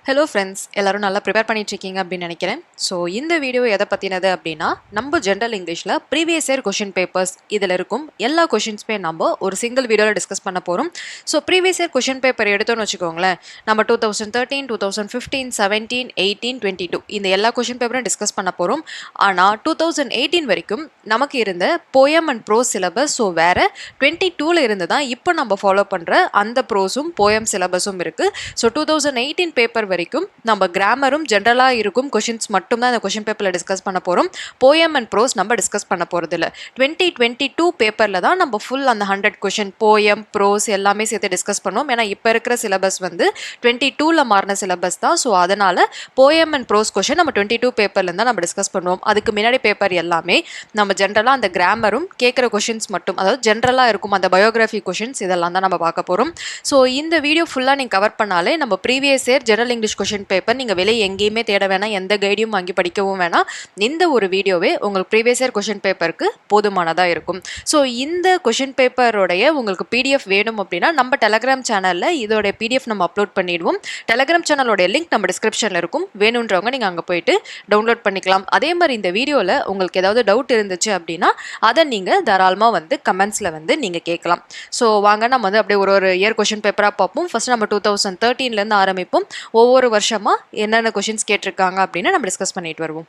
Hello friends, எல்லாரும் நல்லா prepare பண்ணிட்டு இருக்கீங்க அப்படின்னு நினைக்கிறேன். ஸோ இந்த வீடியோ எதை பற்றினது அப்படின்னா, நம்ம ஜென்ரல் இங்கிலீஷில் ப்ரீவியஸ் இயர் கொஷின் பேப்பர்ஸ் இதில் இருக்கும் எல்லா கொஷின்ஸுமே நம்ம ஒரு சிங்கிள் வீடியோவில் டிஸ்கஸ் பண்ண போகிறோம். So previous year question paper எடுத்தோன்னு வச்சுக்கோங்களேன், நம்ம 2013, 2015, 17, 18, 22 இந்த எல்லா கொஷின் பேப்பரும் டிஸ்கஸ் பண்ண போகிறோம். ஆனால் 2018 வரைக்கும் நமக்கு இருந்த poem and prose syllabus so வேறு 22ல் இருந்து தான் இப்போ நம்ம ஃபாலோ பண்ணுற அந்த ப்ரோஸும் போயம் சிலபஸும் இருக்குது. ஸோ 2018 பேப்பர் வரைக்கும் நம்ம கிராமரும் ஜென்ரலாக இருக்கும் கொஷின்ஸ் மட்டும் தான் இந்த கொஷின் பேப்பரில் டிஸ்கஸ் பண்ண போகிறோம். போயம் அண்ட் ப்ரோஸ் நம்ம டிஸ்கஸ் பண்ண போகிறது இல்லை. 2022 பேப்பரில் தான் நம்ம ஃபுல் அந்த 100 கொஷின் போயம் ப்ரோஸ் எல்லாமே சேர்த்து டிஸ்கஸ் பண்ணுவோம். ஏன்னா இப்போ இருக்கிற சிலபஸ் வந்து 22ல் மாறின சிலபஸ் தான். ஸோ அதனால் போயம் அண்ட் ப்ரோஸ் கொஷின் நம்ம 22 பேப்பர்லேருந்து தான் நம்ம டிஸ்கஸ் பண்ணுவோம். அதுக்கு முன்னாடி பேப்பர் எல்லாமே நம்ம ஜென்ரலாக அந்த கிராமரும் கேட்குற கொஷின்ஸ் மட்டும், அதாவது ஜென்ரலாக இருக்கும் அந்த பயோகிராஃபி கொஷின்ஸ் இதெல்லாம் தான் நம்ம பார்க்க போகிறோம். ஸோ இந்த வீடியோ ஃபுல்லாக நீங்கள் கவர் பண்ணாலே நம்ம previous year general English question paper நீங்கள் வெளியே எங்கேயுமே தேட வேணாம், எந்த கைடையும் வாங்கி படிக்கவும் வேணாம். இந்த ஒரு வீடியோவே உங்களுக்கு ப்ரீவியஸ் இயர் கொஷின் பேப்பருக்கு போதுமானதாக இருக்கும். ஸோ இந்த கொஷின் பேப்பருடைய உங்களுக்கு பிடிஎஃப் வேணும் அப்படின்னா நம்ம டெலகிராம் சேனலில் இதோட பிடிஎஃப் நம்ம அப்லோட் பண்ணிடுவோம். டெலகிராம் சேனலோட லிங்க் நம்ம டிஸ்கிரிப்ஷனில் இருக்கும். வேணுன்றவங்க நீங்கள் அங்கே போயிட்டு டவுன்லோட் பண்ணிக்கலாம். அதே மாதிரி இந்த வீடியோவில் உங்களுக்கு ஏதாவது டவுட் இருந்துச்சு அப்படின்னா அதை நீங்கள் தாராளமாக வந்து கமெண்ட்ஸில் வந்து நீங்கள் கேட்கலாம். ஸோ வாங்க நம்ம வந்து அப்படியே ஒரு இயர் கொஷின் பேப்பராக பார்ப்போம். ஃபர்ஸ்ட் நம்ம 2013லேருந்து ஆரம்பிப்போம். ஒவ்வொரு வருஷமாக என்னென்ன கொஷின்ஸ் கேட்டிருக்காங்க அப்படின்னு நம்ம டிஸ்கஸ் பண்ணிட்டு வருவோம்.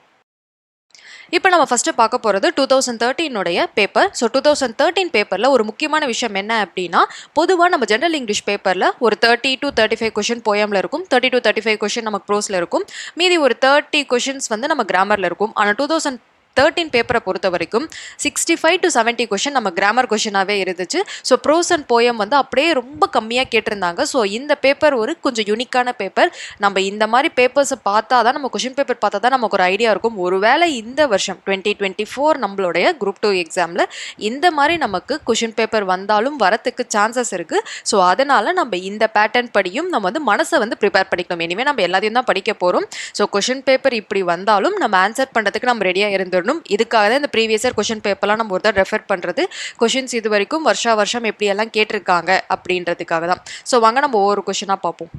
இப்போ நம்ம ஃபஸ்ட்டு பார்க்க போகிறது 2013 பேப்பர். ஸோ 2013 பேப்பரில் ஒரு முக்கியமான விஷயம் என்ன அப்படின்னா, பொதுவாக நம்ம ஜென்ரல் இங்கிலீஷ் பேப்பரில் ஒரு 30 to 35 கொஷின் போயமில் இருக்கும், 30 to 35 கொஷின் நமக்கு ப்ரோஸில் இருக்கும், மீதி ஒரு 30 கொஷின்ஸ் வந்து நம்ம கிராமரில் இருக்கும். ஆனால் 2013 பேப்பரை பொறுத்த வரைக்கும் 65 to 70 கொஷின் நம்ம கிராமர் கொஷினாகவே இருந்துச்சு. ஸோ ப்ரோஸ் அண்ட் போயம் வந்து அப்படியே ரொம்ப கம்மியாக கேட்டிருந்தாங்க. ஸோ இந்த பேப்பர் ஒரு கொஞ்சம் யூனிக்கான பேப்பர். நம்ம இந்த மாதிரி பேப்பர்ஸை பார்த்தா தான், நம்ம கொஷின் பேப்பர் பார்த்தா தான் நமக்கு ஒரு ஐடியா இருக்கும். ஒருவேளை இந்த வருஷம் 2024 நம்மளுடைய குரூப் 2 எக்ஸாமில் இந்த மாதிரி நமக்கு கொஷின் பேப்பர் வந்தாலும் வரத்துக்கு சான்சஸ் இருக்குது. ஸோ அதனால் நம்ம இந்த பேட்டர்ன் படியும் நம்ம வந்து மனசை வந்து ப்ரிப்பேர் பண்ணிக்கணும். இனிமேல் நம்ம எல்லாத்தையும் தான் படிக்க போகிறோம். ஸோ கொஷின் பேப்பர் இப்படி வந்தாலும் நம்ம ஆன்சர் பண்ணுறதுக்கு நம்ம ரெடியாக இருந்துடணும். இதுக்காக தான் இந்த ப்ரீவியஸ் இயர் கொஷின் பேப்பர்லாம் நம்ம ஒரு தான் ரெஃபர் பண்ணுறது. கொஷின்ஸ் இது வரைக்கும் வருஷம் எப்படியெல்லாம் கேட்டிருக்காங்க அப்படின்றதுக்காக தான். ஸோ வாங்க நம்ம ஒவ்வொரு கொஷினாக பார்ப்போம்.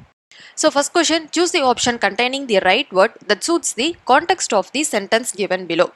So first question, choose the option containing the right word that suits the context of the sentence given below.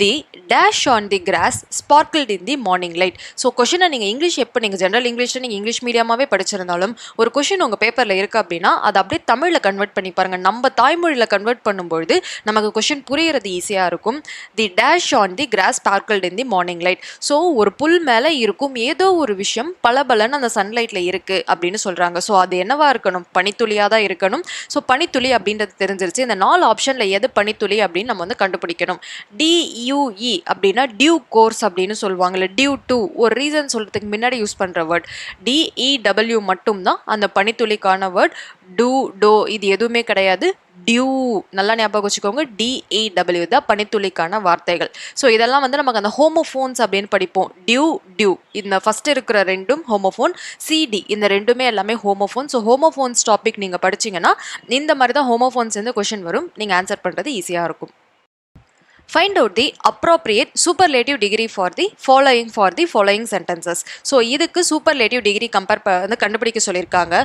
The dash on the grass sparkled in the morning light. So question நீங்க English எப்போ நீங்கள் general இங்கிலீஷில் நீங்கள் English மீடியமாகவே படிச்சிருந்தாலும் ஒரு question உங்கள் பேப்பரில் இருக்குது அப்படின்னா அதை அப்படியே தமிழில் கன்வெர்ட் பண்ணி பாருங்கள். நம்ம தாய்மொழியில் கன்வெர்ட் பண்ணும்பொழுது நமக்கு கொஷின் புரிகிறது ஈஸியாக இருக்கும். The dash on the grass sparkled in the morning light. So ஒரு புல் மேலே இருக்கும் ஏதோ ஒரு விஷயம் பலபலன்னு அந்த சன்லைட்டில் இருக்குது அப்படின்னு சொல்கிறாங்க. ஸோ அது என்னவா இருக்கணும்? பனித்துளியாக தான் இருக்கணும். ஸோ பனித்துளி அப்படின்றது தெரிஞ்சிருச்சு. இந்த 4 ஆப்ஷனில் எது பனித்துளி அப்படின்னு நம்ம வந்து கண்டுபிடிக்கணும். டியூஇ அப்படின்னா டியூ கோர்ஸ் அப்படின்னு சொல்லுவாங்கல்ல, டியூ டு ஒரு ரீசன் சொல்கிறதுக்கு முன்னாடி யூஸ் பண்ணுற வேர்ட். டிஇடபிள்யூ மட்டும்தான் அந்த பனித்துளிக்கான வேர்ட். டோ இது எதுவுமே கிடையாது. டியூ நல்லா ஞாபகம் வச்சுக்கோங்க. டிஇடபிள்யூ தான் பனித்துளிக்கான வார்த்தைகள். ஸோ இதெல்லாம் வந்து நமக்கு அந்த ஹோமோஃபோன்ஸ் அப்படின்னு படிப்போம். டியூ இந்த ஃபர்ஸ்ட் இருக்கிற ரெண்டும் ஹோமோஃபோன், சிடி இந்த ரெண்டுமே எல்லாமே ஹோமோஃபோன். ஸோ ஹோமோஃபோன்ஸ் டாபிக் நீங்கள் படிச்சிங்கன்னா இந்த மாதிரி தான் ஹோமோஃபோன்ஸ் வந்து கொஷின் வரும். நீங்கள் ஆன்சர் பண்ணுறது ஈஸியாக இருக்கும். Find out the appropriate superlative degree for the following sentences. So இதுக்கு சூப்பர்லேட்டிவ் டிகிரி கண்டுபிடிக்க சொல்லியிருக்காங்க.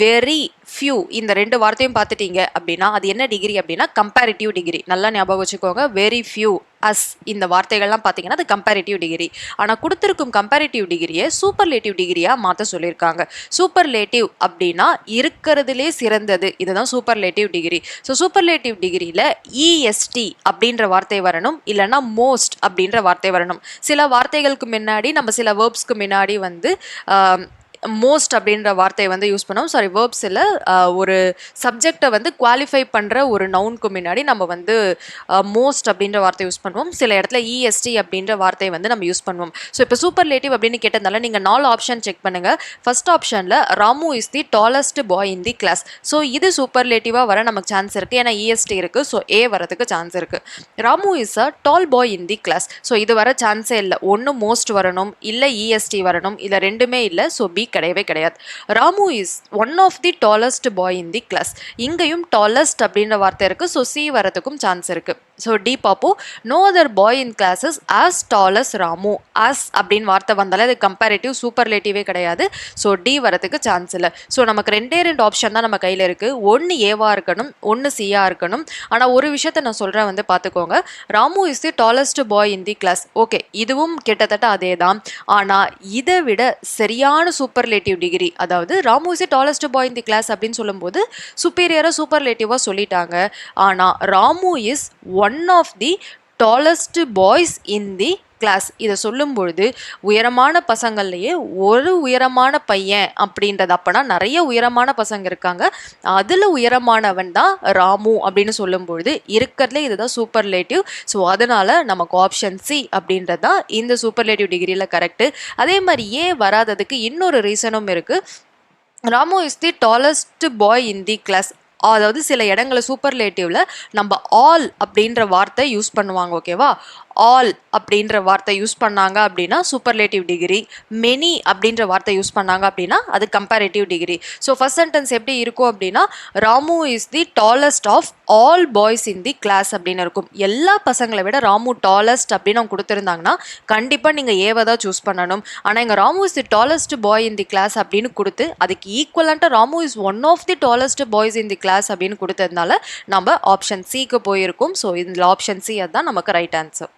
வெரி ஃபியூ இந்த 2 வார்த்தையும் பார்த்துட்டீங்க அப்படின்னா அது என்ன டிகிரி அப்படின்னா கம்பேரிட்டிவ் டிகிரி. நல்லா ஞாபகம் வச்சுக்கோங்க. வெரி ஃபியூ, அஸ் இந்த வார்த்தைகள்லாம் பார்த்தீங்கன்னா அது கம்பேரிட்டிவ் டிகிரி. ஆனால் கொடுத்துருக்கும் கம்பேரிட்டிவ் டிகிரியை சூப்பர்லேட்டிவ் டிகிரியாக மாற்ற சொல்லியிருக்காங்க. சூப்பர்லேட்டிவ் அப்படின்னா இருக்கிறதுலே சிறந்தது, இதுதான் சூப்பர்லேட்டிவ் டிகிரி. ஸோ சூப்பர்லேட்டிவ் டிகிரியில் இஎஸ்டி அப்படின்ற வார்த்தை வரணும், இல்லைன்னா மோஸ்ட் அப்படின்ற வார்த்தை வரணும். சில வார்த்தைகளுக்கு முன்னாடி நம்ம சில வேர்ப்ஸ்க்கு முன்னாடி வந்து மோஸ்ட் அப்படின்ற வார்த்தையை வந்து யூஸ் பண்ணுவோம். சாரி, வேர்ப்ஸில் ஒரு சப்ஜெக்டை வந்து குவாலிஃபை பண்ணுற ஒரு நவுனுக்கு முன்னாடி நம்ம வந்து மோஸ்ட் அப்படின்ற வார்த்தை யூஸ் பண்ணுவோம். சில இடத்துல இஎஸ்டி அப்படின்ற வார்த்தையை வந்து நம்ம யூஸ் பண்ணுவோம். ஸோ இப்போ சூப்பர்லேட்டிவ் அப்படின்னு கேட்டதுனால நீங்கள் 4 ஆப்ஷன் செக் பண்ணுங்கள். ஃபர்ஸ்ட் ஆப்ஷனில் Ramu is the tallest boy in the class. So இது சூப்பர்லேட்டிவாக வர நமக்கு சான்ஸ் இருக்குது, ஏன்னா இஎஸ்டி இருக்குது. ஸோ ஏ வரதுக்கு சான்ஸ் இருக்குது. Ramu is a tall boy in the class. So இது வர சான்ஸே இல்லை. ஒன்று மோஸ்ட் வரணும், இல்லை இஎஸ்டி வரணும், இல்லை ரெண்டுமே இல்லை. ஸோ பி கிடையவே கிடையாது. Ramu is one of the tallest boy in the class. இங்கேயும் டாலஸ்ட் அப்படின்ற வார்த்தை இருக்குது. ஸோ சி வரதுக்கும் சான்ஸ் இருக்குது. ஸோ டி பார்ப்போம். No other boy in classes as tall as Ramu. As அப்படின்னு வார்த்தை வந்தாலே அது கம்பேரிட்டிவ் சூப்பர்லேட்டிவே கிடையாது. ஸோ டி வரதுக்கு சான்ஸ் இல்லை. ஸோ நமக்கு ரெண்டு ஆப்ஷன் தான் நம்ம கையில் இருக்குது. ஒன்று ஏவா இருக்கணும், ஒன்று சியா இருக்கணும். ஆனால் ஒரு விஷயத்த நான் சொல்கிறேன் வந்து பார்த்துக்கோங்க. Ramu is the tallest boy in the class. Okay, இதுவும் கிட்டத்தட்ட அதே தான். ஆனால் இதை விட சரியான சூப்பர்லேட்டிவ் டிகிரி, அதாவது Ramu is the tallest boy in the class அப்படின்னு சொல்லும்போது சுப்பீரியராக சூப்பர்லேட்டிவாக சொல்லிட்டாங்க. ஆனால் Ramu is one of the tallest boys in the class. இதை சொல்லும் பொழுது உயரமான பசங்கள்லையே ஒரு உயரமான பையன் அப்படின்றது, அப்போனா நிறைய உயரமான பசங்க இருக்காங்க, அதில் உயரமானவன் தான் ராமு அப்படின்னு சொல்லும் பொழுது இருக்கிறதுல இதுதான் சூப்பர்லேட்டிவ். ஸோ அதனால் நமக்கு ஆப்ஷன் சி அப்படின்றது தான் இந்த சூப்பர்லேட்டிவ் டிகிரியில் கரெக்டு. அதே மாதிரி ஏன் வராததுக்கு இன்னொரு ரீசனும் இருக்குது. Ramu is the tallest boy in the class. அதாவது சில இடங்களை சூப்பர்லேட்டிவ்ல நம்ம ஆல் அப்படின்ற வார்த்தை யூஸ் பண்ணுவாங்க. ஓகேவா, ஆல் அப்படின்ற வார்த்தை யூஸ் பண்ணாங்க அப்படின்னா சூப்பர்லேட்டிவ் டிகிரி. மெனி அப்படின்ற வார்த்தை யூஸ் பண்ணாங்க அப்படின்னா அது comparative degree. So first sentence எப்படி இருக்கும் அப்படின்னா Ramu is the tallest of all boys in the class அப்படின்னு இருக்கும். எல்லா பசங்களை விட ராமு டாலஸ்ட் அப்படின்னு அவங்க கொடுத்துருந்தாங்கன்னா கண்டிப்பாக நீங்கள் ஏவை தான் சூஸ் பண்ணணும். ஆனால் இங்கே Ramu is the tallest boy in the class அப்படின்னு கொடுத்து அதுக்கு ஈக்குவலண்ட்டாக Ramu is one of the tallest boys in the class அப்படின்னு கொடுத்ததுனால நம்ம ஆப்ஷன் சிக்கு போயிருக்கும். ஸோ இதில் ஆப்ஷன் சி அதுதான் நமக்கு right answer.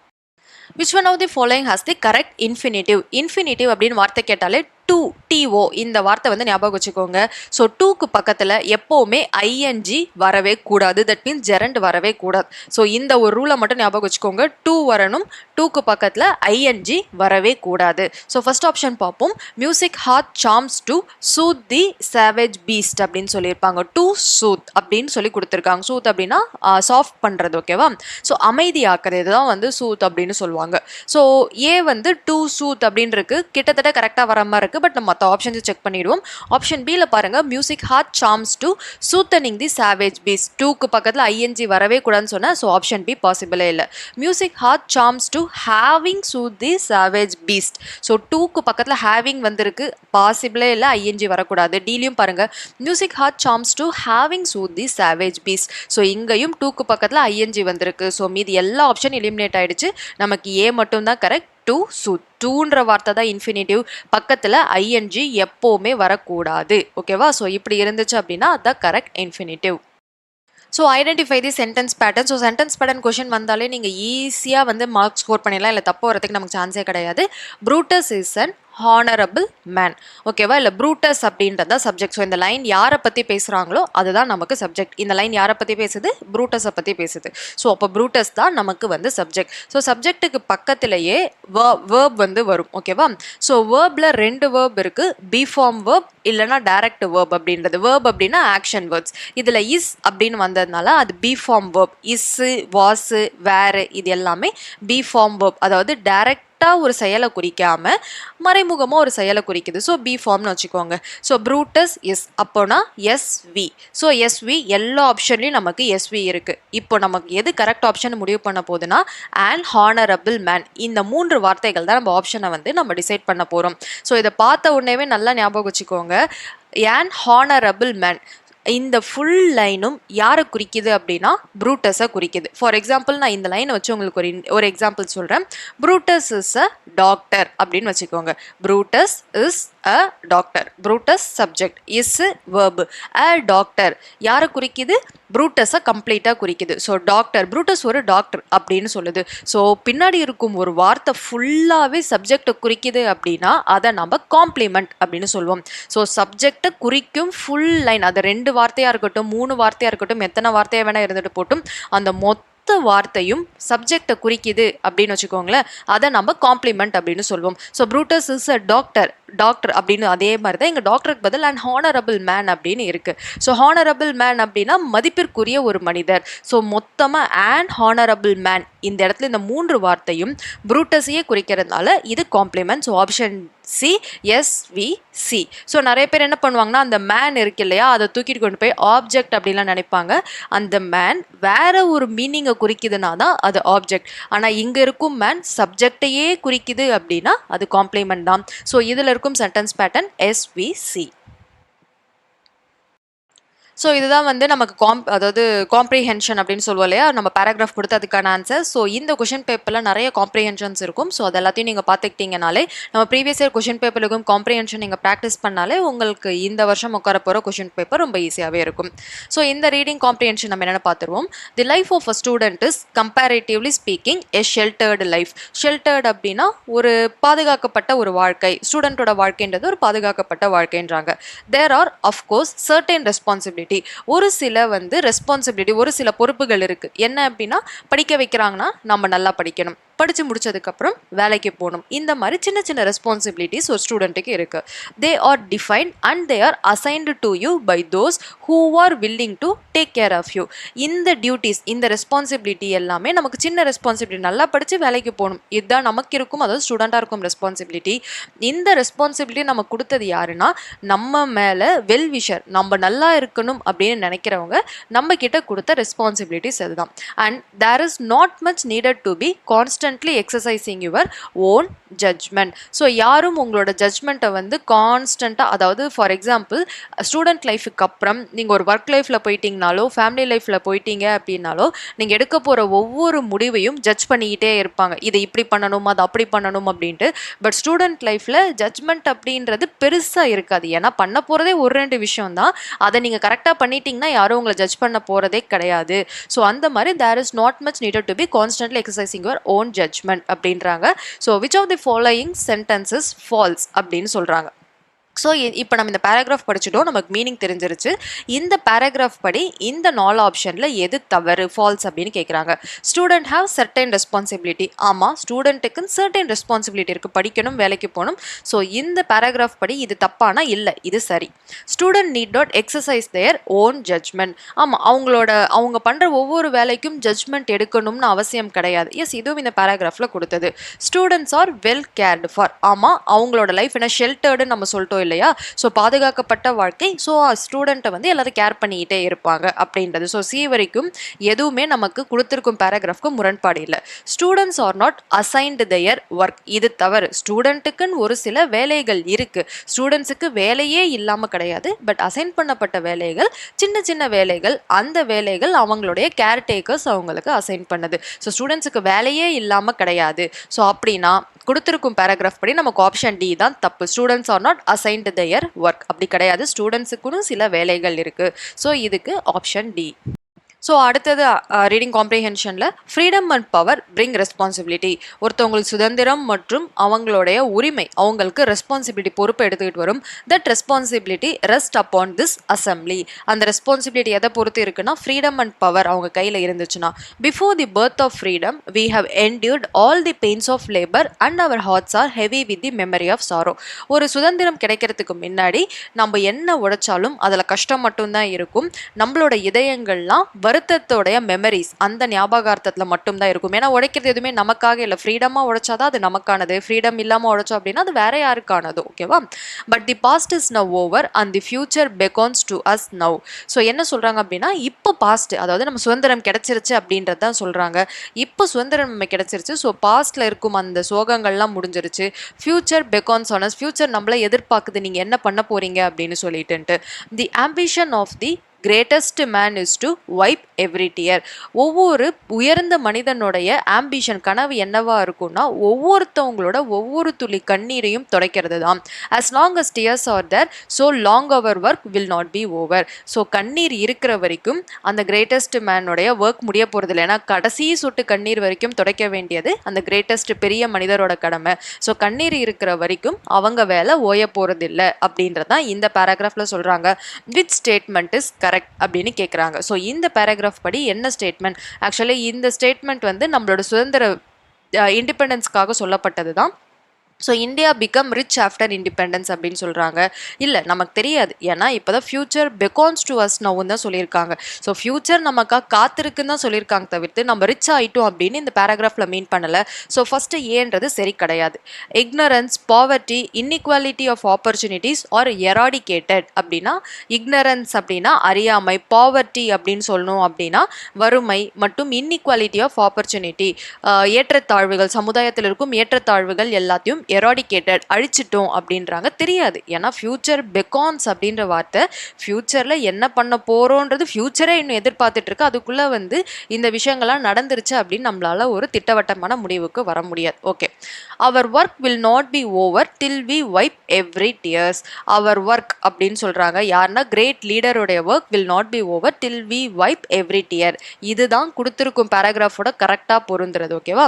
Which one of the following has the correct infinitive? Infinitive அப்படின்னு வார்த்தை கேட்டாலே டு, டிஓ இந்த வார்த்தை வந்து ஞாபகம் வச்சுக்கோங்க. ஸோ டூக்கு பக்கத்தில் எப்போவுமே ஐஎன்ஜி வரவே கூடாது. தட் மீன்ஸ் ஜெரண்ட் வரவே கூடாது. ஸோ இந்த ஒரு ரூலை மட்டும் ஞாபகம் வச்சுக்கோங்க. டூ வரணும், டூக்கு பக்கத்தில் ஐஎன்ஜி வரவே கூடாது. ஸோ ஃபர்ஸ்ட் ஆப்ஷன் பார்ப்போம். Music hath charms to soothe the savage beast அப்படின்னு சொல்லியிருப்பாங்க. டு சூத் அப்படின்னு சொல்லி கொடுத்துருக்காங்க. சூத் அப்படின்னா சாஃப்ட் பண்ணுறது. ஓகேவா, ஸோ அமைதியாக்குறது தான் வந்து சூத் அப்படின்னு சொல்லுவாங்க. ஸோ ஏ வந்து டு சூத் அப்படின்னு இருக்கு, கிட்டத்தட்ட கரெக்டாக வர மாதிரி இருக்கு. பட் நம்ம மற்ற ஆப்ஷன்ஸ் செக் பண்ணிடுவோம். ஆப்ஷன் பியில் பாருங்க, music hath charms to soothening the savage beast. டூக்கு பக்கத்தில் ஐஎன்ஜி வரவே கூடாதுன்னு சொன்னேன். ஸோ ஆப்ஷன் பி பாசிபிளே இல்லை. Music hath charms to having soothe the savage beast. So டூக்கு பக்கத்தில் ஹேவிங் வந்திருக்கு, பாசிபிளே இல்லை, ஐஎன்ஜி வரக்கூடாது. டீலையும் பாருங்க, music hath charms to having soothe the savage beast. So இங்கேயும் டூக்கு பக்கத்தில் ஐஎன்ஜி வந்திருக்கு. ஸோ மீதி எல்லா ஆப்ஷன் எலிமினேட் ஆயிடுச்சு. நமக்கு ஏ மட்டும் தான் கரெக்ட். டு சூத், டூன்ற வார்த்தை தான் இன்ஃபினிட்டிவ், பக்கத்தில் ஐஎன்ஜி எப்போவுமே வரக்கூடாது. ஓகேவா, ஸோ இப்படி இருந்துச்சு அப்படின்னா அதுதான் correct infinitive. So identify the sentence pattern. So sentence pattern question வந்தாலே நீங்கள் ஈஸியாக வந்து மார்க் ஸ்கோர் பண்ணிடலாம். இல்லை தப்பு வரதுக்கு நமக்கு சான்ஸே கிடையாது. Brutus is an honourable man. ஓகேவா, இல்லை ப்ரூட்டஸ் அப்படின்றத சப்ஜெக்ட். ஸோ இந்த லைன் யாரை பற்றி பேசுகிறாங்களோ அதுதான் நமக்கு சப்ஜெக்ட். இந்த லைன் யாரை பற்றி பேசுது? ப்ரூட்டஸை பற்றி பேசுது. ஸோ அப்போ ப்ரூட்டஸ் தான் நமக்கு வந்து சப்ஜெக்ட். ஸோ சப்ஜெக்ட்டுக்கு பக்கத்திலேயே வேர்ப் வந்து வரும். ஓகேவா, ஸோ வேர்பில் ரெண்டு வேர்ப் இருக்குது. பி ஃபார்ம் வேர்ப் இல்லைனா டைரக்ட் வேர்ப் அப்படின்றது. வேர்ப் அப்படின்னா ஆக்ஷன் வேர்ட்ஸ். இதில் இஸ் அப்படின்னு வந்ததுனால அது பி ஃபார்ம் வேர்ப். இஸ்ஸு, வாஸு, வேறு இது எல்லாமே பி ஃபார்ம் வேர்ப். அதாவது டைரக்ட் ஒரு செயலை குறிக்காம மறைமுகமாக ஒரு செயலை குறிக்குது. ஸோ பி ஃபார்ம்னு வச்சுக்கோங்க. ஸோ ப்ரூட்டஸ் எஸ், அப்போனா எஸ்வி. ஸோ எஸ்வி எல்லா ஆப்ஷன்லையும் நமக்கு எஸ்வி இருக்குது. இப்போ நமக்கு எது கரெக்ட் ஆப்ஷன் முடிவு பண்ண போகுதுன்னா அண்ட் ஹானரபிள் மேன். இந்த மூன்று வார்த்தைகள் தான் நம்ம ஆப்ஷனை வந்து நம்ம டிசைட் பண்ண போகிறோம். ஸோ இதை பார்த்த உடனேவே நல்லா ஞாபகம் வச்சுக்கோங்க. அண்ட் ஹானரபிள் மேன் இந்த ஃபுல் லைனும் யாரை குறிக்குது அப்படின்னா ப்ரூட்டஸை குறிக்குது. ஃபார் எக்ஸாம்பிள் நான் இந்த லைனை வச்சு உங்களுக்கு ஒரு எக்ஸாம்பிள் சொல்கிறேன். ப்ரூட்டஸ் இஸ் அ டாக்டர் அப்படின்னு வச்சுக்கோங்க. Brutus is a doctor. Brutus subject, is verb. A doctor யாரை குறிக்குது? ப்ரூட்டஸை கம்ப்ளீட்டாக குறிக்குது. ஸோ டாக்டர், ப்ரூட்டஸ் ஒரு டாக்டர் அப்படின்னு சொல்லுது. ஸோ பின்னாடி இருக்கும் ஒரு வார்த்தை ஃபுல்லாகவே சப்ஜெக்டை குறிக்குது அப்படின்னா அதை நம்ம காம்ப்ளிமெண்ட் அப்படின்னு சொல்லுவோம். ஸோ சப்ஜெக்டை குறிக்கும் ஃபுல் லைன், அது ரெண்டு வார்த்தையாக இருக்கட்டும், மூணு வார்த்தையாக இருக்கட்டும், எத்தனை வார்த்தையாக வேணால் இருந்துட்டு போட்டும், அந்த மொத்த வார்த்தையும் சப்ஜெக்டை குறிக்குது அப்படின்னு வச்சுக்கோங்களேன். அதை நம்ம காம்ப்ளிமெண்ட் அப்படின்னு சொல்லுவோம். So Brutus is a doctor, doctor அப்படின்னு அதே மாதிரி தான் இங்கே டாக்டருக்கு பதில் அண்ட் ஹானரபிள் மேன் அப்படின்னு இருக்கு. ஸோ ஹானரபிள் மேன் அப்படின்னா மதிப்பிற்குரிய ஒரு மனிதர். ஸோ மொத்தமாக அண்ட் ஹானரபிள் மேன் இந்த இடத்துல இந்த மூன்று வார்த்தையும் ப்ரூட்டஸையே குறிக்கிறதுனால இது complement. So option C, SVC. So நிறைய பேர் என்ன பண்ணுவாங்கன்னா அந்த மேன் இருக்கு இல்லையா, அதை தூக்கிட்டு கொண்டு போய் ஆப்ஜெக்ட் அப்படின்லாம் நினைப்பாங்க. அந்த மேன் வேற ஒரு மீனிங்கை குறிக்குதுன்னா தான் அது ஆப்ஜெக்ட். ஆனால் இங்கே இருக்கும் மேன் சப்ஜெக்டையே குறிக்குது அப்படின்னா அது காம்ப்ளிமெண்ட் தான். ஸோ இதில் இருக்கும் சென்டென்ஸ் பேட்டர்ன் எஸ்விசி. ஸோ இதுதான் வந்து நமக்கு அதாவது காம்ப்ரிஹென்ஷன் அப்படின்னு சொல்லுவோம் இல்லையா, நம்ம பேராகிராஃப் கொடுத்து அதுக்கான ஆன்சர். ஸோ இந்த கொஷின் பேப்பரில் நிறைய காம்ப்ரிஹென்ஷன்ஸ் இருக்கும். ஸோ அது எல்லாத்தையும் நீங்கள் பார்த்துக்கிட்டீங்கனாலே நம்ம ப்ரீவியஸ் இயர் கொஷின் பேப்பருக்கும் காம்ப்ரிஹென்ஷன் நீங்கள் ப்ராக்டிஸ் பண்ணாலே உங்களுக்கு இந்த வருஷம் உட்கார போகிற கொஷின் பேப்பர் ரொம்ப ஈஸியாகவே இருக்கும். ஸோ இந்த ரீடிங் காம்ப்ரிஹென்ஷன் நம்ம என்னென்ன பார்த்துருவோம். The life of a student is comparatively speaking a sheltered life. Sheltered அப்படின்னா ஒரு பாதுகாக்கப்பட்ட ஒரு வாழ்க்கை. ஸ்டூடெண்ட்டோட வாழ்க்கைன்றது ஒரு பாதுகாக்கப்பட்ட வாழ்க்கைன்றாங்க. There are of course certain responsibility. ஒரு சில வந்து ரெஸ்பான்சிபிலிட்டி, ஒரு சில பொறுப்புகள் இருக்கு. என்ன அப்படின்னா, படிக்க வைக்கிறாங்கன்னா நம்ம நல்லா படிக்கணும், படிச்சு முடிச்சதுக்கப்புறம் வேலைக்கு போகணும். இந்த மாதிரி சின்ன சின்ன ரெஸ்பான்சிபிலிட்டிஸ் ஒரு ஸ்டூடெண்ட்டுக்கு இருக்கு. They are defined and they are assigned to you by those who are willing to take care of you. இந்த டியூட்டிஸ், இந்த ரெஸ்பான்சிபிலிட்டி எல்லாமே நமக்கு சின்ன ரெஸ்பான்சிபிலிட்டி, நல்லா படித்து வேலைக்கு போகணும், இதுதான் நமக்கு இருக்கும், அதாவது ஸ்டூடெண்ட்டாக இருக்கும் ரெஸ்பான்சிபிலிட்டி. இந்த ரெஸ்பான்சிபிலிட்டி நமக்கு கொடுத்தது யாருன்னா, நம்ம மேலே வெல்விஷர், நம்ம நல்லா இருக்கணும் அப்படின்னு நினைக்கிறவங்க நம்ம கிட்ட கொடுத்த ரெஸ்பான்சிபிலிட்டிஸ் அதுதான். And there is not much needed to be constantly exercising your own judgment. So யாரும் உங்களோட ஜட்ஜ்மெண்ட்டை வந்து கான்ஸ்டண்ட்டாக, அதாவது ஃபார் எக்ஸாம்பிள் ஸ்டூடெண்ட் லைஃபுக்கு அப்புறம் நீங்கள் ஒரு ஒர்க் லைஃப்பில் போயிட்டீங்கனாலோ ஃபேமிலி லைஃப்பில் போயிட்டீங்க அப்படின்னாலோ நீங்கள் எடுக்க போகிற ஒவ்வொரு முடிவையும் ஜட்ஜ் பண்ணிக்கிட்டே இருப்பாங்க, இதை இப்படி பண்ணணும், அதை அப்படி பண்ணணும் அப்படின்ட்டு. பட் ஸ்டூடெண்ட் லைஃப்பில் ஜட்ஜ்மெண்ட் அப்படின்றது பெருசாக இருக்காது. ஏன்னா பண்ண போகிறதே ஒரு 2 விஷயம் தான். அதை நீங்கள் கரெக்டாக பண்ணிட்டீங்கன்னா யாரும் உங்களை ஜட்ஜ் பண்ண போகிறதே கிடையாது. ஸோ அந்த மாதிரி there is not much needed to be constantly exercising your own judgement அப்படின்றாங்க. So which of the following sentences false அப்படின்னு சொல்கிறாங்க. ஸோ இப்போ நம்ம இந்த பேராகிராஃப் படிச்சுட்டோம், நமக்கு மீனிங் தெரிஞ்சிருச்சு. இந்த பேராகிராஃப் படி இந்த 4 ஆப்ஷனில் எது தவறு, ஃபால்ஸ் அப்படின்னு கேட்குறாங்க. Student have certain responsibility. ஆமாம், ஸ்டூடெண்ட்டுக்கு சர்டன் ரெஸ்பான்சிபிலிட்டி இருக்குது, படிக்கணும், வேலைக்கு போகணும். ஸோ இந்த பேராகிராஃப் படி இது தப்பானா இல்லை, இது சரி. Student need not exercise their own judgment. ஆமாம், அவங்க பண்ணுற ஒவ்வொரு வேலைக்கும் ஜட்ஜ்மெண்ட் எடுக்கணும்னு அவசியம் கிடையாது. எஸ், இதுவும் இந்த பேராகிராஃபில் கொடுத்தது. Students are well curd for. ஆமாம், அவங்களோட லைஃப் என்ன ஷெல்டர்டுன்னு நம்ம சொல்லிட்டோம் இல்லையா, ஸோ பாதுகாக்கப்பட்ட வாழ்க்கை. ஸோ ஸ்டூடெண்ட்டை வந்து எல்லாரும் கேர் பண்ணிக்கிட்டே இருப்பாங்க அப்படின்றது. ஸோ சி வரைக்கும் எதுவுமே நமக்கு கொடுத்துருக்கும் பேராகிராஃப்க்கு முரண்பாடு இல்லை. Students are not assigned their work. இது தவறு. ஸ்டூடெண்ட்டுக்குன்னு ஒரு சில வேலைகள் இருக்கு. ஸ்டூடெண்ட்ஸுக்கு வேலையே இல்லாமல் கிடையாது, பட் அசைன் பண்ணப்பட்ட வேலைகள் சின்ன சின்ன வேலைகள். அந்த வேலைகள் அவங்களுடைய கேர்டேக்கர்ஸ் அவங்களுக்கு அசைன் பண்ணுது. ஸோ ஸ்டூடெண்ட்ஸுக்கு வேலையே இல்லாமல் கிடையாது. ஸோ அப்படின்னா கொடுத்துருக்கும் பேராகிராஃப் படி நமக்கு ஆப்ஷன் டி தான் தப்பு. Students are not assigned their work. அப்படி கிடையாது, ஸ்டூடெண்ட்ஸுக்குன்னு சில வேலைகள் இருக்குது. ஸோ இதுக்கு ஆப்ஷன் டி. ஸோ அடுத்தது ரீடிங் காம்ப்ரிஹென்ஷனில் freedom and power bring responsibility. ஒருத்தவங்களுக்கு சுதந்திரம் மற்றும் அவங்களுடைய உரிமை, அவங்களுக்கு ரெஸ்பான்சிபிலிட்டி, பொறுப்பை எடுத்துக்கிட்டு வரும். That responsibility rest upon this assembly. அந்த ரெஸ்பான்சிபிலிட்டி எதை பொறுத்து இருக்குன்னா, ஃப்ரீடம் அண்ட் பவர் அவங்க கையில் இருந்துச்சுன்னா. Before the birth of freedom we have endured all the pains of labour and our hearts are heavy with the memory of sorrow. ஒரு சுதந்திரம் கிடைக்கிறதுக்கு முன்னாடி நம்ம என்ன உழைச்சாலும் அதில் கஷ்டம் மட்டும்தான் இருக்கும். நம்மளோட இதயங்கள்லாம் வருத்தத்தோடைய மெமரிஸ், அந்த ஞாபகார்த்தத்தில் மட்டும்தான் இருக்கும். ஏன்னா உழைக்கிறது எதுவுமே நமக்காக இல்லை. ஃப்ரீடமாக உழைச்சாதான் அது நமக்கானது. ஃப்ரீடம் இல்லாமல் உழைச்சோம் அப்படின்னா அது வேற யாருக்கானது. ஓகேவா? But the past is now over and the future beckons to us now. So என்ன சொல்கிறாங்க அப்படின்னா, இப்போ பாஸ்ட், அதாவது நம்ம சுதந்திரம் கிடைச்சிருச்சு அப்படின்றது தான் சொல்கிறாங்க. இப்போ சுதந்திரம் நம்ம கிடைச்சிருச்சு. ஸோ பாஸ்டில் இருக்கும் அந்த சோகங்கள்லாம் முடிஞ்சிருச்சு. Future beckons on us. Future நம்மளை எதிர்பார்க்குது, நீங்கள் என்ன பண்ண போகிறீங்க அப்படின்னு சொல்லிட்டுன்ட்டு. The ambition of the greatest man is to wipe every tear. ஒவ்வொரு உயர்ந்த மனிதனுடைய ஆம்பிஷன், கனவு என்னவா இருக்கும்னா, ஒவ்வொருத்தவங்களோட ஒவ்வொரு துளி கண்ணீரையும் துடைக்கிறது தான். As long as tears are there so long our work will not be over. So கண்ணீர் இருக்கிற வரைக்கும் அந்த கிரேட்டஸ்ட் மேனுடைய ஒர்க் முடிய போகிறது இல்லை. ஏன்னா கடைசி சொட்டு கண்ணீர் வரைக்கும் துடைக்க வேண்டியது அந்த கிரேட்டஸ்ட் பெரிய மனிதரோட கடமை. ஸோ கண்ணீர் இருக்கிற வரைக்கும் அவங்க வேலை ஓய போகிறது இல்லை அப்படின்றதான் இந்த பேராகிராஃபில் சொல்கிறாங்க. விச் ஸ்டேட்மெண்ட் இஸ் கரெக்ட் அப்படின்னு கேட்குறாங்க. ஸோ இந்த பேராகிராஃப் படி என்ன ஸ்டேட்மெண்ட்? ஆக்சுவலி இந்த ஸ்டேட்மெண்ட் வந்து நம்மளோட சுதந்திர இண்டிபெண்டன்ஸ்க்காக சொல்லப்பட்டது தான். So India become rich after independence அப்படின்னு சொல்கிறாங்க. இல்லை, நமக்கு தெரியாது. ஏன்னா இப்போ தான் ஃபியூச்சர் பெகான்ஸ் டு அஸ் நவுன்னு தான் சொல்லியிருக்காங்க. ஸோ ஃபியூச்சர் நமக்காக காத்திருக்குன்னு தான் சொல்லியிருக்காங்க, தவிர்த்து நம்ம ரிச் ஆகிட்டோம் அப்படின்னு இந்த பேராகிராஃபில் மீன் பண்ணலை. ஸோ ஃபஸ்ட்டு ஏன்றது சரி கிடையாது. Ignorance, poverty, inequality of opportunities are eradicated அப்படின்னா, இக்னரன்ஸ் அப்படின்னா அறியாமை, பாவர்ட்டி அப்படின்னு சொல்லணும் அப்படின்னா வறுமை, மற்றும் இன்இக்வாலிட்டி ஆஃப் ஆப்பர்ச்சுனிட்டி ஏற்றத்தாழ்வுகள், சமுதாயத்தில் இருக்கும் ஏற்றத்தாழ்வுகள் எல்லாத்தையும் எராடிகேட்டட், அழிச்சிட்டோம் அப்படின்றாங்க. தெரியாது, ஏன்னா ஃபியூச்சர் பெகான்ஸ் அப்படின்ற வார்த்தை ஃபியூச்சரில் என்ன பண்ண போகிறோன்றது ஃபியூச்சரே இன்னும் எதிர்பார்த்துட்டு இருக்கு. அதுக்குள்ளே வந்து இந்த விஷயங்கள்லாம் நடந்துருச்சு அப்படின்னு நம்மளால ஒரு திட்டவட்டமான முடிவுக்கு வர முடியாது. Okay, our work will not be over till we wipe every tears. Our work அப்படின்னு சொல்கிறாங்க யாருன்னா கிரேட் லீடருடைய work will not be over till we wipe every tear. இதுதான் கொடுத்துருக்கும் பேராகிராஃபோட கரெக்டாக பொருந்துறது. ஓகேவா?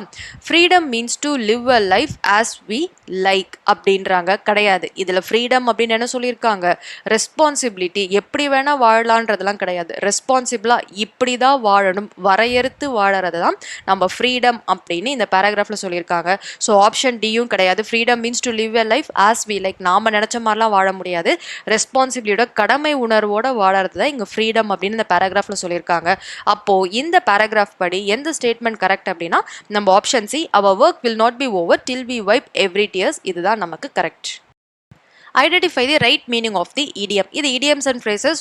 Freedom means to live a life as we like அப்படின்றாங்க. கிடையாது, இதில் ஃப்ரீடம் அப்படின்னு என்ன சொல்லியிருக்காங்க? ரெஸ்பான்சிபிலிட்டி, எப்படி வேணால் வாழலான்றதெல்லாம் கிடையாது. ரெஸ்பான்சிபிளாக இப்படி தான் வாழணும், வரையறுத்து வாழறது தான் நம்ம ஃப்ரீடம் அப்படின்னு இந்த பேராகிராஃபில் சொல்லியிருக்காங்க. ஸோ ஆப்ஷன் டியும் கிடையாது. Freedom means to live a life as we like, நாம் நினச்ச மாதிரிலாம் வாழ முடியாது. ரெஸ்பான்சிபிலிட்டியோட கடமை உணர்வோட வாழறது தான் இங்கே ஃப்ரீடம் அப்படின்னு இந்த பேராகிராஃபில் சொல்லியிருக்காங்க. அப்போது இந்த பேராகிராஃப் படி எந்த ஸ்டேட்மெண்ட் கரெக்ட் அப்படின்னா நம்ம option C, our work will not be over till we wipe every tears. இதுதான் நமக்கு correct. Identify the right meaning of the idiom. இது இடியம்ஸ் அண்ட் ஃப்ரேசஸ்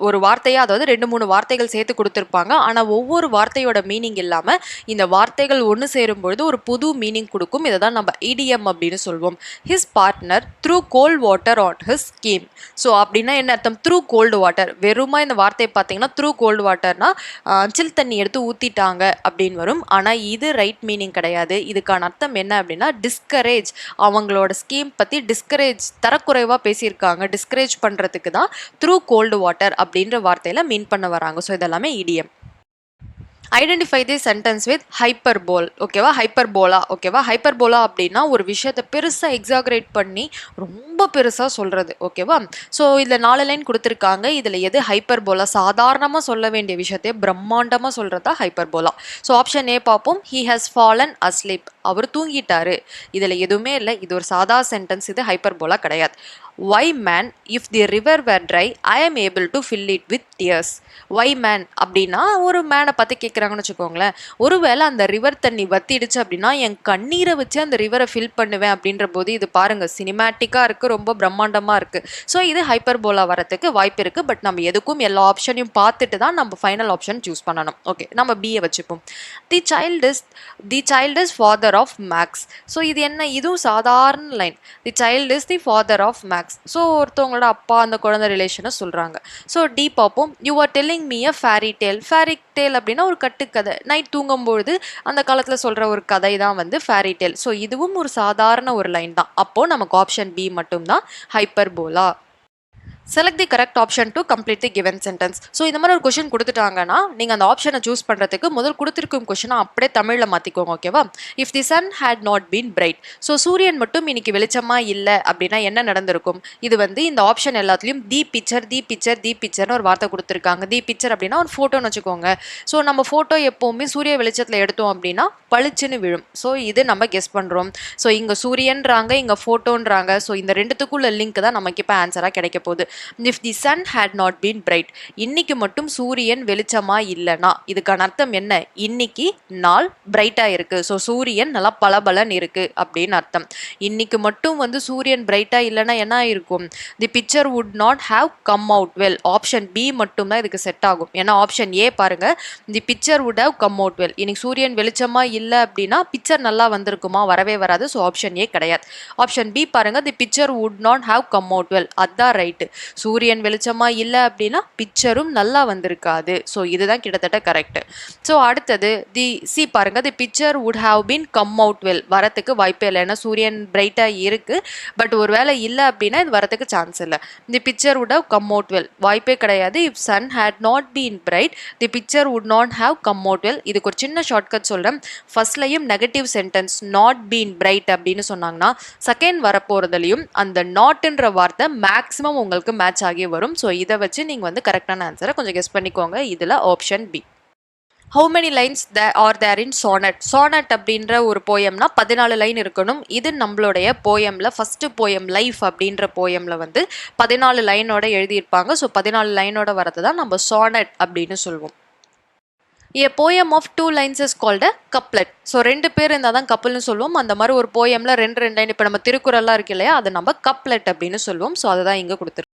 ஒரு வார்த்தையாக, அதாவது 2-3 வார்த்தைகள் சேர்த்து கொடுத்துருப்பாங்க. ஆனால் ஒவ்வொரு வார்த்தையோட மீனிங் இல்லாமல் இந்த வார்த்தைகள் ஒன்று சேரும்பொழுது ஒரு புது மீனிங் கொடுக்கும். இதை தான் நம்ம இடியம் அப்படின்னு சொல்வோம். His partner through cold water on his scheme. So அப்படின்னா என்ன அர்த்தம்? Through cold water. வெறுமா இந்த வார்த்தையை பார்த்தீங்கன்னா த்ரூ கோல்டு வாட்டர்னா சில் தண்ணி எடுத்து ஊற்றிட்டாங்க அப்படின்னு வரும். ஆனால் இது ரைட் மீனிங் கிடையாது. இதுக்கான அர்த்தம் என்ன அப்படின்னா டிஸ்கரேஜ், அவங்களோட ஸ்கீம் பற்றி டிஸ்கரேஜ் குறைவாக பேசியிருக்காங்க. டிஸ்கரேஜ் பண்ணுறதுக்கு தான் த்ரூ கோல்டு வாட்டர் அப்படின்ற வார்த்தையில் மீன் பண்ண வராங்க. ஸோ இதெல்லாமே idiom. Identify the sentence with hyperbole. ஓகேவா? ஹைப்பர்போலா. ஓகேவா? ஹைப்பர்போலா அப்படின்னா ஒரு விஷயத்தை பெருசாக எக்ஸாகரேட் பண்ணி ரொம்ப பெருசாக சொல்கிறது. ஓகேவா? ஸோ இதில் 4 லைன் கொடுத்துருக்காங்க. இதில் எது ஹைப்பர்போலா? சாதாரணமாக சொல்ல வேண்டிய விஷயத்தையே பிரம்மாண்டமாக சொல்கிறதா ஹைப்பர்போலா. ஸோ ஆப்ஷன் ஏ பார்ப்போம். ஹி ஹஸ் ஃபாலன் அஸ்லீப், அவர் தூங்கிட்டாரு. இதில் எதுவுமே இல்லை, இது ஒரு சாதா சென்டென்ஸ். இது ஹைப்பர்போலா கிடையாது. Why man, if the river were dry, I am able to fill it with tears. Why man அப்படின்னா ஒரு மேனை பற்றி கேட்குறாங்கன்னு வச்சுக்கோங்களேன். ஒருவேளை அந்த ரிவர் தண்ணி வத்திடுச்சு அப்படின்னா என் கண்ணீரை வச்சு அந்த ரிவரை ஃபில் பண்ணுவேன் அப்படின்ற போது இது பாருங்கள் சினிமேட்டிக்காக இருக்குது, ரொம்ப பிரம்மாண்டமாக இருக்குது. ஸோ இது ஹைப்பர்போலா வரத்துக்கு வாய்ப்பு இருக்குது. பட் நம்ம எதுக்கும் எல்லா ஆப்ஷனையும் பார்த்துட்டு தான் நம்ம ஃபைனல் ஆப்ஷன் சூஸ் பண்ணணும். ஓகே, நம்ம பிஏ வச்சுப்போம். The child is father of max. So இது என்ன? இதுவும் சாதாரண line. The child is the father of max. So ஒருத்தவங்களோட அப்பா அந்த குழந்தை ரிலேஷனை சொல்கிறாங்க. ஸோ டி பார்ப்போம். You are telling me a fairy tale. Fairy tale அப்படின்னா ஒரு கட்டுக்கதை, நைட் தூங்கும்பொழுது அந்த காலத்தில் சொல்கிற ஒரு கதை தான் வந்து ஃபேரி டேல். ஸோ இதுவும் ஒரு சாதாரண ஒரு லைன் தான். அப்போது நமக்கு ஆப்ஷன் பி மட்டும்தான் hyperbola. Select the correct option to complete the given sentence. So இந்த மாதிரி ஒரு கொஷின் கொடுத்துட்டாங்கன்னா நீங்கள் அந்த ஆப்ஷனை சூஸ் பண்ணுறதுக்கு முதல் கொடுத்துருக்கும் கொஷினை அப்படியே தமிழில் மாற்றிக்கோங்க. ஓகேவா? If the sun had not been bright. So சூரியன் மட்டும் இன்னைக்கு வெளிச்சமாக இல்லை அப்படின்னா என்ன நடந்திருக்கும்? இது வந்து இந்த ஆப்ஷன் எல்லாத்துலேயும் தி பிக்சர்னு ஒரு வார்த்தை கொடுத்துருக்காங்க. தி பிக்சர் அப்படின்னா ஒரு ஃபோட்டோன்னு வச்சுக்கோங்க. ஸோ நம்ம ஃபோட்டோ எப்போவுமே சூரிய வெளிச்சத்தில் எடுத்தோம் அப்படின்னா பளிச்சுன்னு விழும். ஸோ இது நம்ம கெஸ் பண்ணுறோம். ஸோ இங்கே சூரியன்றாங்க, இங்கே ஃபோட்டோன்றாங்க. ஸோ இந்த ரெண்டுத்துக்குள்ள லிங்க் தான் நமக்கு இப்போ ஆன்சராக கிடைக்க போகுது. If the sun had not been bright, இன்னைக்கு மட்டும் சூரியன் வெளிச்சமா இல்லைனா இதுக்கான அர்த்தம் என்ன? இன்னைக்கு நாள் பிரைட்டா இருக்கு. ஸோ சூரியன் நல்லா பளபளன்னு இருக்கு அப்படின்னு அர்த்தம். இன்னைக்கு மட்டும் வந்து சூரியன் பிரைட்டா இல்லைன்னா என்ன இருக்கும்? The picture would not have come out well. Option B மட்டும் தான் இதுக்கு செட் ஆகும். ஏன்னா ஆப்ஷன் ஏ பாருங்க, the picture would have come out well. இன்னைக்கு சூரியன் வெளிச்சமா இல்லை அப்படின்னா பிக்சர் நல்லா வந்திருக்குமா? வரவே வராது. ஸோ ஆப்ஷன் ஏ கிடையாது. ஆப்ஷன் பி பாருங்க, the picture would not have come out well. அதான் ரைட்டு. சூரியன் வெளிச்சமா இல்லை அப்படின்னா பிக்சரும் நல்லா வந்திருக்காது. ஸோ இதுதான் கிட்டத்தட்ட கரெக்ட். ஸோ அடுத்தது தி சி பாருங்க, the picture would have been come out well. வரத்துக்கு வாய்ப்பே இல்லை. ஏன்னா சூரியன் பிரைட்டா இருக்கு. பட் ஒரு வேளை இல்லை அப்படின்னா இது வரத்துக்கு சான்ஸ் இல்லை. The picture would have come out well வாய்ப்பே கிடையாது. If sun had not been bright the picture would not have come out well. இதுக்கு ஒரு சின்ன ஷார்ட்கட் சொல்றேன். ஃபர்ஸ்ட்லையும் negative sentence not been bright அப்படின்னு சொன்னாங்கன்னா செகண்ட் வரப்போறதுலையும் அந்த நாட்ன்ற வார்த்தை மேக்ஸிமம் உங்களுக்கு மேட்ச் ஆகி வரும். ஸோ இதை வச்சு நீங்கள் வந்து கரெக்டான ஆன்சரை கொஞ்சம் கெஸ் பண்ணிக்கோங்க. இதில் option B. How many lines are there in sonnet? Sonnet அப்படின்ற ஒரு போயம்னா 14 லைன் இருக்கணும். இது நம்மளுடைய போயமில் ஃபஸ்ட்டு போயம் லைஃப் அப்படின்ற போயமில் வந்து 14 லைனோட எழுதியிருப்பாங்க. ஸோ 14 லைனோட வரது தான் நம்ம sonnet அப்படின்னு சொல்லுவோம். A poem of 2 lines is called a couplet. So 2 பேர் இருந்தால் தான் கப்பல்னு சொல்லுவோம். அந்த மாதிரி ஒரு போயமில் 2 லைன், இப்போ நம்ம திருக்குறள்லாம் இருக்கு இல்லையா, அதை நம்ம கப்லெட் அப்படின்னு சொல்லுவோம். ஸோ அதை தான் இங்கே கொடுத்துருக்கோம்.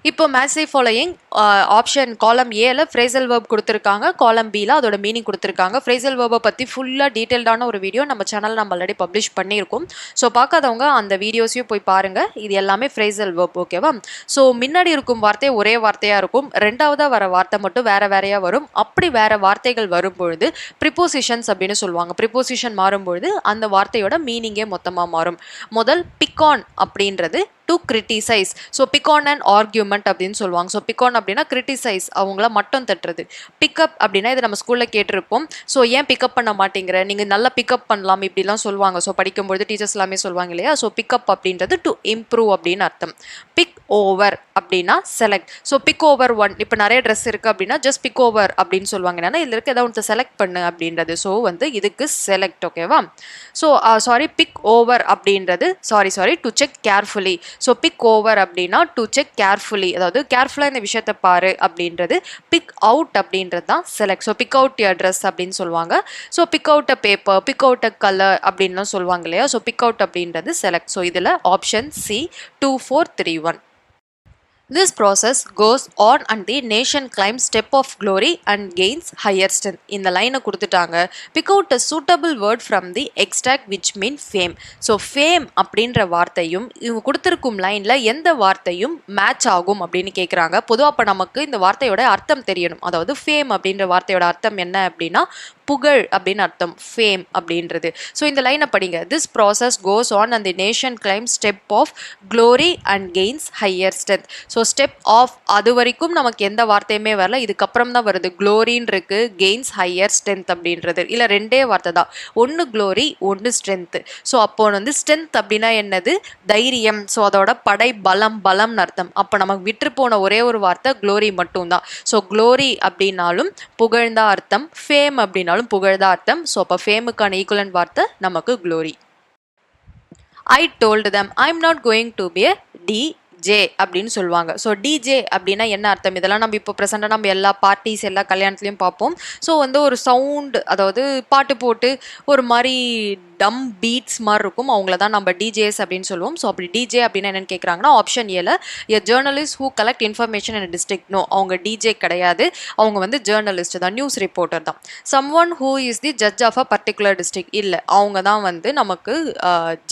இப்போ மேட்ச் ஃபாலோயிங் ஆப்ஷன் காலம் ஏல ஃப்ரேசல் வேர்ப் கொடுத்துருக்காங்க, காலம் பியில் அதோட மீனிங் கொடுத்துருக்காங்க. ஃப்ரேசல் வேர்பை பற்றி ஃபுல்லாக டீட்டெயில்டான ஒரு வீடியோ நம்ம சேனல் நம்ம ஆல்ரெடி பப்ளிஷ் பண்ணியிருக்கோம். ஸோ பார்க்காதவங்க அந்த வீடியோஸையும் போய் பாருங்கள். இது எல்லாமே ஃப்ரேசல் வேர்ப், ஓகேவா? ஸோ முன்னாடி இருக்கும் வார்த்தை ஒரே வார்த்தையாக இருக்கும், ரெண்டாவதாக வர வார்த்தை மட்டும் வேறு வேறையாக வரும். அப்படி வேறு வார்த்தைகள் வரும்பொழுது ப்ரிப்போசிஷன்ஸ் அப்படின்னு சொல்லுவாங்க. ப்ரிப்போசிஷன் மாறும்பொழுது அந்த வார்த்தையோட மீனிங்கே மொத்தமாக மாறும். முதல் பிக்கான் அப்படின்றது to criticise. So pecan and argument அப்படின்னு சொல்லுவாங்க. ஸோ பிக்கான் அப்படின்னா கிரிட்டிசைஸ், அவங்கள மட்டம் தட்டுறது. பிக்கப் அப்படின்னா இதை நம்ம ஸ்கூலில் கேட்டிருப்போம். ஸோ ஏன் பிக்கப் பண்ண மாட்டேங்கிற, நீங்கள் நல்லா பிக்கப் பண்ணலாம் இப்படிலாம் சொல்லுவாங்க. ஸோ படிக்கும்பொழுது டீச்சர்ஸ் எல்லாமே சொல்லுவாங்க இல்லையா? ஸோ பிக்கப் அப்படின்றது டு இம்ப்ரூவ் அப்படின்னு அர்த்தம். பிக் ஓவர் அப்படின்னா select. So pick over one, இப்போ நிறைய ட்ரெஸ் இருக்குது அப்படின்னா ஜஸ்ட் பிக் ஓவர் அப்படின்னு சொல்லுவாங்க. என்னன்னா இதில் இருக்க ஏதாவது ஒன்று செலக்ட் பண்ணு அப்படின்றது. ஸோ இதுக்கு செலக்ட், ஓகேவா? ஸோ பிக் ஓவர் அப்படின்றது to check carefully. So pick over அப்படின்னா டு செக் கேர்ஃபுல்லி, அதாவது கேர்ஃபுல்லாக இந்த விஷயத்தை பாரு அப்படின்றது. பிக் அவுட் அப்படின்றது தான் select. So pick out your dress அப்படின்னு சொல்லுவாங்க. ஸோ பிக் அவுட் அ பேப்பர், பிக் அவுட் அ கலர் அப்படின்லாம் சொல்லுவாங்க இல்லையா? ஸோ பிக் அவுட் அப்படின்றது செலக்ட். ஸோ இதில் option C 2431. This process goes on and the nation climbs step of glory and gains higher strength. இந்த லைனை கொடுத்துட்டாங்க. Pick out a suitable word from the extract which mean fame. So fame அப்படின்ற வார்த்தையும் இவங்க கொடுத்துருக்கும் லைனில் எந்த வார்த்தையும் மேட்ச் ஆகும் அப்படின்னு கேட்குறாங்க. பொதுவாக அப்போ நமக்கு இந்த வார்த்தையோட அர்த்தம் தெரியணும். அதாவது ஃபேம் அப்படின்ற வார்த்தையோட அர்த்தம் என்ன அப்படின்னா புகழ் அப்படின்னு அர்த்தம், ஃபேம் அப்படின்றது. ஸோ இந்த லைனை படிங்க. This process goes on and the nation climb step of glory and gains higher strength. So step of அது வரைக்கும் நமக்கு எந்த வார்த்தையுமே வரல, இதுக்கப்புறம் தான் வருது. க்ளோரின்னு இருக்கு, கெயின்ஸ் ஹையர் ஸ்ட்ரென்த் அப்படின்றது. இல்லை ரெண்டே வார்த்தை தான், ஒன்று க்ளோரி ஒன்று ஸ்ட்ரென்த்து. ஸோ அப்போ ஸ்ட்ரென்த் அப்படின்னா என்னது? தைரியம். ஸோ அதோட படை பலம்னு அர்த்தம். அப்போ நமக்கு விட்டு போன ஒரே ஒரு வார்த்தை க்ளோரி மட்டும்தான். ஸோ க்ளோரி அப்படின்னாலும் புகழ்ந்தா அர்த்தம், ஃபேம் அப்படின்னாலும் புகழ்தா அர்த்தம். ஸோ அப்போ ஃபேமுக்கான ஈக்குவலன்ட் வார்த்தை நமக்கு glory. I told them I'm not going to be a DJ அப்படின்னு சொல்லுவாங்க. ஸோ டிஜே அப்படின்னா என்ன அர்த்தம்? இதெல்லாம் நம்ம இப்போ ப்ரெசெண்டாக நம்ம எல்லா பார்ட்டிஸ் எல்லா கல்யாணத்துலையும் பார்ப்போம். ஸோ ஒரு சவுண்டு, அதாவது பாட்டு போட்டு ஒரு மாதிரி டம் பீட்ஸ் மாதிரி இருக்கும், அவங்கள தான் நம்ம டிஜேஸ் அப்படின்னு சொல்லுவோம். ஸோ அப்படி டிஜே அப்படின்னா என்னென்னு கேட்குறாங்கன்னா ஆப்ஷன் ஏல a journalist who collect information in district. No, அவங்க டிஜே கிடையாது, அவங்க ஜேர்னலிஸ்ட் தான், நியூஸ் ரிப்போர்ட்டர் தான். Someone who is the judge of a particular district. இல்லை, அவங்க தான் நமக்கு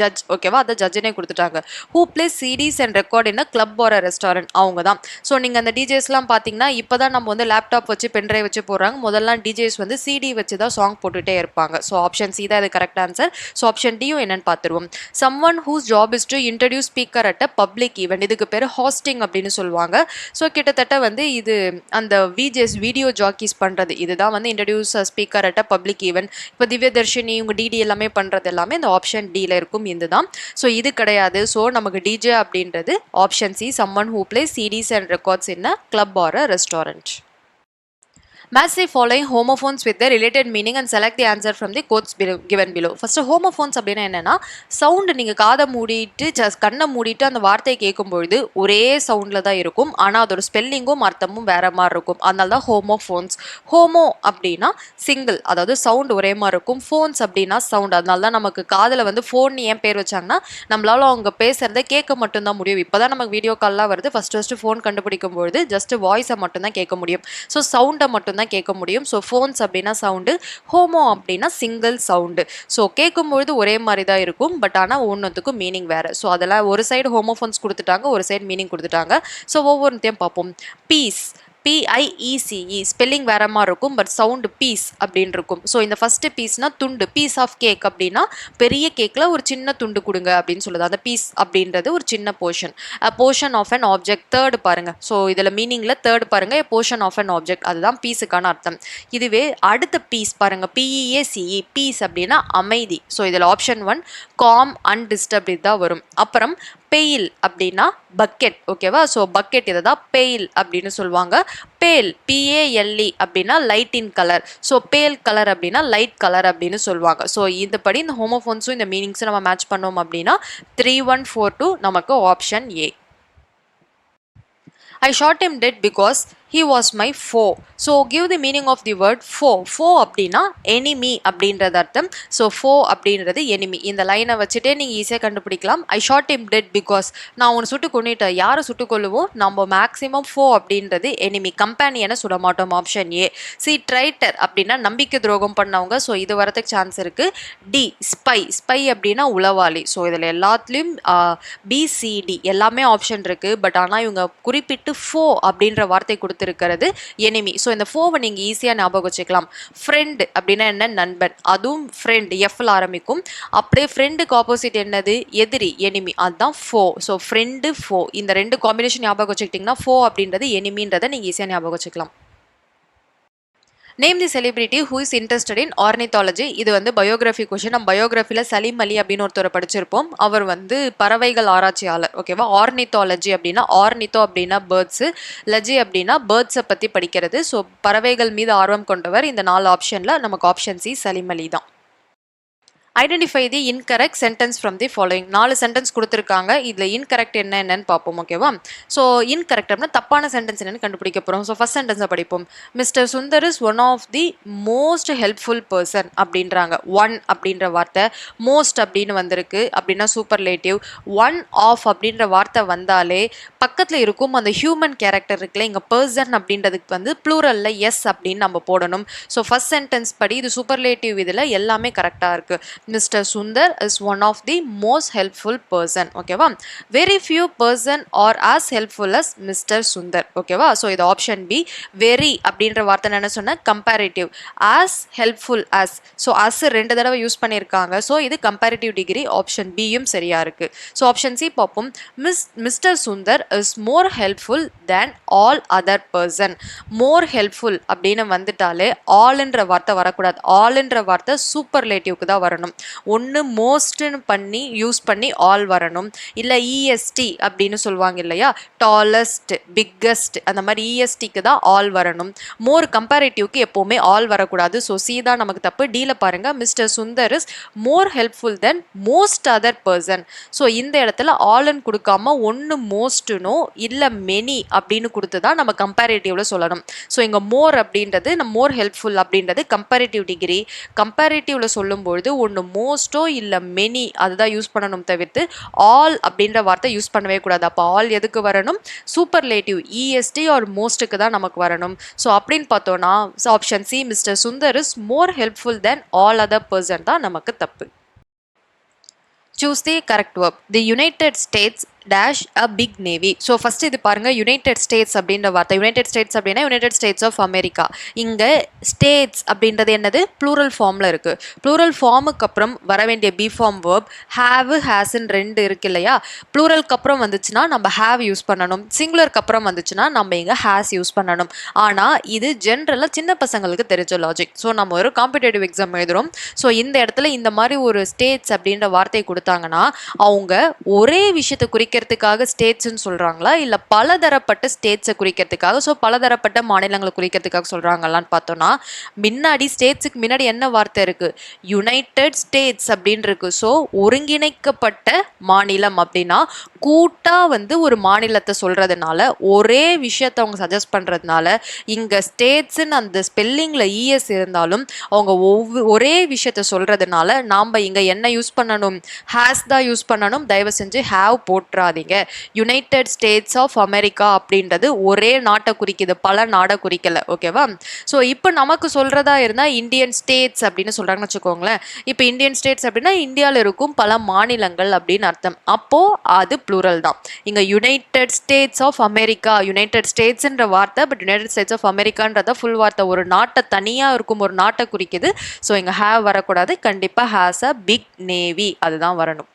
ஜட்ஜ், ஓகேவா? அதை ஜட்ஜினே கொடுத்துட்டாங்க. Who plays CDs and record in a club or a restaurant, அவங்க தான். ஸோ நீங்கள் அந்த டிஜேஸ்லாம் பார்த்தீங்கன்னா இப்போ தான் நம்ம லேப்டாப் வச்சு பென்ட்ரைவ் வச்சு போடுறாங்க. முதல்லாம் டிஜேஸ் சிடி வச்சு தான் சாங் போட்டுகிட்டே இருப்பாங்க. ஸோ ஆப்ஷன் சி தான் இது கரெக்ட் ஆன்சர். ஸோ ஆப்ஷன் டியும் என்னன்னு பார்த்துருவோம். Someone whose job is to introduce speaker at a public event. இதுக்கு பேர் ஹாஸ்டிங் அப்படின்னு சொல்லுவாங்க. ஸோ கிட்டத்தட்ட இது அந்த விஜேஸ் வீடியோ ஜாக்கீஸ் பண்ணுறது, இதுதான் introduce speaker at a public event. இப்போ திவ்யதர்ஷினி இவங்க டிடி எல்லாமே பண்ணுறது எல்லாமே இந்த ஆப்ஷன் டியில் இருக்கும், இதுதான். ஸோ இது கிடையாது. ஸோ நமக்கு டிஜே அப்படின்றது option C, someone who plays CDs and records in a club or a restaurant. Match the following homophones with their related meaning and select the answer from the quotes given below. First, homophones அப்படின்னா என்னன்னா sound நீங்கள் காதை மூடிட்டு கண்ணை மூடிட்டு அந்த வார்த்தையை கேட்கும்பொழுது ஒரே சவுண்டில் தான் இருக்கும், ஆனால் அதோட ஸ்பெல்லிங்கும் அர்த்தமும் வேற மாதிரி இருக்கும். அதனால தான் ஹோமோஃபோன்ஸ். ஹோமோ அப்படின்னா சிங்கிள், அதாவது சவுண்ட் ஒரே மாதிரி இருக்கும். ஃபோன்ஸ் அப்படின்னா சவுண்ட். அதனால தான் நமக்கு காதில் ஃபோன் ஏன் பேர் வச்சாங்கன்னா நம்மளால அவங்க பேசுறதை கேட்க மட்டும்தான் முடியும். இப்போ தான் நமக்கு வீடியோ கால்லாம் வருது. ஃபர்ஸ்ட் ஃபோன் கண்டுபிடிக்கும் பொழுது ஜஸ்ட் வாய்ஸை மட்டும்தான் கேட்க முடியும். ஸோ சவுண்டை மட்டும் தான் கேட்க முடியும். ஸோ ஃபோன்ஸ் அப்படின்னா சவுண்டு, ஹோமோ அப்படின்னா சிங்கிள் சவுண்டு. ஸோ கேட்கும்பொழுது ஒரே மாதிரி தான் இருக்கும், பட் ஆனால் ஒன்றுத்துக்கும் மீனிங் வேறு. ஸோ அதெல்லாம் ஒரு சைடு ஹோமோஃபோன்ஸ் கொடுத்துட்டாங்க, ஒரு சைடு மீனிங் கொடுத்துட்டாங்க. ஸோ ஒவ்வொருத்தையும் பார்ப்போம். பீஸ், PIECE ஸ்பெல்லிங் வேற மாதிரி இருக்கும், பட் சவுண்டு பீஸ் அப்படின்னு இருக்கும். ஸோ இந்த ஃபர்ஸ்ட் பீஸ்னா துண்டு, பீஸ் ஆஃப் கேக் அப்படின்னா பெரிய கேக்கில் ஒரு சின்ன துண்டு கொடுங்க அப்படின்னு சொல்லுது. அந்த பீஸ் அப்படின்றது ஒரு சின்ன portion. Portion of an object, third பாருங்க. ஸோ இதில் மீனிங்கில் தேர்டு பாருங்க, போர்ஷன் ஆஃப் அன் ஆப்ஜெக்ட், அதுதான் பீஸுக்கான அர்த்தம். இதுவே அடுத்த பீஸ் பாருங்க, PEACE, பீஸ் அப்படின்னா அமைதி. ஸோ இதில் ஆப்ஷன் 1 காம் அன்டிஸ்டர்ப்ட் தான் வரும். அப்புறம் பெயில் அப்படின்னா பக்கெட், ஓகேவா? ஸோ பக்கெட் இதை தான் பெயில் அப்படின்னு சொல்லுவாங்க. பேல், PALE அப்படின்னா லைட் இன் கலர். ஸோ பேல் கலர் அப்படின்னா லைட் கலர் அப்படின்னு சொல்லுவாங்க. ஸோ இதுபடி இந்த ஹோமோஃபோன்ஸும் இந்த மீனிங்ஸும் நம்ம மேட்ச் பண்ணோம் அப்படின்னா 3142 நமக்கு option A. I shot him dead because he was my foe. So give the meaning of the word foe. Foe அப்படின்னா enemy அப்படின்றது அர்த்தம். ஸோ foe அப்படின்றது enemy. இந்த லைனை வச்சுட்டே நீங்கள் ஈஸியாக கண்டுபிடிக்கலாம். I shot him dead because நான் உன்னை சுட்டு கொண்டுட்டேன். யாரை சுட்டு கொள்ளுவோம்? நம்ம மேக்ஸிமம் foe அப்படின்றது enemy. கம்பேனியனை சுட மாட்டோம். Option A. சி ட்ரைட்டர் அப்படின்னா நம்பிக்கை துரோகம் பண்ணவங்க. ஸோ இது வரதுக்கு சான்ஸ் இருக்கு. D spy. ஸ்பை அப்படின்னா உளவாளி. ஸோ இதில் எல்லாத்துலேயும் பிசிடி எல்லாமே ஆப்ஷன் இருக்கு. பட் ஆனால் இவங்க குறிப்பிட்டு ஃபோ அப்படின்ற வார்த்தை கொடுத்துருக்கிறது எனிமி. ஸோ இந்த ஃபோவை நீங்கள் ஈஸியாக ஞாபகம் வச்சுக்கலாம். ஃப்ரெண்ட் அப்படின்னா என்ன? நண்பன். அதுவும் ஃப்ரெண்ட் எஃப்ல ஆரம்பிக்கும். அப்படியே ஃப்ரெண்டுக்கு ஆப்போசிட் என்னது? எதிரி, எனிமி. அதுதான் ஃபோ. ஸோ ஃப்ரெண்டு ஃபோ இந்த ரெண்டு காம்பினேஷன் ஞாபகம் வச்சுக்கிட்டிங்கன்னா ஃபோ அப்படின்றது எனிமின்றதை நீங்கள் ஈஸியாக ஞாபகம் வச்சுக்கலாம். Name the celebrity who is interested in ornithology. இது வந்து பயோகிராஃபி கொஷின். நம்ம பயோகிராஃபியில் சலீம் அலி அப்படின்னு ஒருத்தரை படிச்சிருப்போம். அவர் வந்து பறவைகள் ஆராய்ச்சியாளர். ஓகேவா? ஆர்னித்தாலஜி அப்படின்னா ஆர்னித்தோ அப்படின்னா பேர்ட்ஸு, லஜி அப்படின்னா பேர்ட்ஸை பற்றி படிக்கிறது. ஸோ பறவைகள் மீது ஆர்வம் கொண்டவர். இந்த 4 ஆப்ஷனில் நமக்கு ஆப்ஷன் சி சலீம் அலி தான். Identify the incorrect sentence from the following. 4 sentence கொடுத்துருக்காங்க. இதில் இன்கரெக்ட் என்னன்னு பார்ப்போம். ஓகேவா? ஸோ இன்கரெக்ட் அப்படின்னா தப்பான சென்டென்ஸ் என்னன்னு கண்டுபிடிக்க போகிறோம். ஸோ ஃபர்ஸ்ட் சென்டென்ஸை படிப்போம். Mister Sundar is one of the most helpful person அப்படின்றாங்க. ஒன் அப்படின்ற வார்த்தை மோஸ்ட் அப்படின்னு வந்திருக்கு. அப்படின்னா சூப்பர்லேட்டிவ். ஒன் ஆஃப் அப்படின்ற வார்த்தை வந்தாலே பக்கத்தில் இருக்கும் அந்த ஹியூமன் கேரக்டர் இருக்குல்ல, இங்கே பர்சன் அப்படின்றதுக்கு வந்து ப்ளூரலில் எஸ் அப்படின்னு நம்ம போடணும். ஸோ ஃபர்ஸ்ட் சென்டென்ஸ் படி இது சூப்பர்லேட்டிவ். இதில் எல்லாமே கரெக்டாக இருக்குது. Mr. Sundar is one of the most helpful person. ஓகேவா? Very few person are as helpful as Mr. Sundar. ஓகேவா? ஸோ இது ஆப்ஷன் பி. வெரி அப்படின்ற வார்த்தை என்ன சொன்ன? Comparative. as helpful as. So as 2 தடவை யூஸ் பண்ணியிருக்காங்க. ஸோ இது கம்பேரிட்டிவ் டிகிரி. ஆப்ஷன் பியும் சரியா இருக்கு. ஸோ ஆப்ஷன் சி பார்ப்போம். Mister Sundar is more helpful than all other person. More helpful அப்படின்னு வந்துட்டாலே ஆல்ன்ற வார்த்தை வரக்கூடாது. ஆல்ன்ற வார்த்தை சூப்பர்லேட்டிவ்க்கு தான் வரணும். ஒன்று மோஸ்ட்னு பண்ணி யூஸ் பண்ணி ஆல் வரணும். இல்லை இஎஸ்டி அப்படின்னு சொல்லுவாங்க இல்லையா, டாலஸ்ட், பிக்கஸ்ட், அந்த மாதிரி இஎஸ்டிக்கு தான் ஆல் வரணும். மோர் கம்பேரிட்டிவ்க்கு எப்போவுமே ஆல் வரக்கூடாது. ஸோ சி தான் நமக்கு தப்பு. டீல பாருங்க. Mister Sundar is more helpful then most other person. So இந்த இடத்துல ஆல்னு கொடுக்காம ஒன்று மோஸ்ட்னோ இல்லை மெனி அப்படின்னு கொடுத்து தான் நம்ம கம்பேரிட்டிவ்ல சொல்லணும். ஸோ இங்கே மோர் அப்படின்றது நம்ம மோர் ஹெல்ப்ஃபுல் அப்படின்றது கம்பேரிட்டிவ் டிகிரி. கம்பேரிட்டிவ்ல சொல்லும்பொழுது ஒன்று மோஸ்டோ இல்லை மெனி அதுதான் யூஸ் பண்ணணும், தவிர்த்து ஆல் அப்படின்ற வார்த்தை யூஸ் பண்ணவே கூடாது. அப்போ ஆல் எதுக்கு வரணும்? சூப்பர்லேட்டிவ் இஎஸ்டி ஆர் மோஸ்ட்டுக்கு தான் நமக்கு வரணும். ஸோ அப்படின்னு பார்த்தோன்னா option C mister Sundar is more helpful then all other person தான் நமக்கு தப்பு. Choose the correct verb. The United States dash a big navy. So first இது பாருங்க. யுனைடெட் ஸ்டேட்ஸ் அப்படின்ற வார்த்தை. யுனைடெட் ஸ்டேட்ஸ் அப்படின்னா யுனைடெட் ஸ்டேட்ஸ் ஆஃப் அமெரிக்கா. இங்கே states அப்படின்றது என்னது? ப்ளூரல் ஃபார்மில் இருக்குது. ப்ளூரல் ஃபார்முக்கு அப்புறம் வர வேண்டிய பி ஃபார்ம் வேர்ப் ஹேவ், ஹேஸ்ன்னு 2 இருக்கு இல்லையா? ப்ளூரலுக்கு அப்புறம் வந்துச்சுன்னா நம்ம ஹேவ் யூஸ் பண்ணணும். சிங்குலருக்கு அப்புறம் வந்துச்சுன்னா நம்ம இங்கே ஹேஸ் யூஸ் பண்ணணும். ஆனால் இது ஜென்ரலாக சின்ன பசங்களுக்கு தெரிஞ்ச லாஜிக். ஸோ நம்ம ஒரு காம்படிட்டிவ் எக்ஸாம் எழுதுகிறோம். ஸோ இந்த இடத்துல இந்த மாதிரி ஒரு ஸ்டேட்ஸ் அப்படின்ற வார்த்தை கொடுத்தாங்கன்னா அவங்க ஒரே விஷயத்தை குறிக்கிறதுக்காக ஸ்டேட்ஸ்ன்னு சொல்றாங்களா, இல்லை பலதரப்பட்ட ஸ்டேட்ஸை குறிக்கிறதுக்காக, ஸோ பலதரப்பட்ட மாநிலங்களை குறிக்கிறதுக்காக சொல்றாங்களான்னு பார்த்தோம்னா முன்னாடி ஸ்டேட்ஸுக்கு முன்னாடி என்ன வார்த்தை இருக்கு? யுனைடெட் ஸ்டேட்ஸ் அப்படின்னு இருக்கு. ஸோ ஒருங்கிணைக்கப்பட்ட மாநிலம் அப்படின்னா கூட்டா வந்து ஒரு மாநிலத்தை சொல்றதுனால ஒரே விஷயத்தை அவங்க சஜஸ்ட் பண்றதுனால இங்க ஸ்டேட்ஸ்ன்னு அந்த ஸ்பெல்லிங்ல இஎஸ் இருந்தாலும் அவங்க ஒரே விஷயத்த சொல்றதுனால நாம இங்க என்ன யூஸ் பண்ணணும்? ஹேஸ் தான் யூஸ் பண்ணணும். தயவு செஞ்சு ஹேவ் போட்டுறாதீங்க. யுனைடெட் ஸ்டேட்ஸ் ஆஃப் அமெரிக்கா அப்படின்றது ஒரே நாட்டை குறிக்குது, பல நாடை குறிக்கல. ஓகேவா? ஸோ இப்போ நமக்கு சொல்றதா இருந்தா இந்தியன் ஸ்டேட்ஸ் அப்படின்னு சொல்றாங்கன்னு வச்சுக்கோங்களேன். இப்போ இந்தியன் ஸ்டேட்ஸ் அப்படின்னா இந்தியாவில் இருக்கும் பல மாநிலங்கள் அப்படின்னு அர்த்தம். அப்போ அது ப்ளூரல் தான். இங்க United States of America, United ஸ்டேட்ஸ்ன்ற வார்த்தை, பட் யுனைடெட் ஸ்டேட்ஸ் ஆஃப் அமெரிக்கான்றத ஃபுல் வார்த்தை. ஒரு நாட்டை தனியா இருக்கும் ஒரு நாட்டை குறிக்குது. ஸோ இங்க ஹேவ் வரக்கூடாது. கண்டிப்பா ஹேஸ் அ பிக் நேவி அதுதான் வரணும்.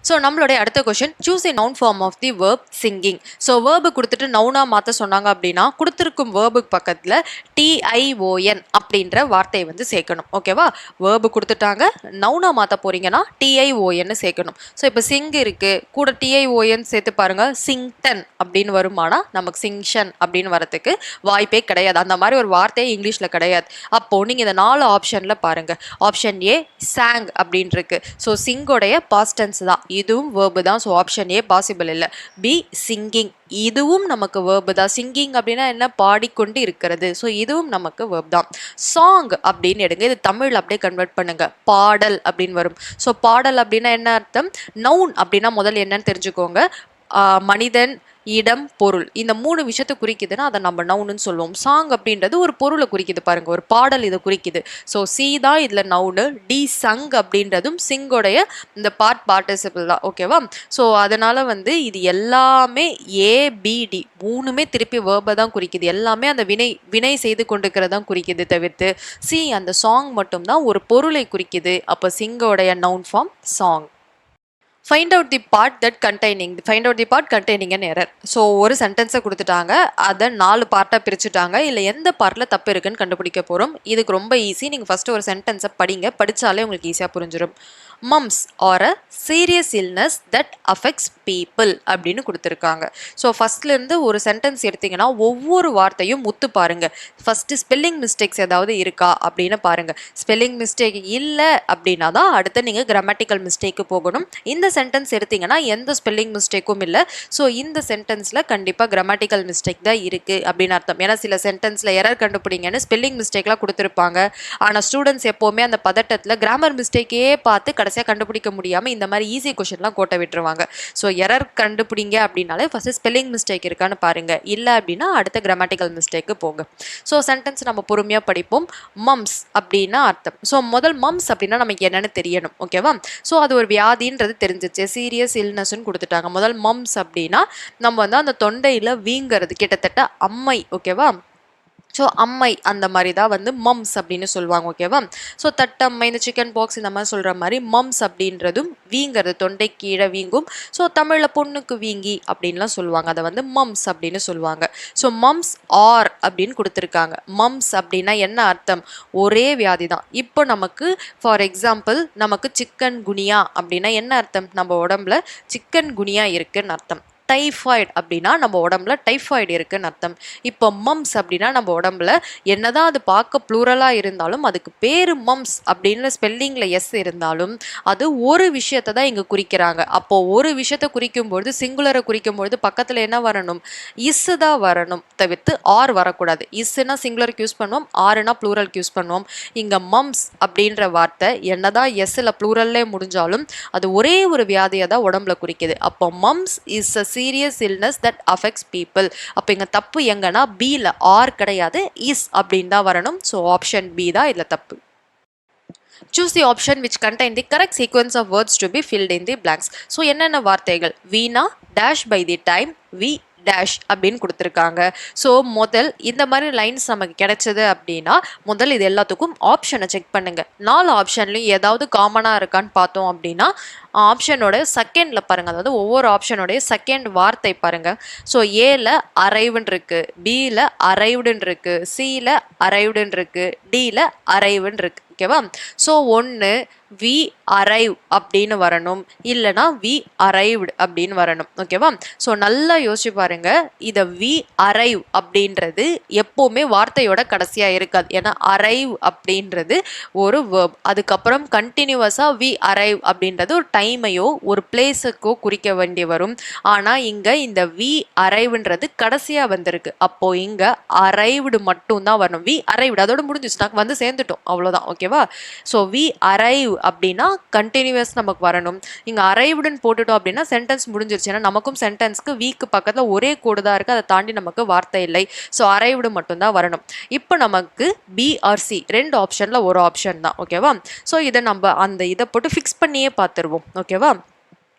ஸோ நம்மளுடைய அடுத்த question, choose a noun form of the verb singing. So verb கொடுத்துட்டு நவுனாக மாற்ற சொன்னாங்க அப்படின்னா கொடுத்துருக்கும் வேர்புக்கு பக்கத்தில் டிஐஓஎன் அப்படின்ற வார்த்தையை வந்து சேர்க்கணும். ஓகேவா? வேர்பு கொடுத்துட்டாங்க, நவுனாக மாற்ற போறீங்கன்னா டிஐஓஎன்னு சேர்க்கணும். ஸோ இப்போ சிங் இருக்கு, கூட டிஐஓஎன் சேர்த்து பாருங்க, சிங்டன் அப்படின்னு வருமானா நமக்கு சிங்ஷன் அப்படின்னு வரதுக்கு வாய்ப்பே கிடையாது. அந்த மாதிரி ஒரு வார்த்தையே இங்கிலீஷில் கிடையாது. அப்போ நீங்கள் இந்த 4 ஆப்ஷனில் பாருங்க. ஆப்ஷன் ஏ சாங் அப்படின்னு இருக்கு. ஸோ சிங்கோடைய பாஸ்ட் டென்ஸ் தான். இதுவும் verb தான். ஸோ ஆப்ஷன் ஏ பாசிபிள் இல்லை. பி சிங்கிங், இதுவும் நமக்கு verb தான். சிங்கிங் அப்படின்னா என்ன, பாடிக்கொண்டு இருக்கிறது. ஸோ இதுவும் நமக்கு verb தான். சாங் அப்படின்னு எடுங்க, இது தமிழ் அப்படியே கன்வெர்ட் பண்ணுங்க, பாடல் அப்படின்னு வரும். ஸோ பாடல் அப்படின்னா என்ன அர்த்தம், நவுன் அப்படின்னா முதல்ல என்னன்னு தெரிஞ்சுக்கோங்க. மனிதன், இடம், பொருள், இந்த 3 விஷயத்தை குறிக்குதுன்னா அதை நம்ம நவுன்னு சொல்லுவோம். சாங் அப்படின்றது ஒரு பொருளை குறிக்குது பாருங்க, ஒரு பாடல் இதை குறிக்குது. ஸோ சி தான் இதுல நவுனு. டி சங் அப்படின்றதும் சிங்கோடைய இந்த பார்ட்டிசிபிள் தான். ஓகேவா? ஸோ அதனால வந்து இது எல்லாமே ஏபிடி மூணுமே திருப்பி வேர்பை தான் குறிக்குது. எல்லாமே அந்த வினை செய்து கொண்டிருக்கிறதான் குறிக்குது, தவிர்த்து சி அந்த சாங் மட்டும்தான் ஒரு பொருளை குறிக்குது. அப்போ சிங்கோடைய noun form song. Find out the part that containing, find out the part containing an error. So ஒரு சென்டென்ஸை கொடுத்துட்டாங்க, அதை 4 பார்ட்டாக பிரிச்சுட்டாங்க. இல்லை எந்த பார்ட்டில் தப்பு இருக்குன்னு கண்டுபிடிக்க போகிறோம். இதுக்கு ரொம்ப ஈஸி. நீங்கள் ஃபஸ்ட்டு ஒரு சென்டென்ஸை படிங்க, படித்தாலே உங்களுக்கு ஈஸியாக புரிஞ்சிடும். Mumps are a serious illness that affects people அப்படின்னு கொடுத்துருக்காங்க. ஸோ ஃபஸ்ட்லேருந்து ஒரு சென்டென்ஸ் எடுத்திங்கன்னா ஒவ்வொரு வார்த்தையும் முத்து பாருங்கள். ஃபஸ்ட்டு ஸ்பெல்லிங் மிஸ்டேக்ஸ் ஏதாவது இருக்கா அப்படின்னு பாருங்கள். ஸ்பெல்லிங் மிஸ்டேக் இல்லை அப்படின்னா தான் அடுத்து நீங்கள் கிராமட்டிக்கல் மிஸ்டேக்கு போகணும். இந்த சென்டென்ஸ் எடுத்திங்கன்னா எந்த ஸ்பெல்லிங் மிஸ்டேக்கும் இல்லை. ஸோ இந்த சென்டென்ஸில் கண்டிப்பாக கிராமட்டிக்கல் மிஸ்டேக் தான் இருக்குது அப்படின்னு அர்த்தம். ஏன்னா சில சென்டென்ஸில் எரர் கண்டுபிடிங்கன்னு ஸ்பெல்லிங் மிஸ்டேக்லாம் கொடுத்துருப்பாங்க. ஆனால் ஸ்டூடெண்ட்ஸ் எப்போவுமே அந்த பதட்டத்தில் கிராமர் மிஸ்டேக்கே பார்த்து கடைசியாக கண்டுபிடிக்க முடியாமல் இந்த மாதிரி ஈஸி கொஷின்லாம் கோட்டை விட்டுருவாங்க. ஸோ எரர் கண்டுபிடிங்க அப்படின்னாலே ஃபஸ்ட்டு ஸ்பெல்லிங் மிஸ்டேக் இருக்கான்னு பாருங்கள். இல்லை அப்படின்னா அடுத்த கிராமட்டிக்கல் மிஸ்டேக்கு போங்க. ஸோ சென்டென்ஸ் நம்ம பொறுமையாக படிப்போம். மம்ஸ் அப்படின்னா அர்த்தம். ஸோ முதல் மம்ஸ் அப்படின்னா நமக்கு என்னென்னு தெரியணும். ஓகேவா? ஸோ அது ஒரு வியாதின்றது தெரிஞ்சிச்சு. சீரியஸ் இல்னஸ்ன்னு கொடுத்துட்டாங்க. முதல் மம்ஸ் அப்படின்னா நம்ம வந்து அந்த தொண்டையில் வீங்கிறது, கிட்டத்தட்ட அம்மை. ஓகேவா? ஸோ அம்மை அந்த மாதிரி தான் வந்து மம்ஸ் அப்படின்னு சொல்லுவாங்க. ஓகேவா? ஸோ தட்டம்மை, இந்த சிக்கன் பாக்ஸ் இந்த மாதிரி சொல்கிற மாதிரி மம்ஸ் அப்படின்றதும் வீங்கிறது, தொண்டை கீழே வீங்கும். ஸோ தமிழில் பொண்ணுக்கு வீங்கி அப்படின்லாம் சொல்லுவாங்க, அதை வந்து மம்ஸ் அப்படின்னு சொல்லுவாங்க. ஸோ மம்ஸ் ஆர் அப்படின்னு கொடுத்துருக்காங்க. மம்ஸ் அப்படின்னா என்ன அர்த்தம், ஒரே வியாதி தான். இப்போ நமக்கு ஃபார் எக்ஸாம்பிள் நமக்கு சிக்கன் குனியா அப்படின்னா என்ன அர்த்தம், நம்ம உடம்புல சிக்கன் குனியா இருக்குன்னு அர்த்தம். டைஃபாய்டு அப்படின்னா நம்ம உடம்புல டைஃபாய்டு இருக்குன்னு அர்த்தம். இப்போ மம்ஸ் அப்படின்னா நம்ம உடம்புல என்னதான் அது பார்க்க ப்ளூரலாக இருந்தாலும் அதுக்கு பேர் மம்ஸ் அப்படின்னு ஸ்பெல்லிங்கில் எஸ் இருந்தாலும் அது ஒரு விஷயத்தை தான் இங்கே குறிக்கிறாங்க. அப்போது ஒரு விஷயத்தை குறிக்கும்பொழுது, சிங்குலரை குறிக்கும்பொழுது பக்கத்தில் என்ன வரணும், இஸ்ஸு தான் வரணும், தவிர்த்து ஆர் வரக்கூடாது. இஸ்ஸுனா சிங்குலருக்கு யூஸ் பண்ணுவோம், ஆறுனா ப்ளூரலுக்கு யூஸ் பண்ணுவோம். இங்கே மம்ஸ் அப்படின்ற வார்த்தை என்னதான் எஸ்ஸில் ப்ளூரல்லே முடிஞ்சாலும் அது ஒரே ஒரு வியாதியை தான் உடம்புல குறிக்குது. அப்போ mumps is a serious illness that affects people. அப்போ இங்கே தப்பு எங்கன்னா பியில் ஆர் கிடையாது, இஸ் அப்படின்னு தான் வரணும். ஸோ ஆப்ஷன் பி தான் இதில் தப்பு. Choose the option which contain the correct sequence of words to be filled in the blanks. So என்னென்ன வார்த்தைகள், Veena dash by the time we dash அப்படின்னு கொடுத்துருக்காங்க. ஸோ முதல் இந்த மாதிரி லைன்ஸ் நமக்கு கிடைச்சது அப்படின்னா முதல் இது எல்லாத்துக்கும் ஆப்ஷனை செக் பண்ணுங்க. 4 ஆப்ஷன்லையும் ஏதாவது காமனாக இருக்கான்னு பார்த்தோம் அப்படின்னா ஆப்ஷனோட செகண்டில் பாருங்கள், அதாவது ஒவ்வொரு ஆப்ஷனோடைய செகண்ட் வார்த்தை பாருங்கள். ஸோ ஏல அரைவுன்னு இருக்கு, பியில் அரைவுடுன்னு இருக்கு, சியில் அரைவுடுன்னு இருக்கு, டியில் அரைவுன்னு இருக்கு. ஓகேவா? ஸோ ஒன்று வி அரைவ் அப்படின்னு வரணும், இல்லைனா வி அரைவ்டு அப்படின்னு வரணும். ஓகேவா? ஸோ நல்லா யோசிச்சு பாருங்க, இதை வி அரைவ் அப்படின்றது எப்போவுமே வார்த்தையோட கடைசியாக இருக்காது. ஏன்னா அரைவ் அப்படின்றது ஒரு வேர்ப், அதுக்கப்புறம் கண்டினியூவஸாக வி அரைவ் அப்படின்றது ஒரு டைமையோ ஒரு பிளேஸுக்கோ குறிக்க வேண்டி வரும். ஆனால் இங்கே இந்த வி அரைவ்ன்றது கடைசியாக வந்திருக்கு. அப்போது இங்கே அரைவ்டு மட்டும்தான் வரணும். வி அரைவ்டு அதோட முடிஞ்சிச்சு, நாங்கள் வந்து சேர்ந்துட்டோம், அவ்வளோதான். ஓகேவா? ஸோ வி அரைவ் அப்படின்னா கண்டினியூஸ் நமக்கு வரணும். இங்கே அரைவ்டுன்னு போட்டுட்டோம் அப்படின்னா சென்டென்ஸ் முடிஞ்சிருச்சு. ஏன்னா நமக்கும் சென்டென்ஸ்க்கு வீக்கு பக்கத்தில் ஒரே கோடு தான் இருக்குது, அதை தாண்டி நமக்கு வார்த்தை இல்லை. ஸோ அரைவ்டு மட்டும்தான் வரணும். இப்போ நமக்கு பிஆர்சி 2 ஆப்ஷனில் ஒரு ஆப்ஷன் தான். ஓகேவா? ஸோ இதை நம்ம அந்த இதை போட்டு ஃபிக்ஸ் பண்ணியே பார்த்துருவோம். ஓகேவா?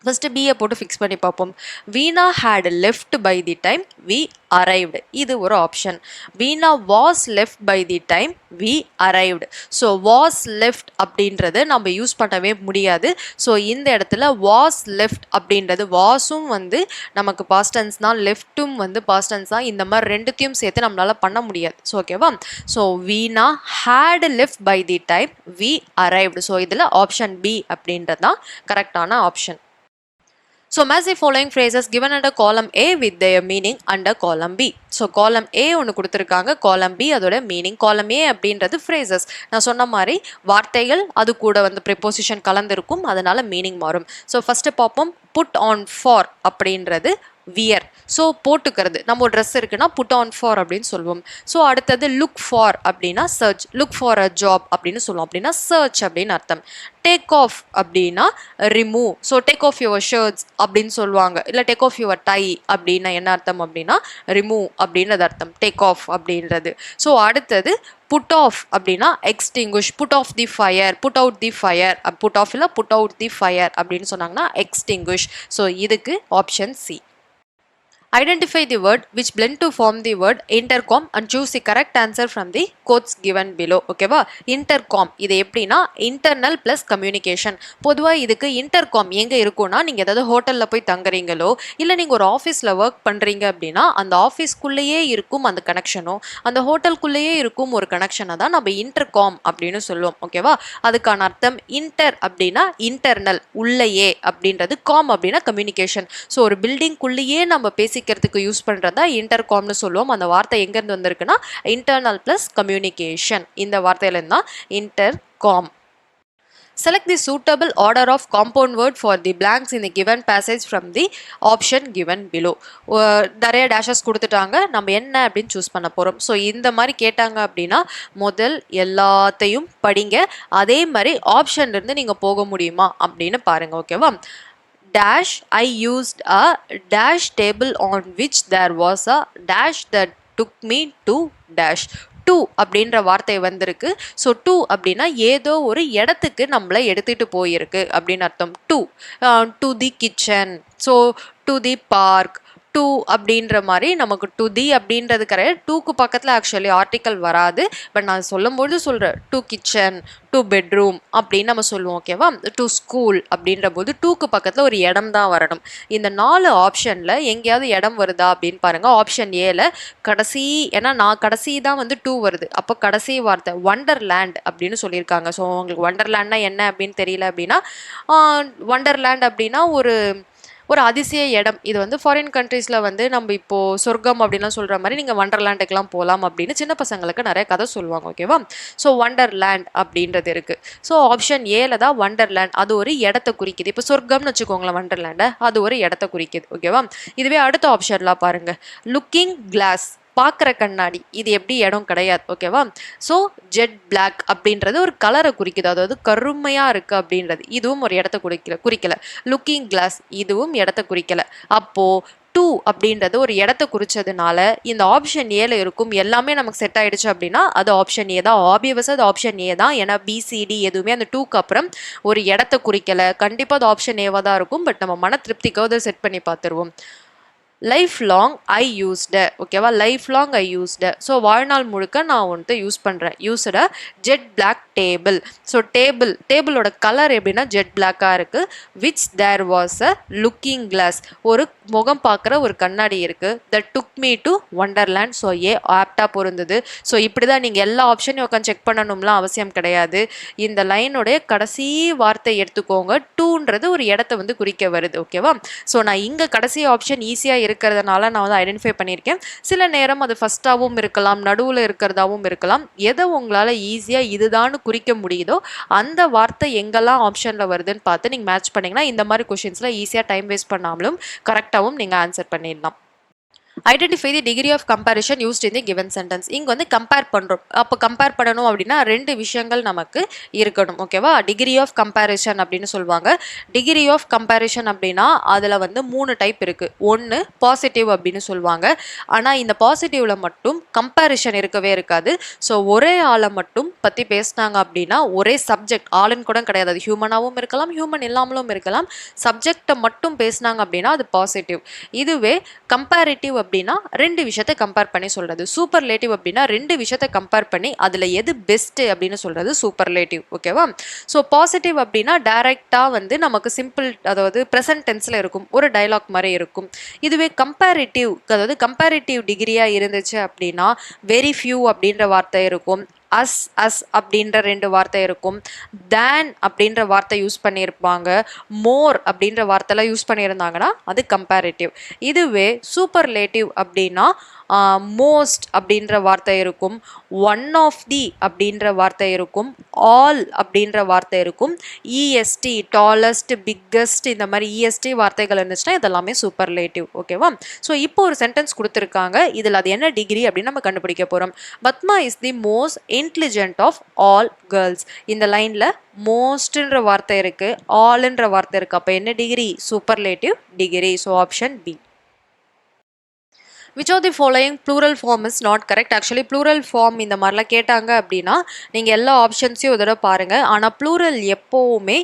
ஃபஸ்ட்டு பியை போட்டு ஃபிக்ஸ் பண்ணி பார்ப்போம். Veena had left by the time we arrived, இது ஒரு option. Veena was left by the time we arrived. So was left அப்படின்றது நம்ம யூஸ் பண்ணவே முடியாது. ஸோ இந்த இடத்துல வாஸ் லெஃப்ட் அப்படின்றது வாஸும் வந்து நமக்கு பாஸ்டன்ஸ் தான், லெஃப்ட்டும் வந்து பாஸ்டன்ஸ் தான். இந்த மாதிரி ரெண்டுத்தையும் சேர்த்து நம்மளால் பண்ண முடியாது. ஸோ ஓகேவா? So Veena had left by the time we arrived. So இதில் ஆப்ஷன் பி அப்படின்றது தான் கரெக்டான option. So match the following phrases given under column A with their meaning under column B. So column A ஒன்று கொடுத்துருக்காங்க, column B அதோட meaning. column A அப்படின்றது phrases. நான் சொன்ன மாதிரி வார்த்தைகள் அது கூட வந்து preposition கலந்திருக்கும், அதனால meaning மாறும். So first பார்ப்போம், put on for அப்படின்றது வியர். ஸோ போட்டுக்கிறது, நம்ம ஒரு ட்ரெஸ் இருக்குன்னா புட் ஆன் ஃபார் அப்படின்னு சொல்லுவோம். ஸோ அடுத்தது லுக் ஃபார் அப்படின்னா search, look for a job அப்படின்னு சொல்லுவோம், அப்படின்னா சர்ச் அப்படின்னு அர்த்தம். டேக் ஆஃப் அப்படின்னா remove. So take off your shirts அப்படின்னு சொல்லுவாங்க, இல்லை டேக் ஆஃப் யுவர் டை அப்படின்னா என்ன அர்த்தம் அப்படின்னா ரிமூவ் அப்படின்றது அர்த்தம், டேக் ஆஃப் அப்படின்றது. ஸோ அடுத்தது புட் ஆஃப் அப்படின்னா extinguish, put off the fire, put out the fire, put off இல்லை புட் அவுட் தி ஃபயர் அப்படின்னு சொன்னாங்கன்னா எக்ஸ்டிங்குஷ். ஸோ இதுக்கு option C. Identify the word which blend to form the word intercom and choose the correct answer from the quotes given below. ஓகேவா? Intercom இது எப்படின்னா internal plus communication. பொதுவாக இதுக்கு intercom எங்கே இருக்கும்னா, நீங்கள் ஏதாவது ஹோட்டலில் போய் தங்குறீங்களோ இல்லை நீங்கள் ஒரு ஆஃபீஸில் ஒர்க் பண்ணுறீங்க அப்படின்னா அந்த ஆஃபீஸ்க்குள்ளேயே இருக்கும் அந்த கனெக்ஷனும் அந்த ஹோட்டலுக்குள்ளேயே இருக்கும் ஒரு கனெக்ஷனை தான் நம்ம இன்டர்காம் அப்படின்னு சொல்லுவோம். ஓகேவா? அதுக்கான அர்த்தம் இன்டர் அப்படின்னா இன்டர்னல், உள்ளேயே அப்படின்றது, காம் அப்படின்னா கம்யூனிகேஷன். ஸோ ஒரு பில்டிங்குள்ளேயே நம்ம பேசிக்கிறதுக்கு யூஸ் பண்ணுறதா இன்டர்காம்னு சொல்லுவோம். அந்த வார்த்தை எங்கேருந்து வந்திருக்குன்னா இன்டர்னல் ப்ளஸ் கம்யூனிகேஷன், இந்த வார்த்தையிலேருந்து தான் intercom. Select the suitable order of compound word for the blanks in the given passage from the option given below. நிறைய டேஷஸ் கொடுத்துட்டாங்க, நம்ம என்ன அப்படின்னு சூஸ் பண்ண போகிறோம். ஸோ இந்த மாதிரி கேட்டாங்க அப்படின்னா முதல் எல்லாத்தையும் படிங்க, அதே மாதிரி ஆப்ஷன்லேருந்து நீங்கள் போக முடியுமா அப்படின்னு பாருங்கள். ஓகேவா? dash I used a dash table on which there was a dash that took me to dash. To அப்படின்ற வார்த்தை வந்திருக்கு. ஸோ டு அப்படின்னா ஏதோ ஒரு இடத்துக்கு நம்மளை எடுத்துகிட்டு போயிருக்கு அப்படின்னு அர்த்தம். To the kitchen, so to the park, to அப்படின்ற மாதிரி நமக்கு டு தி அப்படின்றது கரெக்ட். டூக்கு பக்கத்தில் ஆக்சுவலி ஆர்டிக்கல் வராது, பட் நான் சொல்லும்போது சொல்கிறேன் டு கிச்சன், டு பெட்ரூம் அப்படின்னு நம்ம சொல்லுவோம். ஓகேவா? டு ஸ்கூல் அப்படின்ற போது டூக்கு பக்கத்தில் ஒரு இடம் தான் வரணும். இந்த 4 ஆப்ஷனில் எங்கேயாவது இடம் வருதா அப்படின்னு பாருங்கள். ஆப்ஷன் ஏல கடைசி, ஏன்னா நான் கடைசி தான் வந்து டூ வருது, அப்போ கடைசி வார்த்தை வண்டர்லேண்ட் அப்படின்னு சொல்லியிருக்காங்க. ஸோ உங்களுக்கு வண்டர்லேண்ட்னா என்ன அப்படின்னு தெரியல அப்படின்னா, வண்டர்லேண்ட் அப்படின்னா ஒரு அதிசய இடம். இது வந்து ஃபாரின் கண்ட்ரீஸில் வந்து நம்ம இப்போது சொர்க்கம் அப்படின்லாம் சொல்கிற மாதிரி நீங்கள் வண்டர்லேண்டுக்கெலாம் போகலாம் அப்படின்னு சின்ன பசங்களுக்கு நிறைய கதை சொல்லுவாங்க. ஓகேவா? ஸோ வண்டர்லேண்ட் அப்படின்றது இருக்குது. ஸோ ஆப்ஷன் ஏல தான் வண்டர்லேண்ட், அது ஒரு இடத்த குறிக்குது. இப்போ சொர்க்கம்னு வச்சுக்கோங்களேன், வண்டர்லேண்டை, அது ஒரு இடத்த குறிக்குது. ஓகேவா? இதுவே அடுத்த ஆப்ஷன்லாம் பாருங்கள், லுக்கிங் கிளாஸ், பார்க்குற கண்ணாடி, இது எப்படி இடம் கிடையாது. ஓகேவா? ஸோ ஜெட் பிளாக் அப்படின்றது ஒரு கலரை குறிக்குது, அதாவது கருமையாக இருக்குது அப்படின்றது, இதுவும் ஒரு இடத்த குறிக்கல. லுக்கிங் கிளாஸ் இதுவும் இடத்த குறிக்கல. அப்போது டூ அப்படின்றது ஒரு இடத்த குறிச்சதுனால இந்த ஆப்ஷன் ஏல இருக்கும் எல்லாமே நமக்கு செட் ஆயிடுச்சு அப்படின்னா அது ஆப்ஷன் ஏ தான். ஆப்வியஸாக அது ஆப்ஷன் ஏ தான், ஏன்னா பிசிடி எதுவுமே அந்த டூக்கு அப்புறம் ஒரு இடத்த குறிக்கல. கண்டிப்பாக அது ஆப்ஷன் ஏவாக தான் இருக்கும். பட் நம்ம மன திருப்திக்காக அதை செட் பண்ணி பார்த்துருவோம். Lifelong I used. ஓகேவா? Lifelong I used. So வாழ்நாள் முழுக்க நான் வந்துட்டு யூஸ் பண்ணுறேன். Used jet black table. So டேபிளோட கலர் எப்படின்னா ஜெட் பிளாக்காக இருக்குது. Which there was a looking glass, ஒரு முகம் பார்க்குற ஒரு கண்ணாடி இருக்குது. That took me to Wonderland. So A ஆப்டாக பொருந்தது. ஸோ இப்படி தான் நீங்கள் எல்லா ஆப்ஷனையும் உட்காந்து செக் பண்ணணும்லாம் அவசியம் கிடையாது. இந்த லைனுடைய கடைசி வார்த்தை எடுத்துக்கோங்க, டூன்றது ஒரு இடத்த வந்து குறிக்க வருது. ஓகேவா? ஸோ நான் இங்கே கடைசி ஆப்ஷன் ஈஸியாக இருக்கிறதுனால நான் வந்து ஐடென்டிஃபை பண்ணியிருக்கேன். சில நேரம் அது ஃபர்ஸ்டாகவும் இருக்கலாம், நடுவில் இருக்கிறதாவும் இருக்கலாம். எதை உங்களால் ஈஸியாக இதுதான்னு குறிக்க முடியுதோ அந்த வார்த்தை எங்கெல்லாம் ஆப்ஷனில் வருதுன்னு பார்த்து நீங்கள் மேட்ச் பண்ணிங்கன்னா இந்த மாதிரி கொஷின்ஸில் ஈஸியாக டைம் வேஸ்ட் பண்ணாமலும் கரெக்டாகவும் நீங்கள் ஆன்சர் பண்ணிடலாம். Identify the degree of comparison used in the given sentence. இங்கே வந்து கம்பேர் பண்ணுறோம். அப்போ கம்பேர் பண்ணணும் அப்படின்னா 2 விஷயங்கள் நமக்கு இருக்கணும். ஓகேவா? டிகிரி ஆஃப் கம்பேரிஷன் அப்படின்னு சொல்லுவாங்க. டிகிரி ஆஃப் கம்பேரிஷன் அப்படின்னா அதில் வந்து 3 டைப் இருக்குது. ஒன்று பாசிட்டிவ் அப்படின்னு சொல்லுவாங்க. ஆனால் இந்த பாசிட்டிவில் மட்டும் கம்பேரிஷன் இருக்கவே இருக்காது. ஸோ ஒரே ஆளை மட்டும் பற்றி பேசினாங்க அப்படின்னா, ஒரே சப்ஜெக்ட், ஆளுன்னு கூட கிடையாது, அது ஹியூமனாகவும் இருக்கலாம், ஹியூமன் இல்லாமலும் இருக்கலாம், சப்ஜெக்டை மட்டும் பேசினாங்க அப்படின்னா அது பாசிட்டிவ். இதுவே கம்பேரிட்டிவ் அப்படின்னா 2 விஷயத்தை கம்பேர் பண்ணி சொல்றது. சூப்பர்லேட்டிவ் அப்படின்னா 2 விஷயத்தை கம்பேர் பண்ணி அதில் எது பெஸ்ட் அப்படின்னு சொல்றது சூப்பர்லேட்டிவ். ஓகேவா? ஸோ பாசிட்டிவ் அப்படின்னா டைரக்டாக வந்து நமக்கு சிம்பிள், அதாவது ப்ரெசன்ட் டென்ஸில் இருக்கும், ஒரு டைலாக் மாதிரி இருக்கும். இதுவே கம்பேரிட்டிவ், அதாவது கம்பேரிட்டிவ் டிகிரியாக இருந்துச்சு அப்படின்னா வெரி ஃபியூ அப்படின்ற வார்த்தை இருக்கும். அஸ் அஸ் அப்படின்ற ரெண்டு வார்த்தை இருக்கும், தேன் அப்படின்ற வார்த்தை யூஸ் பண்ணியிருப்பாங்க, மோர் அப்படின்ற வார்த்தைலாம் யூஸ் பண்ணியிருந்தாங்கன்னா அது கம்பேரிட்டிவ். இதுவே சூப்பர்லேட்டிவ் அப்படின்னா மோஸ்ட் அப்படின்ற வார்த்தை இருக்கும், ஒன் ஆஃப் தி அப்படின்ற வார்த்தை இருக்கும், ஆல் அப்படின்ற வார்த்தை இருக்கும், இஎஸ்டி டாலஸ்ட் பிக்கஸ்ட் இந்த மாதிரி இஎஸ்டி வார்த்தைகள் இருந்துச்சுன்னா இதெல்லாமே சூப்பர்லேட்டிவ். ஓகேவா? ஸோ இப்போ ஒரு சென்டென்ஸ் கொடுத்துருக்காங்க, இதில் அது என்ன டிகிரி அப்படின்னு நம்ம கண்டுபிடிக்க போகிறோம். Padma is the most intelligent of all girls. இந்த லைனில் மோஸ்ட்ன்ற வார்த்தை இருக்கு, ஆல்ன்ற வார்த்தை இருக்கு, அப்போ என்ன degree? Superlative degree. So option B. Which of the following plural form is not correct? Actually plural form இந்த மாதிரிலாம் கேட்டாங்க அப்படின்னா நீங்கள் எல்லா ஆப்ஷன்ஸையும் ஒரு தடவை பாருங்கள். ஆனால் ப்ளூரல் எப்போவுமே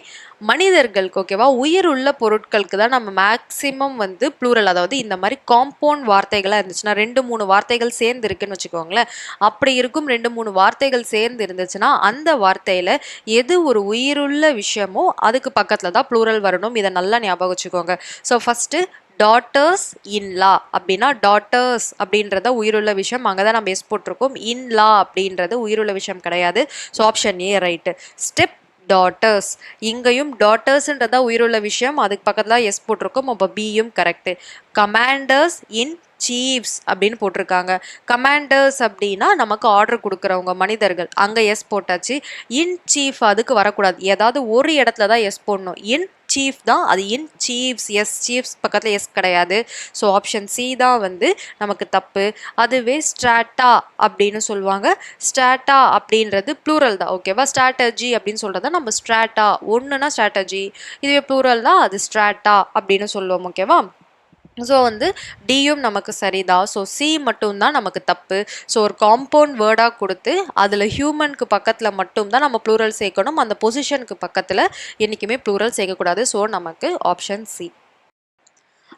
மனிதர்களுக்கு, ஓகேவா, உயிர் உள்ள பொருட்களுக்கு தான் நம்ம மேக்ஸிமம் வந்து ப்ளூரல், அதாவது இந்த மாதிரி காம்பவுண்ட் வார்த்தைகளாக இருந்துச்சுன்னா 2-3 வார்த்தைகள் சேர்ந்து இருக்குன்னு வச்சுக்கோங்களேன், அப்படி இருக்கும் 2-3 வார்த்தைகள் சேர்ந்து இருந்துச்சுன்னா அந்த வார்த்தையில் எது ஒரு உயிருள்ள விஷயமோ அதுக்கு பக்கத்தில் தான் ப்ளூரல் வரணும். இதை நல்லா ஞாபகம் வச்சுக்கோங்க. ஸோ ஃபஸ்ட்டு டாட்டர்ஸ் இன்லா அப்படின்னா டாட்டர்ஸ் அப்படின்றத உயிருள்ள விஷயம், அங்கே தான் நம்ம எஸ் போட்டிருக்கோம். இன்லா அப்படின்றது உயிருள்ள விஷயம் கிடையாது. ஸோ ஆப்ஷன் ஏ ரைட்டு. ஸ்டெப் டாட்டர்ஸ், இங்கேயும் டாட்டர்ஸ்ன்றதா உயிருள்ள விஷயம், அதுக்கு பக்கத்தில் எஸ் போட்டிருக்கோம், அப்போ பியும் கரெக்டு. கமாண்டர்ஸ் இன் சீஃப்ஸ் அப்படின்னு போட்டிருக்காங்க. கமாண்டர்ஸ் அப்படின்னா நமக்கு ஆர்டர் கொடுக்குறவங்க மனிதர்கள், அங்கே எஸ் போட்டாச்சு. இன் சீஃப் அதுக்கு வரக்கூடாது, ஏதாவது ஒரு இடத்துல தான் எஸ் போடணும். இன் சீஃப் தான், அது இன் சீஃப்ஸ், எஸ் சீஃப்ஸ் பக்கத்தில் எஸ் கிடையாது. ஸோ ஆப்ஷன் சி தான் வந்து நமக்கு தப்பு. அதுவே ஸ்ட்ராட்டா அப்படின்னு சொல்லுவாங்க, ஸ்ட்ராட்டா அப்படின்றது ப்ளூரல் தான். ஓகேவா? ஸ்ட்ராட்டஜி அப்படின்னு சொல்கிறத நம்ம ஸ்ட்ராட்டா, ஒன்றுனா ஸ்ட்ராட்டஜி, இதுவே ப்ளூரல் தான், அது ஸ்ட்ராட்டா அப்படின்னு சொல்லுவோம். ஓகேவா? ஸோ வந்து டியும் நமக்கு சரிதான். ஸோ சி மட்டும்தான் நமக்கு தப்பு. ஸோ ஒரு காம்பவுண்ட் வேர்டாக கொடுத்து அதில் ஹியூமனுக்கு பக்கத்தில் மட்டும்தான் நம்ம ப்ளூரல் சேர்க்கணும், அந்த பொசிஷனுக்கு பக்கத்தில் என்றைக்குமே ப்ளூரல் சேர்க்கக்கூடாது. ஸோ நமக்கு ஆப்ஷன் சி.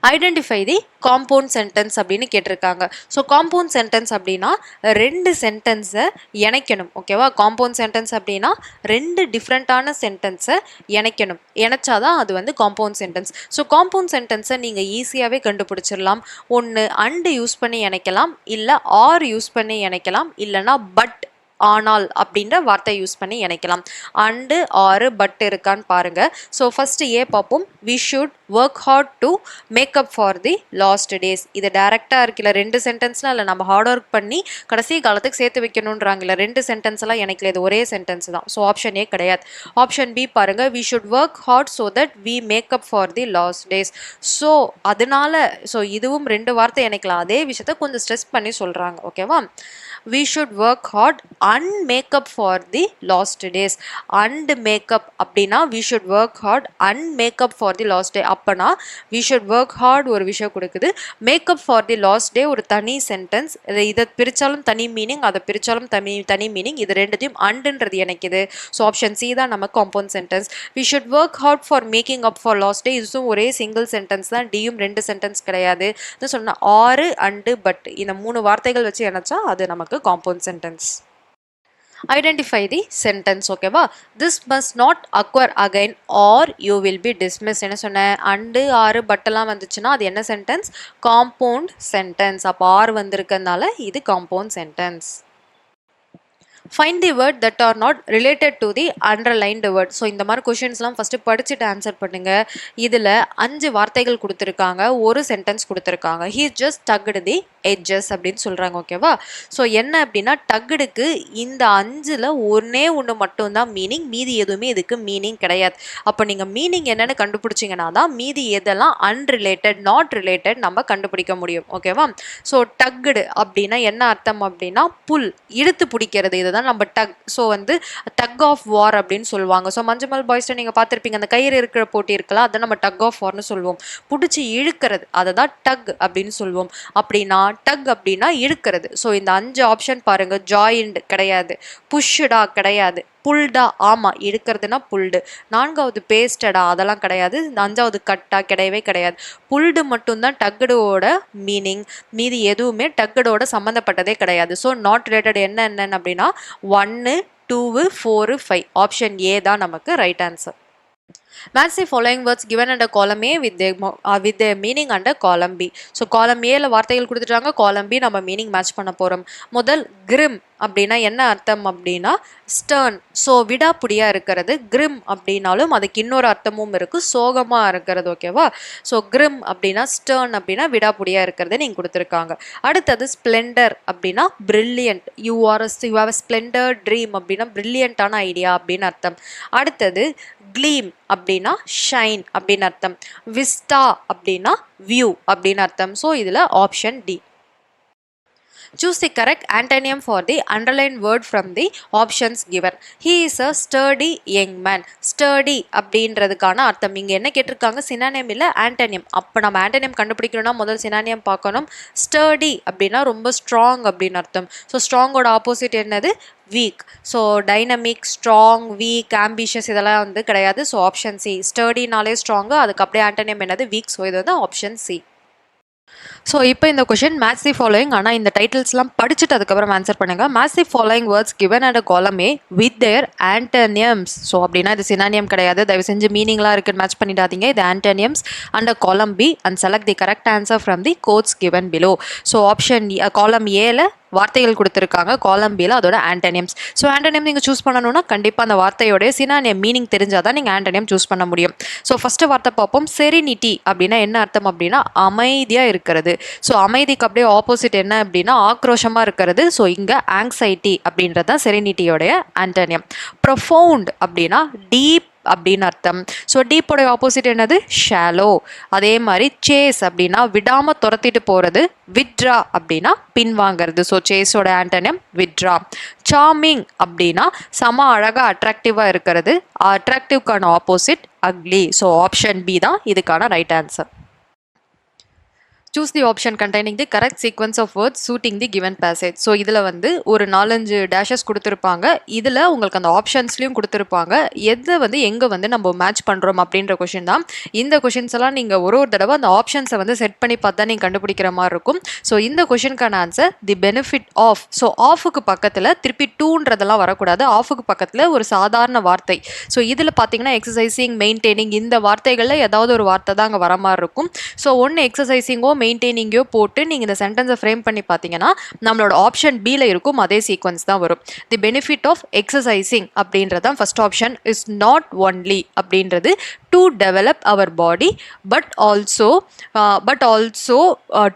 ஐடென்டிஃபை தி காம்பவுண்ட் சென்டென்ஸ் அப்படின்னு கேட்டிருக்காங்க. ஸோ காம்பவுண்ட் சென்டென்ஸ் அப்படின்னா 2 சென்டென்ஸை இணைக்கணும். ஓகேவா? காம்பவுண்ட் சென்டென்ஸ் அப்படின்னா 2 டிஃப்ரெண்ட்டான சென்டென்ஸை இணைக்கணும், இணைச்சாதான் அது வந்து காம்பவுண்ட் சென்டென்ஸ். ஸோ காம்பவுண்ட் சென்டென்ஸை நீங்கள் ஈஸியாகவே கண்டுபிடிச்சிடலாம். ஒன்று அண்டு யூஸ் பண்ணி இணைக்கலாம், இல்லை ஆர் யூஸ் பண்ணி இணைக்கலாம், இல்லைனா பட் ஆனால் அப்படின்ற வார்த்தை யூஸ் பண்ணி இணைக்கலாம். அண்டு ஆறு பட் இருக்கான்னு பாருங்க. ஸோ ஃபர்ஸ்ட் ஏ பார்ப்போம். We should work hard to make up for the last days. இது டைரக்டாக இருக்குல்ல, 2 சென்டென்ஸ்லாம் இல்லை, நம்ம ஹார்ட் ஒர்க் பண்ணி கடைசி காலத்துக்கு சேர்த்து வைக்கணுன்றாங்கல்ல, 2 சென்டென்ஸ் எல்லாம் எனக்கு இது ஒரே சென்டென்ஸ் தான். ஸோ ஆப்ஷன் ஏ கிடையாது. ஆப்ஷன் பி பாருங்க. We should work hard so that we make up for the last days. So அதனால ஸோ இதுவும் 2 வார்த்தை இணைக்கலாம், அதே விஷயத்த கொஞ்சம் ஸ்ட்ரெஸ் பண்ணி சொல்கிறாங்க. ஓகேவா? we should work hard and make up for the lost days. And make up அப்படின்னா we should work hard and make up for the lost day. அப்பனா we should work hard ஒரு விஷயம் கொடுக்குது, make up for the lost day ஒரு தனி sentence. இதை பிரித்தாலும் தனி meaning, அதை பிரித்தாலும் தனி மீனிங், இது ரெண்டுத்தையும் அண்டுன்றது இணைக்குது. ஸோ ஆப்ஷன் சி தான் நம்ம compound sentence. we should work hard for making up for lost day, இதுவும் ஒரே சிங்கிள் சென்டென்ஸ் தான், டியும் 2 சென்டென்ஸ் கிடையாது. சொன்ன ஆறு அண்டு பட் இந்த 3 வார்த்தைகள் வச்சு இணைச்சா அது நமக்கு compound sentence. Identify the sentence. ஓகேவா? this must not occur again or you will be dismissed. என்ன சொன்னேன்? அண்டு ஆறு பட்டெல்லாம் வந்துச்சுன்னா அது என்ன சென்டென்ஸ்? Compound sentence. அப்போ ஆர் வந்திருக்கிறதுனால இது compound sentence. Find the word that are not related to the underlined word. So இந்த மாதிரி கொஷின்ஸ்லாம் ஃபஸ்ட்டு படிச்சுட்டு ஆன்சர் பண்ணுங்க. இதில் 5 வார்த்தைகள் கொடுத்துருக்காங்க, ஒரு சென்டென்ஸ் கொடுத்துருக்காங்க. he just tugged the edges அப்படின்னு சொல்கிறாங்க. ஓகேவா? ஸோ என்ன அப்படின்னா டக்குடுக்கு இந்த 5ல் ஒன்று மட்டும்தான் மீனிங், மீதி எதுவுமே இதுக்கு மீனிங் கிடையாது. அப்போ நீங்கள் மீனிங் என்னென்னு கண்டுபிடிச்சிங்கன்னா தான் மீதி எதெல்லாம் அன்ரிலேட்டட் நாட் ரிலேட்டட் நம்ம கண்டுபிடிக்க முடியும். ஓகேவா? ஸோ டக்குடு அப்படின்னா என்ன அர்த்தம் அப்படின்னா புல், இழுத்து பிடிக்கிறது, இது தான் நம்ம டக். ஸோ வந்து டக் ஆஃப் வார் அப்படின்னு சொல்லுவாங்க. ஸோ மஞ்சள் பாய்ஸ்ட நீங்கள் பார்த்துருப்பீங்க, அந்த கயிறு இருக்கிற போட்டி இருக்கலாம், அதை நம்ம டக் ஆஃப் வார்னு சொல்லுவோம். பிடிச்சி இழுக்கிறது, அதை தான் டக் அப்படின்னு சொல்லுவோம். அப்படின்னா டக் அப்படின்னா இழுக்கிறது. ஸோ இந்த 5 ஆப்ஷன் பாருங்க. ஜாயிண்ட் கிடையாது, புஷ்டா கிடையாது, புல்டா ஆமாம் இழுக்கிறதுனா புல்டு, 4வது பேஸ்டடா அதெல்லாம் கிடையாது, 5வது கட்டா கிடையவே கிடையாது. புல்டு மட்டும்தான் டக்குடோட மீனிங், மீதி எதுவுமே டக்குடோட சம்மந்தப்பட்டதே கிடையாது. ஸோ நாட் ரிலேட்டட் என்னென்ன அப்படின்னா 1, 2, 4, 5. ஆப்ஷன் ஏ தான் நமக்கு right answer. Match the following words given under column A with their meaning under column B. So column A ல வார்த்தைகள் கொடுத்துட்டாங்க, column B நம்ம meaning match பண்ண போறோம். முதல் grim அப்படின்னா என்ன அர்த்தம் அப்படின்னா stern. ஸோ விடாப்புடியா இருக்கிறது. grim அப்படின்னாலும் அதுக்கு இன்னொரு அர்த்தமும் இருக்கு, சோகமா இருக்கிறது. ஓகேவா? ஸோ grim அப்படின்னா stern அப்படின்னா விடாப்புடியா இருக்கிறது நீங்க கொடுத்துருக்காங்க. அடுத்தது splendor அப்படின்னா brilliant. you have a splendor dream அப்படின்னா brilliant-ஆன ஐடியா அப்படின்னு அர்த்தம். அடுத்தது gleam அப்படின்னா ஷைன் அப்படின்னு அர்த்தம். விஸ்டா அப்படின்னா வியூ அப்படின்னு அர்த்தம். ஸோ இதில் option D. Choose the correct antonym for the underlined word from the options given. He is a sturdy young man. Sturdy அப்படின்றதுக்கான அர்த்தம் இங்கே என்ன கேட்டிருக்காங்க, synonym இல்லை antonym. அப்போ நம்ம antonym கண்டுபிடிக்கணும்னா முதல் synonym பார்க்கணும். Sturdy அப்படின்னா ரொம்ப strong அப்படின்னு அர்த்தம். ஸோ ஸ்ட்ராங்கோட ஆப்போசிட் என்னது, weak. So dynamic, strong, weak, ambitious இதெல்லாம் வந்து கிடையாது. So option C. ஸ்டர்டினாலே ஸ்ட்ராங்கு, அதுக்கு அப்படியே ஆண்டனியம் என்னது, வீக். ஸோ இது வந்து ஆப்ஷன் சி. ஸோ இப்போ இந்த கொஷின் மேட்ச் தி ஃபாலோயிங், ஆனால் இந்த டைட்டில்ஸ்லாம் படிச்சுட்டு அதுக்கப்புறம் ஆன்சர் பண்ணுங்க. Match the following words given at a காலம் ஏ வித் தேர் ஆண்டனியம்ஸ். ஸோ அப்படின்னா இது சினானியம் கிடையாது, தயவு செஞ்சு மீனிங்லாம் இருக்குன்னு மேட்ச் பண்ணிடாதீங்க. இது antonyms under column B and select the correct answer from the codes given below. So option column ஏல வார்த்தைகள் கொடுத்துருக்காங்க, காலம் பியில் அதோட ஆண்டனியம்ஸ். ஸோ ஆண்டனியம் நீங்கள் சூஸ் பண்ணணும்னா கண்டிப்பாக அந்த வார்த்தையோடைய சினானியம் மீனிங் தெரிஞ்சால் தான் நீங்கள் ஆண்டனியம் சூஸ் பண்ண முடியும். ஸோ ஃபஸ்ட்டு வார்த்தை பார்ப்போம். செரினிட்டி அப்படின்னா என்ன அர்த்தம் அப்படின்னா அமைதியாக இருக்கிறது. ஸோ அமைதிக்கு அப்படியே ஆப்போசிட் என்ன அப்படின்னா ஆக்ரோஷமாக இருக்கிறது. ஸோ இங்கே ஆங்ஸைட்டி அப்படின்றது தான் செரினிட்டியோடைய ஆண்டனியம். ப்ரொஃபவுண்ட் அப்படின்னா டீப் அப்படின்னு அர்த்தம். ஸோ டீப்போடைய ஆப்போசிட் என்னது, ஷாலோ. அதே மாதிரி சேஸ் அப்படின்னா விடாமல் துரத்திட்டு போகிறது. வித்ரா அப்படின்னா பின்வாங்கிறது. ஸோ சேஸோட ஆண்டனியம் வித்ரா. சார்மிங் அப்படின்னா செம அழகாக அட்ராக்டிவாக இருக்கிறது. அட்ராக்டிவ்க்கான opposite ugly. So option B தான் இதுக்கான right answer. Choose the option containing the correct sequence of words suiting the given passage. So இதில் வந்து ஒரு 4-5 டேஷஸ் கொடுத்துருப்பாங்க. இதில் உங்களுக்கு அந்த ஆப்ஷன்ஸ்லையும் கொடுத்துருப்பாங்க. எதை வந்து எங்கே வந்து நம்ம மேட்ச் பண்ணுறோம் அப்படின்ற கொஷின் தான். இந்த கொஷின்ஸ் எல்லாம் நீங்கள் ஒரு தடவை அந்த ஆப்ஷன்ஸை வந்து செட் பண்ணி பார்த்தா நீங்கள் கண்டுபிடிக்கிற மாதிரி இருக்கும். ஸோ இந்த கொஷினுக்கான answer the benefit of. So ஆஃபுக்கு பக்கத்தில் திருப்பி டூன்றதெல்லாம் வரக்கூடாது. ஆஃபுக்கு பக்கத்தில் ஒரு சாதாரண வார்த்தை. ஸோ இதில் பார்த்தீங்கன்னா எக்ஸசைசிங், மெயின்டைனிங் இந்த வார்த்தைகளில் ஏதாவது ஒரு வார்த்தை தான் அங்கே வர மாதிரி இருக்கும். ஸோ ஒன்று எக்ஸசைசிங்கோ மெயின்டைனிங்கோ போட்டு நீங்கள் இந்த சென்டென்ஸை ஃப்ரேம் பண்ணி பார்த்தீங்கன்னா நம்மளோட ஆப்ஷன் பியில் இருக்கும் அதே சீக்வன்ஸ் தான் வரும். தி பெனிஃபிட் ஆஃப் எக்ஸசைசிங் அப்படின்றது தான் first option. Is not only அப்படின்றது to develop our body but also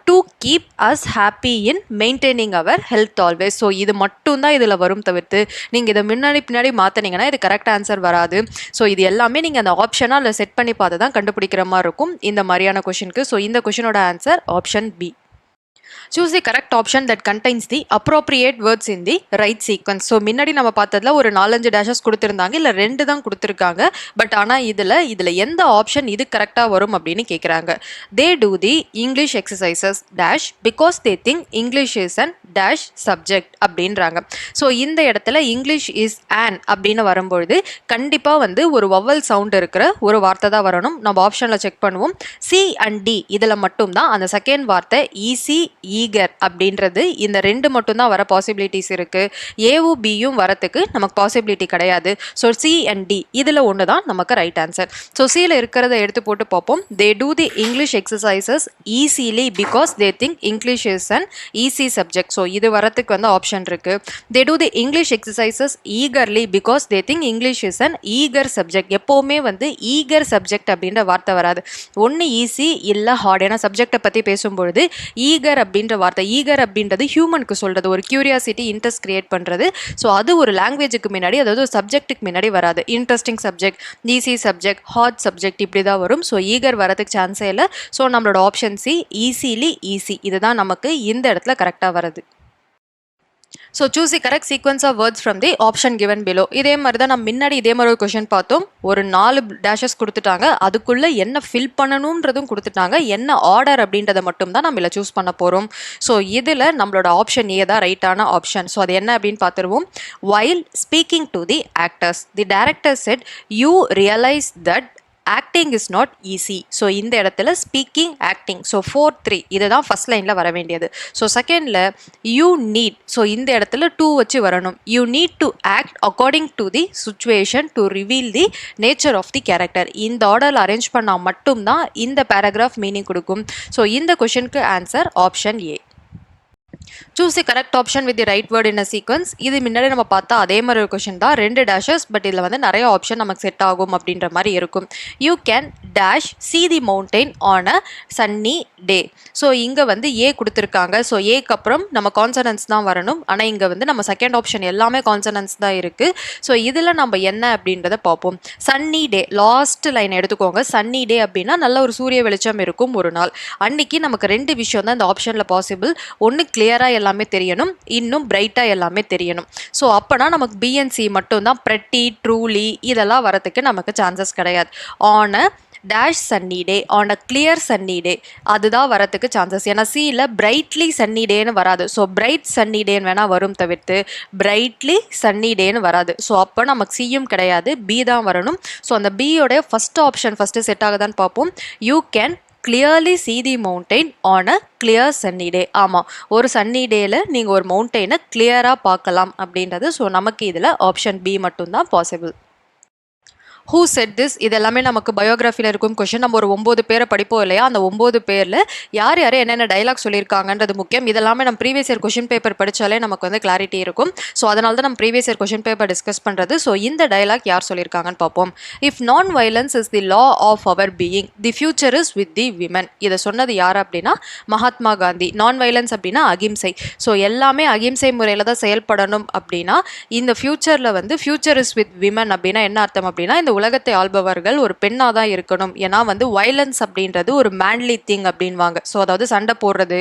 to keep us happy in maintaining our health always. So இது மட்டும்தான் இதில் வரும், தவிர்த்து நீங்கள் இதை பின்னாடி மாற்றினீங்கன்னா இது கரெக்ட் ஆன்சர் வராது. ஸோ இது எல்லாமே நீங்கள் அந்த ஆப்ஷனாக அதில் செட் பண்ணி பார்த்து தான் கண்டுபிடிக்கிற மாதிரி இருக்கும் இந்த மாதிரியான கொஷினுக்கு. ஸோ இந்த கொஷினோட answer option B. Choose the correct option that contains the appropriate words in the right sequence. So முன்னாடி நம்ம பார்த்ததுல ஒரு 4-5 டேஷஸ் கொடுத்துருந்தாங்க, இல்லை 2 தான் கொடுத்துருக்காங்க. பட் ஆனால் இதில் எந்த ஆப்ஷன் இது கரெக்டாக வரும் அப்படின்னு கேட்குறாங்க. They do the English exercises dash because they think English is an dash subject அப்படின்றாங்க. ஸோ இந்த இடத்துல இங்கிலீஷ் இஸ் ஆன் அப்படின்னு வரும்பொழுது கண்டிப்பாக வந்து ஒரு வவல் சவுண்ட் இருக்கிற ஒரு வார்த்தை தான் வரணும். நம்ம ஆப்ஷனில் செக் பண்ணுவோம். சி அண்ட் டி இதில் மட்டும்தான் அந்த செகண்ட் வார்த்தை ஈஸி, ஈகர் அப்படின்றது இந்த 2 மட்டும்தான் வர பாசிபிலிட்டிஸ் இருக்கு. ஏவும் பியும் வரத்துக்கு நமக்கு பாசிபிலிட்டி கிடையாது. ஸோ சி அண்ட் டி இதில் ஒன்று தான் நமக்கு ரைட் ஆன்சர். ஸோ சியில் இருக்கிறத எடுத்து போட்டு பார்ப்போம். They do the English exercises easily because they think English is an easy subject. So இது வரத்துக்கு வந்து ஆப்ஷன் இருக்கு. They do the English exercises eagerly because they think English is an eager subject. எப்போவுமே வந்து ஈகர் சப்ஜெக்ட் அப்படின்ற வார்த்தை வராது. ஒன்று ஈஸி இல்லை ஹார்ட். ஏன்னா சப்ஜெக்டை பற்றி பேசும்பொழுது ஈகர் அப்படின்ற வார்த்தை, ஈகர் அப்படின்றது ஹியூமனுக்கு சொல்றது, ஒரு கியூரியாசிட்டி, இன்ட்ரெஸ்ட் கிரியேட் பண்றது. ஸோ அது ஒரு லாங்குவேஜுக்கு முன்னாடி, அதாவது ஒரு சப்ஜெக்ட்டுக்கு முன்னாடி வராது. Interesting subject, easy subject, hard subject இப்படி தான் வரும். ஸோ ஈகர் வரதுக்கு சான்ஸே இல்லை. ஸோ நம்மளோட ஆப்ஷன் சி ஈஸிலி ஈஸி இதுதான் நமக்கு இந்த இடத்துல கரெக்டாக வருது. So choose the correct sequence of words from the option given below. இதே மாதிரி தான் நம்ம முன்னாடி இதே மாதிரி ஒரு கொஷின் பார்த்தோம். ஒரு 4 டேஷஸ் கொடுத்துட்டாங்க, அதுக்குள்ளே என்ன ஃபில் பண்ணணுன்றதும் கொடுத்துட்டாங்க. என்ன ஆர்டர் அப்படின்றத மட்டும் தான் நம்ம இதில் சூஸ் பண்ண போகிறோம். ஸோ இதில் நம்மளோட ஆப்ஷன் ஏ தான் ரைட்டான ஆப்ஷன். ஸோ அது என்ன அப்படின்னு பார்த்துருவோம். While speaking to the actors the director set you realise that acting is not easy. So இந்த இடத்துல ஸ்பீக்கிங் ஆக்டிங். ஸோ 4 3 இதுதான் ஃபர்ஸ்ட் லைனில் வர வேண்டியது. ஸோ செகண்டில் யூ நீட். ஸோ இந்த இடத்துல டூ வச்சு வரணும். You need to act according to the situation to reveal the nature of the character. இந்த ஆர்டரில் அரேஞ்ச் பண்ணால் மட்டும்தான் இந்த பேராகிராஃப் மீனிங் கொடுக்கும். ஸோ இந்த கொஷனுக்கு answer option A. Choose the correct option with the right word in a sequence. இது முன்னாடி நம்ம பார்த்தா அதே மாதிரி ஒரு கொஷின் தான், 2 டேஷஸ், பட் இதில் வந்து நிறைய ஆப்ஷன் நமக்கு செட் ஆகும் அப்படின்ற மாதிரி இருக்கும். You can dash see the mountain on a sunny day. So இங்கே வந்து ஏ கொடுத்துருக்காங்க. ஸோ ஏக்கு அப்புறம் நம்ம கான்சனன்ஸ் தான் வரணும். ஆனால் இங்கே வந்து நம்ம செகண்ட் ஆப்ஷன் எல்லாமே கான்சனன்ஸ் தான் இருக்குது. ஸோ இதில் நம்ம என்ன அப்படின்றத பார்ப்போம். சன்னி டே, லாஸ்ட் லைன் எடுத்துக்கோங்க. சன்னி டே அப்படின்னா நல்ல ஒரு சூரிய வெளிச்சம் இருக்கும் ஒரு நாள். அன்னைக்கு நமக்கு 2 விஷயம் தான் இந்த ஆப்ஷனில் பாசிபிள். ஒன்று கிளியராக எல்லாமே தெரியணும், இன்னும் பிரைட்டாக எல்லாமே தெரியணும். ஸோ அப்போனா நமக்கு பிஎன்சி மட்டும்தான், ப்ரெட்டி ட்ரூலி இதெல்லாம் வரதுக்கு நமக்கு சான்சஸ் கிடையாது. On a dash sunny day, on a clear sunny day அதுதான் வரத்துக்கு சான்சஸ். ஏன்னா சியில் பிரைட்லி சன்னி டேன்னு வராது. ஸோ பிரைட் சன்னி டேன்னு வேணால் வரும், தவிர்த்து பிரைட்லி சன்னி டேன்னு வராது. ஸோ அப்போ நமக்கு சியும் கிடையாது, பி தான் வரணும். ஸோ அந்த பியோடைய ஃபஸ்ட் ஆப்ஷன் ஃபஸ்ட்டு செட் ஆகுதான்னு பார்ப்போம். You can clearly see the mountain on a clear sunny day. ஆமாம், ஒரு சன்னி டேயில் நீங்கள் ஒரு மவுண்டெயினை கிளியராக பார்க்கலாம் அப்படின்றது. ஸோ நமக்கு இதில் ஆப்ஷன் பி மட்டும்தான் பாசிபிள். ஹூ செட் திஸ், இது எல்லாமே நமக்கு பயோகிராஃபியில் இருக்கும் கொஷின். நம்ம ஒரு 9 பேரை படிப்போம் இல்லையா, அந்த 9 பேரில் யார் யார் என்னென்ன டைலாக் சொல்லியிருக்காங்கன்றது முக்கியம். இதெல்லாமே நம்ம ப்ரீவியஸ் இயர் கொஷின் பேப்பர் படித்தாலே நமக்கு வந்து கிளாரிட்டி இருக்கும். ஸோ அதனால தான் நம்ம previous year question paper discuss பண்ணுறது. ஸோ இந்த டைலாக் யார் சொல்லியிருக்காங்கன்னு பார்ப்போம். If non violence is the law of our being, the future is with the women. இதை சொன்னது யார் அப்படின்னா மகாத்மா காந்தி. நான் வயலன்ஸ் அப்படின்னா அகிம்சை. ஸோ எல்லாமே அகிம்சை முறையில் தான் செயல்படணும் அப்படின்னா இந்த ஃபியூச்சரில் வந்து ஃபியூச்சர் இஸ் வித் விமன் அப்படின்னா என்ன அர்த்தம் அப்படின்னா இந்த உலகத்தை ஆள்பவர்கள் ஒரு பெண்ணாக தான் இருக்கணும். ஏன்னா வந்து வயலன்ஸ் அப்படின்றது ஒரு மேன்லி திங் அப்படின்வாங்க. ஸோ அதாவது சண்டை போடுறது,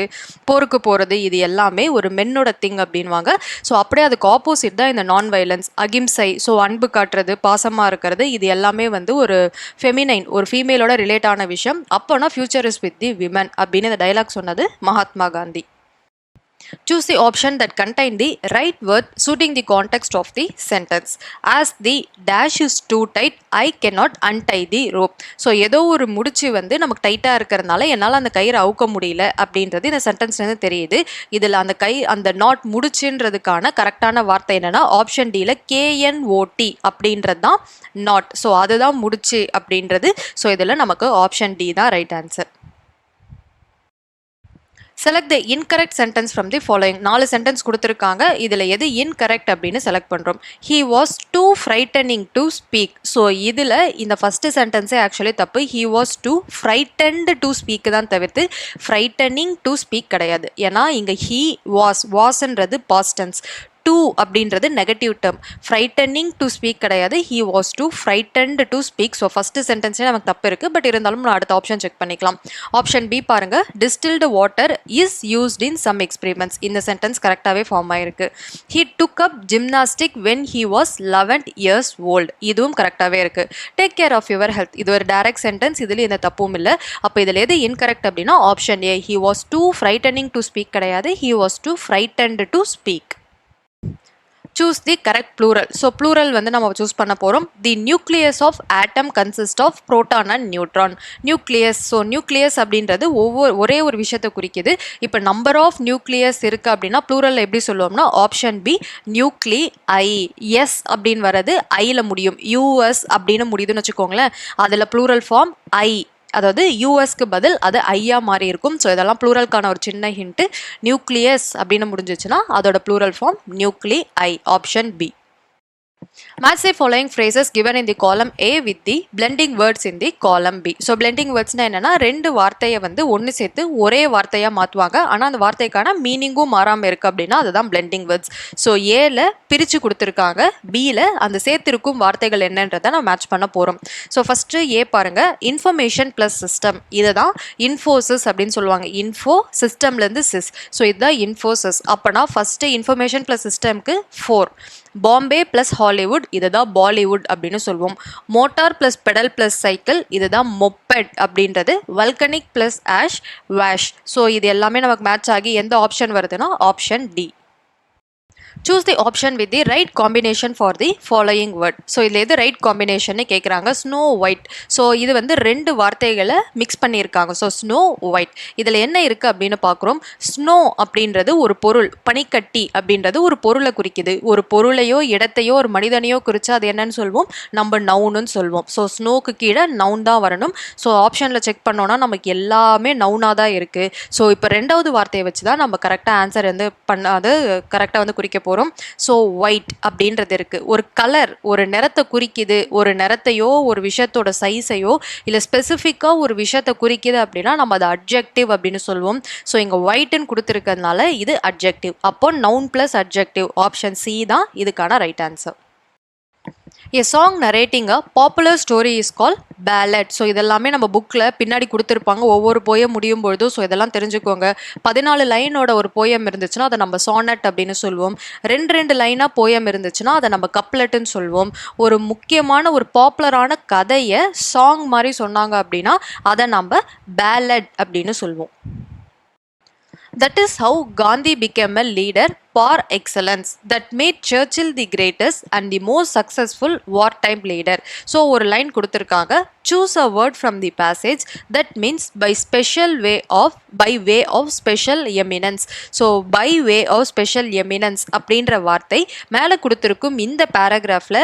போருக்கு போகிறது, இது எல்லாமே ஒரு மென்னோட திங் அப்படின்வாங்க. ஸோ அப்படியே அதுக்கு ஆப்போசிட் தான் இந்த நான் வயலன்ஸ், அகிம்சை. ஸோ அன்பு காட்டுறது, பாசமாக இருக்கிறது, இது எல்லாமே வந்து ஒரு ஃபெமினைன், ஒரு ஃபீமேலோட ரிலேட் ஆன விஷயம். அப்போனா future is with the women அப்படின்னு இந்த டைலாக் சொன்னது Mahatma Gandhi. Choose the option that contain the right word suiting the context of the sentence. As the dash is too tight, I cannot untie the rope. So ஏதோ ஒரு முடிச்சு வந்து நமக்கு டைட்டாக இருக்கிறதுனால என்னால் அந்த கயிறை அவுக்க முடியல அப்படின்றது இந்த சென்டென்ஸ்லேருந்து தெரியுது. இதில் அந்த நாட் முடிச்சுன்றதுக்கான கரெக்டான வார்த்தை என்னென்னா ஆப்ஷன் டியில் KNOT அப்படின்றது தான் நாட். ஸோ அதுதான் முடிச்சு அப்படின்றது. ஸோ இதில் நமக்கு ஆப்ஷன் டி தான் right answer. Select the incorrect sentence from the following. 4 sentence கொடுத்துருக்காங்க. இதில் எது இன்கரெக்ட் அப்படின்னு செலக்ட் பண்ணுறோம். He was too frightening to speak. So இதில் இந்த ஃபஸ்ட்டு சென்டென்ஸே ஆக்சுவலி தப்பு. He was too frightened to speak தான் தவிர்த்து ஃப்ரைட்டனிங் டு ஸ்பீக் கிடையாது. ஏன்னா இங்கே ஹீ வாஸ்ன்றது பாஸ்ட் டென்ஸ், டூ அப்படின்றது negative term. Frightening to speak கிடையாது, he was too frightened to speak. So first சென்டென்ஸே நமக்கு தப்பு இருக்குது. பட் இருந்தாலும் நான் அடுத்த ஆப்ஷன் செக் பண்ணிக்கலாம். ஆப்ஷன் பி பாருங்கள், distilled water is used in some experiments. இந்த சென்டென்ஸ் கரெக்டாகவே ஃபார்ம் ஆயிருக்கு. He took up gymnastic when he was 11 years old. இதுவும் கரெக்டாகவே இருக்குது. Take care of your health, இது ஒரு டைரக்ட் சென்டென்ஸ், இதில் எந்த தப்பும் இல்லை. அப்போ இதில் எது இன்கரெக்ட் அப்படின்னா option A, he was too frightening to speak கிடையாது, he was too frightened to speak. Choose the correct plural. So plural வந்து நம்ம சூஸ் பண்ண போகிறோம். The nucleus of atom consist of proton and neutron. Nucleus, so nucleus அப்படின்றது ஒரே ஒரு விஷயத்தை குறிக்குது. இப்போ நம்பர் ஆஃப் நியூக்ளியஸ் இருக்குது அப்படின்னா plural எப்படி சொல்லுவோம்னா ஆப்ஷன் பி நியூக்ளி ஐ. எஸ் அப்படின்னு வர்றது ஐயில் முடியும், யூஎஸ் அப்படின்னு முடியுதுன்னு வச்சுக்கோங்களேன். அதில் plural ஃபார்ம் ஐ, அதாவது யூஎஸ்க்கு பதில் அது ஐயா மாறி இருக்கும். ஸோ இதெல்லாம் ப்ளூரல்கான ஒரு சின்ன ஹிண்ட்டு. நியூக்ளியஸ் அப்படின்னு முடிஞ்சிச்சுன்னா அதோட plural form nuclei, option B. Match the following phrases given in the column A with the blending words in the column B. So blending wordsனா என்னன்னா 2 வார்த்தையை வந்து ஒன்று சேர்த்து ஒரே வார்த்தையாக மாற்றுவாங்க. ஆனால் அந்த வார்த்தைக்கான மீனிங்கும் மாறாமல் இருக்குது அப்படின்னா அதுதான் blending words. ஸோ ஏல பிரித்து கொடுத்துருக்காங்க, பியில் அந்த சேர்த்திருக்கும் வார்த்தைகள் என்னன்றதை நம்ம மேட்ச் பண்ண போகிறோம். ஸோ ஃபஸ்ட்டு ஏ பாருங்கள், இன்ஃபர்மேஷன் ப்ளஸ் சிஸ்டம். இதை தான் இன்ஃபோசிஸ் அப்படின்னு சொல்லுவாங்க. Info சிஸ்டம்லேருந்து sis. ஸோ இதுதான் இன்ஃபோசிஸ். அப்போனா ஃபஸ்ட்டு இன்ஃபர்மேஷன் ப்ளஸ் சிஸ்டம்க்கு 4. பாம்பே ப்ளஸ் ஹாலிவுட், இதுதான் பாலிவுட் அப்படின்னு சொல்லுவோம். Motor plus pedal plus cycle, இதுதான் மொப்பெட் அப்படின்றது. Volcanic plus ash, wash. So இது எல்லாமே நமக்கு மேட்ச் ஆகி எந்த ஆப்ஷன் வருதுன்னா option D. Choose the option with the right combination for the following word. So இதில் எது ரைட் காம்பினேஷன் கேட்குறாங்க. Snow white. ஸோ இது வந்து ரெண்டு வார்த்தைகளை மிக்ஸ் பண்ணியிருக்காங்க. So snow white. இதில் என்ன இருக்குது அப்படின்னு பார்க்குறோம். ஸ்னோ அப்படின்றது ஒரு பொருள், பனிக்கட்டி அப்படின்றது ஒரு பொருளை குறிக்குது. ஒரு பொருளையோ இடத்தையோ ஒரு மனிதனையோ குறித்து அது என்னன்னு சொல்வோம், நம்ம நவுன்னு சொல்வோம். ஸோ ஸ்னோக்கு கீழே நவுன் தான் வரணும். ஸோ ஆப்ஷனில் செக் பண்ணோன்னா நமக்கு எல்லாமே நவுனாக தான் இருக்குது. ஸோ இப்போ ரெண்டாவது வார்த்தையை வச்சு தான் நம்ம கரெக்டாக ஆன்சர் வந்து அது கரெக்டாக வந்து குறிக்க போகிறோம். ஸோ ஒயிட் அப்படின்றது இருக்குது. ஒரு கலர் ஒரு நிறத்தை குறிக்குது. ஒரு நிறத்தையோ ஒரு விஷயத்தோட சைஸையோ இல்லை ஸ்பெசிஃபிக்காக ஒரு விஷயத்தை குறிக்குது அப்படின்னா நம்ம அதை அட்ஜெக்டிவ் அப்படின்னு சொல்லுவோம். ஸோ இங்கே ஒயிட்னு கொடுத்துருக்கிறதுனால இது அட்ஜெக்டிவ். அப்போ noun plus adjective option C தான் இதுக்கான right answer. A song narrating a popular story is called ballad. So இதெல்லாமே நம்ம புக்கில் பின்னாடி கொடுத்துருப்பாங்க ஒவ்வொரு போயம் முடியும் பொழுதும். ஸோ இதெல்லாம் தெரிஞ்சுக்கோங்க. 14 லைனோட ஒரு போயம் இருந்துச்சுன்னா அதை நம்ம சானட் அப்படின்னு சொல்லுவோம். ரெண்டு லைனாக போயம் இருந்துச்சுன்னா அதை நம்ம கப்லெட்டுன்னு சொல்லுவோம். ஒரு முக்கியமான ஒரு பாப்புலரான கதையை சாங் மாதிரி சொன்னாங்க அப்படின்னா அதை நம்ம பேலட் அப்படின்னு சொல்லுவோம். That is how Gandhi became a leader par excellence that made Churchill the greatest and the most successful wartime leader. So ஒரு லைன் கொடுத்துருக்காங்க. Choose a word from the passage that means by way of special eminence. So by way of special eminence அப்படின்ற வார்த்தை மேலே கொடுத்துருக்கும் இந்த பேராகிராஃபில்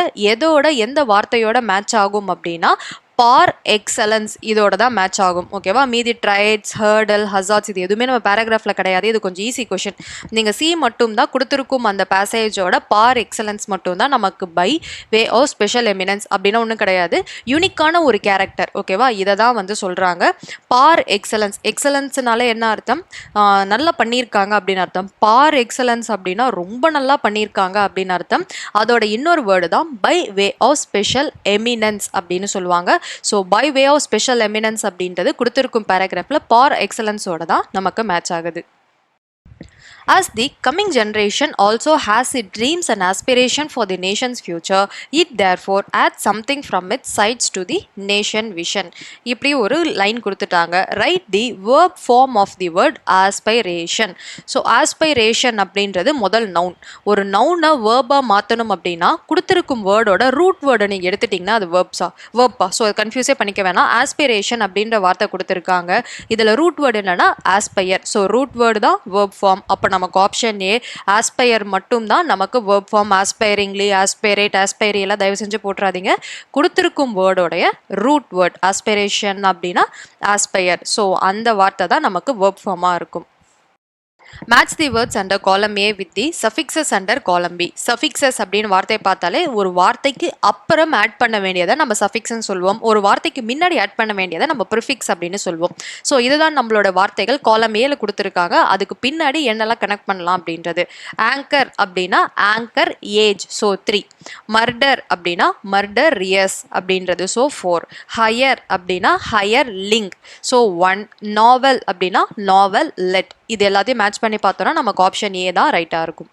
எந்த வார்த்தையோட மேட்ச் ஆகும் அப்படின்னா பார் எக்ஸலன்ஸ் இதோட தான் மேட்ச் ஆகும். ஓகேவா? மீதி ட்ரைட்ஸ், ஹர்டல், ஹசார்ட்ஸ் இது எதுவுமே நம்ம பேராகிராஃபில் கிடையாது. இது கொஞ்சம் ஈஸி கொஷின். நீங்கள் சி மட்டும் தான் கொடுத்துருக்கும் அந்த பேசேஜோட பார் எக்ஸலன்ஸ் மட்டும் தான் நமக்கு by way of special eminence அப்படின்னு ஒன்றும் கிடையாது. யூனிக்கான ஒரு கேரக்டர். ஓகேவா? இதை தான் வந்து சொல்கிறாங்க. பார் எக்ஸலன்ஸ். எக்ஸலன்ஸ்னால என்ன அர்த்தம்? நல்லா பண்ணியிருக்காங்க அப்படின்னு அர்த்தம். பார் எக்ஸலன்ஸ் அப்படின்னா ரொம்ப நல்லா பண்ணியிருக்காங்க அப்படின்னு அர்த்தம். அதோட இன்னொரு வேர்டு தான் by way of special eminence அப்படின்னு சொல்லுவாங்க. So by way of special eminence அப்படின்றது கொடுத்துருக்கும் பேராகிராஃபில் பார் எக்ஸலன்ஸோட தான் நமக்கு மேட்ச் ஆகுது. As the coming generation also has its dreams and aspiration for the nation's future, it therefore adds something from its sides to the nation vision. இப்படி ஒரு line கொடுத்துட்டாங்க. Write the verb form of the word aspiration. So aspiration அப்படின்றது முதல் noun. ஒரு நவுனை வேர்பாக மாற்றணும் அப்படின்னா கொடுத்துருக்கும் வேர்டோட root வேர்டை நீங்கள் எடுத்துட்டிங்கன்னா அது வேர்ப்பா. ஸோ அது கன்ஃபியூஸே பண்ணிக்க வேணாம். ஆஸ்பிரேஷன் அப்படின்ற வார்த்தை கொடுத்துருக்காங்க. இதில் ரூட் வேர்டு என்னன்னா ஆஸ்பயர். ஸோ ரூட் வேர்டு தான் வேர்ப் ஃபார்ம். அப்போ நமக்கு ஆப்ஷன் ஏ ஆஸ்பயர் மட்டும் தான் நமக்கு வேர்ப் ஃபார்ம். ஆஸ்பைரிங்லி, ஆஸ்பைரேட், ஆஸ்பைரி எல்லாம் தயவு செஞ்சு போட்டுறாதீங்க. கொடுத்துருக்கும் வேர்டோடைய ரூட் வேர்ட் ஆஸ்பிரேஷன் அப்படின்னா ஆஸ்பயர். ஸோ அந்த வார்த்தை தான் நமக்கு வேர்ப் ஃபார்மாக இருக்கும். Match the words under column A with the suffixes under column B. Suffixes அப்படின்னு வார்த்தை பார்த்தாலே ஒரு வார்த்தைக்கு அப்புறம் ஆட் பண்ண வேண்டியதை நம்ம சஃபிக்ஸ்ன்னு சொல்லுவோம். ஒரு வார்த்தைக்கு முன்னாடி ஆட் பண்ண வேண்டியதை நம்ம ப்ரிஃபிக்ஸ் அப்படின்னு சொல்லுவோம். ஸோ இதுதான் நம்மளோட வார்த்தைகள். காலம் ஏல கொடுத்துருக்காங்க. அதுக்கு பின்னாடி என்னெல்லாம் கனெக்ட் பண்ணலாம் அப்படின்றது. ஆங்கர் அப்படின்னா ஆங்கர் ஏஜ். ஸோ 3. மர்டர் அப்படின்னா மர்டர் இயர்ஸ் அப்படின்றது. ஸோ 4. ஹையர் அப்படின்னா ஹையர் லிங்க். ஸோ 1. நாவல் அப்படின்னா நாவல் லெட். இது எல்லாத்தையும் மேட்ச் பண்ணி பார்த்தோம்னா நமக்கு ஆப்ஷன் ஏ தான் ரைட்டாக இருக்கும்.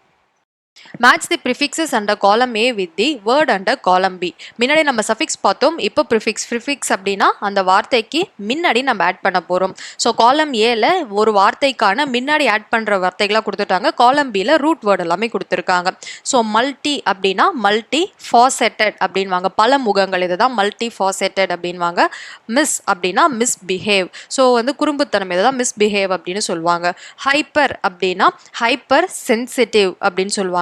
Match the prefixes under column A with the word under column B. முன்னாடி நம்ம சஃபிக்ஸ் பார்த்தோம். இப்போ ப்ரிஃபிக்ஸ் அப்படின்னா அந்த வார்த்தைக்கு முன்னாடி நம்ம ஆட் பண்ண போகிறோம். ஸோ காலம் ஏல ஒரு வார்த்தைக்கான முன்னாடி ஆட் பண்ணுற வார்த்தைகளாக கொடுத்துட்டாங்க. காலம் பியில் ரூட் வேர்டு எல்லாமே கொடுத்துருக்காங்க. ஸோ மல்டி அப்படின்னா மல்டி ஃபாசெட்டட் அப்படின்வாங்க. பல முகங்கள். இதை தான் மல்டி ஃபாசெட்டட் அப்படின்வாங்க. மிஸ் அப்படின்னா மிஸ்பிஹேவ். ஸோ வந்து குறும்புத்தனம் இதை தான் மிஸ்பிஹேவ் அப்படின்னு சொல்லுவாங்க. ஹைப்பர் அப்படின்னா ஹைப்பர் சென்சிட்டிவ் அப்படின்னு சொல்லுவாங்க.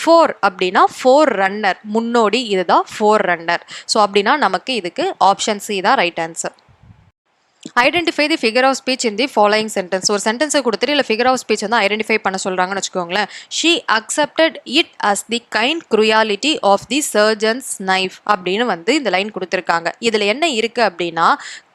4 அப்படின்னா 4 ரன்னர் முன்னோடி. இதுதான் 4 ரன்னர். ஸோ அப்படின்னா நமக்கு இதுக்கு ஆப்ஷன் சி தான் right answer. Identify the figure of speech in the following sentence. ஒரு சென்டென்ஸை கொடுத்துட்டு இல்லை ஃபிகர் ஆஃப் ஸ்பீச் வந்து ஐடென்டிஃபை பண்ண சொல்கிறாங்கன்னு வச்சுக்கோங்களேன். She accepted it as the kind cruelty of the surgeon's knife அப்படின்னு வந்து இந்த லைன் கொடுத்துருக்காங்க. இதில் என்ன இருக்குது அப்படின்னா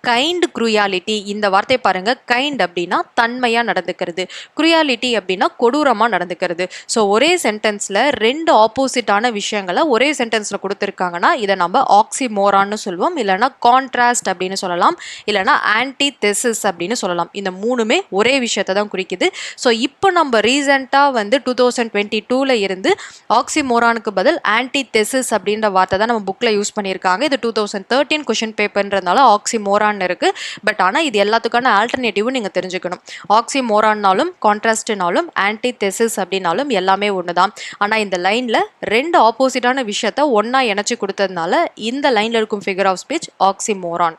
கைண்ட் க்ரூயாலிட்டி. இந்த வார்த்தை பாருங்க. கைண்ட் அப்படின்னா தன்மையாக நடந்துக்கிறது. க்ரூயாலிட்டி அப்படின்னா கொடூரமாக நடந்துக்கிறது. ஸோ ஒரே சென்டென்ஸில் ரெண்டு ஆப்போசிட்டான விஷயங்களை ஒரே சென்டென்ஸில் கொடுத்துருக்காங்கன்னா இதை நம்ம ஆக்சிமோரான்னு சொல்லுவோம். இல்லைனா கான்ட்ராஸ்ட் அப்படின்னு சொல்லலாம். இல்லைனா ஆன்டிதெசிஸ் அப்படின்னு சொல்லலாம். இந்த மூணுமே ஒரே விஷயத்தை தான் குறிக்குது. ஸோ இப்போ நம்ம ரீசெண்டாக வந்து 2022 இருந்து ஆக்சிமோரானுக்கு பதில் ஆன்டிதெசிஸ் அப்படின்ற வார்த்தை தான் நம்ம புக்கில் யூஸ் பண்ணியிருக்காங்க. இது 2013 கொஷின் பேப்பர்ன்றதுனால ஆக்சிமோரான் மோரான் இருக்கு. பட் ஆனால் இது எல்லாத்துக்கான ஆல்டர்னேட்டிவும் நீங்கள் தெரிஞ்சுக்கணும். ஆக்சி மோரான்னாலும் கான்ட்ராஸ்ட்னாலும் ஆன்டிதெசிஸ் அப்படின்னாலும் எல்லாமே ஒன்று தான். ஆனால் இந்த லைனில் ரெண்டு ஆப்போசிட்டான விஷயத்த ஒன்றா இணைச்சி கொடுத்ததுனால இந்த லைனில் இருக்கும் figure of speech oxymoron.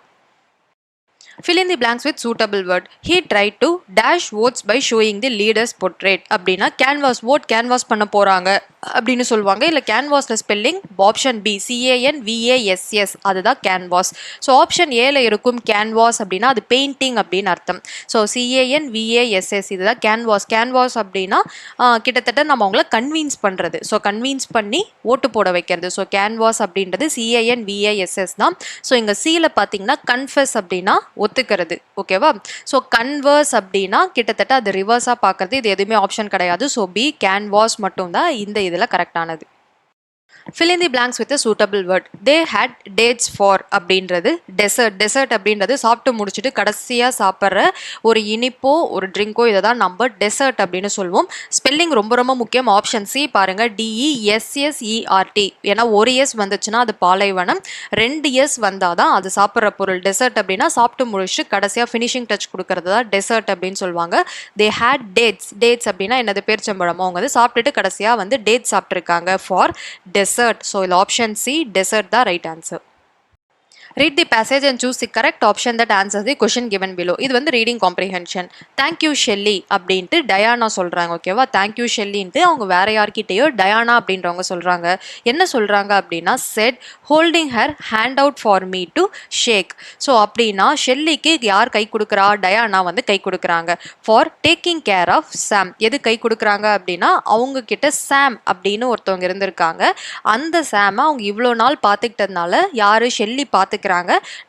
Fill in the blanks with suitable word. He tried to dash votes by showing the leader's portrait. அப்படின்னா கேன்வாஸ் vote கேன்வாஸ் பண்ண போகிறாங்க அப்படின்னு சொல்லுவாங்க. இல்லை கேன்வாஸில் ஸ்பெல்லிங் ஆப்ஷன் பி CANVASS அதுதான் கேன்வாஸ். ஸோ ஆப்ஷன் ஏல இருக்கும் canvas அப்படின்னா அது பெயிண்டிங் அப்படின்னு அர்த்தம். ஸோ CANVASS இதுதான் கேன்வாஸ். கேன்வாஸ் அப்படின்னா கிட்டத்தட்ட நம்ம அவங்கள கன்வீன்ஸ் பண்ணுறது. ஸோ கன்வீன்ஸ் பண்ணி ஓட்டு போட வைக்கிறது. ஸோ கேன்வாஸ் அப்படின்றது CANVASS தான். ஸோ இங்கே சியில் பார்த்தீங்கன்னா கன்ஃபெஸ் அப்படின்னா ஒத்துக்கிறது. ஓகேவா? ஸோ கன்வர்ஸ் அப்படின்னா கிட்டத்தட்ட அது ரிவர்ஸாக பார்க்கறது. இது எதுவுமே ஆப்ஷன் கிடையாது. ஸோ பி கேன்வாஸ் மட்டும்தான் இந்த இதில் கரெக்டானது. Fill in the blanks with a suitable word. They had dates for அப்படின்றது டெசர்ட். டெசர்ட் அப்படின்றது சாப்பிட்டு முடிச்சுட்டு கடைசியாக சாப்பிட்ற ஒரு இனிப்போ ஒரு ட்ரிங்கோ இதை தான் நம்ம டெசர்ட் அப்படின்னு சொல்லுவோம். ஸ்பெல்லிங் ரொம்ப ரொம்ப முக்கியம். ஆப்ஷன் சி பாருங்கள் DESSERT. ஏன்னா ஒரு எஸ் வந்துச்சுன்னா அது பாலைவனம், 2 எஸ் வந்தால் தான் அது சாப்பிட்ற பொருள். டெசர்ட் அப்படின்னா சாப்பிட்டு முடிச்சுட்டு கடைசியாக ஃபினிஷிங் டச் கொடுக்கறது தான் டெசர்ட் அப்படின்னு சொல்லுவாங்க. They had dates. டேட்ஸ் அப்படின்னா என்னது? பேரிச்சம்பழம். அவங்க வந்து சாப்பிட்டுட்டு கடைசியாக வந்து டேட்ஸ் சாப்பிட்ருக்காங்க for dessert. So, option C, desert the right answer. Read the passage and choose the correct option that answers the question given below. இது வந்து reading comprehension. Thank you Shelly அப்படின்ட்டு டயானா சொல்கிறாங்க. ஓகேவா? தேங்க் யூ ஷெல்லின்ட்டு அவங்க வேற யார்கிட்டயோ Diana அப்படின்றவங்க சொல்கிறாங்க. என்ன சொல்கிறாங்க அப்படின்னா said holding her hand out for me to shake. So அப்படின்னா ஷெல்லிக்கு யார் கை கொடுக்குறா? டயானா வந்து கை கொடுக்குறாங்க. ஃபார் டேக்கிங் கேர் ஆஃப் சாம். எது கை கொடுக்குறாங்க அப்படின்னா அவங்க கிட்ட சாம் அப்படின்னு ஒருத்தவங்க இருந்திருக்காங்க. அந்த சாமை அவங்க இவ்வளோ நாள் பார்த்துக்கிட்டதுனால யார்? ஷெல்லி பார்த்துக்க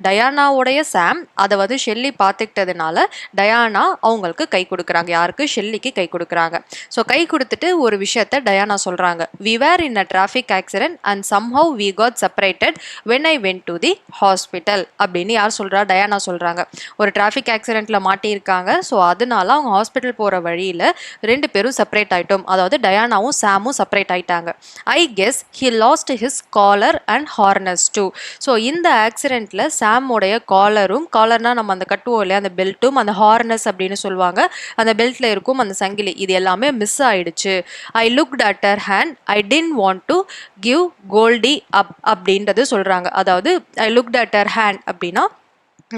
டயானாவுடைய சாம் அதை வந்து ஷெல்லி பார்த்துக்கிட்டதுனால டயானா அவங்களுக்கு கை கொடுக்குறாங்க. யாருக்கு? ஷெல்லிக்கு கை கொடுக்குறாங்க. ஸோ கை கொடுத்துட்டு ஒரு விஷயத்த டயானா சொல்றாங்க. We were in a traffic accident and somehow we got separated when I went to the hospital அப்படின்னு யார் சொல்றா? டயானா சொல்றாங்க. ஒரு டிராஃபிக் ஆக்சிடென்ட்ல மாட்டியிருக்காங்க. ஸோ அதனால அவங்க ஹாஸ்பிட்டல் போற வழியில 2 பேரும் செப்பரேட் ஆயிட்டோம். அதாவது டயானாவும் சாமும் செப்பரேட் ஆயிட்டாங்க. I guess he lost his collar and harness too. So இந்த ஆக்சிடென்ட்ல சாமோடைய காலர்னா நம்ம அந்த கட்டுவோம் இல்லையா அந்த பெல்ட்டும் அந்த ஹார்னஸ் அப்படின்னு சொல்லுவாங்க. அந்த பெல்ட்ல இருக்கும் அந்த சங்கிலி இது எல்லாமே மிஸ் ஆயிடுச்சு. I looked at her hand I didn't want to give Goldie up அப்படின்றது சொல்றாங்க. அதாவது I looked at her hand அப்படின்னா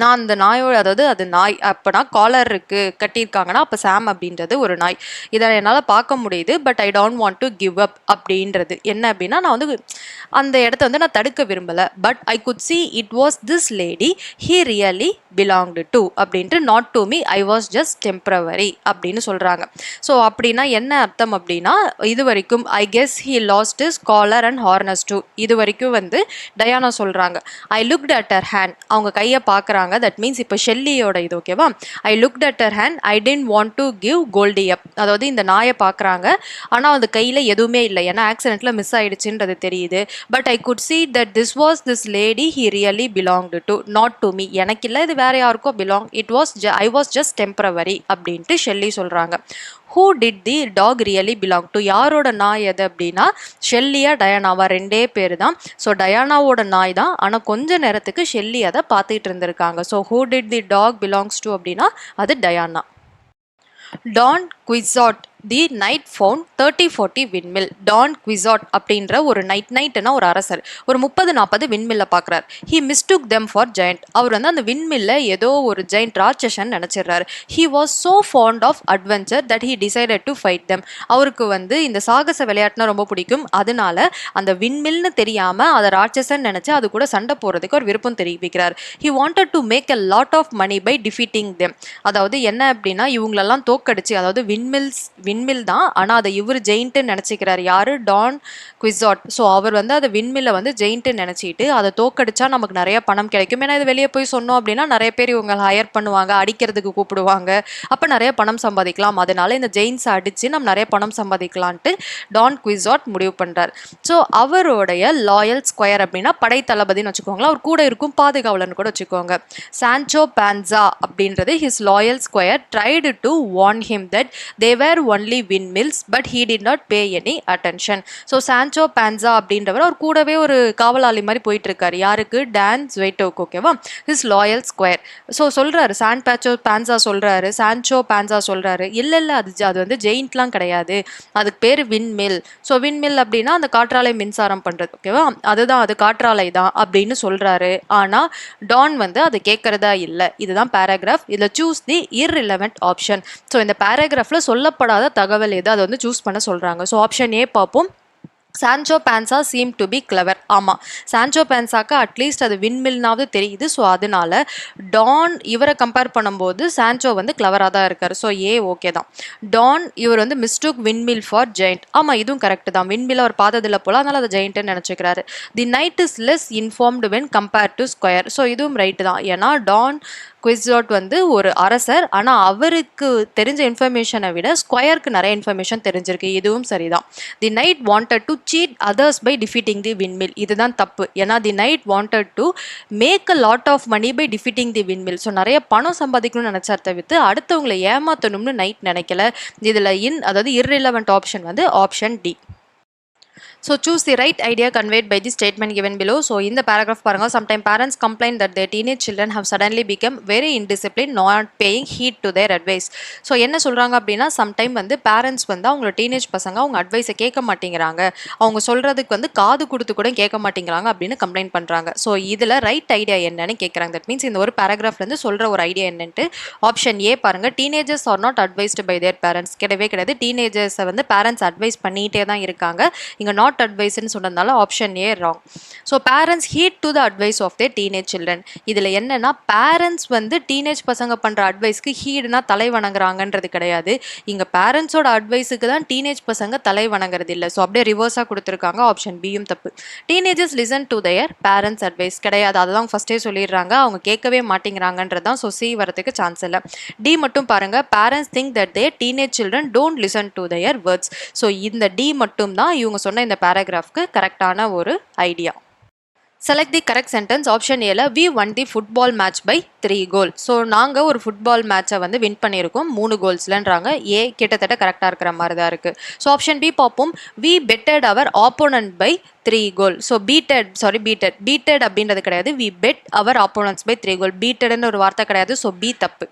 நான் அந்த நாயோட, அதாவது அது நாய் அப்போனா காலர் இருக்கு கட்டியிருக்காங்கன்னா அப்போ சாம் அப்படின்றது ஒரு நாய். இதை என்னால் பார்க்க முடியுது. But I don't want to give up அப்படின்றது என்ன அப்படின்னா நான் வந்து அந்த இடத்த வந்து நான் தடுக்க விரும்பலை. But I could see it was this lady he really belonged to அப்படின்ட்டு not to me I was just temporary அப்படின்னு சொல்கிறாங்க. ஸோ அப்படின்னா என்ன அர்த்தம் அப்படின்னா இது வரைக்கும் I guess he lost his collar and harness to இது வரைக்கும் வந்து டயானா சொல்கிறாங்க. I looked at her hand அவங்க கையை பார்க்குறாங்க. தட் மீன்ஸ் இப்போ ஷெல்லியோட இது. ஓகேவா? I looked at her hand I didn't want to give Goldie அப். அதாவது இந்த நாயை பார்க்குறாங்க ஆனால் அந்த கையில் எதுவுமே இல்லை ஏன்னா ஆக்சிடென்ட்ல மிஸ் ஆயிடுச்சுன்றது தெரியுது. But I could see that this was this lady he really belonged to not to me. எனக்கு இல்லை, இது வேற யாருக்கோ belong. It was I was just temporary அப்படின்ட்டு ஷெல்லி சொல்கிறாங்க. Who did the dog really belong to? யாரோட நாய் எது அப்படின்னா ஷெல்லியா டயானாவா? 2 பேர் தான். ஸோ டயானாவோட நாய் தான். ஆனால் கொஞ்ச நேரத்துக்கு ஷெல்லி அதை பார்த்துட்டு இருந்திருக்காங்க. So who did the dog belongs to அப்படின்னா அது Diana. Don Quixote the knight found 30-40 windmill. Don Quixote அப்படின்ற ஒரு நைட்னா ஒரு அரசர் ஒரு 30-40 விண்மில்லை பார்க்குறார். He mistook them for giant. அவர் வந்து அந்த விண்மில்ல ஏதோ ஒரு ஜெயண்ட் ராட்சசன் நினச்சிடுறாரு. He was so fond of adventure that he decided to fight them. அவருக்கு வந்து இந்த சாகச விளையாட்டுனா ரொம்ப பிடிக்கும். அதனால அந்த விண்மில்னு தெரியாமல் அதை ராட்சசன் நினச்சி அது கூட சண்டை போகிறதுக்கு ஒரு விருப்பம் தெரிவிக்கிறார். He wanted to make a lot of money by defeating them. அதாவது என்ன அப்படின்னா இவங்களெல்லாம் தோக்கடிச்சு, அதாவது விண்மில் தான் ஆனால் அதை இவர் ஜெயிண்ட்டு நினச்சிக்கிறார். யாரு? டான் குவிசாட். ஸோ அவர் வந்து அதை விண்மில்லை வந்து ஜெயிண்ட்டு நினச்சிட்டு அதை தோக்கடிச்சா நமக்கு நிறைய பணம் கிடைக்கும். ஏன்னா இது வெளியே போய் சொன்னோம் அப்படின்னா நிறைய பேர் இவங்க ஹையர் பண்ணுவாங்க, அடிக்கிறதுக்கு கூப்பிடுவாங்க, அப்போ நிறைய பணம் சம்பாதிக்கலாம். அதனால இந்த ஜெயின்ஸை அடித்து நம்ம நிறைய பணம் சம்பாதிக்கலான்ட்டு டான் குவிசாட் முடிவு பண்ணுறார். ஸோ அவருடைய லாயல் ஸ்கொயர் அப்படின்னா படை தளபதினு வச்சுக்கோங்களேன். அவர் கூட இருக்கும் பாதுகாவலர்னு கூட வச்சுக்கோங்க. சான்சோ பான்சா அப்படின்றது his loyal squire tried to warn him that they were only windmills but he did not pay any attention. So Sancho Panza அப்படின்றவர் அவர் கூடவே ஒரு காவலாளி மாதிரி போயிட்டு இருக்காரு. யாருக்கு? டான் ஸ்வெட்டோக்கு. ஓகேவா? His loyal square. ஸோ சொல்றாரு பான்சா சொல்றாரு, சான்சோ பான்சா சொல்றாரு, இல்ல அது வந்து ஜெயிண்ட்லாம் கிடையாது, அதுக்கு பேர் விண்மில். ஸோ விண்மில் அப்படின்னா அந்த காற்றாலை மின்சாரம் பண்றது. ஓகேவா? அதுதான், அது காற்றாலை தான் அப்படின்னு சொல்றாரு. ஆனா டான் வந்து அதை கேட்கறதா இல்லை. இதுதான் பேராகிராஃப். இதில் choose the irrelevant option. So இந்த பேராகிராஃப்ல சொல்லப்படாத தகவல் எது, அதை வந்து சூஸ் பண்ண சொல்றாங்க. ஸோ ஆப்ஷன் ஏ பார்ப்போம். Sancho Panza seem to be clever. ஆமாம், சான்சோ பான்சாக்கு அட்லீஸ்ட் அது விண்மில்னாவது தெரியுது. ஸோ அதனால டான் இவரை கம்பேர் பண்ணும்போது சான்சோ வந்து கிளவராக தான் இருக்காரு. ஸோ ஏ ஓகே தான். டான் இவர் வந்து மிஸ்டூக் விண்மில் ஃபார் ஜெயிண்ட். ஆமாம், இதுவும் கரெக்ட் தான். விண்மில் அவர் பார்த்ததில்ல போல, அதனால அதை ஜெயிண்ட்னு நினச்சிக்கிறாரு. The knight is less informed when compare to squire. So இதுவும் ரைட்டு தான். ஏன்னா டான் குவிஸ்டாட் வந்து ஒரு அரசர், ஆனால் அவருக்கு தெரிஞ்ச இன்ஃபர்மேஷனை விட ஸ்கொயருக்கு நிறைய இன்ஃபர்மேஷன் தெரிஞ்சிருக்கு. இதுவும் சரிதான். The knight wanted to cheat others by defeating the windmill. இதுதான் தப்பு. ஏன்னா the knight wanted to make a lot of money by defeating the windmill. So நிறைய பணம் சம்பாதிக்கணும்னு நினைச்சார் தவிர்த்து அடுத்தவங்களை ஏமாற்றணும்னு நைட் நினைக்கல. இதில் அதாவது irrelevant ஆப்ஷன் வந்து option D. So choose the right idea conveyed by the statement given below. So in the paragraph paranga, sometimes parents complain that their teenage children have suddenly become very indisciplined, not paying heed to their advice. So என்ன சொல்றாங்க அப்படின்னா, sometime வந்து parents வந்து அவங்களோட teenage பசங்க அவங்க அட்வைஸை கேட்க மாட்டேங்கிறாங்க, அவங்க சொல்றதுக்கு வந்து காது கொடுத்து கூட கேட்க மாட்டேங்கிறாங்க அப்படின்னு கம்ப்ளைண்ட் பண்றாங்க. ஸோ இதில் ரைட் ஐடியா என்னன்னு கேட்குறாங்க. தட் மீன்ஸ் இந்த ஒரு பேராகிராஃப்லேருந்து சொல்ற ஒரு ஐடியா என்னன்ட்டு ஆப்ஷன் ஏ பாருங்க. Teenagers are not advised by their parents. கிடையவே கிடையாது. டீனேஜர்ஸை வந்து பேரண்ட்ஸ் அட்வைஸ் பண்ணிகிட்டே தான் இருக்காங்க. இங்கே நாட் அட்வைஸ்ன்னு சொன்னதுனால option A wrong. So parents heed to the advice of their teenage children. இதில் என்னன்னா, பேரண்ட்ஸ் வந்து டீனேஜ் பசங்க பண்ணுற அட்வைஸ்க்கு ஹீடுனா தலை வணங்குறாங்கன்றது கிடையாது. இங்கே பேரண்ட்ஸோட அட்வைஸுக்கு தான் டீனேஜ் பசங்க தலை வணங்குறது இல்லை. ஸோ அப்படியே ரிவர்ஸாக கொடுத்துருக்காங்க. ஆப்ஷன் பியும் தப்பு. Teenagers listen to their parents advice கிடையாது. அதை தான் ஃபஸ்ட்டே சொல்லிடுறாங்க, அவங்க கேட்கவே மாட்டேங்கிறாங்கன்றது தான். ஸோ சி வரதுக்கு சான்ஸ் இல்லை. டி மட்டும் பாருங்க. Parents think that their teenage children don't listen to their words. So இந்த டி மட்டும் தான் இவங்க சொன்ன இந்த பேராகிராஃப்க்கு கரெக்டான ஒரு idea. Select the correct sentence. Option ஏல we won the football match by 3 goal. So நாங்கள் ஒரு ஃபுட்பால் மேட்சை வந்து வின் பண்ணியிருக்கோம் 3 கோல்ஸ்லன்றாங்க. ஏ கிட்டத்தட்ட கரெக்டாக இருக்கிற மாதிரி தான் இருக்குது. ஸோ ஆப்ஷன் பி பார்ப்போம். We beated our opponent by 3 goal. So beated அப்படின்றது கிடையாது. We beat our opponents by 3 goal. பீட்டட்னு ஒரு வார்த்தை கிடையாது. ஸோ பி தப்பு.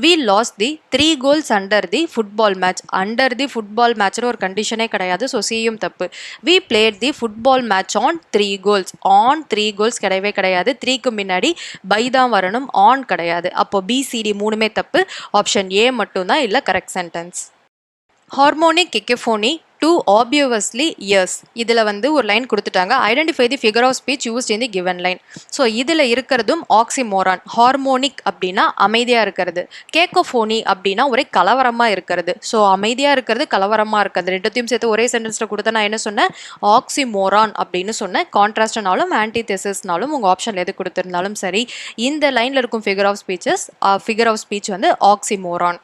We lost the 3 goals under the football match. Under the football மேட்ச்னு ஒரு கண்டிஷனே கிடையாது. ஸோ சியும் தப்பு. We played the football match on 3 goals. On 3 goals கிடையவே கிடையாது. 3க்கு முன்னாடி பை தான் வரணும், ஆன் கிடையாது. அப்போ பிசிடி மூணுமே தப்பு. ஆப்ஷன் ஏ மட்டும் தான் இல்லை correct sentence. Harmonic cacophony to obviously yes. இதில் வந்து ஒரு லைன் கொடுத்துட்டாங்க. Identify the figure of speech used in the given line. So இதில் இருக்கிறதும் ஆக்சிமோரான். ஹார்மோனிக் அப்படின்னா அமைதியாக இருக்கிறது, கேக்கோஃபோனி அப்படின்னா ஒரே கலவரமாக இருக்கிறது. ஸோ அமைதியாக இருக்கிறது, கலவரமாக இருக்கிறது, ரெண்டுத்தையும் சேர்த்து ஒரே சென்டென்ஸில் கொடுத்தா நான் என்ன சொன்னேன்? ஆக்சிமோரான் அப்படின்னு சொன்னேன். கான்ட்ராஸ்ட்னாலும் ஆன்டிதெசிஸ்னாலும் உங்கள் ஆப்ஷனில் எது கொடுத்துருந்தாலும் சரி, இந்த லைனில் இருக்கும் ஃபிகர் ஆஃப் ஸ்பீச் வந்து oxymoron.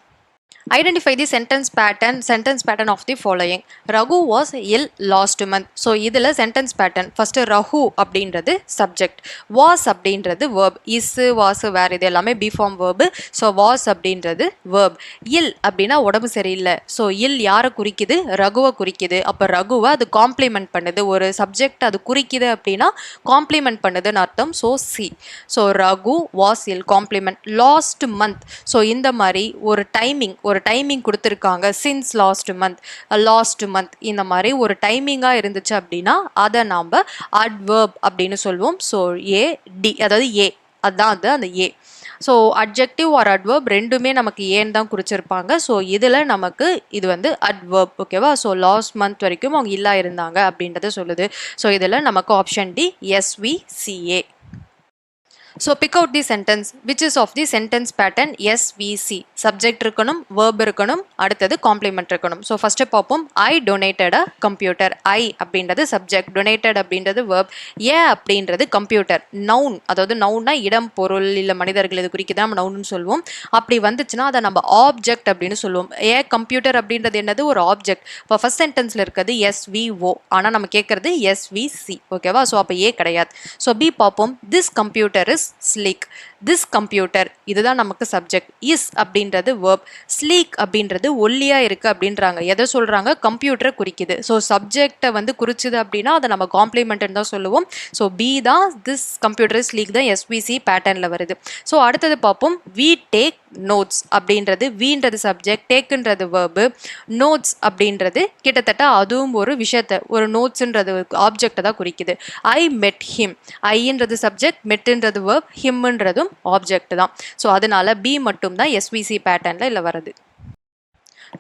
Identify the sentence pattern of the following. Raghu was ill last month. So இதில் sentence pattern. First Rahu அப்படின்றது subject, was அப்படின்றது verb, is, was, were இது எல்லாமே B form verb. So was அப்படின்றது verb. ill அப்படின்னா உடம்பு சரியில்லை. So ill யாரை குறிக்குது? ரகுவை குறிக்குது. அப்போ ரகுவை அது காம்ப்ளிமெண்ட் பண்ணுது. ஒரு சப்ஜெக்ட் அது குறிக்குது அப்படின்னா காம்ப்ளிமெண்ட் பண்ணுதுன்னு அர்த்தம். So C. So Raghu was ill, complement. Last month. So இந்த மாதிரி ஒரு டைமிங் கொடுத்துருக்காங்க. சின்ஸ் லாஸ்ட் மந்த் இந்த மாதிரி ஒரு டைமிங்காக இருந்துச்சு அப்படின்னா அதை நாம் அட்வர்ப் அப்படின்னு சொல்லுவோம். ஸோ ஏ டி, அதாவது ஏ, அதுதான் அது அந்த ஏ. ஸோ அட்ஜெக்டிவ் ஆர் அட்வர்ப் ரெண்டுமே நமக்கு ஏன்னு தான் குறிச்சிருப்பாங்க. ஸோ இதில் நமக்கு இது வந்து அட்வர்ப். ஓகேவா? ஸோ லாஸ்ட் மந்த் வரைக்கும் அவங்க இல்லா இருந்தாங்க அப்படின்றத சொல்லுது. ஸோ இதில் நமக்கு option D SVCA. So pick out the sentence which is of the sentence pattern SVC. Subject இருக்கணும், வேர்ப் இருக்கணும், அடுத்தது காம்ப்ளிமெண்ட் இருக்கணும். ஸோ ஃபஸ்ட்டு பார்ப்போம். ஐ டொனேட்டட் அ கம்ப்யூட்டர். ஐ அப்படின்றது சப்ஜெக்ட், டொனேட்டட் அப்படின்றது வேர்ப், ஏ அப்படின்றது கம்ப்யூட்டர் நவுன். அதாவது நவுன்னா இடம், பொருள் இல்லை மனிதர்கள் இது குறிக்க நம்ம நவுன்னு சொல்லுவோம். அப்படி வந்துச்சுன்னா அதை நம்ம ஆப்ஜெக்ட் அப்படின்னு சொல்லுவோம். ஏ கம்ப்யூட்டர் அப்படின்றது என்னது? ஒரு ஆப்ஜெக்ட். இப்போ ஃபர்ஸ்ட் சென்டென்ஸில் இருக்கிறது SVO, ஆனால் நம்ம கேட்கறது SVC. ஓகேவா? ஸோ அப்போ ஏ கிடையாது. ஸோ பி பார்ப்போம். This computer is is sleek. This computer இதுதான் நமக்கு சப்ஜெக்ட். இஸ் அப்படின்றது வேர்ப். ஸ்லீக் அப்படின்றது ஒல்லியா இருக்கு அப்படின்றாங்க. எதை சொல்றாங்க? கம்ப்யூட்டரை குறிக்குது. ஸோ சப்ஜெக்டை வந்து குறிச்சுது அப்படின்னா அதை நம்ம காம்ப்ளிமெண்ட் தான் சொல்லுவோம். ஸோ பி தான் திஸ் கம்ப்யூட்டர் ஸ்லீக் தான் எஸ்விசி பேட்டர்ன்ல வருது. ஸோ அடுத்தது பார்ப்போம். வி டேக் நோட்ஸ் அப்படின்றது வீன்றது சப்ஜெக்ட், டேக்குன்றது வேர்பு, நோட்ஸ் அப்படின்றது கிட்டத்தட்ட அதுவும் ஒரு விஷயத்தை ஒரு நோட்ஸ்ன்றது ஆப்ஜெக்டை தான் குறிக்குது. I met him. ஐன்றது சப்ஜெக்ட், மெட்ன்றது வேர்ப், ஹிம்ன்றதும் ஆப்ஜெக்ட் தான். ஸோ அதனால பி மட்டும் தான் எஸ்விசி பேட்டர்ன்ல இல்லை வருது.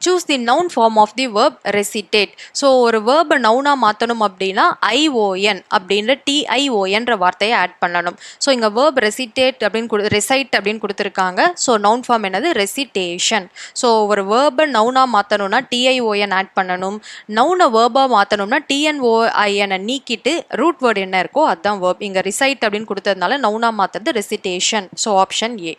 Choose the noun form of the verb recitate. So ஒரு வேர்பை நவுனாக மாற்றணும் அப்படின்னா ஐஓஎன் அப்படின்ற டிஐஓஎன்ற வார்த்தையை ஆட் பண்ணணும். ஸோ இங்கே வேர்ப் ரெசிட்டேட் அப்படின்னு ரெசைட் அப்படின்னு கொடுத்துருக்காங்க. ஸோ நவுன் ஃபார்ம் என்னது? ரெசிட்டேஷன். ஸோ ஒரு வேர்பை நவுனாக மாற்றணும்னா டிஐஓஎன் ஆட் பண்ணணும். நவுனை வேர்பாக மாற்றணும்னா டிஎன்ஓஐஎனை நீக்கிட்டு ரூட் வேர்டு என்ன இருக்கோ அதுதான் வேர்ப். இங்கே ரிசைட் அப்படின்னு கொடுத்ததுனால நவுனாக மாற்றுறது recitation. So option A.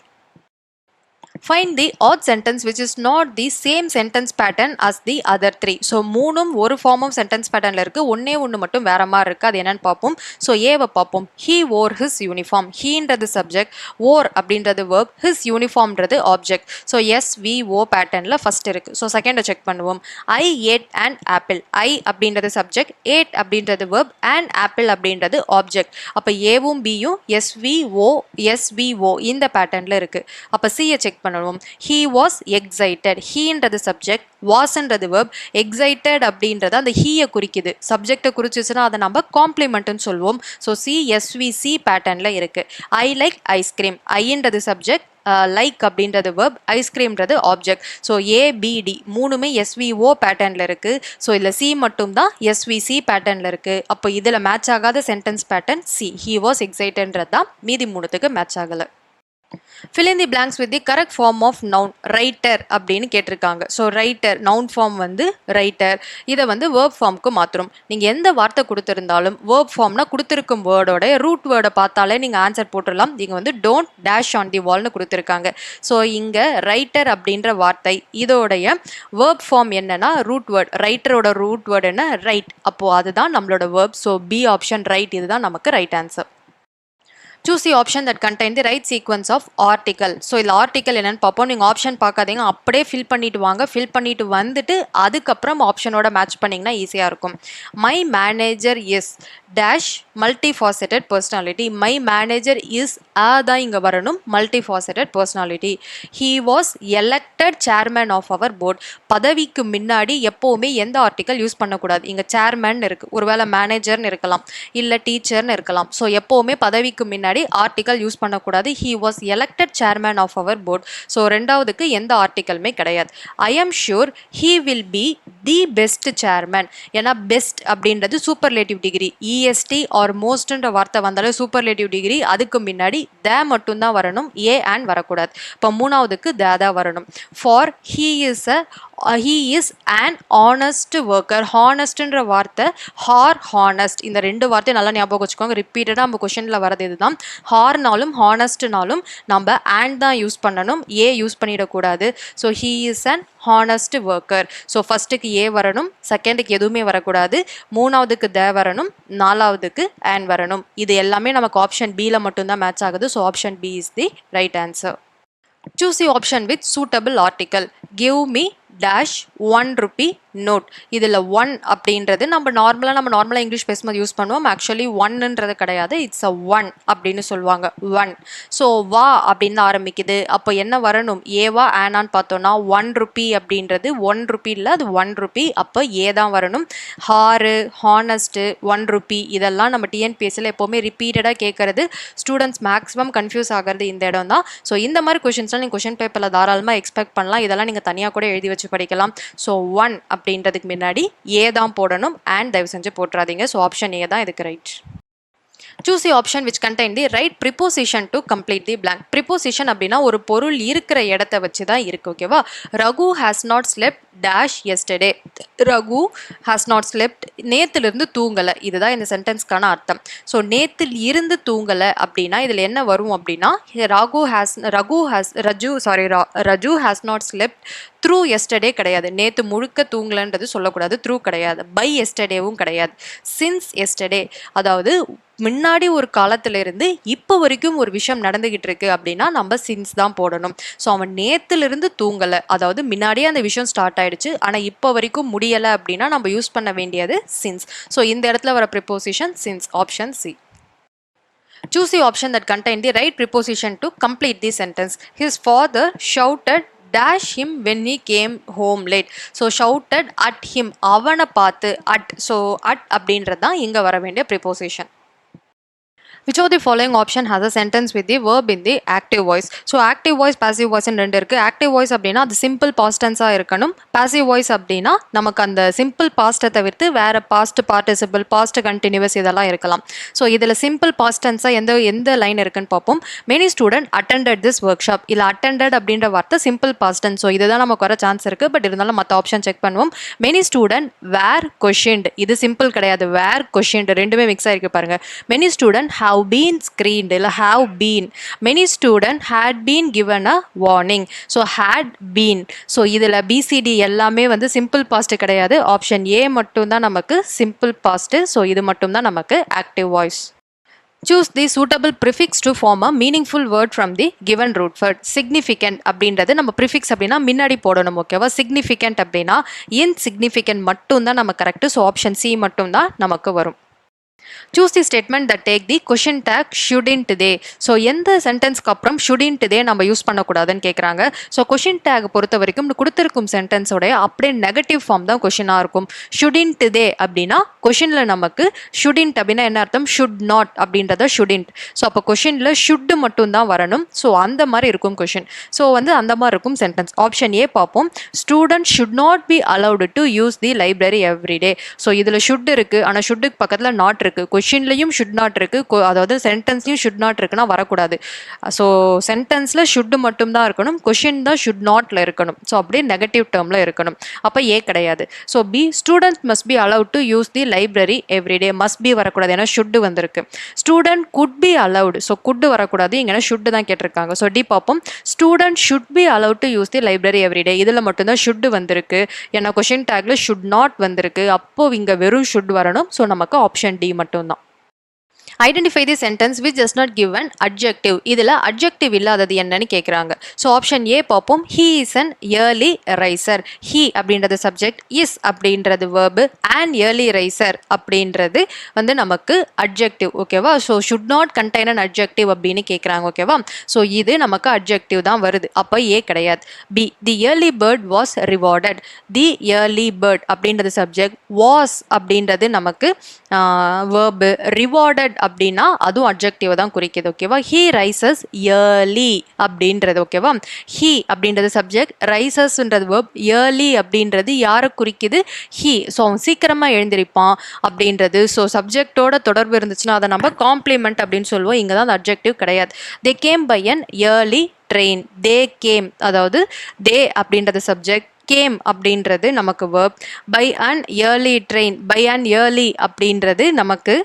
Find the odd sentence which is not the same sentence pattern as the other three. So மூணும் ஒரு ஃபார்ம் ஆஃப் சென்டென்ஸ் பேட்டர்னில் இருக்குது. ஒன்று மட்டும் வேற மாதிரி இருக்குது. அது என்னன்னு பார்ப்போம். ஸோ ஏவை பார்ப்போம். He wore his uniform. ஹீன்றது சப்ஜெக்ட், ஓர் அப்படின்றது வேர்ப், ஹிஸ் யூனிஃபார்ம்ன்றது ஆப்ஜெக்ட். ஸோ எஸ்விஓ பேட்டர்னில் ஃபர்ஸ்ட் இருக்குது. ஸோ செகண்டை செக் பண்ணுவோம். I ate an apple. I அப்படின்றது சப்ஜெக்ட், ஏட் அப்படின்றது வேர்ப், அண்ட் ஆப்பிள் அப்படின்றது ஆப்ஜெக்ட். அப்போ ஏவும் பியும் எஸ்விஓ இந்த பேட்டர்னில் இருக்குது. அப்போ சியை செக் பண்ணுவோம். He was excited. ஹீன்றது சப்ஜெக்ட், வாஸ்ன்றது verb, excited அப்படின்றது அந்த ஹீயை குறிக்குது. சப்ஜெக்டை குறிச்சிச்சுன்னா அதை நம்ம காம்ப்ளிமெண்ட்னு சொல்லுவோம். ஸோ சி எஸ்விசி பேட்டர்ன்ல இருக்கு. I like ice cream. ஐன்றது சப்ஜெக்ட், லைக் அப்படின்றது verb, ஐஸ்கிரீம்ன்றது ஆப்ஜெக்ட். ஸோ ஏபிடி மூணுமே எஸ்விஓ பேட்டர்னில் இருக்குது. ஸோ இதில் சி மட்டும் தான் எஸ்விசி பேட்டர்னில் இருக்குது. அப்போ இதில் மேட்ச் ஆகாத sentence pattern C. He was எக்ஸைட்டட்ன்றது தான். மீதி மூணுத்துக்கு மேட்ச் ஆகலை. Fill in the blanks with the correct form of noun. Writer அப்படின்னு கேட்டிருக்காங்க. ஸோ ரைட்டர் நவுன் ஃபார்ம் வந்து ரைட்டர். இதை வந்து வேர்ப் ஃபார்முக்கு மாற்றுறோம். நீங்கள் எந்த வார்த்தை கொடுத்துருந்தாலும் வேர்ப் ஃபார்ம்னா கொடுத்துருக்கும் வேர்டோட ரூட் வேர்டை பார்த்தாலே நீங்கள் ஆன்சர் போட்டுடலாம். இங்கே வந்து டோன்ட் டேஷ் ஆன் தி வால்னு கொடுத்துருக்காங்க. ஸோ இங்கே ரைட்டர் அப்படின்ற வார்த்தை இதோடைய வேர்ப் ஃபார்ம் என்னன்னா ரூட் வேர்ட். ரைட்டரோட ரூட் வேர்டு என்ன? ரைட். அப்போது அதுதான் நம்மளோட verb. So B option right. இதுதான் நமக்கு right answer. Choose the option that contain the right sequence of article. So இதில் ஆர்டிக்கல் என்னன்னு பார்ப்போம். நீங்கள் ஆப்ஷன் பார்க்காதீங்க, அப்படியே ஃபில் பண்ணிட்டு வாங்க. ஃபில் பண்ணிட்டு வந்துட்டு அதுக்கப்புறம் ஆப்ஷனோட மேட்ச் பண்ணிங்கன்னா ஈஸியாக இருக்கும். My manager is dash multifaceted personality. My manager is தான் இங்கே வரணும். Multifaceted personality. He was elected chairman of our board. பதவிக்கு முன்னாடி எப்போவுமே எந்த ஆர்டிக்கல் யூஸ் பண்ணக்கூடாது. இங்கே சேர்மேன் இருக்குது, ஒருவேளை மேனேஜர்னு இருக்கலாம், இல்லை டீச்சர்னு இருக்கலாம். ஸோ எப்போவுமே பதவிக்கு முன்னாடி ஆர்டிக்கல் யூஸ் பண்ணக்கூடாது. He was elected chairman of our board. So ரெண்டாவதுக்கு எந்த ஆர்டிக்கலுமே கிடையாது. I am sure he will be the best chairman. ஏன்னா பெஸ்ட் அப்படின்றது சூப்பர்லேட்டிவ் டிகிரி. இஎஸ்டி ஆர் மோஸ்ட்ன்ற வார்த்தை வந்தாலும் சூப்பர்லேட்டிவ் டிகிரி. அதுக்கு முன்னாடி த மட்டும்தான் வரணும், ஏ அண்ட் வரக்கூடாது. இப்போ மூணாவதுக்கு தான் வரணும். For he is an honest worker. ஹானஸ்ட்ன்ற வார்த்தை ஹானஸ்ட். இந்த ரெண்டு வார்த்தையும் நல்லா ஞாபகம் வச்சுக்கோங்க. ரிப்பீட்டடாக நம்ம கொஷனில் வரது இதுதான். ஹார்னாலும் ஹானஸ்ட்னாலும் நம்ம அண்ட் தான் யூஸ் பண்ணணும், ஏ யூஸ் பண்ணிடக்கூடாது. So he is an honest worker. So ஃபர்ஸ்ட்டுக்கு ஏ வரணும், செகண்டுக்கு எதுவுமே வரக்கூடாது, மூணாவதுக்கு த வரணும், நாலாவதுக்கு அண்ட் வரணும். இது எல்லாமே நமக்கு ஆப்ஷன் பியில் மட்டும்தான் மேட்ச் ஆகுது. So option B is the right answer. Choose the option with suitable article. Give me dash 1 rupee note. இதில் 1 அப்படின்றது நம்ம நார்மலாக இங்கிலீஷ் பேசும்போது யூஸ் பண்ணுவோம். ஆக்சுவலி 1ன்றது கிடையாது, இட்ஸ் அ 1 அப்படின்னு சொல்லுவாங்க. 1. ஸோ வா அப்படின்னு ஆரம்பிக்குது. அப்போ என்ன வரணும்? ஏவா ஆனான்னு பார்த்தோன்னா 1 rupee அப்படின்றது 1 rupee இல்லை, அது 1 rupee. அப்போ ஏ தான் வரணும். ஹாரு, ஹானஸ்ட்டு, 1 rupee இதெல்லாம் நம்ம டிஎன்பிஎஸ்சியில் எப்போவுமே ரிப்பீட்டடாக கேட்கறது. ஸ்டூடெண்ட்ஸ் மேக்ஸிமம் கன்ஃபியூஸ் ஆகிறது இந்த இடம் தான். ஸோ இந்த மாதிரி கொஷின்ஸ்லாம் நீங்கள் கொஷின் பேப்பரில் தாராளமாக எக்ஸ்பெக்ட் பண்ணலாம். இதெல்லாம் நீங்கள் தனியாக கூட எழுதி வச்சு படிக்கலாம். ஸோ 1 அப்படின்றதுக்கு முன்னாடி ஏ தான் போடணும், அண்ட் தயவு செஞ்சு போட்டுறாதீங்க. ஸோ ஆப்ஷன் ஏ தான் இதுக்கு right. Choose the option which contain the right preposition to complete the blank. Preposition அப்படின்னா ஒரு பொருள் இருக்கிற இடத்தை வச்சு தான் இருக்கு. ஓகேவா? Raghu has not slept dash yesterday. Raghu has not slept நேத்திலிருந்து தூங்கலை. இதுதான் இந்த சென்டென்ஸ்க்கான அர்த்தம். ஸோ நேத்தில் இருந்து தூங்கலை அப்படின்னா இதில் என்ன வரும் அப்படின்னா Raju has not slept through yesterday கிடையாது, நேற்று முழுக்க தூங்கலன்றது சொல்லக்கூடாது, த்ரூ கிடையாது, பை எஸ்டர்டேவும் கிடையாது, சின்ஸ் எஸ்டர்டே, அதாவது முன்னாடி ஒரு காலத்துல இருந்து இப்போ வரைக்கும் ஒரு விஷயம் நடந்துகிட்டு இருக்கு அப்படின்னா நம்ம சின்ஸ் தான் போடணும். ஸோ அவன் நேத்துல இருந்து தூங்கலை, அதாவது முன்னாடியே அந்த விஷயம் ஸ்டார்ட் ஆயிடுச்சு ஆனால் இப்போ வரைக்கும் முடியலை அப்படின்னா நம்ம யூஸ் பண்ண வேண்டியது சின்ஸ். ஸோ இந்த இடத்துல வர preposition since, option C. Choose the option that contain the right preposition to complete the sentence. His father shouted dash him when he came home late. So shouted at him, அவனை பார்த்து, at, so at அப்படின்றது தான் இங்கே வர வேண்டிய preposition. Which of the following option has a sentence with the verb in the active voice? So active voice, passive voice ரெண்டு இருக்கு. Active voice அப்படின்னா அது simple past tense இருக்கணும். Passive voice அப்படின்னா நமக்கு அந்த simple past தவிர்த்து வேற past participle, past continuous இதெல்லாம் இருக்கலாம். ஸோ இதில் simple past tense எந்த லைன் இருக்குன்னு பார்ப்போம். Many students attended this workshop. இல்லை attended அப்படின்ற வார்த்தை simple past tense. ஸோ இதுதான் நமக்கு வர சான்ஸ் இருக்கு. பட் இருந்தாலும் மற்ற ஆப்ஷன் செக் பண்ணுவோம். Many students were questioned. இது simple கிடையாது, were questioned ரெண்டுமே மிக்ஸ் ஆயிருக்கு பாருங்க. Many students have been screened இல்ல have been. Many students had been given a warning. So had been. So இதுல BCD எல்லாமே வந்து simple past கிடையாது, ஆப்ஷன் A மட்டும் தான் நமக்கு simple past. So இது மட்டும் தான் நமக்கு active voice. Choose the suitable prefix to form a meaningful word from the given root word. Significant அப்படின்றது நம்ம prefix அப்படின்னா முன்னாடி போடணும், ஓகேவா? significant அப்படின்னா insignificant மட்டும் தான் நம்ம கரெக்ட். ஸோ ஆப்ஷன் C மட்டும் தான் நமக்கு வரும். Choose the statement that take the question tag shouldn't they. So எந்த சென்டென்ஸ்க்கு அப்புறம் shouldn't they நம்ம யூஸ் பண்ணக்கூடாதுன்னு கேட்குறாங்க. ஸோ கொஷின் டேக் பொறுத்த வரைக்கும் கொடுத்துருக்கும் சென்டென்ஸோடைய அப்படியே நெகட்டிவ் ஃபார்ம் தான் கொஷினாக இருக்கும். shouldn't they அப்படின்னா கொஷினில் நமக்கு shouldn't அப்படின்னா என்ன அர்த்தம், should not அப்படின்றத shouldn't. ஸோ அப்போ கொஷினில் should மட்டும் தான் வரணும். ஸோ அந்த மாதிரி இருக்கும் கொஷின். ஸோ வந்து அந்த மாதிரி இருக்கும் சென்டென்ஸ். ஆப்ஷன் ஏ பார்ப்போம். Student should not be allowed to use the library every day. So இதில் should இருக்கு, ஆனால் shouldக்கு பக்கத்தில் not இருக்கு. கொஷின்லையும் ஷுட் நாட் இருக்கு, அதாவது சென்டென்ஸ்லையும் ஷுட் நாட் இருக்குன்னா வரக்கூடாது. ஸோ சென்டென்ஸ்ல ஷுட் மட்டும் தான் இருக்கணும், கொஷின் தான் ஷுட் நாட்ல இருக்கணும். ஸோ அப்படியே நெகட்டிவ் டேர்ம்ல இருக்கணும். அப்போ ஏ கிடையாது. So B, student must be allowed to use the library everyday. Must be வரக்கூடாது, ஏன்னா ஷுட் வந்திருக்கு. Student could be allowed. So could வரக்கூடாது, இங்கே ஷுட் தான் கேட்டிருக்காங்க. ஸோ டி பார்ப்போம். Student should be allowed to use the library everyday. இதில் மட்டும்தான் ஷுட் வந்திருக்கு, ஏன்னா கொஷின் டேக்ல ஷுட் நாட் வந்திருக்கு. அப்போ இங்கே வெறும் ஷுட் வரணும். ஸோ நமக்கு ஆப்ஷன் டி மட்டும் தான். Identify the sentence which does not give an adjective. இதில் adjective இல்லாதது என்னன்னு கேட்குறாங்க. ஸோ ஆப்ஷன் ஏ பார்ப்போம். He is an early riser. He அப்படின்றது சப்ஜெக்ட், இஸ் அப்படின்றது verb, an early riser அப்படின்றது வந்து நமக்கு adjective, ஓகேவா? So should not contain an adjective அப்படின்னு கேட்குறாங்க, ஓகேவா? ஸோ இது நமக்கு adjective தான் வருது, அப்போ ஏ கிடையாது. B, the early bird was rewarded. The early bird அப்படின்றது சப்ஜெக்ட், was அப்படின்றது நமக்கு verb, rewarded அப்படின்னா அதுவும் அட்ஜெக்டிவ் தான் குறிக்குது, ஓகேவா? ஹீ ரைசஸ் இயர்லி அப்படின்றது, ஓகேவா? ஹீ அப்படின்றது சப்ஜெக்ட், ரைசஸ்ன்றது verb, இயர்லி அப்படின்றது யாரை குறிக்குது, ஹீ. ஸோ அவன் சீக்கிரமாக எழுந்திருப்பான் அப்படின்றது. ஸோ சப்ஜெக்டோட தொடர்பு இருந்துச்சுன்னா அதை நம்ம காம்ப்ளிமெண்ட் அப்படின்னு சொல்லுவோம். இங்கே தான் அந்த அட்ஜெக்டிவ் கிடையாது. They came by an early train. They came, அதாவது தே அப்படின்றது சப்ஜெக்ட், கேம் அப்படின்றது நமக்கு verb, by an early train, by an early அப்படின்றது நமக்கு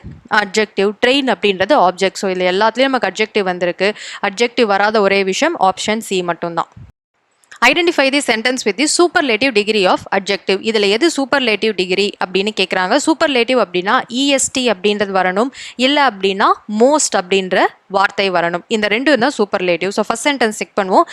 adjective, train அப்படின்றது ஆப்ஜெக்ட். ஸோ இதில் எல்லாத்துலேயும் நமக்கு அட்ஜெக்டிவ் வந்திருக்கு. அட்ஜெக்டிவ் வராத ஒரே விஷயம் ஆப்ஷன் சி மட்டும்தான். Identify the sentence with the superlative degree of adjective. இதில் எது superlative degree அப்படின்னு கேட்குறாங்க. superlative அப்படின்னா est அப்படின்றது வரணும், இல்லை அப்படின்னா most அப்படின்ற வார்த்தை வரணும். இந்த ரெண்டும் தான் superlative. So first sentence check பண்ணுவோம்.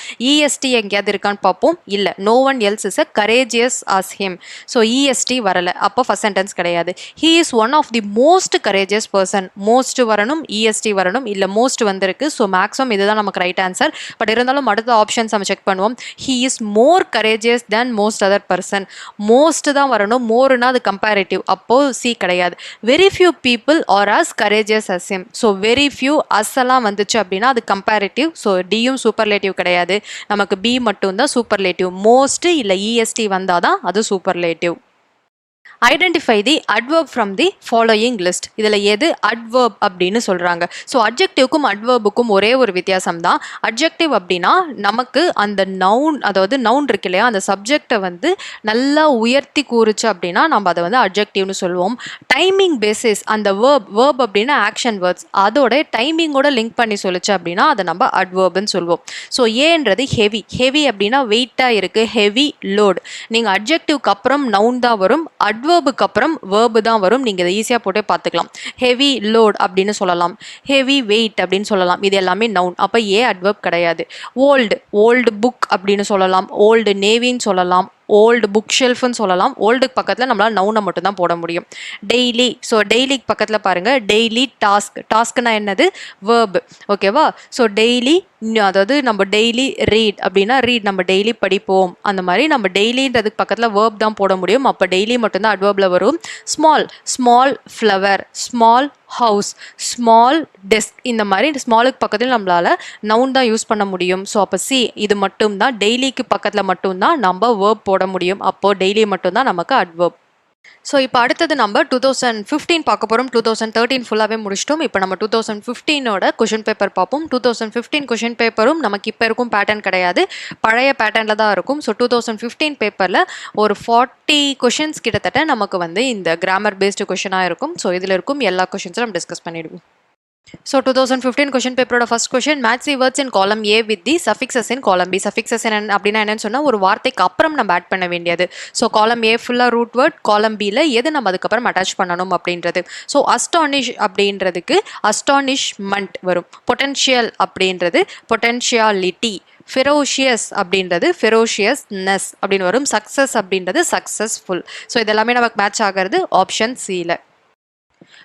est எங்கேயாவது இருக்கான்னு பார்ப்போம். இல்லை, no one else is a courageous as him. So est வரலை, அப்போ ஃபர்ஸ்ட் சென்டென்ஸ் கிடையாது. he is one of the most courageous person. most வரணும், est வரணும், இல்லை most வந்திருக்கு. ஸோ மேக்ஸிமம் இதுதான் நமக்கு ரைட் ஆன்சர். பட் இருந்தாலும் அடுத்த ஆப்ஷன்ஸ் நம்ம செக் பண்ணுவோம். he is more courageous than most other person. most தான் வரணும், moreனா அது comparative, அப்போ C கிடையாது. very few people are as courageous as him. so very few as எல்லாம் வந்துச்சு அப்படின்னா அது comparative. ஸோ டியும் சூப்பர்லேட்டிவ் கிடையாது, நமக்கு B மட்டும் தான் சூப்பர்லேட்டிவ். most இல்லை est வந்தாதான் அது superlative. Identify the adverb from the following list. இதில் எது அட்வர்ப் அப்படின்னு சொல்கிறாங்க. ஸோ அட்ஜெக்டிவ்க்கும் அட்வர்புக்கும் ஒரே ஒரு வித்தியாசம் தான். அட்ஜெக்டிவ் அப்படின்னா நமக்கு அந்த நவுன், அதாவது நவுன் இருக்கு இல்லையா, அந்த சப்ஜெக்டை வந்து நல்லா உயர்த்தி கூறுச்சு அப்படின்னா நம்ம அதை வந்து அட்ஜெக்டிவ்னு சொல்லுவோம். டைமிங் பேசிஸ் அந்த வேர்ப் அப்படின்னா ஆக்ஷன் வேர்ட்ஸ், அதோட டைமிங்கோட லிங்க் பண்ணி சொல்லிச்சு அப்படின்னா அதை நம்ம அட்வர்ப்னு சொல்லுவோம். ஸோ ஏன்றது ஹெவி. ஹெவி அப்படின்னா வெயிட்டாக இருக்குது, ஹெவி லோட். நீங்கள் அட்ஜெக்டிவ்க்கு அப்புறம் நவுன் தான் வரும், அட்வர்புக்கு அப்புறம் வேர்பு தான் வரும். நீங்கள் இதை ஈஸியாக போட்டே பார்த்துக்கலாம். ஹெவி லோட் அப்படின்னு சொல்லலாம், ஹெவி வெயிட் அப்படின்னு சொல்லலாம். இது எல்லாமே நவுன். அப்போ ஏ அட்வர்ப் கிடையாது. ஓல்டு புக் அப்படின்னு சொல்லலாம், ஓல்டு நேவின்னு சொல்லலாம், ஓல்டு புக் ஷெல்ஃப்னு சொல்லலாம். ஓல்டுக்கு பக்கத்தில் நம்மளால் நவுனை மட்டும் தான் போட முடியும். டெய்லி, ஸோ டெய்லிக்கு பக்கத்தில் பாருங்கள் டெய்லி டாஸ்க்னா என்னது, வேர்பு. ஓகேவா? ஸோ டெய்லி, அதாவது நம்ம டெய்லி ரீட் அப்படின்னா ரீட் நம்ம டெய்லி படிப்போம். அந்த மாதிரி நம்ம டெய்லின்றதுக்கு பக்கத்தில் வேர்ப் தான் போட முடியும். அப்போ டெய்லி மட்டும்தான் அட்வர்பில் வரும். Small flower, small house, small desk, இந்த மாதிரி ஸ்மாலுக்கு பக்கத்தில் நம்மளால் நவுன் தான் யூஸ் பண்ண முடியும். ஸோ அப்போ இது மட்டும் தான் டெய்லிக்கு பக்கத்தில் மட்டும்தான் நம்ம வேர்ப் போட முடியும். அப்போது டெய்லி மட்டும்தான் நமக்கு அட்வர்ப். ஸோ இப்போ அடுத்தது நம்ம 2015 பார்க்க போகிறோம். 2013 ஃபுல்லாகவே முடிச்சிட்டோம். இப்போ நம்ம 2015ஓட கொஷின் பேப்பர் பார்ப்போம். 2015 கொஷின் பேப்பரும் நமக்கு இப்போ இருக்கும் பேட்டர்ன் கிடையாது, பழைய பேட்டர்னில் தான் இருக்கும். ஸோ 2015 பேப்பரில் ஒரு 40 கொஷின்ஸ் கிட்டத்தட்ட நமக்கு வந்து இந்த கிராமர் பேஸ்டு கொஷினாக இருக்கும். ஸோ இதில் இருக்கும் எல்லா கொஷின்ஸும் நம்ம டிஸ்கஸ் பண்ணிடுவோம். So 2015 question paper first question, match the words in column A with the suffixes in column B. Suffixes அப்படின்னா என்னன்னு சொன்னா ஒரு வார்த்தைக்கு அப்புறம் நம்ம ஆட் பண்ண வேண்டியது. ஸோ காலம் ஏ ஃபுல்லாக ரூட் வேர்ட், காலம் பியில் எது நம்ம அதுக்கப்புறம் அட்டாச் பண்ணணும் அப்படின்றது. ஸோ அஸ்டானிஷ் அப்படின்றதுக்கு அஸ்டானிஷ்மெண்ட் வரும். பொட்டன்ஷியல் அப்படின்றது பொட்டன்ஷியாலிட்டி. ஃபெரோஷியஸ் அப்படின்றது ஃபெரோஷியஸ்னஸ் அப்படின்னு வரும். சக்ஸஸ் அப்படின்றது சக்ஸஸ்ஃபுல். ஸோ இதெல்லாமே நமக்கு மேட்ச் ஆகிறது ஆப்ஷன் சியில்.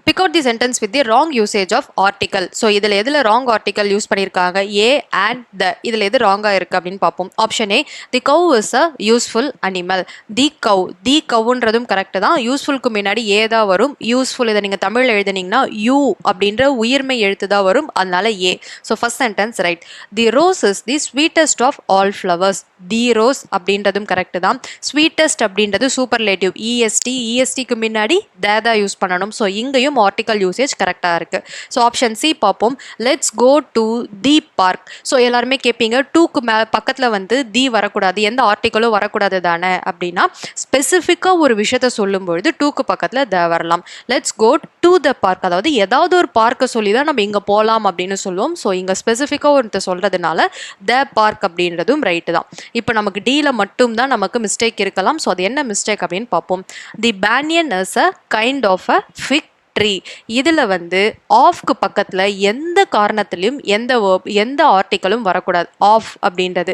Pick out the sentence with the wrong usage of article. So இதில் எதில் wrong article யூஸ் பண்ணியிருக்காங்க, ஏ அண்ட் த, இதில் எது ராங்காக இருக்குது அப்படின்னு பார்ப்போம். Option A, the cow is a useful animal. The கவுன்றதும் கரெக்டு தான். யூஸ்ஃபுல்க்கு முன்னாடி ஏ தான் வரும். யூஸ்ஃபுல் இதை நீங்கள் தமிழில் எழுதுனீங்கன்னா யூ அப்படின்ற உயிர்மை எழுத்து தான் வரும், அதனால A. So first sentence right. The rose is the sweetest of all flowers. The rose அப்படின்றதும் கரெக்டு தான். ஸ்வீட்டஸ்ட் அப்படின்றது சூப்பர்லேட்டிவ், இஎஸ்டிக்கு முன்னாடி தான் யூஸ் பண்ணணும். ஸோ இங்கேயும் ஆர்டிகல் யூசேஜ் கரெக்டாக இருக்குது. ஸோ ஆப்ஷன் சி பார்ப்போம். Let's go to the park. So எல்லாருமே கேட்பீங்க டூக்கு பக்கத்தில் வந்து தி வரக்கூடாது, எந்த ஆர்டிக்கலும் வரக்கூடாது தானே அப்படின்னா, ஸ்பெசிஃபிக்காக ஒரு விஷயத்த சொல்லும்பொழுது டூக்கு பக்கத்தில் த வரலாம். Let's go to the park, அதாவது ஏதாவது ஒரு பார்க்கை சொல்லி தான் நம்ம இங்கே போகலாம் அப்படின்னு சொல்லுவோம். ஸோ இங்கே ஸ்பெசிஃபிக்காக ஒருத்தர் சொல்கிறதுனால த பார்க் அப்படின்றதும் ரைட்டு தான். இப்போ நமக்கு டியில் மட்டும்தான் நமக்கு மிஸ்டேக் இருக்கலாம். ஸோ அது என்ன மிஸ்டேக் அப்படின்னு பார்ப்போம். The banyan is a kind of a fig tree. இதில் வந்து ஆஃப்க்கு பக்கத்தில் எந்த காரணத்திலையும் எந்த ஆர்டிக்கலும் வரக்கூடாது. ஆஃப் அப்படின்றது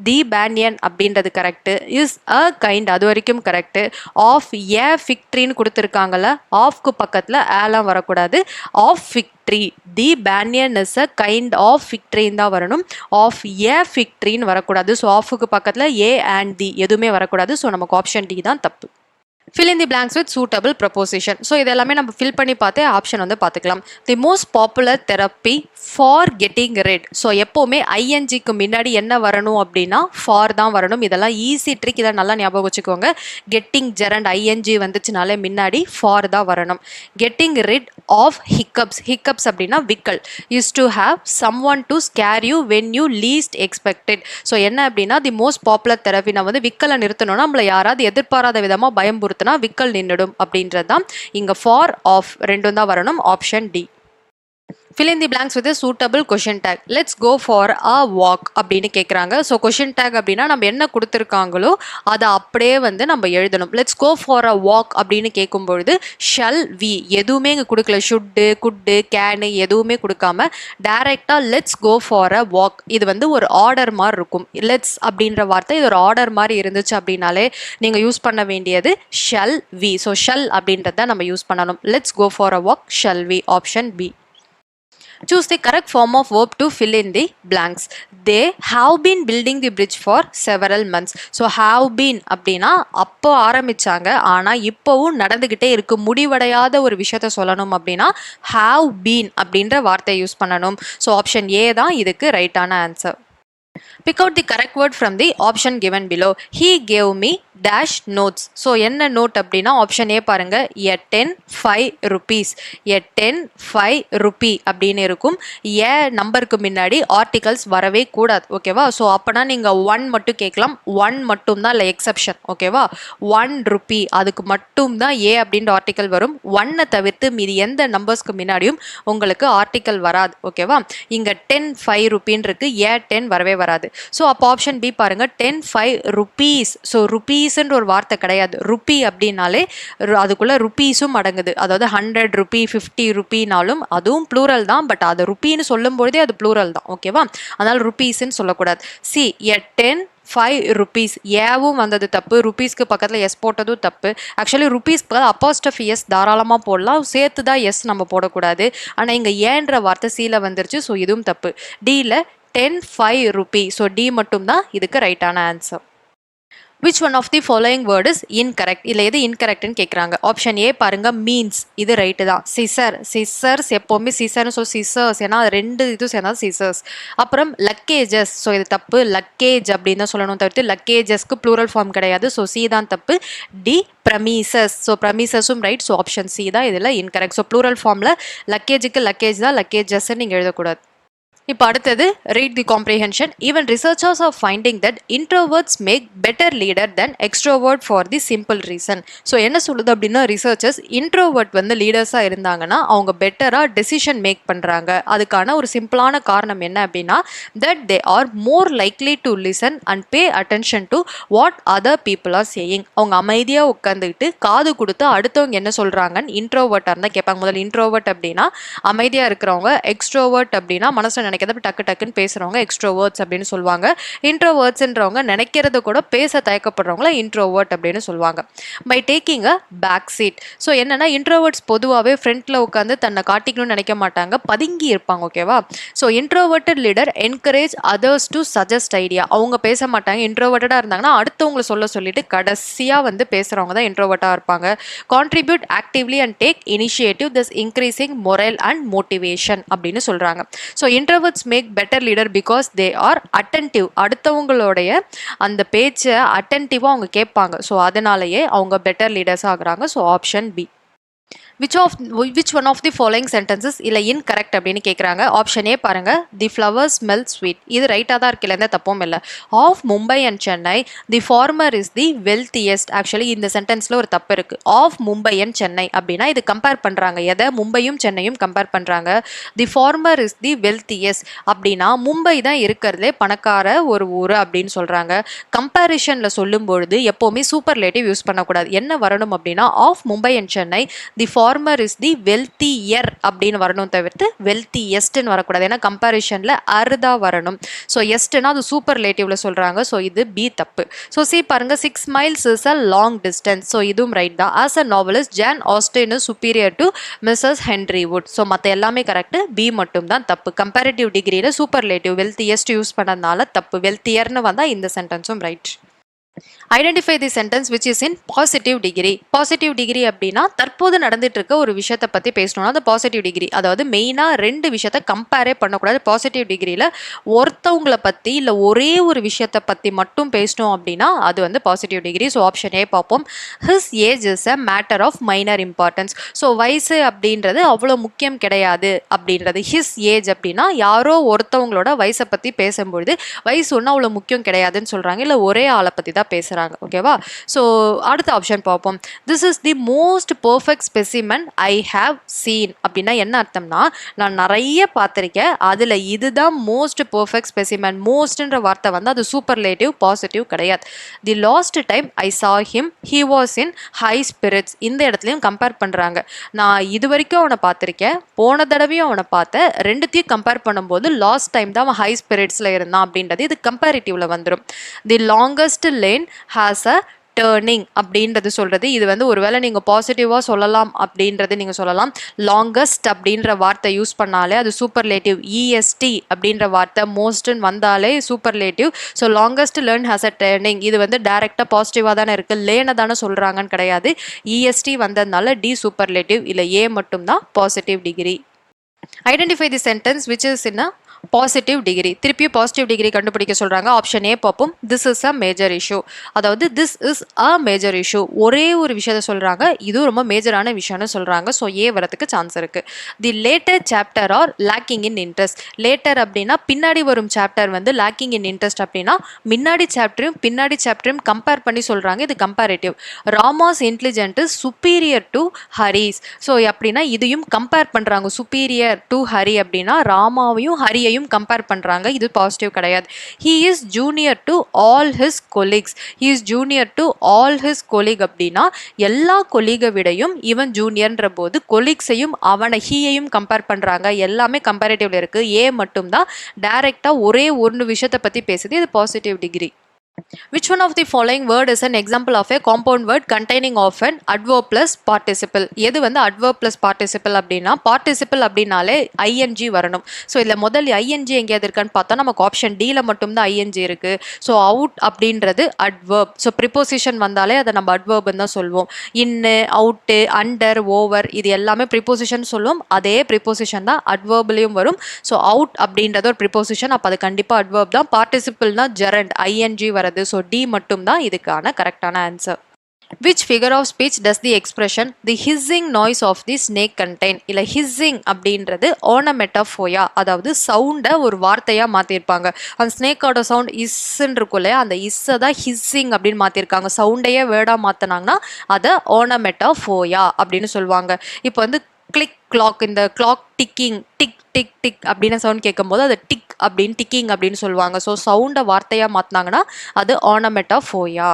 தி பேனியன் அப்படின்றது கரெக்டு. இஸ் அ கைண்ட் அது வரைக்கும் கரெக்டு. ஆஃப் ஏ ஃபிக் ட்ரீன்னு கொடுத்துருக்காங்கல்ல, ஆஃப்க்கு பக்கத்தில் ஏலாம் வரக்கூடாது. Of fig tree, the banyan is a kind of fig ட்ரீன்னு தான் வரணும். ஆஃப் ஏ ஃபிக் ட்ரீன்னு வரக்கூடாது. ஸோ ஆஃபுக்கு பக்கத்தில் ஏ அண்ட் தி எதுவுமே வரக்கூடாது. ஸோ நமக்கு ஆப்ஷன் டி தான் தப்பு. Fill in the blanks with suitable preposition. So இதெல்லாமே நம்ம ஃபில் பண்ணி பார்த்து ஆப்ஷன் வந்து பார்த்துக்கலாம். The most popular therapy for getting red. So எப்போவுமே ஐஎன்ஜிக்கு முன்னாடி என்ன வரணும் அப்படின்னா ஃபார் தான் வரணும். இதெல்லாம் ஈஸி ட்ரிக், இதை நல்லா ஞாபகம் வச்சுக்கோங்க. கெட்டிங் ஜெரண்ட் ஐஎன்ஜி வந்துச்சுனாலே முன்னாடி ஃபார் தான் வரணும். கெட்டிங் ரிட் ஆஃப் ஹிக்கப்ஸ் அப்படின்னா விக்கல். Is to have some one to scare you when you least expected. So என்ன அப்படின்னா தி மோஸ்ட் பாப்புலர் தெரப்பி நான் வந்து விக்கலை நிறுத்தணும்னா நம்மளை யாராவது எதிர்பாராத விதமாக பயம்புறுத்தினா விக்கல் நின்றுடும் அப்படின்றது தான். இங்க ஃபார் ஆஃப் ரெண்டும் தான் வரணும். Option D. Fill in the blanks with a suitable question tag. Let's go for a walk அப்படின்னு கேட்குறாங்க. ஸோ question tag அப்படின்னா நம்ம என்ன கொடுத்துருக்காங்களோ அதை அப்படியே வந்து நம்ம எழுதணும். Let's go for a walk அப்படின்னு கேட்கும்பொழுது ஷல் வி எதுவுமே இங்கே கொடுக்கல. ஷுட்டு, குட்டு, கேனு எதுவுமே கொடுக்காம டைரெக்டாக let's go for a walk. இது வந்து ஒரு ஆர்டர் மாதிரி இருக்கும். லெட்ஸ் அப்படின்ற வார்த்தை இது ஒரு ஆர்டர் மாதிரி இருந்துச்சு அப்படின்னாலே நீங்கள் யூஸ் பண்ண வேண்டியது ஷல் வி. ஸோ ஷல் அப்படின்றத நம்ம யூஸ் பண்ணணும். Let's go for a walk shall we. Option B. Choose the correct form of verb to fill in the blanks. They have been building the bridge for several months. So have been அப்படின்னா அப்போ ஆரம்பிச்சாங்க, ஆனால் இப்போவும் நடந்துக்கிட்டே இருக்கு. முடிவடையாத ஒரு விஷயத்த சொல்லணும் அப்படின்னா have been அப்படின்ற வார்த்தையை யூஸ் பண்ணணும். ஸோ ஆப்ஷன் ஏ தான் இதுக்கு ரைட்டான answer. Pick out the correct word from the option given below. He gave me dash notes. So என்ன நோட் அப்படின்னா ஆப்ஷன் ஏ பாருங்க, எ 10 5 rupees, எ 10 5 rupee அப்படின்னு இருக்கும். ஏ நம்பருக்கு முன்னாடி ஆர்டிகல்ஸ் வரவே கூடாது. ஓகேவா? ஸோ அப்போனா நீங்கள் 1 மட்டும் கேட்கலாம். 1 மட்டும் தான் இல்லை எக்ஸப்ஷன். ஓகேவா? 1 rupee அதுக்கு மட்டும் தான் ஏ அப்படின்ற ஆர்டிகல் வரும். 1 தவிர்த்து மீதி எந்த நம்பர்ஸ்க்கு முன்னாடியும் உங்களுக்கு ஆர்டிகல் வராது. ஓகேவா? இங்க 10 5 rupeeன்னு இருக்கு, ஏ 10 வரவே வராது. ஸோ அப்போ ஆப்ஷன் பி பாருங்க, 10 5 rupees. ஸோ ருபீஸ்ன்ற ஒரு வார்த்தை கிடையாது. ருப்பி அப்படின்னாலே அதுக்குள்ள ருபீஸும் அடங்குது. அதாவது 100 rupee 50 rupeeனாலும் அதுவும் ப்ளூரல் தான். பட் அது ருப்பின்னு சொல்லும் பொழுதே அது ப்ளூரல் தான். ஓகேவா? அதனால ருபீஸ்ன்னு சொல்லக்கூடாது. சி எ 10 5 rupees, ஏவும் வந்தது தப்பு, ருபீஸ்க்கு பக்கத்தில் எஸ் போட்டதும் தப்பு. ஆக்சுவலி ருபீஸ்க்கு அப்போஸ்ட்ரஃபி எஸ் தாராளமாக போடலாம், சேர்த்து தான் எஸ் நம்ம போடக்கூடாது. ஆனால் இங்கே ஏன்ற வார்த்தை சீல வந்துருச்சு. ஸோ இதுவும் தப்பு. டியில் 10 5 rupee. ஸோ டி மட்டும் தான் இதுக்கு ரைட்டான answer. Which one of the following word is incorrect? இல்லை எது இன்கரெக்ட்னு கேட்குறாங்க. ஆப்ஷன் ஏ பாருங்க, மீன்ஸ். இது ரைட்டு தான். சிசர், சிசர்ஸ் எப்போவுமே சிசர்னு சொல்லி சிசர்ஸ், ஏன்னா ரெண்டு இது சேர்ந்தா சிசர்ஸ். அப்புறம் லக்கேஜஸ், ஸோ இது தப்பு. லக்கேஜ் அப்படின்னு தான் சொல்லணும், தவிர்த்து லக்கேஜஸ்க்கு ப்ளூரல் ஃபார்ம் கிடையாது. ஸோ சி தான் தப்பு. டி ப்ரமீசஸ், ஸோ ப்ரமீசஸும் ரைட். ஸோ ஆப்ஷன் சி தான் இதில் இன்கரெக்ட். ஸோ ப்ளூரல் ஃபார்மில் லக்கேஜுக்கு லக்கேஜ் தான், லக்கேஜஸ்ன்னு நீங்கள் எழுதக்கூடாது. இப்போ அடுத்தது read the comprehension. Even researchers are finding that introverts make better leader than extrovert for the simple reason. So என்ன சொல்லுது அப்படின்னா, ரிசர்ச்சர்ஸ் இன்ட்ரோவர்ட் வந்து லீடர்ஸாக இருந்தாங்கன்னா அவங்க பெட்டராக டெசிஷன் மேக் பண்ணுறாங்க. அதுக்கான ஒரு சிம்பிளான காரணம் என்ன அப்படின்னா, that they are more likely to listen and pay attention to what other people are saying. அவங்க அமைதியாக உட்காந்துக்கிட்டு காது கொடுத்து அடுத்தவங்க என்ன சொல்கிறாங்கன்னு இன்ட்ரோவர்ட்டாக இருந்தால் கேட்பாங்க. முதல்ல இன்ட்ரோவர்ட் அப்படின்னா அமைதியாக இருக்கிறவங்க, எக்ஸ்ட்ரோவர்ட் அப்படின்னா மனசில் நினைக்கிறத டக்கு டக்குன்னு பேசுறவங்க எக்ஸ்ட்ரோவர்ட்ஸ் அப்படின்னு சொல்லுவாங்க. இன்ட்ரோவர்ட்ஸ்ன்றவங்க நினைக்கிறத கூட பேச தயக்கப்படுறவங்கள இன்ட்ரோவர்ட் அப்படின்னு சொல்லுவாங்க. By taking a back seat. So என்னன்னா, இன்ட்ரோவர்ட்ஸ் பொதுவாகவே ஃப்ரண்ட்ல உட்காந்து தன்னை காட்டிக்கணும்னு நினைக்க மாட்டாங்க, பதுங்கி இருப்பாங்க. ஓகேவா? So introverted leader encourage others to suggest idea. அவங்க பேச மாட்டாங்க. இன்ட்ரோவர்ட்டடாக இருந்தாங்கன்னா அடுத்தவங்களை சொல்லிட்டு கடைசியாக வந்து பேசுறவங்க தான் இன்ட்ரோவர்ட்டாக இருப்பாங்க. Contribute actively and take initiative, this increasing morale and motivation அப்படின்னு சொல்றாங்க. So introverts make better leader because they are attentive. அடுத்தவங்களுடைய அந்த பேச்சை அட்டென்டிவாக அவங்க கேட்பாங்க. ஸோ அதனாலேயே அவங்க பெட்டர் லீடர்ஸ் ஆகுறாங்க. So option B. which one of the following sentences இல்லை இன்கரெக்ட் அப்படின்னு கேட்குறாங்க. ஆப்ஷன் ஏ பாருங்க, தி ஃப்ளவர்ஸ் ஸ்மெல் ஸ்வீட். இது ரைட்டாக தான் இருக்குல்ல, எந்த தப்பும் இல்லை. Of Mumbai and Chennai the former is the wealthiest. Actually இந்த சென்டென்ஸில் ஒரு தப்பு இருக்குது. ஆஃப் மும்பை அண்ட் சென்னை அப்படின்னா இது கம்பேர் பண்ணுறாங்க. எதை? மும்பையும் சென்னையும் கம்பேர் பண்ணுறாங்க. தி ஃபார்மர் இஸ் தி வெல்த்தியஸ்ட் அப்படின்னா மும்பை தான் இருக்கிறதுலே பணக்கார ஒரு ஊர் அப்படின்னு சொல்கிறாங்க. கம்பேரிஷனில் சொல்லும்பொழுது எப்போவுமே சூப்பர்லேட்டிவ் யூஸ் பண்ணக்கூடாது. என்ன வரணும் அப்படின்னா, of Mumbai and Chennai the former is the wealthier அப்படின்னு வரணும், தவிர்த்து வெல்த்தியஸ்ட்னு வரக்கூடாது. ஏன்னா கம்பேரிஷனில் அருதா வரணும். ஸோ எஸ்ட்னா அது சூப்பர்லேட்டிவ்ல சொல்கிறாங்க. ஸோ இது பி தப்பு. ஸோ சி பாருங்க, 6 miles is a long distance. So இதுவும் ரைட் தான். As a novelist Jane Austen is superior to Mrs Henry Wood. So மற்ற எல்லாமே கரெக்ட், பி மட்டும் தான் தப்பு. கம்பேரிட்டிவ் டிகிரியில் சூப்பர்லேட்டிவ் வெல்த்தியஸ்ட் யூஸ் பண்ணதுனால தப்பு. வெல்த்தியர்னு வந்தால் இந்த சென்டென்ஸும் right. Identify the sentence which is in positive degree. Positive degree அப்படின்னா தற்போது நடந்துட்டு இருக்க ஒரு விஷயத்தை பற்றி பேசணும்னா அது பாசிட்டிவ் டிகிரி. அதாவது மெயினாக ரெண்டு விஷயத்த கம்பேரே பண்ணக்கூடாது. பாசிட்டிவ் டிகிரியில் ஒருத்தவங்களை பற்றி இல்லை ஒரே ஒரு விஷயத்தை பற்றி மட்டும் பேசணும் அப்படின்னா அது வந்து positive degree. So option A பார்ப்போம். His age is a matter of minor importance. So வயசு அப்படின்றது அவ்வளோ முக்கியம் கிடையாது அப்படின்றது. ஹிஸ் ஏஜ் அப்படின்னா யாரோ ஒருத்தவங்களோட வயசை பற்றி பேசும்பொழுது வயசு ஒன்றும் அவ்வளோ முக்கியம் கிடையாதுன்னு சொல்கிறாங்க. இல்லை ஒரே ஆளை பற்றி தான் பேசுகிறாங்க. ஓகேவா? ஸோ அடுத்த ஆப்ஷன் பார்ப்போம். This is the most perfect specimen I have seen அப்படின்னா என்ன அர்த்தம்னா, நான் நிறைய பார்த்துருக்கேன், அதில் இதுதான் மோஸ்ட் பர்ஃபெக்ட் ஸ்பெசிமென். மோஸ்ட்ன்ற வார்த்தை வந்து அது சூப்பர்லேட்டிவ், பாசிட்டிவ் கிடையாது. தி லாஸ்ட் டைம் ஐ சா him he was in high spirits. இந்த இடத்துலையும் கம்பேர் பண்ணுறாங்க. நான் இது வரைக்கும் அவனை பார்த்துருக்கேன், போன தடவையும் அவனை பார்த்தேன், ரெண்டுத்தையும் கம்பேர் பண்ணும்போது லாஸ்ட் டைம் தான் அவன் ஹை ஸ்பிரிட்ஸில் இருந்தான் அப்படின்றது இது கம்பேரிட்டிவ்ல வந்துடும். The longest lane has a turning அப்படின்றது சொல்கிறது. இது வந்து ஒருவேளை நீங்கள் பாசிட்டிவாக சொல்லலாம் அப்படின்றது நீங்கள் சொல்லலாம். லாங்கஸ்ட் அப்படின்ற வார்த்தை யூஸ் பண்ணாலே அது சூப்பர்லேட்டிவ். இஎஸ்டி அப்படின்ற வார்த்தை மோஸ்ட்னு வந்தாலே superlative. So longest learn has a turning இது வந்து டைரெக்டாக பாசிட்டிவாக தானே இருக்குது, லேனை தானே சொல்கிறாங்கன்னு கிடையாது. இஎஸ்டி வந்ததுனால டி சூப்பர்லேட்டிவ், இல்லை ஏ மட்டும்தான் positive degree. Identify the sentence which is in a positive degree. திருப்பி பாசிட்டிவ் டிகிரி கண்டுபிடிக்க சொல்றாங்க. ஆப்ஷன் ஏ பார்ப்போம். This is a major issue. அதாவது this is a major issue. ஒரே ஒரு விஷயத்த சொல்றாங்க. இது ரொம்ப மேஜரான விஷயம்னு சொல்றாங்க. ஸோ ஏ வரதுக்கு சான்ஸ் இருக்கு. The later chapter are lacking in interest. Later அப்படின்னா பின்னாடி வரும் சாப்டர் வந்து லேக்கிங் இன் இன்ட்ரெஸ்ட் அப்படின்னா பின்னாடி சாப்டரையும் கம்பேர் பண்ணி சொல்றாங்க. இது comparative. Rama's intelligent is superior to Hari's. So அப்படின்னா இதையும் கம்பேர் பண்றாங்க. சுப்பீரியர் டு ஹரி அப்படின்னா ராமாவையும் ஹரியையும் கம்பேர் பண்றாங்க. இது பாசிட்டிவ் கிடையாது. he is junior to all his colleagues. he is junior to all his colleague அப்படின்னா எல்லா கொலீகை விடையும் இவன் ஜூனியர்ன்ற போது கொலீக்ஸையும் அவனை ஹீயையும் கம்பேர் பண்றாங்க. எல்லாமே கம்பேரிட்டிவ்ல இருக்கு. ஏ மட்டும் தான் டைரக்டா ஒரே ஒரு விஷயத்தை பத்தி பேசுது. இது positive degree. Which one of the following word is an example of a compound word containing of an adverb plus participle? எது வந்து adverb plus participle அப்படின்னா participle அப்படின்னாலே ing வரணும். ஸோ இதில் முதல் ing எங்கேயாவது இருக்கான்னு பார்த்தா நமக்கு ஆப்ஷன் டியில் மட்டும்தான் ing இருக்கு. ஸோ அவுட் அப்படின்றது adverb. ஸோ ப்ரிப்போசிஷன் வந்தாலே அதை நம்ம adverbன்னு தான் சொல்லுவோம். இன்னு, அவுட்டு, அண்டர், ஓவர் இது எல்லாமே ப்ரிப்போசிஷன் சொல்லுவோம். அதே ப்ரிப்போசிஷன் தான் adverbலையும் வரும். ஸோ அவுட் அப்படின்றது ஒரு ப்ரிப்போசிஷன். அப்போ அது கண்டிப்பாக adverb தான். பார்ட்டிசிபிள்னா gerund ing வர. So D மட்டும் தான் இதுக்கான கரெக்டான answer. Which figure of speech does the expression the hissing noise of the snake contain? இல்ல hissing அப்படின்றது onomatopoeia, அதாவது சவுண்டை ஒரு வார்த்தையா மாத்திருப்பாங்க. அந்த ஸ்னேக்கோட சவுண்ட் இஸ்ன்னு இருக்கும் இல்லையா, அந்த இஸ்ஸை தான் hissing அப்படின்னு மாத்திருக்காங்க. சவுண்டையே வேர்டா மாத்தினாங்கன்னா அதை onomatopoeia அப்படின்னு சொல்லுவாங்க. இப்போ வந்து கிளிக் கிளாக், இந்த clock ticking, tick tick tick அப்படின்னு சவுண்ட் கேட்கும் போது அது டிக் அப்படின்னு டிக்கிங் அப்படின்னு சொல்லுவாங்க. ஸோ சவுண்டை வார்த்தையா மாத்தினாங்கன்னா அது onomatopoeia.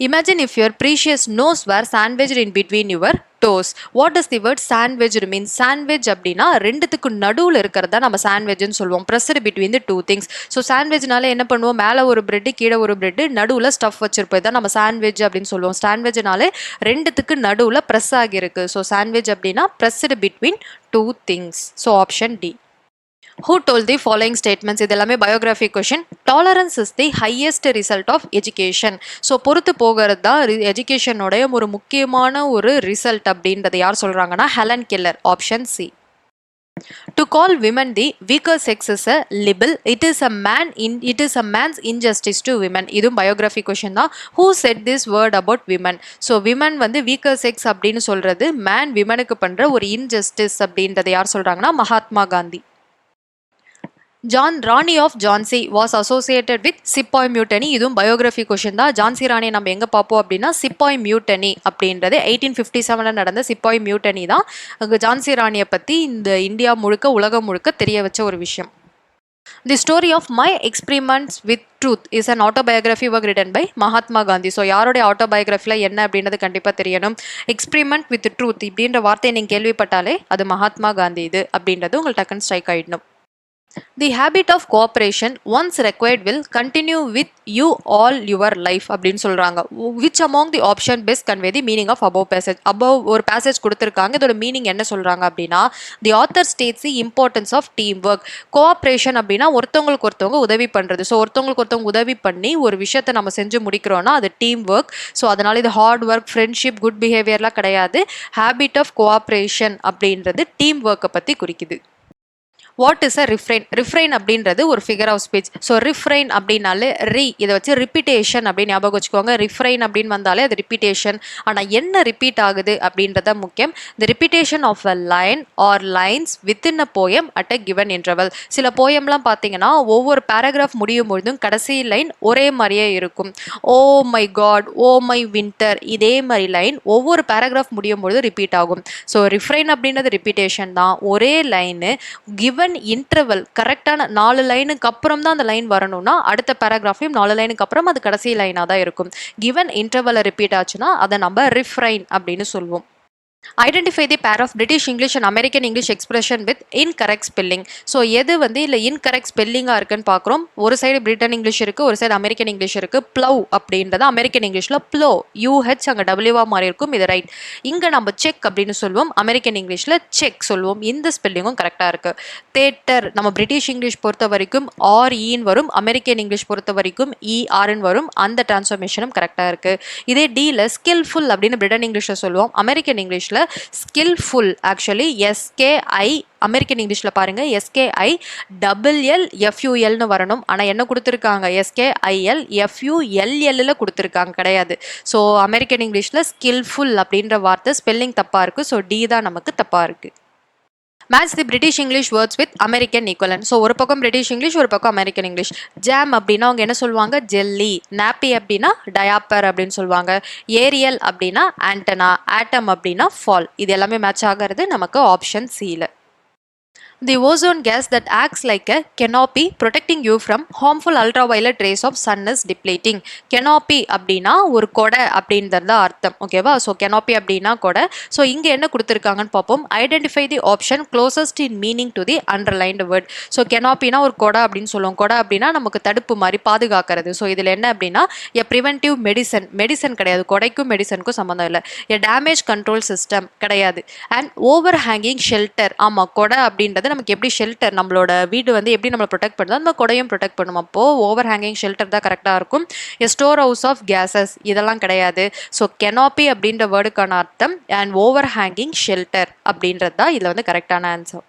Imagine if your precious nose were sandwiched in between your toes. What does the word sandwiched mean? Sandwich அப்படின்னா ரெண்டுத்துக்கு நடுவில் இருக்கிறதா நம்ம சாண்ட்விச்னு சொல்லுவோம். pressed between the two things. So சாண்ட்விச்னால என்ன பண்ணுவோம், மேலே ஒரு பிரெட் கீழே ஒரு பிரெட் நடுவில் ஸ்டஃப் வச்சிருப்போம். இதான் நம்ம சாண்ட்விச் அப்படின்னு சொல்லுவோம். சாண்ட்விச்னாலே ரெண்டுத்துக்கு நடுவில் ப்ரெஸ் ஆகியிருக்கு. ஸோ சாண்ட்விச் அப்படின்னா pressed between two things. So option D. Who told the following statements? இது எல்லாமே biography question. Tolerance is the highest result of education. So பொறுத்து போகிறது தான் எஜுகேஷனோடைய ஒரு முக்கியமான ஒரு ரிசல்ட் அப்படின்றத யார் சொல்றாங்கன்னா Helen Keller. Option C. To call women the weaker sex is a libel. It is a man's injustice to women. இதுவும் biography question தான். Who said this word about women? So women வந்து weaker sex அப்படின்னு சொல்றது man womenக்கு பண்ற ஒரு injustice அப்படின்றத யார் சொல்றாங்கன்னா Mahatma Gandhi. Rani of Jhansi was associated with sepoy mutiny. இதுவும் பயோகிராஃபி கொஷின் தான். ஜான்சி ராணியை நம்ம எங்கே பார்ப்போம் அப்படின்னா சிப்பாய் மியூட்டனி அப்படின்றது 1857 நடந்த சிப்பாய் மியூட்டனி தான் ஜான்சி ராணியை பற்றி இந்த இந்தியா முழுக்க உலகம் முழுக்க தெரிய வச்ச ஒரு விஷயம். The story of my experiments with truth is an autobiography work written by Mahatma Gandhi. So யாருடைய ஆட்டோபயோகிராஃபியில் என்ன அப்படின்றது கண்டிப்பாக தெரியணும். எக்ஸ்பிரிமெண்ட் வித் ட்ரூத் இப்படின்ற வார்த்தையை நீங்கள் கேள்விப்பட்டாலே அது மகாத்மா காந்தி இது அப்படின்றது உங்களுக்கு டக்குன்னு strike ஆகிடணும். The habit of cooperation once required will continue with you all your life அப்படின்னு சொல்றாங்க. Which among the option best convey the meaning of above passage? above ஒரு passage கொடுத்திருக்காங்க. இதோட மீனிங் என்ன சொல்றாங்க அப்படின்னா the author states the importance of teamwork. cooperation அப்படின்னா ஒருத்தவங்களுக்கு ஒருத்தவங்க உதவி பண்றது. ஸோ ஒருத்தவங்களுக்கு ஒருத்தவங்க உதவி பண்ணி ஒரு விஷயத்தை நம்ம செஞ்சு முடிக்கிறோம்னா அது டீம் ஒர்க். ஸோ அதனால இது ஹார்ட் ஒர்க், ஃப்ரெண்ட்ஷிப், குட் பிஹேவியர்லாம் கிடையாது. ஹேபிட் ஆஃப் கோஆப்ரேஷன் அப்படின்றது டீம் ஒர்க்கை பற்றி குறிக்குது. What is a refrain? Refrain அப்படின்றது ஒரு figure of speech. So refrain அப்படின்னாலே இதை வச்சு ரிப்பீட்டேஷன் அப்படின்னு ஞாபகம் வச்சுக்கோங்க. ரிஃப்ரைன் அப்படின்னு வந்தாலே அது ரிப்பீட்டேஷன். ஆனால் என்ன ரிப்பீட் ஆகுது அப்படின்றத முக்கியம். The repetition of a line or lines within a poem at a given interval. சில போயம்லாம் பார்த்தீங்கன்னா ஒவ்வொரு பேராகிராஃப் முடியும் பொழுதும் கடைசி லைன் ஒரே மாதிரியே இருக்கும். Oh my God, oh my winter, இதே மாதிரி லைன் ஒவ்வொரு பேராகிராஃப் முடியும் பொழுது ரிப்பீட் ஆகும். ஸோ ரிஃப்ரைன் அப்படின்றது ரிப்பீட்டேஷன் தான். ஒரே லைனு கிவன் இன்டர்வல் கரெக்டான 4 லைனுக்கு அப்புறம் தான் அந்த லைன் வரணும்னா அடுத்த பேராகிராஃபையும் 4 லைனுக்கு அப்புறம் அது கடைசி லைனாக தான் இருக்கும். கிவன் இன்டர்வல் ரிப்பீட் ஆச்சுன்னா அதை நம்ம ரிஃப்ரைன் அப்படின்னு சொல்லுவோம். Identify the pair of British English and American English expression with incorrect spelling. So எது வந்து இல்லை இன்கரெக்ட் ஸ்பெல்லிங்காக இருக்குன்னு பார்க்குறோம். ஒரு சைடு பிரிட்டன் இங்கிலீஷ் இருக்குது, ஒரு சைடு அமெரிக்கன் இங்கிலீஷ் இருக்குது. ப்ளவ் அப்படின்றது அமெரிக்கன் இங்கிலீஷில் ப்ளோ, யூஹெச் அங்கே டபிள்யூவா மாறி இருக்கும். இது ரைட். இங்கே நம்ம செக் அப்படின்னு சொல்லுவோம், அமெரிக்கன் இங்கிலீஷில் செக் சொல்லுவோம். இந்த ஸ்பெல்லிங்கும் கரெக்டாக இருக்குது. தேட்டர் நம்ம பிரிட்டிஷ் இங்கிலீஷ் பொறுத்த வரைக்கும் ஆர்இன்னு வரும், அமெரிக்கன் இங்கிலீஷ் பொறுத்த வரைக்கும் இஆர்ன்னு வரும். அந்த டிரான்ஸ்ஃபர்மேஷனும் கரெக்டாக இருக்குது. இதே டியில் ஸ்கில்ஃபுல் அப்படின்னு பிரிட்டன் இங்கிலீஷில் சொல்லுவோம், அமெரிக்கன் இங்கிலீஷில் இங்கிலீஷில் ஸ்கில்ஃபுல் ஆக்சுவலி எஸ்கேஐ அமெரிக்கன் இங்கிலீஷில் பாருங்கள் SKILLFULனு வரணும். ஆனால் என்ன கொடுத்துருக்காங்க SKILFULL கொடுத்துருக்காங்க கிடையாது. ஸோ அமெரிக்கன் இங்கிலீஷில் ஸ்கில்ஃபுல் அப்படின்ற வார்த்தை ஸ்பெல்லிங் தப்பாக இருக்குது. ஸோ டி தான் நமக்கு தப்பாக இருக்குது. Match the British English words with American equivalent. So ஒரு பக்கம் பிரிட்டிஷ் இங்கிலீஷ், ஒரு பக்கம் அமெரிக்கன் இங்கிலீஷ். ஜாம் அப்படின்னா அவங்க என்ன சொல்லுவாங்க ஜெல்லி, நாப்பி அப்படின்னா டயாப்பர் அப்படின்னு சொல்லுவாங்க, ஏரியல் அப்படின்னா ஆண்டனா, ஆட்டம் அப்படின்னா ஃபால். இது எல்லாமே மேட்ச் ஆகிறது நமக்கு ஆப்ஷன் சியில். The ozone gas that acts like a canopy protecting you from harmful ultraviolet rays of sun is depleting. Canopy அப்படின்னா ஒரு கொடை அப்படின்றது அர்த்தம். ஓகேவா? ஸோ canopy அப்படின்னா கொடை. ஸோ இங்கே என்ன கொடுத்துருக்காங்கன்னு பார்ப்போம். Identify the option closest in meaning to the underlined word. So canopyனா ஒரு கொடை அப்படின்னு சொல்லுவோம். கொடை அப்படின்னா நமக்கு தடுப்பு மாதிரி பாதுகாக்கிறது. ஸோ இதில் என்ன அப்படின்னா a preventive medicine, மெடிசன் கிடையாது, கொடைக்கும் மெடிசனுக்கும் சம்மந்தம் இல்லை. a damage control system கிடையாது. and overhanging shelter, ஆமாம் கொடை அப்படின்றது நமக்கு எப்படி ஷெல்டர், நம்மளோட வீடு வந்து எப்படி நம்மளை ப்ரொடெக்ட் பண்ணுதோ அந்த கொடையும் ப்ரொடெக்ட் பண்ணும். அப்போது ஓவர் ஹேங்கிங் ஷெல்டர் தான் கரெக்டாக இருக்கும். ஸ்டோர் ஹவுஸ் ஆஃப் கேசஸ் இதெல்லாம் கிடையாது. ஸோ கெனாப்பி அப்படின்ற வேர்டுக்கான அர்த்தம் அண்ட் ஓவர் ஹேங்கிங் ஷெல்டர் அப்படின்றது தான் இதில் வந்து கரெக்டான answer.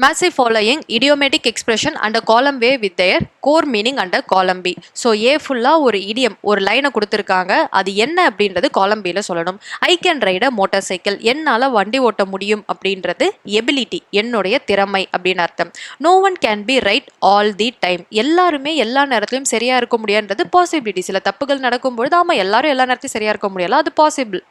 Match the following idiomatic expression under column A with their core meaning under column B. So A ஃபுல்லாக ஒரு இடியம் ஒரு லைனை கொடுத்துருக்காங்க. அது என்ன அப்படின்றது காலம் பியில் சொல்லணும். I can write a motor cycle, என்னால் வண்டி ஓட்ட முடியும் அப்படின்றது எபிலிட்டி, என்னுடைய திறமை அப்படின்னு அர்த்தம். No one can be right all the time, எல்லாருமே எல்லா நேரத்திலையும் சரியாக இருக்க முடியாதுன்றது பாசிபிலிட்டி. சில தப்புகள் நடக்கும்பொழுது ஆமாம் எல்லாரும் எல்லா நேரத்தையும் சரியாக இருக்க முடியல, அது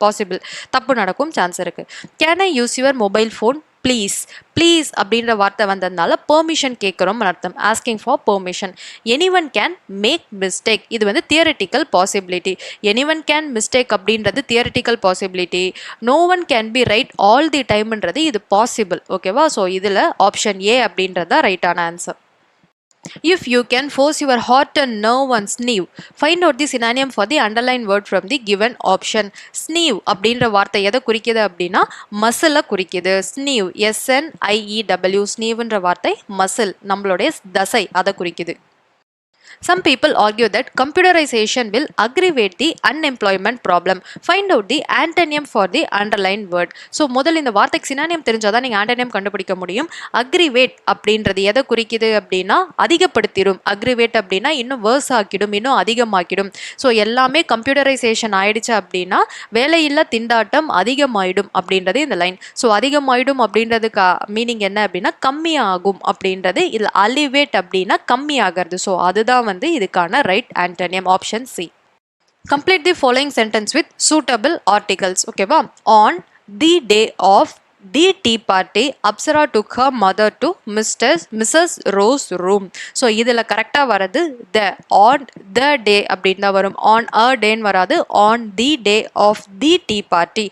பாசிபிள் தப்பு நடக்கும் சான்ஸ் இருக்குது. Can I use your mobile phone please அப்படின்ற வார்த்தை வந்ததுனால பெர்மிஷன் கேட்குறோம் அர்த்தம். Asking for permission. Anyone can make mistake, இது வந்து theoretical possibility. Anyone can mistake அப்படின்றது theoretical possibility. No one can be right all the டைம்ன்றது இது பாசிபிள். ஓகேவா? ஸோ இதில் ஆப்ஷன் ஏ அப்படின்றது தான் ரைட்டான answer. If you can force your heart and nerve and sneeze, find out the synonym for the underlined word from the given option. Sneeze அப்படின்ற வார்த்தை எதை குறிக்குது அப்படின்னா மசிலை குறிக்குது. sneeze SNIEW ஸ்னீவ்ன்ற வார்த்தை மசில், நம்மளுடைய தசை, அதை குறிக்குது. Some people argue that computerization will aggravate the unemployment problem. Find out the antonym for the underlined word. So முதல்ல இந்த வார்த்தைக்கு சினானியம் தெரிஞ்சாதான் நீங்கள் ஆண்டனியம் கண்டுபிடிக்க முடியும். அக்ரிவேட் அப்படின்றது எதை குறிக்குது அப்படின்னா அதிகப்படுத்திடும். அக்ரிவேட் அப்படின்னா இன்னும் வேர்ஸ் ஆக்கிடும், இன்னும் அதிகமாக்கிடும். ஸோ எல்லாமே கம்ப்யூட்டரைசேஷன் ஆயிடுச்சு அப்படின்னா வேலையில்லா திண்டாட்டம் அதிகமாயிடும் அப்படின்றது இந்த லைன். ஸோ அதிகமாயிடும் அப்படின்றதுக்கு மீனிங் என்ன அப்படின்னா கம்மியாகும் அப்படின்றது. இதில் அலிவேட் அப்படின்னா கம்மியாகிறது. ஸோ அதுதான் வந்து இதுக்கான right antonym option C. Complete the following sentence with suitable articles. ஓகேவா? On the day of the tea party, Apsara took her mother to Mrs. Rose room. So இதில் கரெக்டாக வர்றது the, on the day அப்படின்னு தான் வரும். on a day வராது, on the day of the tea party.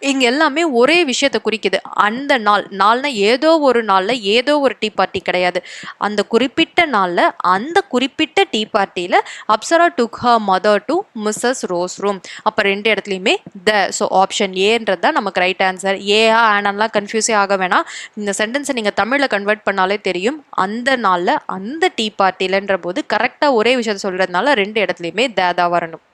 இங்கே எல்லாமே ஒரே விஷயத்தை குறிக்குது. அந்த நாள்னா ஏதோ ஒரு நாளில் ஏதோ ஒரு டீ பார்ட்டி கிடையாது. அந்த குறிப்பிட்ட நாளில் அந்த குறிப்பிட்ட டீ பார்ட்டியில் Apsara took her mother to Mrs Rose room. அப்போ ரெண்டு இடத்துலையுமே த. ஸோ ஆப்ஷன் ஏன்றது தான் நமக்கு ரைட் ஆன்சர். ஏஆ ஆனாலாம் கன்ஃபியூஸே ஆக வேணாம். இந்த சென்டென்ஸை நீங்கள் தமிழில் கன்வெர்ட் பண்ணாலே தெரியும். அந்த நாளில் அந்த டீ பார்ட்டிலன்ற போது கரெக்டாக ஒரே விஷயத்தை சொல்கிறதுனால ரெண்டு இடத்துலையுமே தான் வரணும்.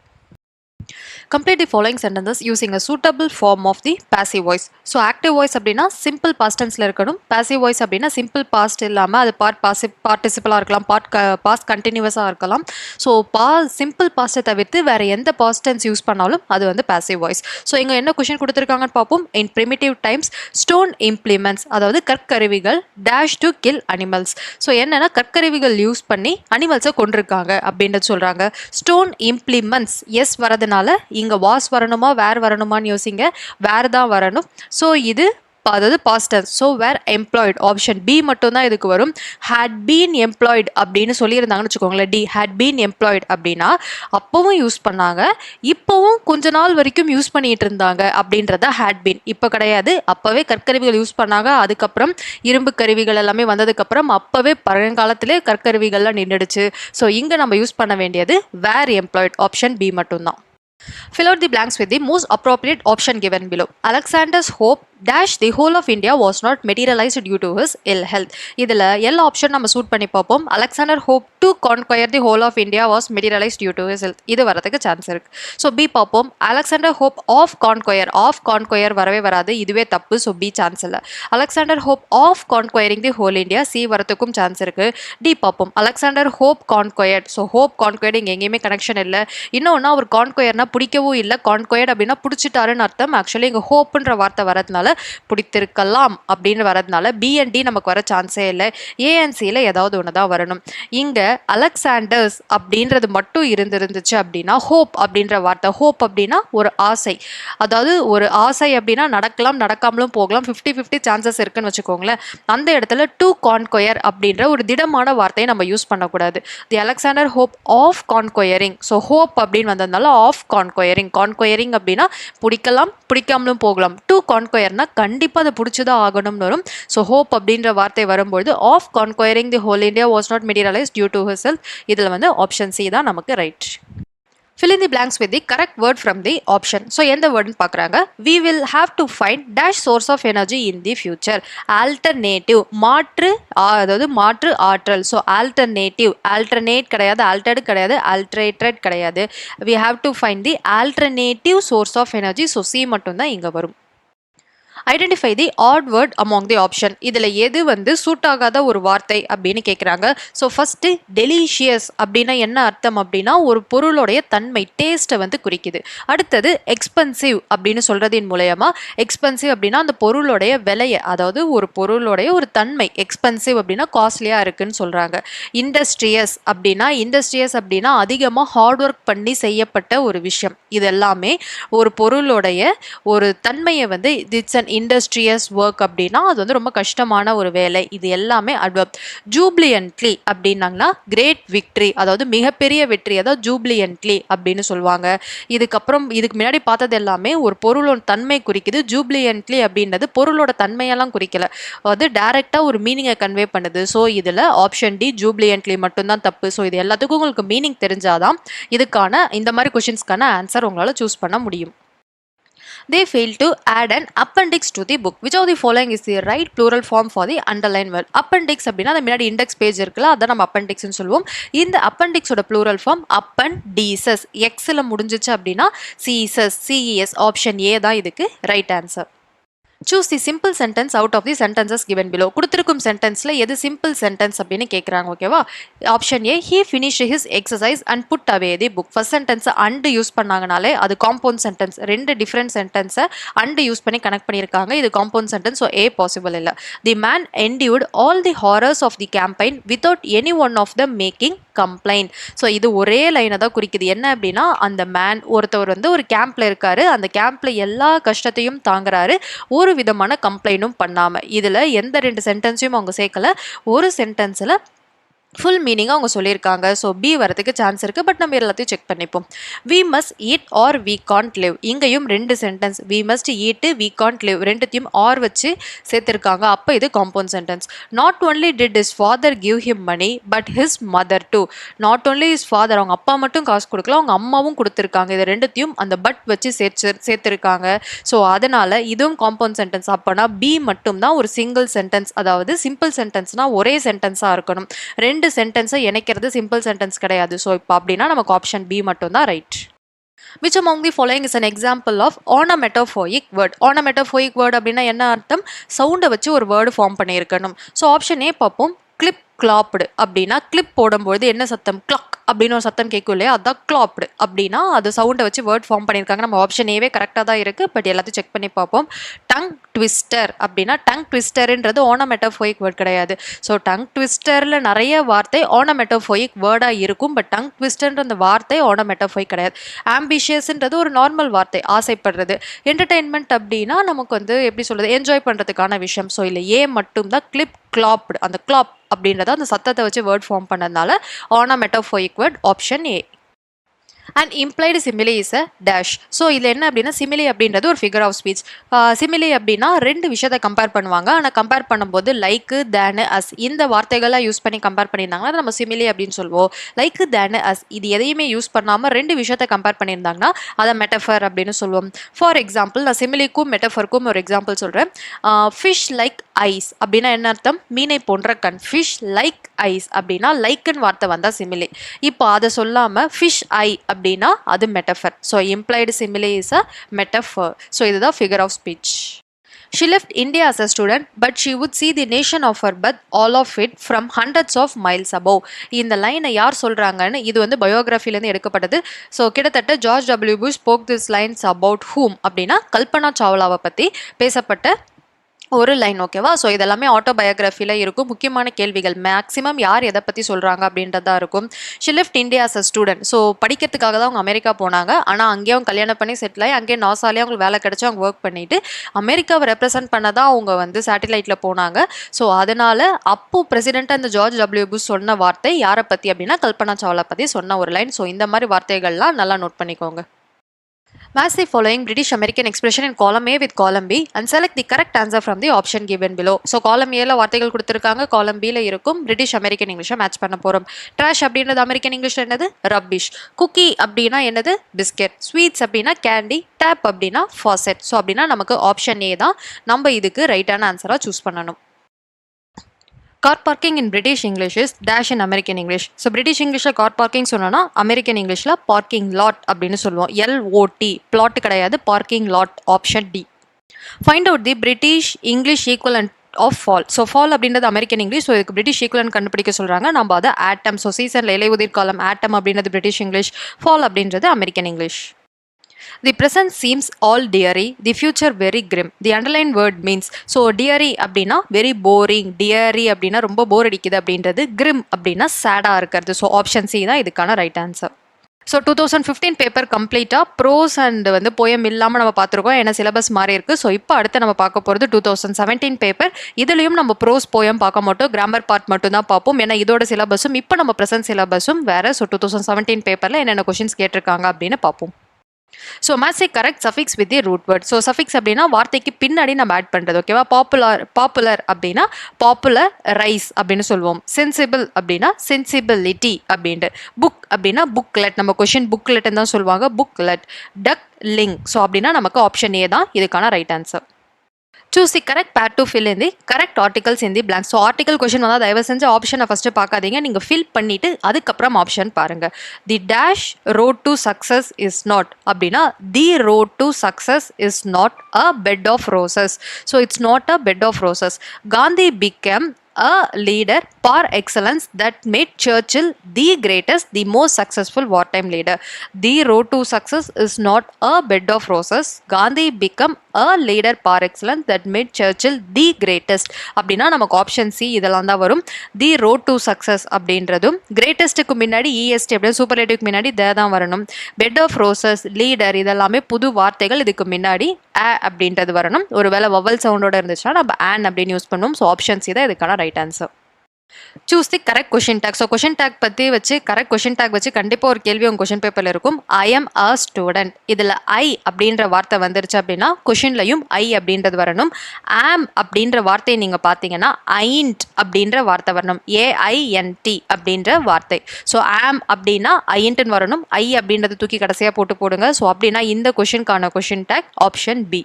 Complete the following sentences using a suitable form of the passive voice. So active voice அப்படின்னா சிம்பிள் பாஸ்ட் டென்ஸில் இருக்கணும். பாசிவ் வாய்ஸ் அப்படின்னா சிம்பிள் பாஸ்ட் இல்லாமல் அது பார்ட்டிசிபிளாக இருக்கலாம், பாஸ்ட் கண்டினியூஸாக இருக்கலாம். ஸோ சிம்பிள் பாஸ்ட்டை தவிர்த்து வேறு எந்த பாஸ்ட் டென்ஸ் யூஸ் பண்ணாலும் அது வந்து பாசிவ் வாய்ஸ். ஸோ இங்கே என்ன கொஷின் கொடுத்துருக்காங்கன்னு பார்ப்போம். In primitive times stone implements, அதாவது கற்கருவிகள் dash to kill animals. So என்னென்னா கற்கருவிகள் யூஸ் பண்ணி அனிமல்ஸை கொண்டிருக்காங்க அப்படின்றது சொல்கிறாங்க. ஸ்டோன் இம்ப்ளிமெண்ட்ஸ் எஸ் வரதுனால இங்கே வாஸ் வரணுமா வேர் வரணுமான்னு யோசிங்க. வேர் தான் வரணும். ஸோ இது அதாவது past tense. So where employed option B மட்டும்தான் இதுக்கு வரும். ஹேட் பீன் எம்ப்ளாய்டு அப்படின்னு சொல்லியிருந்தாங்கன்னு வச்சுக்கோங்களேன். டி ஹேட் பீன் எம்ப்ளாய்டு அப்படின்னா அப்போவும் யூஸ் பண்ணாங்க, இப்போவும் கொஞ்ச நாள் வரைக்கும் யூஸ் பண்ணிட்டு இருந்தாங்க அப்படின்றத ஹேட் பீன். இப்போ கிடையாது, அப்போவே கற்கருவிகள் யூஸ் பண்ணாங்க. அதுக்கப்புறம் இரும்பு கருவிகள் எல்லாமே வந்ததுக்கப்புறம் அப்போவே பழங்காலத்திலே கற்கருவிகள்லாம் நின்றுடுச்சு. ஸோ இங்கே நம்ம யூஸ் பண்ண வேண்டியது வேர் எம்ப்ளாய்டு ஆப்ஷன் பி மட்டும்தான். Fill out the blanks with the most appropriate option given below. Alexander's hope dash the whole of India was not materialized due to his ill health. இதில் எல்லா option நம்ம suit பண்ணி பார்ப்போம். Alexander hope to conquer the whole of India was materialised due to his health. இது வரதுக்கு chance இருக்கு. So B பார்ப்போம். Alexander hope of conquer வரவே வராது, இதுவே தப்பு. ஸோ பி சான்ஸ் இல்லை. Alexander hope of conquering the whole India, C வரத்துக்கும் சான்ஸ் இருக்கு. டி பார்ப்போம். Alexander hope conquered. So hope conquered இங்கே எங்கேயுமே கனெக்ஷன் இல்லை. இன்னொன்று அவர் கான்கொயர்னா பிடிக்கவும் இல்லை, கான்கொயர்ட் அப்படின்னா பிடிச்சிட்டாருன்னு அர்த்தம். ஆக்சுவலி இங்கே ஹோப்புன்ற வார்த்தை வரதுனால பிடித்திருக்கலாம் அப்படின்னு வரதுனால பி அண்ட் டி நமக்கு வர சான்ஸே இல்லை. ஏஎன்சியில் ஏதாவது ஒன்று தான் வரணும். இங்கே அலெக்சாண்டர்ஸ் அப்படின்றது மட்டும் இருந்துச்சு அப்படின்னா ஹோப் அப்படின்ற வார்த்தை, ஹோப் அப்படின்னா ஒரு ஆசை, அதாவது ஒரு ஆசை அப்படின்னா நடக்கலாம் நடக்காமலும் போகலாம், 50-50 சான்சஸ் இருக்குன்னு வச்சுக்கோங்களேன். அந்த இடத்துல டு கான்கொயர் அப்படின்ற ஒரு திடமான வார்த்தையை நம்ம யூஸ் பண்ணக்கூடாது. The Alexander hope of conquering. So hope அப்படின்னு வந்ததுனால ஆஃப் கான்கொயரிங். கான்கொயரிங் அப்படின்னா பிடிக்கலாம் பிடிக்காமலும் போகலாம். டு கான்கொயர்னா கண்டிப்பாக அதை பிடிச்சதான் ஆகணும்னு வரும். ஸோ ஹோப் அப்படின்ற வார்த்தை வரும்போது of conquering the whole India was not materialised due to his health. இதில் வந்து ஆப்ஷன் சி தான் நமக்கு right. Fill in the blanks with the correct word from the option. So எந்த வேர்டுன்னு பார்க்குறாங்க. We will have to find dash source of energy in the future. Alternative, மாற்று, அதாவது மாற்று ஆற்றல். ஸோ alternative, alternate கிடையாது, altered கிடையாது, alterated கிடையாது. We have to find the alternative source of energy. So C மட்டும்தான் இங்கே வரும். Identify the odd word among the option. இதில் எது வந்து சூட் ஆகாத ஒரு வார்த்தை அப்படின்னு கேட்குறாங்க. ஸோ ஃபஸ்ட்டு டெலிஷியஸ் அப்படின்னா என்ன அர்த்தம் அப்படின்னா ஒரு பொருளுடைய தன்மை, டேஸ்ட்டை வந்து குறிக்குது. அடுத்தது எக்ஸ்பென்சிவ் அப்படின்னு சொல்கிறதின் மூலயமா, எக்ஸ்பென்சிவ் அப்படின்னா அந்த பொருளுடைய விலையை, அதாவது ஒரு பொருளுடைய ஒரு தன்மை, எக்ஸ்பென்சிவ் அப்படின்னா காஸ்ட்லியாக இருக்குன்னு சொல்கிறாங்க. இண்டஸ்ட்ரியஸ் அப்படின்னா அதிகமாக ஹார்ட் ஒர்க் பண்ணி செய்யப்பட்ட ஒரு விஷயம். இது எல்லாமே ஒரு பொருளுடைய ஒரு தன்மையை வந்து இட்ஸ் அன் இண்டஸ்ட்ரியஸ் ஒர்க் அப்படின்னா அது வந்து ரொம்ப கஷ்டமான ஒரு வேலை. இது எல்லாமே அட்வர்ப். ஜூப்ளியன்ட்லி அப்படின்னாங்கன்னா கிரேட் விக்ட்ரி, அதாவது மிகப்பெரிய வெற்றி, அதாவது ஜூப்ளியன்ட்லி அப்படின்னு சொல்லுவாங்க. இதுக்கு முன்னாடி பார்த்தது எல்லாமே ஒரு பொருளோட தன்மை குறிக்குது. ஜூப்ளியன்ட்லி அப்படின்றது பொருளோட தன்மையெல்லாம் குறிக்கல, அது டைரக்டாக ஒரு மீனிங்கை கன்வே பண்ணுது. ஸோ இதில் ஆப்ஷன் டி ஜூப்ளியன்ட்லி மட்டும்தான் தப்பு. ஸோ இது எல்லாத்துக்கும் உங்களுக்கு மீனிங் தெரிஞ்சாதான் இதுக்கான இந்த மாதிரி கொஷின்ஸ்க்கான ஆன்சர் உங்களால் சூஸ் பண்ண முடியும். They failed to add an appendix to the book. Which of the following is the right plural form for the underlined word? Appendix அப்படின்னா அது முன்னாடி இண்டெக்ஸ் பேஜ் இருக்குல்ல, அதான் நம்ம appendixன்னு சொல்லுவோம். இந்த appendixோட plural form appendices. எக்ஸில் முடிஞ்சிச்சு அப்படின்னா CES. ஆப்ஷன் ஏ தான் இதுக்கு right answer. Choose the simple sentence out of the sentences given below. கொடுத்திருக்கும் சென்டென்ஸ்ல எது சிம்பிள் சென்டென்ஸ் அப்படின்னு கேட்குறாங்க. ஓகேவா? Option A, he finished his exercise and put away the book. First சென்டென்ஸை அண்டு யூஸ் பண்ணாங்கனாலே அது காம்பவுண்ட் சென்டென்ஸ். ரெண்டு டிஃப்ரெண்ட் சென்டென்ஸை அண்டு யூஸ் பண்ணி கனெக்ட் பண்ணியிருக்காங்க. இது compound sentence. So A possible இல்லை. The man endured all the horrors of the campaign without any one of them making complaint. So இது ஒரே லைனை தான் குறிக்குது. என்ன அப்படின்னா அந்த மேன் ஒருத்தவர் வந்து ஒரு கேம்ப்ல இருக்காரு, அந்த கேம்ப்ல எல்லா கஷ்டத்தையும் தாங்குறாரு, ஒரு விதமான கம்ப்ளைண்டும் பண்ணாம. இதுல எந்த ரெண்டு சென்டென்ஸையும் அவங்க சேர்க்கல, ஒரு சென்டென்ஸ்ல ஃபுல் மீனிங்காக அவங்க சொல்லியிருக்காங்க. ஸோ பி வரதுக்கு சான்ஸ் இருக்குது. பட் நம்ம எல்லாத்தையும் செக் பண்ணிப்போம். We must eat or we can't live. இங்கேயும் ரெண்டு sentence, we must eat, we can't live, ரெண்டுத்தையும் ஆர் வச்சு சேர்த்துருக்காங்க. அப்போ இது compound sentence. Not only did his father give him money but his mother too. Not only his father, அவங்க அப்பா மட்டும் காசு கொடுக்கல, அவங்க அம்மாவும் கொடுத்துருக்காங்க. இது ரெண்டுத்தையும் அந்த பட் வச்சு சேர்த்துருக்காங்க. ஸோ அதனால் இதுவும் காம்பவுண்ட் சென்டென்ஸ். அப்போனா பி மட்டும்தான் ஒரு சிங்கிள் சென்டென்ஸ், அதாவது சிம்பிள் சென்டென்ஸ்னால் ஒரே சென்டென்ஸாக இருக்கணும். ரெண்டு சென்டென்ஸை இணைக்கிறது சிம்பிள் சென்டென்ஸ் கிடையாது. ஸோ இப்போ அப்படின்னா நமக்கு ஆப்ஷன் பி மட்டும் தான் right. Which among the following is an example of onomatopoeic word? Onomatopoeic word அப்படின்னா என்ன அர்த்தம்? சவுண்டை வச்சு ஒரு வேர்டு ஃபார்ம் பண்ணியிருக்கணும். ஸோ ஆப்ஷன் ஏ பார்ப்போம். கிளிப் கிளாப்டு அப்படின்னா கிளிப் போடும்போது என்ன சத்தம்? கிளாக் அப்படின்னு ஒரு சத்தம் கேட்கும் இல்லையா, அதுதான் கிளாப்டு. அப்படின்னா அது சவுண்டை வச்சு வேர்ட் ஃபார்ம் பண்ணியிருக்காங்க. நம்ம ஆப்ஷன் ஏவே கரெக்டாக தான் இருக்குது. பட் எல்லாத்தையும் செக் பண்ணி பார்ப்போம். டங் ட்விஸ்டர் அப்படின்னா டங் ட்விஸ்டர்ன்றது ஓனோமெட்டோபோயிக் வேர்ட் கிடையாது. ஸோ டங் ட்விஸ்டரில் நிறைய வார்த்தை ஓனோமெட்டோபோயிக் வேர்டாக இருக்கும். பட் டங் ட்விஸ்டர்ன்ற அந்த வார்த்தை ஓனோமெட்டோபோயிக் கிடையாது. ஆம்பிஷியஸ்ன்றது ஒரு நார்மல் வார்த்தை, ஆசைப்படுறது. என்டர்டெயின்மெண்ட் அப்படின்னா நமக்கு வந்து எப்படி சொல்கிறது, என்ஜாய் பண்ணுறதுக்கான விஷயம். ஸோ இல்லை ஏ மட்டும் தான் கிளிப் கிளாப்டு, அந்த கிளாப் அப்படின்றத அந்த சத்தத்தை வச்சு வேர்ட் ஃபார்ம் பண்ணதுனால onomatopoeic word option A. And implied simile is a dash. So இதில் என்ன அப்படின்னா சிமிலி அப்படின்றது ஒரு ஃபிகர் ஆஃப் ஸ்பீச். சிமிலி அப்படின்னா ரெண்டு விஷயத்தை கம்பேர் பண்ணுவாங்க. ஆனால் கம்பேர் பண்ணும்போது லைக்கு தேனு அஸ் இந்த வார்த்தைகள்லாம் யூஸ் பண்ணி கம்பேர் பண்ணியிருந்தாங்கன்னா அதை நம்ம சிமிலி அப்படின்னு சொல்லுவோம். லைக்கு தேனு அஸ் இது எதையுமே யூஸ் பண்ணாமல் ரெண்டு விஷயத்தை கம்பேர் பண்ணியிருந்தாங்கன்னா அதை மெட்டஃபர் அப்படின்னு சொல்லுவோம். ஃபார் எக்ஸாம்பிள் நான் சிமிலிக்கும் மெட்டஃபருக்கும் ஒரு எக்ஸாம்பிள் சொல்கிறேன். ஃபிஷ் லைக் ஐஸ் அப்படின்னா என்ன அர்த்தம்? மீனை போன்ற கண். ஃபிஷ் லைக் ஐஸ் அப்படின்னா லைக்குன்னு வார்த்தை வந்தால் சிமிலி. இப்போ அதை சொல்லாமல் ஃபிஷ் ஐ அப்படின்னா அது metaphor. So implied simile is a metaphor. So இதுதான் figure of speech. She left India as a student, but she would see the nation of her birth, all of it, from hundreds of miles above. இந்த லைனை யார் சொல்கிறாங்கன்னு இது வந்து பயோகிராஃபிலேருந்து எடுக்கப்பட்டது. So கிட்டத்தட்ட George W Bush spoke this lines about whom அப்படின்னா கல்பனா சாவ்லாவை பற்றி பேசப்பட்ட ஒரு லைன். ஓகேவா? ஸோ இதெல்லாமே ஆட்டோபயோகிராஃபியில் இருக்கும். முக்கியமான கேள்விகள் மேக்ஸிமம் யார் எதை பற்றி சொல்கிறாங்க அப்படின்றதா இருக்கும். She left India as a student. So படிக்கிறதுக்காக தான் அவங்க அமெரிக்கா போனாங்க. ஆனால் அங்கேயே அவங்க கல்யாணம் பண்ணி செட்டில் ஆகி அங்கேயே நாசாலே அவங்களுக்கு வேலை கிடச்சி அவங்க ஒர்க் பண்ணிவிட்டு அமெரிக்காவை ரெப்ரசென்ட் பண்ண தான் அவங்க வந்து சேட்டிலைட்டில் போனாங்க. ஸோ அதனால் அப்போ பிரசிடெண்ட்டாக இந்த ஜார்ஜ் டபிள்யூ புஷ் சொன்ன வார்த்தை யாரை பற்றி அப்படின்னா கல்பனா சாவ்லா பற்றி சொன்ன ஒரு லைன். ஸோ இந்த மாதிரி வார்த்தைகள்லாம் நல்லா நோட் பண்ணிக்கோங்க. Match the following British American expression in column A with column B and select the correct answer from the option given below. So column A ல வார்த்தைகள் கொடுத்திருக்காங்க, column B ல இருக்கும். British American English மேட்ச் பண்ண போறோம். Trash அப்படின்றது American English என்னது? Rubbish. Cookie அப்படின்னா என்னது? Biscuit. Sweets அப்படின்னா candy. Tap அப்படின்னா faucet. ஸோ அப்படின்னா நமக்கு ஆப்ஷன் A தான் நம்ம இதுக்கு ரைட்டான ஆன்சராக சூஸ் பண்ணணும். Car parking in British English is dash in American English. So British Englishல car parking சொன்னோன்னா American Englishல parking lot அப்படின்னு சொல்லுவோம். LOT plot கிடையாது, parking lot. Option D. Find out the British English equivalent of fall. So fall அப்படின்றது American English. So இதுக்கு British equivalent கண்டுபிடிக்க சொல்கிறாங்க. நம்ம அதை ஆட்டம். ஸோ சீசனில் இலையுதிர் காலம் ஆட்டம் அப்படின்றது பிரிட்டிஷ் இங்கிலீஷ். fall அப்படின்றது American English. The present seems all dreary, the future very grim. The underlined word means. So dreary அப்படின்னா very boring, dreary அப்படின்னா ரொம்ப போர் அடிக்குது அப்படின்றது, grim அப்படின்னா சேடாக இருக்கிறது. ஸோ ஆப்ஷன் சி தான் இதுக்கான ரைட் ஆன்சர். ஸோ 2015 பேப்பர் கம்ப்ளீட்டாக ப்ரோஸ் அண்ட் வந்து போயம் இல்லாமல் நம்ம பார்த்துருக்கோம். ஏன்னா சிலபஸ் மாறி இருக்குது. ஸோ இப்போ அடுத்து நம்ம பார்க்க போகிறது 2017 பேப்பர். இதுலேயும் நம்ம ப்ரோஸ் போயம் பார்க்க மாட்டோம், கிராமர் பார்ட் மட்டும் தான் பார்ப்போம். ஏன்னா இதோட சிலபஸும் இப்போ நம்ம ப்ரெசன்ட் சிலபஸும் வேறு. ஸோ 2017 பேப்பரில் என்னென்ன கொஷின்ஸ் கேட்டிருக்காங்க அப்படின்னு பார்ப்போம். So match a correct suffix with the root word. So suffix அப்படின்னா வார்த்தைக்கு பின்னாடி நம்ம ஆட் பண்ணுறது. ஓகேவா? பாப்புலர் அப்படின்னா பாப்புலர் ரைஸ் அப்படின்னு சொல்லுவோம். சென்சிபிள் அப்படின்னா சென்சிபிலிட்டி அப்படின்ட்டு. புக் அப்படின்னா புக்லெட். நம்ம கொஷின் புக்லெட்னு தான் சொல்லுவாங்க, புக்லெட். டக் லிங். ஸோ அப்படின்னா நமக்கு ஆப்ஷன் ஏ தான் இதுக்கான right answer. Choose the correct pair to fill in the correct articles in the blank. So article question வந்தால் தயவு செஞ்சு ஆப்ஷனை ஃபஸ்ட்டு பார்க்காதீங்க, நீங்கள் ஃபில் பண்ணிவிட்டு அதுக்கப்புறம் ஆப்ஷன் பாருங்கள். The dash road to success is not அப்படின்னா the road to success is not a bed of roses. So it's not a bed of roses. Gandhi become a leader par excellence that made Churchill the greatest, the most successful wartime leader. The road to success is not a bed of roses. Gandhi became a leader par excellence that made Churchill the greatest. அப்படின்னா நமக்கு option C இதெல்லாம் தான் வரும். தி road to success அப்படின்றதும் கிரேட்டஸ்ட்டுக்கு முன்னாடி EST அப்படின்னு சூப்பர்லேட்டிவ்க்கு முன்னாடி தே தான் வரணும். பெட் ஆஃப் ரோசஸ், லீடர் இதெல்லாமே புது வார்த்தைகள். இதுக்கு முன்னாடி a அப்படின்றது வரணும். ஒருவேளை வவல் சவுண்டோட இருந்துச்சுன்னா நம்ம an அப்படின்னு யூஸ் பண்ணுவோம். ஸோ ஆப்ஷன் சி தான் இதுக்கான right answer. Choose the correct question take. So question take பற்றி வச்சு கரெக்ட் கொஷின் டேக் வச்சு கண்டிப்பாக ஒரு கேள்வி உங்கள் கொஷின் பேப்பரில் இருக்கும். I am a student. இதில் ஐ அப்படின்ற வார்த்தை வந்துருச்சு அப்படின்னா கொஷின்லையும் ஐ அப்படின்றது வரணும். ஆம் அப்படின்ற வார்த்தையை நீங்கள் பார்த்தீங்கன்னா ஐண்ட் அப்படின்ற வார்த்தை வரணும். AINT அப்படின்ற வார்த்தை. ஸோ ஆம் அப்படின்னா ஐண்ட்னு வரணும். ஐ அப்படின்றத தூக்கி கடைசியாக போடுங்க. ஸோ அப்படின்னா இந்த கொஷினுக்கான question tag option B.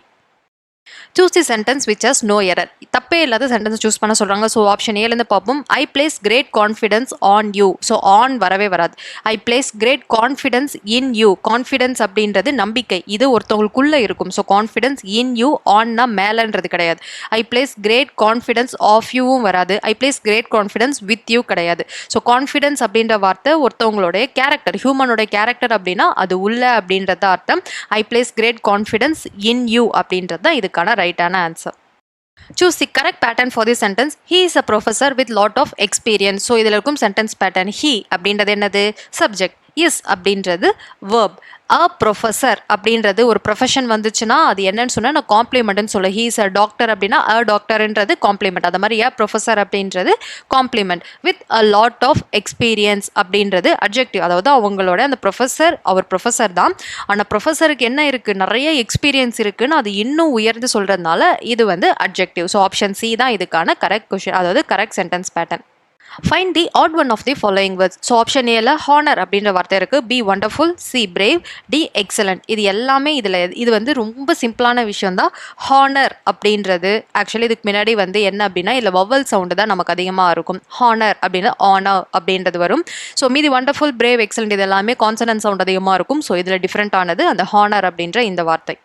Choose the sentence which has no error. தப்பே இல்லாத சென்டென்ஸ் சூஸ் பண்ண சொல்கிறாங்க. ஸோ ஆப்ஷன் ஏலேருந்து பார்ப்போம். I place great confidence on you. So on வரவே வராது. I place great confidence in you. Confidence அப்படின்றது நம்பிக்கை, இது ஒருத்தவங்களுக்குள்ளே இருக்கும். ஸோ கான்ஃபிடன்ஸ் இன் யூ, ஆன்னா மேலேன்றது கிடையாது. I place great confidence of யூவும் வராது. I place great confidence with you கிடையாது. ஸோ கான்ஃபிடன்ஸ் அப்படின்ற வார்த்தை ஒருத்தவங்களுடைய கேரக்டர், ஹியூமனோட கேரக்டர் அப்படின்னா அது உள்ள அப்படின்றத அர்த்தம். I place great confidence in you அப்படின்றது தான் இதுக்கான ரைட்டான answer. Choose the correct pattern for this sentence. He is a professor with lot of experience. So இதில் இருக்கும் சென்டென்ஸ் பேட்டர்ன். He அப்படின்றது என்னது? சப்ஜெக்ட். இஸ் அப்படின்றது verb. a professor அப்படின்றது ஒரு ப்ரொஃபஷன் வந்துச்சுன்னா அது என்னன்னு சொன்னால் நான் காம்ப்ளிமெண்ட்னு சொல்ல ஹீஸ் அ டாக்டர் அப்படின்னா அ டாக்டர்ன்றது காம்ப்ளிமெண்ட். அது மாதிரி ப்ரொஃபஸர் அப்படின்றது complement. With a lot of experience அப்படின்றது அட்ஜெக்டிவ். அதாவது அவங்களோட அந்த ப்ரொஃபஸர் அவர் ப்ரொஃபஸர் தான், ஆனால் ப்ரொஃபஸருக்கு என்ன இருக்குது, நிறைய எக்ஸ்பீரியன்ஸ் இருக்குன்னு அது இன்னும் உயர்ந்து சொல்கிறதுனால இது வந்து அட்ஜெக்டிவ். ஸோ ஆப்ஷன் சி தான் இதுக்கான கரெக்ட் கொஷின், அதாவது correct sentence pattern. Find the odd one of the following words. So option ஏல ஹானர் அப்படின்ற வார்த்தை இருக்குது, B wonderful, C brave, D excellent. இது எல்லாமே இதில் இது வந்து ரொம்ப சிம்பிளான விஷயம் தான். ஹானர் அப்படின்றது ஆக்சுவலி இதுக்கு முன்னாடி வந்து என்ன அப்படின்னா இதில் வவல் சவுண்டு தான் நமக்கு அதிகமாக இருக்கும். ஹானர் அப்படின்னா ஆனர் அப்படின்றது வரும். ஸோ மீதி வண்டர்ஃபுல், பிரேவ், எக்ஸலண்ட் இது எல்லாமே கான்சனன்ட் சவுண்ட் அதிகமாக இருக்கும். ஸோ இதில் டிஃப்ரெண்ட் ஆனது அந்த ஹானர் அப்படின்ற இந்த வார்த்தை.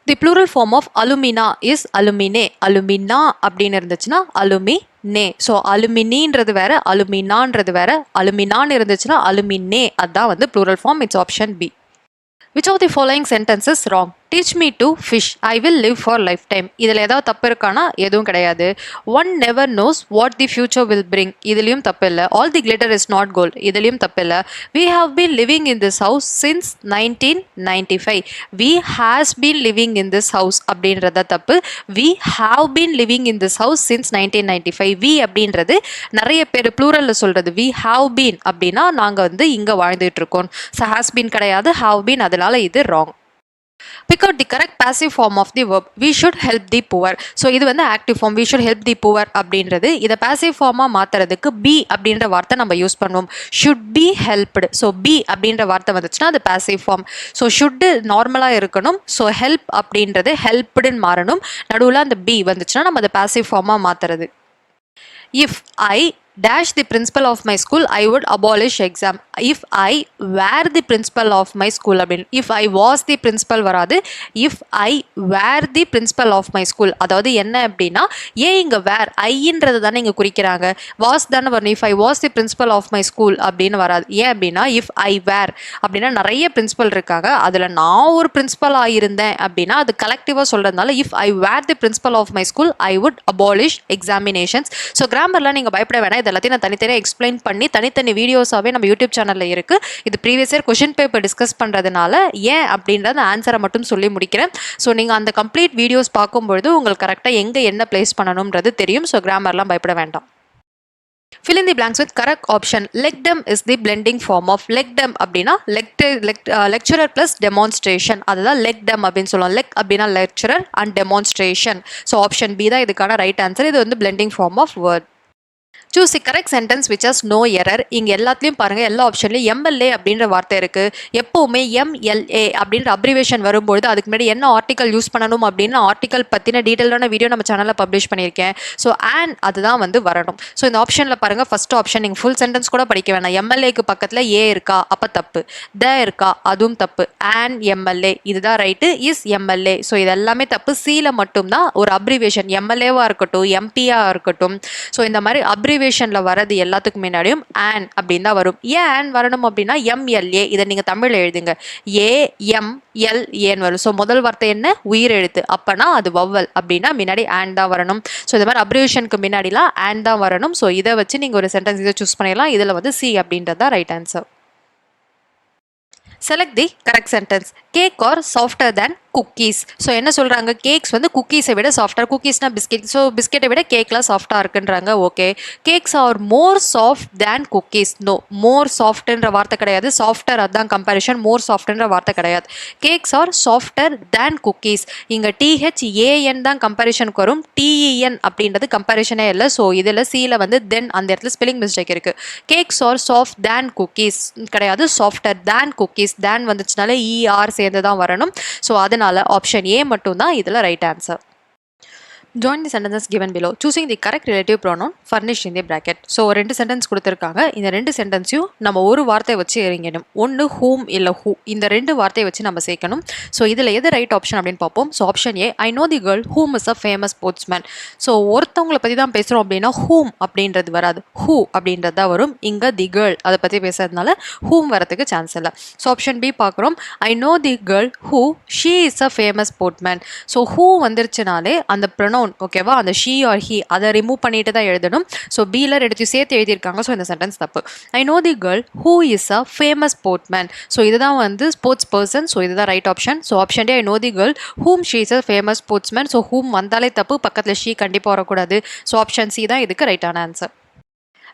The plural form of alumna is alumnae. Alumna அப்படின்னு இருந்துச்சுன்னா அலுமினே. ஸோ அலுமினின்றது வேற, அலுமினான்றது வேற. அலுமினான்னு இருந்துச்சுன்னா அலுமினே, அதுதான் வந்து plural form. It's option B. Which of the following sentences wrong? Teach me to fish. I will live for lifetime. இதில் ஏதாவது தப்பு இருக்கானா? எதுவும் கிடையாது. One never knows what the future will bring. இதுலேயும் தப்பு இல்லை. All the glitter is not gold. இதுலேயும் தப்பு இல்லை. We have been living in this house since 1995. We has been living in this house அப்படின்றத தப்பு. We have been living in this house since 1995. We அப்படின்றது நிறைய பேர் ப்ளூரலில் சொல்கிறது. We have been அப்படின்னா நாங்கள் வந்து இங்கே வாழ்ந்துட்டு இருக்கோம். ஸோ has been கிடையாது, have been, அதனால இது wrong. Pick out the correct passive form of the verb. We should help the poor. So இது வந்து active form. we should help the poor அப்படின்றது. இதை passive ஃபார்மாக மாற்றுறதுக்கு be அப்படின்ற வார்த்தை நம்ம யூஸ் பண்ணுவோம். should be helped. So be அப்படின்ற வார்த்தை வந்துச்சுன்னா அது passive ஃபார்ம். ஸோ should நார்மலாக இருக்கணும். ஸோ help அப்படின்றது helpedன்னு மாறணும். நடுவில் அந்த be வந்துச்சுன்னா நம்ம அதை passive ஃபார்மாக மாற்றுறது. If I dash the principal of my school, I would abolish exam. If I were the principal of my school அப்படின்னு. if I was the principal வராது. if I were the principal of my school, அதாவது என்ன அப்படின்னா ஏன் இங்கே வேர் ஐன்றது தானே இங்கே குறிக்கிறாங்க, was தானே வரணும். if I was the principal of my school அப்படின்னு வராது. ஏன் அப்படின்னா if I were அப்படின்னா நிறைய பிரின்சிபல் இருக்காங்க, அதில் நான் ஒரு பிரின்சிபலாக இருந்தேன் அப்படின்னா அது கலெக்டிவாக சொல்கிறதுனால if I were the principal of my school, I would abolish examinations. So கிராமர்லாம் நீங்கள் பயப்பட வேணாம். இது எல்லாத்தையும் நான் தனித்தனியாக எக்ஸ்பிளைன் பண்ணி தனித்தனி வீடியோஸாகவே நம்ம யூடியூப் சேனலில் இருக்குது. இது previous year question paper discuss பண்ணுறதுனால ஏன் அப்படின்றத ஆன்சரை மட்டும் சொல்லி முடிக்கிறேன். ஸோ நீங்கள் அந்த கம்ப்ளீட் வீடியோஸ் பார்க்கும்பொழுது உங்களுக்கு கரெக்டாக எங்கே என்ன பிளேஸ் பண்ணணுன்றது தெரியும். ஸோ கிராமர்லாம் பயப்பட வேண்டாம். Fill in the blanks with correct option. Lectum is the blending form of lectum அப்படின்னா lecturer plus demonstration. அதுதான் lectum அப்படின்னு சொல்லுவோம். lec அப்படின்னா lecturer and demonstration. So option B தான் இதுக்கான ரைட் ஆன்சர். இது வந்து blending form of word. Choose the correct sentence which has no error. இங்கே எல்லாத்துலேயும் பாருங்கள், எல்லா ஆப்ஷன்லையும் எம்எல்ஏ அப்படின்ற வார்த்தை இருக்குது. எப்போவுமே எம்எல்ஏ அப்படின்ற அப்ரிவேஷன் வரும்பொழுது அதுக்கு முன்னாடி என்ன ஆர்டிக்கல் யூஸ் பண்ணணும் அப்படின்னு ஆர்டிக்கல் பற்றின டீட்டெயிலான வீடியோ நம்ம சேனலில் பப்ளிஷ் பண்ணியிருக்கேன். ஸோ ஆன் அதுதான் வந்து வரணும். ஸோ இந்த ஆப்ஷனில் பாருங்கள், ஃபஸ்ட் ஆப்ஷன் நீங்கள் ஃபுல் சென்டென்ஸ் கூட படிக்க வேணாம். எம்எல்ஏக்கு பக்கத்தில் ஏ இருக்கா, அப்போ தப்பு. த இருக்கா, அதுவும் தப்பு. ஆன் எம்எல்ஏ இதுதான் ரைட்டு. Is MLA. ஸோ இது எல்லாமே தப்பு. சியில் மட்டும்தான் ஒரு அப்ரிவேஷன் எம்எல்ஏவாக இருக்கட்டும், எம்பியாக இருக்கட்டும். ஸோ இந்த மாதிரி அப்ரிவேஷனில் வரது எல்லாத்துக்கும் முன்னாடியும் ஆன் அப்படின்னு தான் வரும். ஏன் ஆன் வரணும் அப்படின்னா எம்எல்ஏ இதை நீங்கள் தமிழில் எழுதுங்க. ஏஎம்எல்ஏன்னு வரும். ஸோ முதல் வார்த்தை என்ன, உயிர் எழுத்து. அப்போனா அது வவ்வல் அப்படின்னா முன்னாடி ஆன் தான் வரணும். ஸோ இந்த மாதிரி அப்ரிவேஷனுக்கு முன்னாடிலாம் ஆன் தான் வரணும். ஸோ இதை வச்சு நீங்கள் ஒரு சென்டென்ஸ் இதை சூஸ் பண்ணிடலாம். இதில் வந்து சி அப்படின்றது தான் right answer. Select the correct sentence. Cake or softer than cookies. So என்ன சொல்கிறாங்க, கேக்ஸ் வந்து குக்கீஸை விட சாஃப்டாக, குக்கீஸ்னால் பிஸ்கெட். ஸோ பிஸ்கெட்டை விட கேக்லாம் சாஃப்டாக இருக்குன்றாங்க. ஓகே, கேக்ஸ் ஆர் மோர் சாஃப்ட் தேன் குக்கீஸ். நோ, மோர் சாஃப்ட்ன்ற வார்த்தை கிடையாது. சாஃப்டர் அதுதான் கம்பேரிஷன், மோர் சாஃப்ட்ன்ற வார்த்தை கிடையாது. கேக்ஸ் ஆர் சாஃப்டர் தேன் குக்கீஸ். இங்கே டிஹெச்ஏஎன் தான் கம்பேரிஷனுக்கு வரும். டிஇஎன் அப்படின்றது கம்பேரிஷனே இல்லை. ஸோ இதில் சியில் வந்து தென் அந்த இடத்துல ஸ்பெல்லிங் மிஸ்டேக் இருக்குது. கேக்ஸ் ஆர் சாஃப்ட் தேன் குக்கீஸ் கிடையாது, சாஃப்டர் தேன் குக்கீஸ். தேன் வந்துச்சுனால இஆர் சேர்ந்து தான் வரணும். ஸோ அதனால ஆப்ஷன் ஏ மட்டும் தான் இதில் right answer. Join the sentences given below. Choosing the correct relative pronoun furnished in the bracket. So ரெண்டு சென்டென்ஸ் கொடுத்துருக்காங்க. இந்த ரெண்டு சென்டென்ஸையும் நம்ம ஒரு வார்த்தை வச்சு இறங்கணும். ஒன்று ஹூம் இல்லை ஹூ. இந்த ரெண்டு வார்த்தையை வச்சு நம்ம சேர்க்கணும். ஸோ இதில் எது ரைட் ஆப்ஷன் அப்படின்னு பார்ப்போம். So option A, I know the girl whom is a famous sportsman. So ஒருத்தவங்களை பற்றி தான் பேசுகிறோம் அப்படின்னா ஹூம் அப்படின்றது வராது, ஹூ அப்படின்றது தான் வரும். இங்கே தி கேர்ள் அதை பற்றி பேசுறதுனால ஹூம் வரதுக்கு சான்ஸ் இல்லை. ஸோ ஆப்ஷன் பி பார்க்குறோம். I know the girl who she is a famous sportsman. So who வந்துருச்சுனாலே அந்த ப்ரொனவுன் ப்ரொனவுன் ஓகேவா, அந்த ஷீ ஆர் ஹி அதை ரிமூவ் பண்ணிட்டு தான் எழுதணும். ஸோ பியில் எடுத்து சேர்த்து எழுதியிருக்காங்க. ஸோ இந்த சென்டென்ஸ் தப்பு. I know the girl who is a famous sportsman. So இதுதான் வந்து ஸ்போர்ட்ஸ் பர்சன். ஸோ இதுதான் right option. So option D I know the girl whom she is a famous sportsman. So whom வந்தாலே தப்பு, பக்கத்தில் she கண்டிப்பாக வரக்கூடாது. So option C தான் இதுக்கு ரைட்டான answer.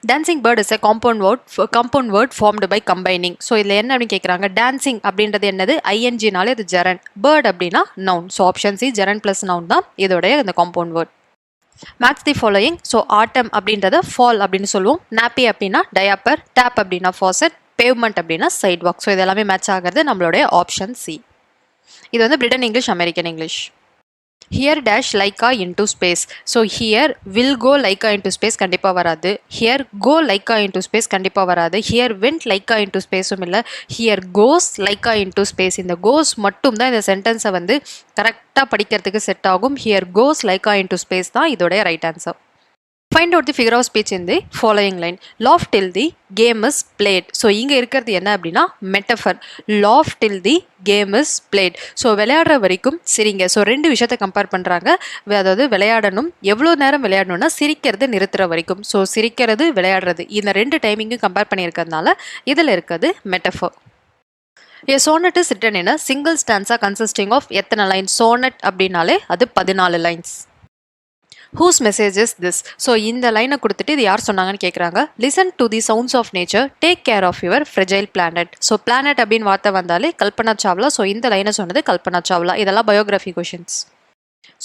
Dancing bird is a compound word formed by combining. So இதில் என்ன அப்படின்னு கேட்குறாங்க, டான்சிங் அப்படின்றது என்னது, ஐஎன்ஜினாலே இது ஜெரன், பேர்ட் அப்படின்னா noun. So option C gerund plus noun தான் இதோடைய இந்த compound word. Match the following. So autumn அப்படின்றத ஃபால் அப்படின்னு சொல்லுவோம், நாப்பி அப்படின்னா டயாப்பர், டேப் அப்படின்னா ஃபாசட், பேவ்மெண்ட் அப்படின்னா சைட் வாக். ஸோ இது எல்லாமே மேட்ச் ஆகிறது நம்மளுடைய ஆப்ஷன் சி. இது வந்து Britain English, American English. Here dash Laika into space. So here will go Laika into space கண்டிப்பாக வராது. Here go Laika into space கண்டிப்பாக வராது. ஹியர் வெண்ட் லைக்கா இன்டூ ஸ்பேஸும் இல்லை. Here goes Laika into space. இந்த goes மட்டும் தான் இந்த சென்டென்ஸை வந்து கரெக்டாக படிக்கிறதுக்கு செட் ஆகும். Here goes Laika into space தான் இதோடைய right answer. Find out the figure of speech in the following line. Laugh till the game is played. So இங்கே இருக்கிறது என்ன அப்படின்னா metaphor. Laugh till the game is played. So விளையாடுற வரைக்கும் சிரிங்க. So ரெண்டு விஷயத்தை கம்பேர் பண்ணுறாங்க. அதாவது விளையாடணும், எவ்வளோ நேரம் விளையாடணும்னா சிரிக்கிறது நிறுத்துற வரைக்கும். ஸோ சிரிக்கிறது விளையாடுறது இந்த ரெண்டு டைமிங்கும் கம்பேர் பண்ணியிருக்கிறதுனால இதில் இருக்கிறது metaphor. A sonnet is written in a single stanza consisting of எத்தனை லைன்ஸ்? சோனட் அப்படின்னாலே அது 14 lines. Whose message is this? So இந்த லைனை கொடுத்துட்டு இது யார் சொன்னாங்கன்னு கேட்குறாங்க. Listen to the sounds of nature, take care of your fragile planet. So planet அப்படின்னு வார்த்தை வந்தாலே கல்பனா சாவ்லா. ஸோ இந்த லைனை சொன்னது கல்பனா சாவ்லா. இதெல்லாம் biography questions.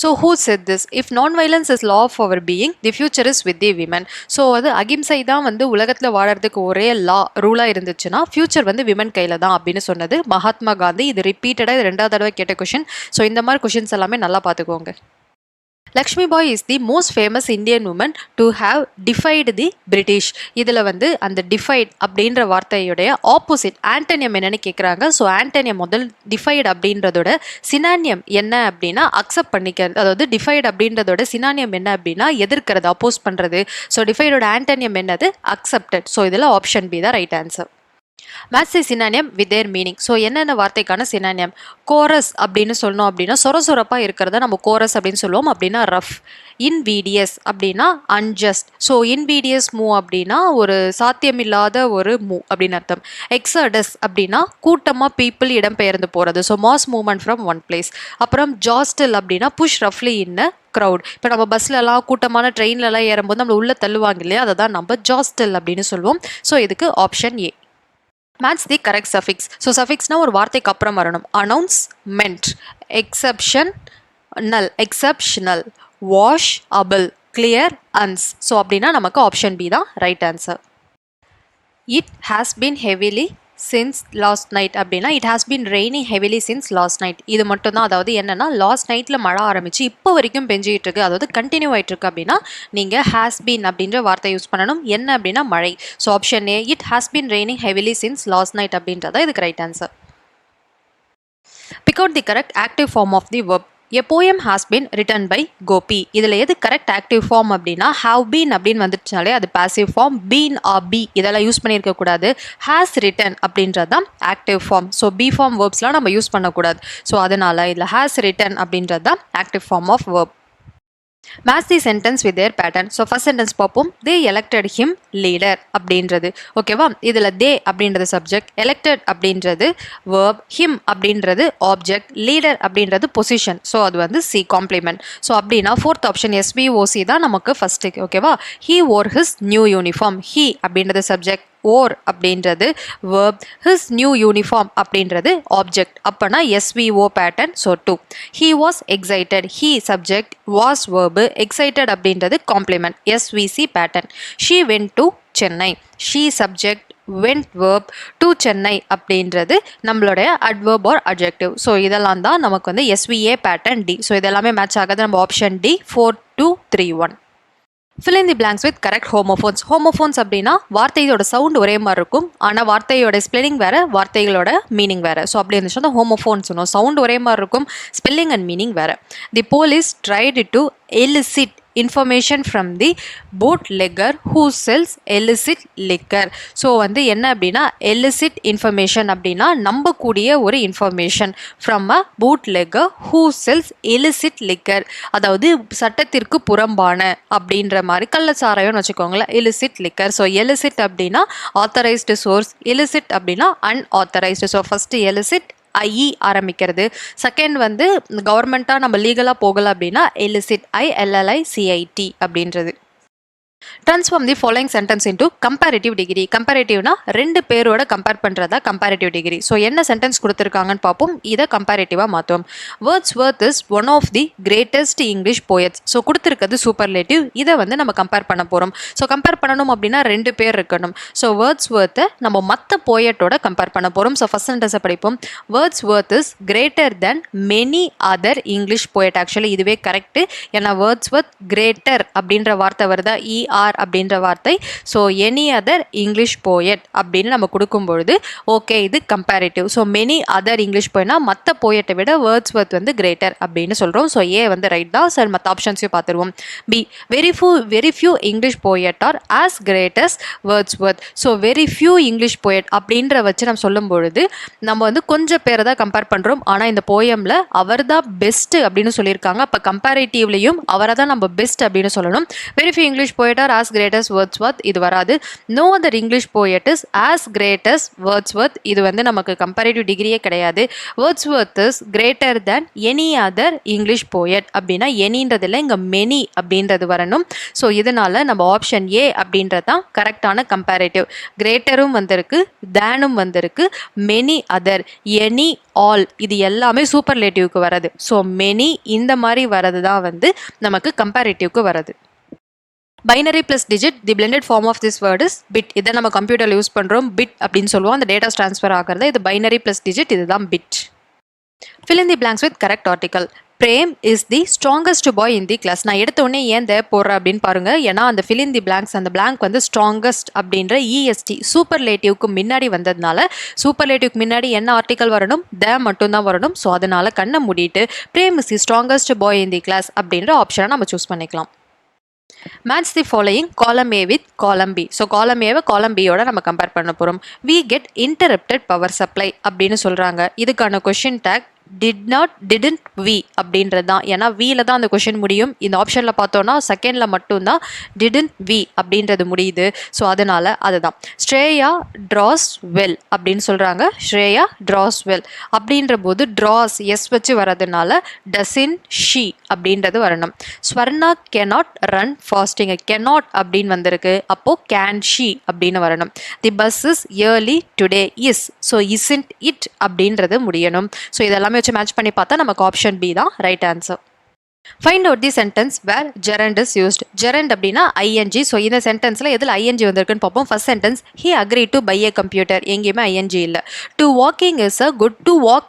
So who said this? If non violence is law of our being, the future is with the women. So அது அகிம்சை தான் வந்து உலகத்தில் வாழறதுக்கு ஒரே ரூலாக இருந்துச்சுன்னா ஃபியூச்சர் வந்து விமன் கையில் தான் அப்படின்னு சொன்னது மகாத்மா காந்தி. இது ரிப்பீட்டடாக இது 2வது தடவை கேட்ட கொஷின். ஸோ இந்த மாதிரி கொஷின்ஸ் எல்லாமே நல்லா பார்த்துக்கோங்க. Lakshmi Bai is the most famous Indian woman to have defied the British. இதில் வந்து அந்த டிஃபைட் அப்படின்ற வார்த்தையுடைய ஆப்போசிட் ஆண்டனியம் என்னன்னு கேட்குறாங்க. ஸோ ஆண்டனியம் முதல் டிஃபைடு அப்படின்றதோட சினானியம் என்ன அப்படின்னா அக்செப்ட் பண்ணிக்கிறது. அதாவது டிஃபைடு அப்படின்றதோட சினானியம் என்ன அப்படின்னா எதிர்க்கிறது, அப்போஸ் பண்ணுறது. ஸோ டிஃபைடோட ஆண்டனியம் என்னது, அக்செப்டட். ஸோ இதில் ஆப்ஷன் பி தான் right answer. Match the synonym with their meaning. So என்னென்ன வார்த்தைக்கான சினானியம்? கோரஸ் அப்படின்னு சொல்லணும் அப்படின்னா சொரசொரப்பாக இருக்கிறத நம்ம கோரஸ் அப்படின்னு சொல்லுவோம். அப்படின்னா ரஃப். இன்வீடியஸ் அப்படின்னா அன்ஜஸ்ட். ஸோ இன்வீடியஸ் மூவ் அப்படின்னா ஒரு சாத்தியமில்லாத ஒரு மூவ் அப்படின்னு அர்த்தம். எக்ஸடஸ் அப்படின்னா கூட்டமாக பீப்புள் இடம்பெயர்ந்து போகிறது. So mass movement from one place. அப்புறம் ஜாஸ்டில் அப்படின்னா புஷ் ரஃப்லி இன் க்ரௌட். இப்போ நம்ம பஸ்லலாம் கூட்டமான ட்ரெயின்லலாம் ஏறும்போது நம்மளை உள்ளே தள்ளுவாங்க இல்லையா, அதை தான் நம்ம ஜாஸ்டில் அப்படின்னு சொல்லுவோம். ஸோ இதுக்கு option A. Match the correct suffix. So சஃபிக்ஸ்னால் ஒரு வார்த்தைக்கு அப்புறம் வரணும். Announce, ment, exception, nal, exceptional, wash, able, clear, ance. So அப்படின்னா நமக்கு ஆப்ஷன் பி தான் right answer. It has been heavily since last night அப்படின்னா it has been raining heavily since last night. இது மட்டும் தான். அதாவது என்னன்னா லாஸ்ட் நைட்டில் மழை ஆரம்பிச்சு இப்போ வரைக்கும் பெஞ்சிட்டு இருக்கு, அதாவது கண்டினியூ ஆகிட்டு இருக்கு அப்படின்னா நீங்கள் ஹாஸ் பீன் அப்படின்ற வார்த்தை யூஸ் பண்ணணும். என்ன அப்படின்னா மழை. So option A, it has been raining heavily since last night அப்படின்றதா இதுக்கு right answer. Pick out the correct active form of the verb. A poem has been written by Gopi. இதில் எது கரெக்ட் ஆக்டிவ் ஃபார்ம் அப்படின்னா have been அப்படின்னு வந்துச்சுனாலே அது passive form. been or be இதெல்லாம் use பண்ணியிருக்க கூடாது. has written அப்படின்றது தான் active form. So be form வேர்ப்ஸ்லாம் நம்ம யூஸ் பண்ணக்கூடாது. ஸோ அதனால இதில் has written அப்படின்றது தான் active form of verb. Match the sentence with their pattern. So first sentence பார்ப்போம். தே எலெக்டட் ஹிம் லீடர் அப்படின்றது ஓகேவா. இதில் தே அப்படின்றது சப்ஜெக்ட், எலெக்டட் அப்படின்றது வேர்ப், ஹிம் அப்படின்றது ஆப்ஜெக்ட், லீடர் அப்படின்றது பொசிஷன். ஸோ அது வந்து சி காம்ப்ளிமெண்ட். ஸோ அப்படின்னா ஃபோர்த் ஆப்ஷன் எஸ்விஓசி தான் நமக்கு ஃபர்ஸ்ட்டு ஓகேவா. He wore his new uniform. He அப்படின்றது சப்ஜெக்ட், ஓர் அப்படின்றது verb, his new uniform அப்படின்றது ஆப்ஜெக்ட். அப்போனா SVO pattern. So 2. he was excited. he subject, was verb, excited அப்படின்றது complement SVC pattern. she went to Chennai. she subject, went verb, to Chennai அப்படின்றது நம்மளுடைய adverb or adjective. So இதெல்லாம் தான் நமக்கு வந்து SVA pattern D. So இதெல்லாமே match ஆகாது. நம்ம option D 4 2 3 1. Fill in the blanks with correct homophones. Homophones அப்படின்னா வார்த்தையோட சவுண்ட் ஒரே மாதிரி இருக்கும், ஆனால் வார்த்தையோட ஸ்பெல்லிங் வேறு, வார்த்தைகளோட மீனிங் வேறு. ஸோ அப்படி இருந்துச்சுன்னா ஹோமோஃபோன்ஸ் சொன்னோம். சவுண்ட் ஒரே மாதிரி இருக்கும், ஸ்பெல்லிங் அண்ட் மீனிங் வேறு. The police tried to elicit information from the bootlegger who sells illicit liquor. So வந்து என்ன அப்படின்னா illicit information அப்படின்னா நம்பக்கூடிய ஒரு information from a bootlegger who sells illicit liquor, அதாவது சட்டத்திற்கு புறம்பான அப்படின்ற மாதிரி கள்ளச்சாராயம்னு வச்சுக்கோங்களேன், illicit liquor. ஸோ illicit அப்படின்னா authorized source, illicit அப்படின்னா unauthorized. So first illicit I E ஆரம்பிக்கிறது, செகண்ட் வந்து கவர்மெண்ட்டாக நம்ம லீகலாக போகலை அப்படின்னா illicit ILLICIT அப்படின்றது. Transform the following sentence into comparative degree. கம்பேரிட்டிவ்னா ரெண்டு பேரோட கம்பேர் பண்ணுறதா கம்பேரிட்டிவ் டிகிரி. ஸோ என்ன சென்டென்ஸ் கொடுத்துருக்காங்கன்னு பார்ப்போம், இதை கம்பேரிட்டிவாக மாற்றுவோம். Wordsworth is one of the greatest English poets. So கொடுத்துருக்கிறது சூப்பர்லேட்டிவ், இதை வந்து நம்ம கம்பேர் பண்ண போகிறோம். ஸோ கம்பேர் பண்ணணும் அப்படின்னா ரெண்டு பேர் இருக்கணும். ஸோ வேர்ட்ஸ்வொர்த்தை நம்ம மற்ற போயட்டோட கம்பேர் பண்ண போகிறோம். ஸோ ஃபர்ஸ்ட் சென்டென்ஸை படிப்போம். Wordsworth is greater than many other English poet. Actually இதுவே கரெக்டு, ஏன்னா வேர்ட்ஸ்வொர்த் கிரேட்டர் அப்படின்ற வார்த்தை வருதா, ஆர் அப்படின்ற வார்த்தை. So any other English poet அப்படின்னு நம்ம கொடுக்கும் பொழுது ஓகே இது comparative. So many other English போயட்னா மற்ற போயட்டை விட வேர்ட்ஸ்வொர்த் வந்து கிரேட்டர் அப்படின்னு சொல்கிறோம். ஸோ ஏ வந்து ரைட் தான். சார் மற்ற ஆப்ஷன்ஸையும் பார்த்துருவோம். B very few English poet are as great as Wordsworth. So very few English poet அப்படின்ற வச்சு நம்ம சொல்லும் பொழுது நம்ம வந்து கொஞ்சம் பேரை தான் கம்பேர் பண்ணுறோம். ஆனால் இந்த போயமில் அவர் தான் பெஸ்ட் அப்படின்னு சொல்லியிருக்காங்க. அப்போ கம்பேரிட்டிவ்லையும் அவரை தான் நம்ம பெஸ்ட் அப்படின்னு சொல்லணும். Very few English poet are as great as Wordsworth இது வராது. No other English poet is as great as Wordsworth, இது வந்து நமக்கு கம்பேரிட்டிவ் டிகிரியே கிடையாது. Wordsworth is greater than any other English poet அப்படின்னா எனின்றதில் இங்கே மெனி அப்படின்றது வரணும். ஸோ இதனால நம்ம ஆப்ஷன் ஏ அப்படின்றது தான் கரெக்டான கம்பேரிட்டிவ். கிரேட்டரும் வந்திருக்கு, தேனும் வந்திருக்கு, மெனி அதர், எனி, ஆல் இது எல்லாமே சூப்பர்லேட்டிவ்க்கு வரது. ஸோ மெனி இந்த மாதிரி வரது தான் வந்து நமக்கு கம்பேரிட்டிவ்க்கு வரது. Binary plus digit, the blended form of this word is bit. இதை நம்ம கம்ப்யூட்டரில் யூஸ் பண்ணுறோம், பிட் அப்படின்னு சொல்லுவோம். அந்த டேட்டாஸ் ட்ரான்ஸ்ஃபர் ஆகிறது இது பைனரி ப்ளஸ் டிஜிட், இதுதான் bit. Fill in the blanks with correct article. Prem is the strongest boy in the class. நான் எடுத்த உடனே ஏன் த போடுறேன் அப்படின்னு பாருங்க. ஏன்னா அந்த fill in the blanks, அந்த blank வந்து strongest அப்படின்ற EST சூப்பர்லேட்டிவ்க்கு முன்னாடி வந்ததுனால சூப்பர்லேட்டிவ்க்கு முன்னாடி என்ன ஆர்டிக்கல் வரணும், த மட்டும்தான் வரணும். ஸோ அதனால கண்ணை மூடிட்டு Prem is the strongest boy in the class அப்படின்ற ஆப்ஷனை நம்ம சூஸ் பண்ணிக்கலாம். Match the following column A with column B. So column A column B யோட நம்ம கம்பேர் பண்ண போகிறோம். We get interrupted power supply அப்படின்னு சொல்கிறாங்க. இதுக்கான கொஷின் டேக் didn't we அப்படின்றது தான். ஏன்னா வீல தான் அந்த கொஷின் முடியும். இந்த ஆப்ஷனில் பார்த்தோன்னா செகண்டில் மட்டும்தான் didn't we அப்படின்றது முடியுது. ஸோ அதனால் அதுதான். ஸ்ரேயா ட்ராஸ் வெல் அப்படின்னு சொல்கிறாங்க. ஸ்ரேயா ட்ராஸ் வெல் அப்படின்ற போது ட்ராஸ் எஸ் வச்சு வரதுனால டசின் ஷி அப்படின்றது வரணும். Swarna cannot run fasting, cannot அப்படின்னு வந்திருக்கு, அப்போது கேன் ஷி அப்படின்னு வரணும். The bus is early today is, so isn't it அப்படின்றது முடியணும். ஸோ இதெல்லாமே வச்சு மேட்ச் பண்ணி பார்த்தா நமக்கு ஆப்ஷன் பி தான் right answer. Find out the sentence where gerund is used. Gerund அப்படின்னா ing. ஸோ இந்த சென்டென்ஸில் எதில் ing வந்திருக்குன்னு பார்ப்போம். First sentence, he agreed to buy a computer. எங்கேயுமே ing இல்லை. To walk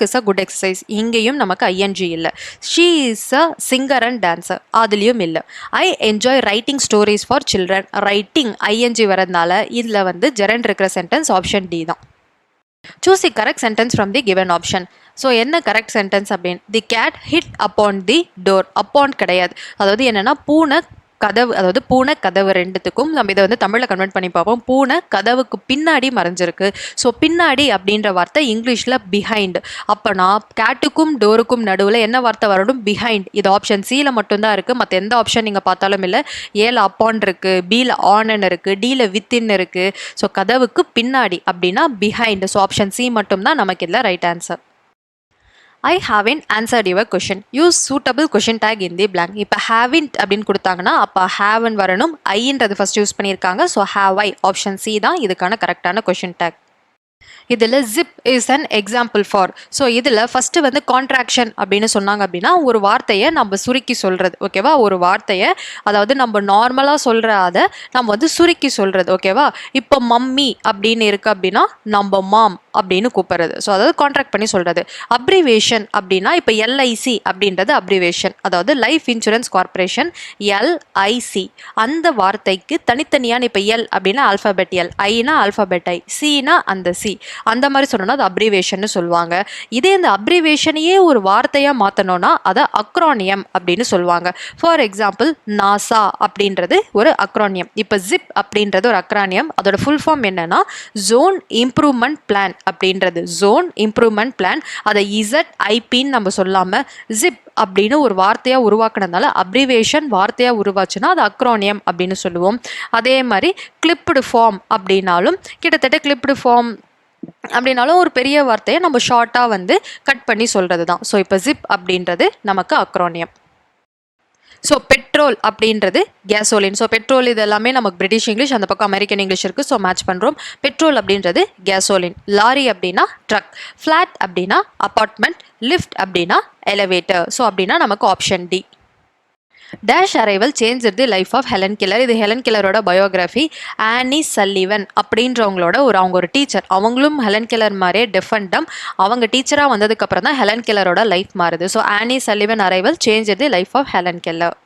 is a good exercise. இங்கேயும் நமக்கு ing இல்லை. She is a singer and dancer. அதுலேயும் இல்லை. I enjoy writing stories for children. Writing ing வரதுனால இதில் வந்து gerund இருக்கிற சென்டென்ஸ் ஆப்ஷன் டி தான். Choose the correct sentence from the given option. So என்ன கரெக்ட் சென்டென்ஸ் அப்படின்னு, the cat hit upon the door. Upon கிடையாது, அதாவது என்னென்னா பூனை கதவு, அதாவது பூனை கதவு ரெண்டுத்துக்கும் நம்ம இதை வந்து தமிழில் கன்வெர்ட் பண்ணி பார்ப்போம். பூனை கதவுக்கு பின்னாடி மறைஞ்சிருக்கு. ஸோ பின்னாடி அப்படின்ற வார்த்தை இங்கிலீஷில் பிஹைண்ட். அப்போனா கேட்டுக்கும் டோருக்கும் நடுவில் என்ன வார்த்தை வரணும், பிஹைண்ட். இது ஆப்ஷன் சியில் மட்டும்தான் இருக்குது, மற்ற எந்த ஆப்ஷன் நீங்கள் பார்த்தாலும் இல்லை. ஏல அப்பான் இருக்குது, பியில் ஆனன் இருக்குது, டியில் வித்தின் இருக்குது. ஸோ கதவுக்கு பின்னாடி அப்படின்னா பிஹைண்ட். ஸோ ஆப்ஷன் சி மட்டும்தான் நமக்கு இதில் right answer. I haven't answered your question. Use suitable question tag in the blank. இப்போ haven't அப்படின்னு கொடுத்தாங்கன்னா அப்போ haven't வரணும். ஐன்றது ஃபர்ஸ்ட் யூஸ் பண்ணியிருக்காங்க. So have I, option C தான் இதுக்கான கரெக்டான கொஷின் டேக். இதில் zip is an example for. So இதில் ஃபஸ்ட்டு வந்து கான்ட்ராக்ஷன் அப்படின்னு சொன்னாங்க அப்படின்னா ஒரு வார்த்தையை நம்ம சுருக்கி சொல்கிறது, ஓகேவா. ஒரு வார்த்தையை அதாவது நம்ம நார்மலாக சொல்கிற அதை நம்ம வந்து சுருக்கி சொல்கிறது, ஓகேவா. இப்போ மம்மி அப்படின்னு இருக்குது அப்படின்னா நம்ம மாம் அப்படின்னு கூப்பிடுறது. ஸோ அதாவது கான்ட்ராக்ட் பண்ணி சொல்கிறது. அப்ரிவேஷன் அப்படின்னா இப்போ எல்ஐசி அப்படின்றது அப்ரிவேஷன், அதாவது லைஃப் இன்சூரன்ஸ் கார்பரேஷன் எல்ஐசி. அந்த வார்த்தைக்கு தனித்தனியான இப்போ எல் அப்படின்னா ஆல்ஃபபெட் எல், ஐனா ஆல்ஃபபெட் ஐ, சினா அந்த சி, அந்த மாதிரி சொன்னோன்னா அது அப்ரிவேஷன் சொல்லுவாங்க. இதே இந்த அப்ரிவேஷனையே ஒரு வார்த்தையாக மாற்றணும்னா அதை அக்ரானியம் அப்படின்னு சொல்லுவாங்க. ஃபார் எக்ஸாம்பிள் நாசா அப்படின்றது ஒரு அக்ரானியம். இப்போ ஜிப் அப்படின்றது ஒரு அக்ரானியம். அதோட ஃபுல் ஃபார்ம் என்னன்னா ஜோன் இம்ப்ரூவ்மெண்ட் பிளான் அப்படின்றது. ஜோன் இம்ப்ரூவ்மெண்ட் பிளான், அதை இசட்ஐபின்னு நம்ம சொல்லாம ஜிப் அப்படின்னு ஒரு வார்த்தையா உருவாக்குனதுனால அப்ரிவேஷன் வார்த்தையா உருவாச்சுன்னா அது அக்ரானியம் அப்படின்னு சொல்லுவோம். அதே மாதிரி கிளிப்டு ஃபார்ம் அப்படின்னாலும் கிட்டத்தட்ட கிளிப்டு ஃபார்ம் அப்படின்னாலும் ஒரு பெரிய வார்த்தையை நம்ம ஷார்ட்டாக வந்து கட் பண்ணி சொல்கிறது தான். ஸோ இப்போ ஜிப் அப்படின்றது நமக்கு அக்ரானியம். ஸோ பெட்ரோல் அப்படின்றது கேசோலின். ஸோ பெட்ரோல் இது எல்லாமே நமக்கு பிரிட்டிஷ் இங்கிலீஷ், அந்த பக்கம் அமெரிக்கன் இங்கிலீஷ் இருக்குது. ஸோ மேட்ச் பண்ணுறோம். பெட்ரோல் அப்படின்றது கேசோலின். லாரி அப்படின்னா ட்ரக், ஃப்ளாட் அப்படின்னா அப்பார்ட்மெண்ட், லிஃப்ட் அப்படின்னா எலிவேட்டர். ஸோ அப்படின்னா நமக்கு option D. Dash arrival change the life of Helen Keller. இது ஹெலன் கில்லரோட பயோகிராஃபி. ஆனி சல்லிவன் அப்படின்றவங்களோட அவங்க ஒரு டீச்சர். அவங்களும் ஹெலன் கில்லர் மாதிரியே டெஃபண்டம். அவங்க டீச்சராக வந்ததுக்கப்புறம் தான் ஹெலன் கில்லரோட லைஃப் மாறுது. So Annie Sullivan arrival change the life of Helen Keller.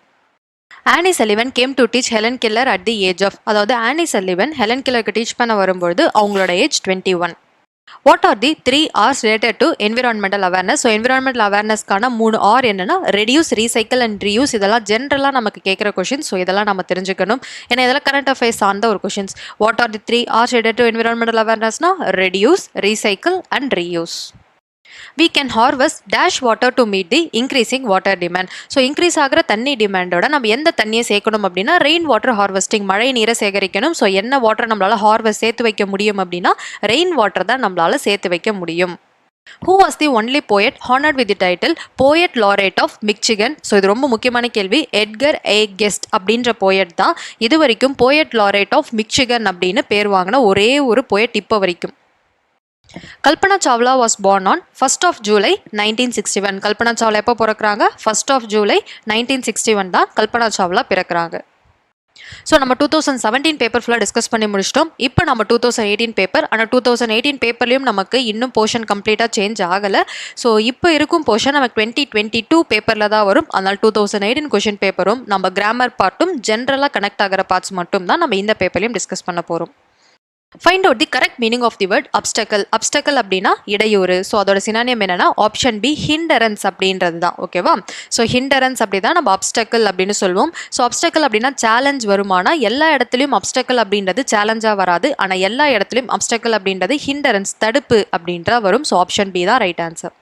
Annie Sullivan came to teach Helen Keller at the age of, அதாவது ஆனி சல்லிவன் ஹெலன் கில்லருக்கு டீச் பண்ண வரும்பொழுது அவங்களோட age 21. What are the 3 R's related to environmental awareness? So environmental awarenessக்கான 3 R என்னன்னா reduce, recycle and reuse. இதெல்லாம் ஜென்ரலாக நமக்கு கேட்குற கொஷின்ஸ். ஸோ இதெல்லாம் நம்ம தெரிஞ்சுக்கணும். ஏன்னா இதெல்லாம் கரண்ட் அஃபேர்ஸ் சார்ந்த ஒரு questions. What are the 3 R's related to environmental awarenessனா reduce, recycle and reuse. We can harvest dash water to meet the increasing water demand. So increase ஆகிற தண்ணி டிமாண்டோட நம்ம எந்த தண்ணியை சேர்க்கணும் அப்படின்னா ரெயின் வாட்டர் ஹார்வெஸ்டிங், மழை நீரை சேகரிக்கணும். ஸோ என்ன வாட்டர் நம்மளால ஹார்வெஸ்ட் சேர்த்து வைக்க முடியும் அப்படின்னா ரெயின் வாட்டர் தான் நம்மளால சேர்த்து வைக்க முடியும். Who was the only poet honored with the title Poet Laureate of Michigan? So இது ரொம்ப முக்கியமான கேள்வி. எட்கர் ஏ கெஸ்ட் அப்படின்ற போயட் தான் இது வரைக்கும் Poet Laureate of Michigan அப்படின்னு பேர் வாங்கின ஒரே ஒரு போயட் இப்போ வரைக்கும். Kalpana Chawla was born on 1st of July 1961. Kalpana Chawla எப்போ பிறக்கிறாங்க? 1st of July 1961 தான் கல்பனா சாவ்லா பிறக்கிறாங்க. ஸோ நம்ம 2017 பேப்பர் ஃபுல்லாக டிஸ்கஸ் பண்ணி முடிச்சிட்டோம். இப்போ நம்ம 2018 பேப்பர், ஆனால் 2018 பேப்பர்லேயும் நமக்கு இன்னும் போர்ஷன் கம்ப்ளீட்டாக சேஞ்ச் ஆகலை. ஸோ இப்போ இருக்கும் போர்ஷன் நமக்கு 2022 பேப்பரில் தான் வரும். அதனால் 2018 கொஷின் பேப்பரும் நம்ம கிராமர் பார்ட்டும் ஜென்ரலாக கனெக்ட் ஆகிற பார்ட்ஸ் மட்டும் தான் நம்ம இந்த பேப்பர்லையும் டிஸ்கஸ் பண்ண போகிறோம். Find out the correct meaning of the word obstacle. Obstacle அப்படின்னா இடையூறு. ஸோ அதோட சினானியம் என்னன்னா ஆப்ஷன் பி ஹிண்டரன்ஸ் அப்படின்றது தான். ஓகேவா? ஸோ ஹிண்டரன்ஸ் அப்படி தான் நம்ம அப்டக்கல் அப்படின்னு சொல்லுவோம். ஸோ அப்டக்கல் அப்படின்னா சேலஞ்ச் வருமானா எல்லா இடத்துலையும் அப்டக்கல் அப்படின்றது சேலஞ்சாக வராது. ஆனால் எல்லா இடத்துலையும் அப்டக்கல் அப்படின்றது ஹிண்டரன்ஸ், தடுப்பு அப்படின்றா வரும். ஸோ ஆப்ஷன் பி தான் right answer.